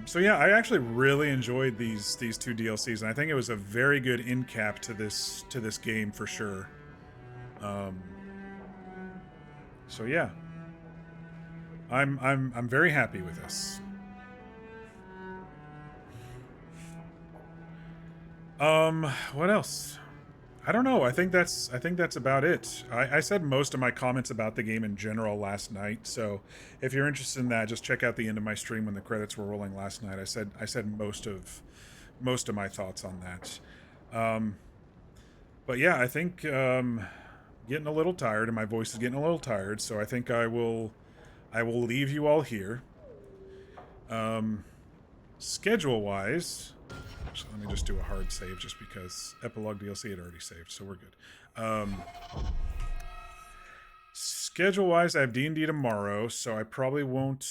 So yeah, I actually really enjoyed these two DLCs, and I think it was a very good end cap to this game for sure. So yeah, I'm very happy with this. What else? I don't know. I think that's about it. I said most of my comments about the game in general last night, so if you're interested in that, just check out the end of my stream when the credits were rolling last night. I said most of my thoughts on that. But yeah, I think getting a little tired, and my voice is getting a little tired, so I think I will leave you all here. Schedule-wise, actually, let me just do a hard save just because Epilogue DLC had already saved, so we're good. Schedule-wise, I have D&D tomorrow, so I probably won't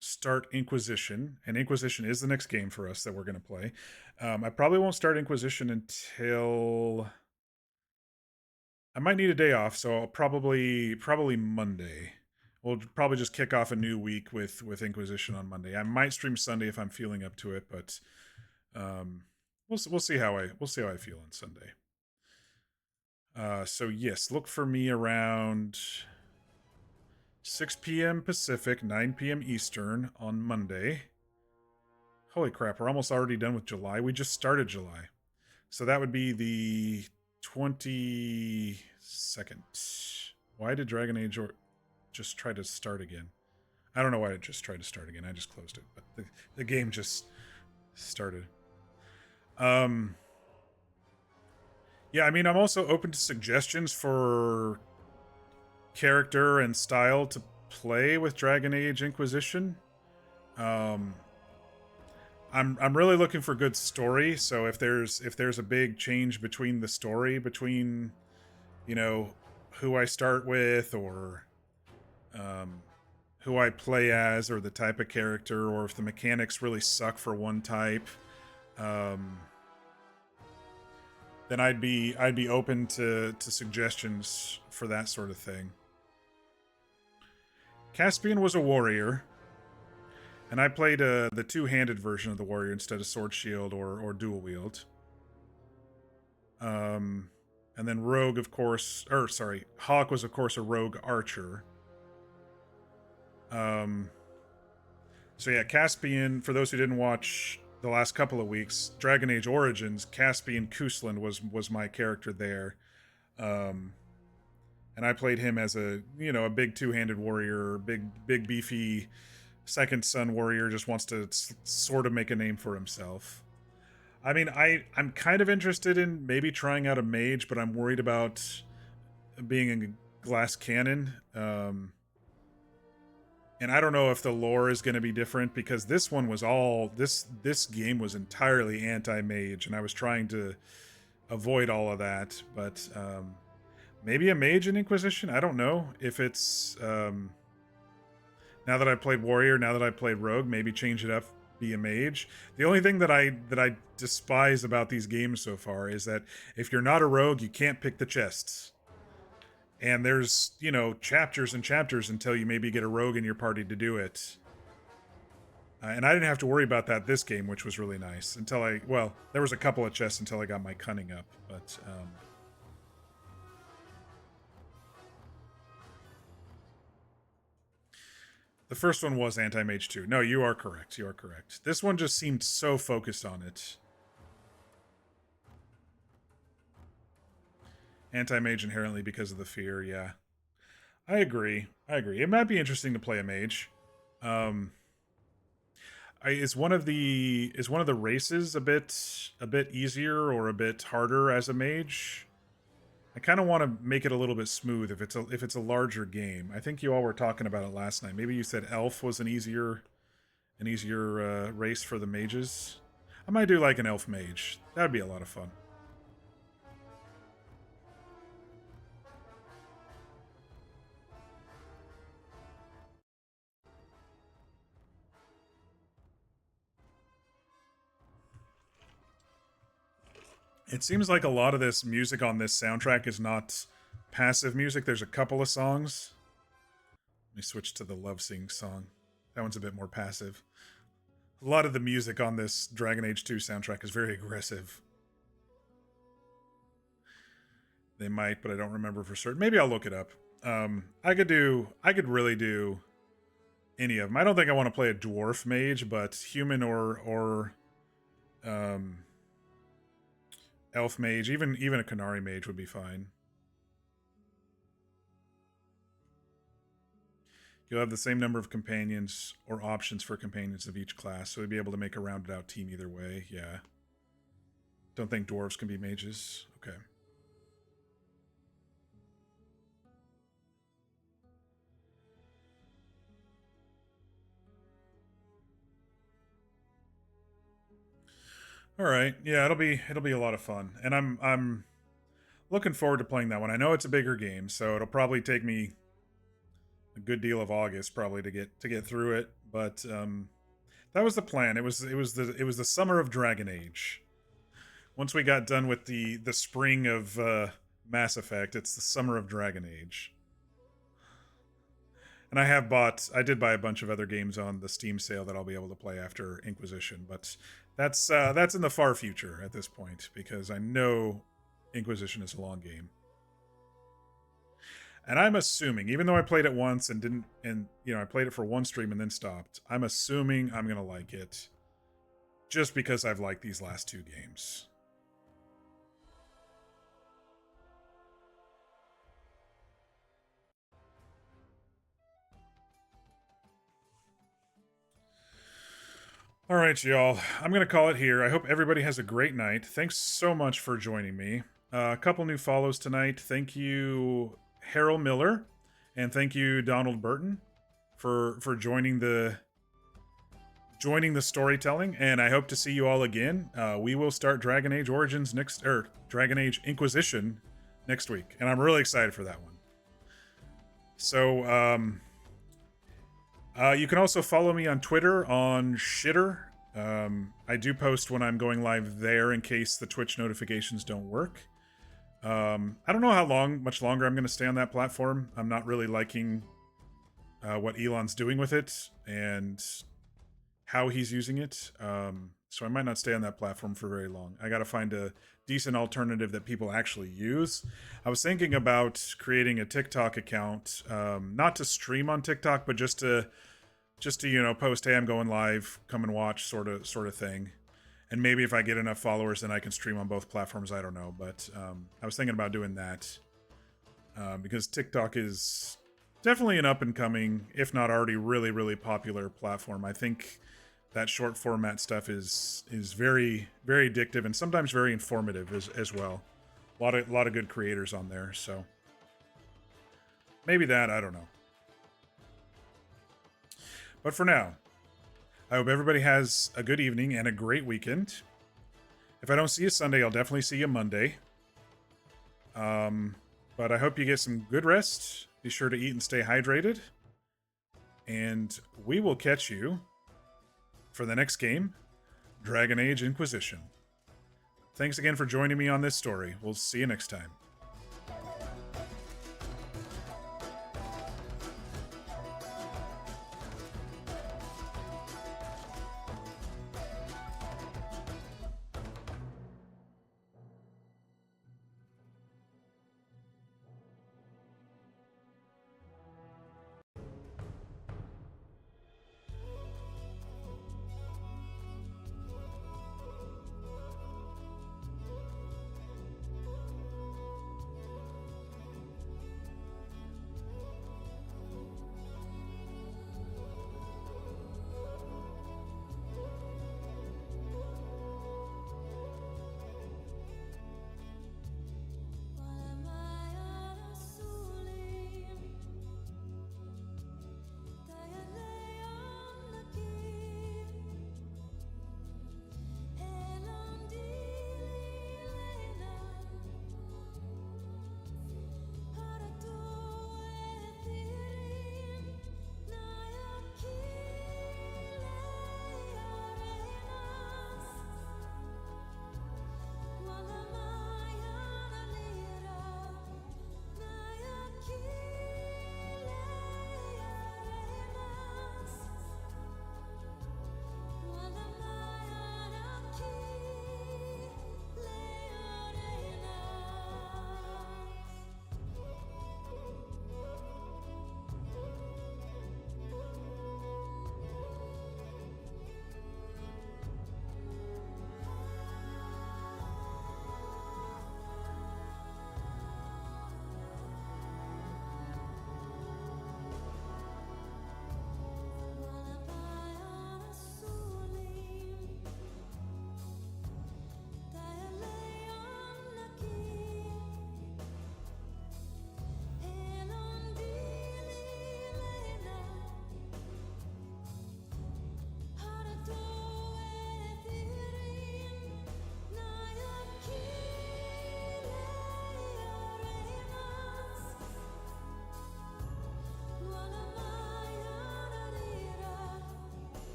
start Inquisition, and Inquisition is the next game for us that we're going to play. I probably won't start Inquisition until... I might need a day off, so I'll probably Monday. We'll probably just kick off a new week with Inquisition on Monday. I might stream Sunday if I'm feeling up to it, but we'll see how I feel on Sunday. So yes, look for me around 6 p.m. Pacific, 9 p.m. Eastern on Monday. Holy crap, we're almost already done with July. We just started July. So that would be the 22nd. Why did Dragon Age just tried to start again. I don't know why it just tried to start again. I just closed it, but the game just started. Yeah, I mean, I'm also open to suggestions for character and style to play with Dragon Age Inquisition. I'm really looking for good story, so if there's a big change between the story between, you know, who I start with, or who I play as, or the type of character, or if the mechanics really suck for one type, then I'd be open to suggestions for that sort of thing. Caspian was a warrior, and I played the two-handed version of the warrior instead of sword shield or dual wield. And then rogue, of course, Hawk was of course a rogue archer. So yeah, Caspian, for those who didn't watch the last couple of weeks, Dragon Age Origins, Caspian Kusland was my character there. And I played him as a big two-handed warrior, big beefy second son warrior, just wants to sort of make a name for himself. I mean, I'm kind of interested in maybe trying out a mage, but I'm worried about being a glass cannon. And I don't know if the lore is going to be different, because this one was this game was entirely anti-mage, and I was trying to avoid all of that. But maybe a mage in Inquisition? I don't know if it's... now that I played warrior, now that I played rogue, maybe change it up, be a mage. The only thing that I despise about these games so far is that if you're not a rogue, you can't pick the chests. And there's, chapters and chapters until you maybe get a rogue in your party to do it. And I didn't have to worry about that this game, which was really nice. There was a couple of chests until I got my cunning up, but... The first one was Anti-Mage 2. No, you are correct. You are correct. This one just seemed so focused on it. Anti-Mage inherently because of the fear, yeah. I agree. It might be interesting to play a mage. Is one of the races a bit easier or a bit harder as a mage? I kind of want to make it a little bit smooth if it's a larger game. I think you all were talking about it last night. Maybe you said elf was an easier race for the mages. I might do like an elf mage. That'd be a lot of fun. It seems like a lot of this music on this soundtrack is not passive music. There's a couple of songs. Let me switch to the Love Sing song. That one's a bit more passive. A lot of the music on this Dragon Age 2 soundtrack is very aggressive. They might, but I don't remember for certain. Maybe I'll look it up. I could really do any of them. I don't think I want to play a dwarf mage, but human or elf mage, even a Canary mage would be fine. You'll have the same number of companions or options for companions of each class, so we'd be able to make a rounded out team either way. Yeah. Don't think dwarves can be mages. Okay. All right. Yeah, it'll be a lot of fun. And I'm looking forward to playing that one. I know it's a bigger game, so it'll probably take me a good deal of August probably to get through it, but that was the plan. It was the summer of Dragon Age. Once we got done with the spring of Mass Effect, it's the summer of Dragon Age. And I did buy a bunch of other games on the Steam sale that I'll be able to play after Inquisition, but that's in the far future at this point, because I know Inquisition is a long game. And I'm assuming, even though I played it once and I played it for one stream and then stopped, I'm assuming I'm gonna like it just because I've liked these last two games. All right, y'all. I'm going to call it here. I hope everybody has a great night. Thanks so much for joining me. A couple new follows tonight. Thank you, Harold Miller, and thank you, Donald Burton, for joining the storytelling. And I hope to see you all again. We will start Dragon Age Origins Dragon Age Inquisition next week, and I'm really excited for that one. So, you can also follow me on Twitter on Shitter. I do post when I'm going live there in case the Twitch notifications don't work. I don't know how much longer I'm going to stay on that platform. I'm not really liking what Elon's doing with it and how he's using it. So I might not stay on that platform for very long. I got to find a decent alternative that people actually use. I was thinking about creating a TikTok account, not to stream on TikTok, but just to post, hey, I'm going live, come and watch, sort of thing. And maybe if I get enough followers, then I can stream on both platforms. I don't know, but I was thinking about doing that because TikTok is definitely an up and coming, if not already really, really popular platform. I think that short format stuff is very, very addictive and sometimes very informative as well. A lot of good creators on there, so maybe that, I don't know. But for now, I hope everybody has a good evening and a great weekend. If I don't see you Sunday, I'll definitely see you Monday. But I hope you get some good rest. Be sure to eat and stay hydrated. And we will catch you for the next game, Dragon Age Inquisition. Thanks again for joining me on this story. We'll see you next time.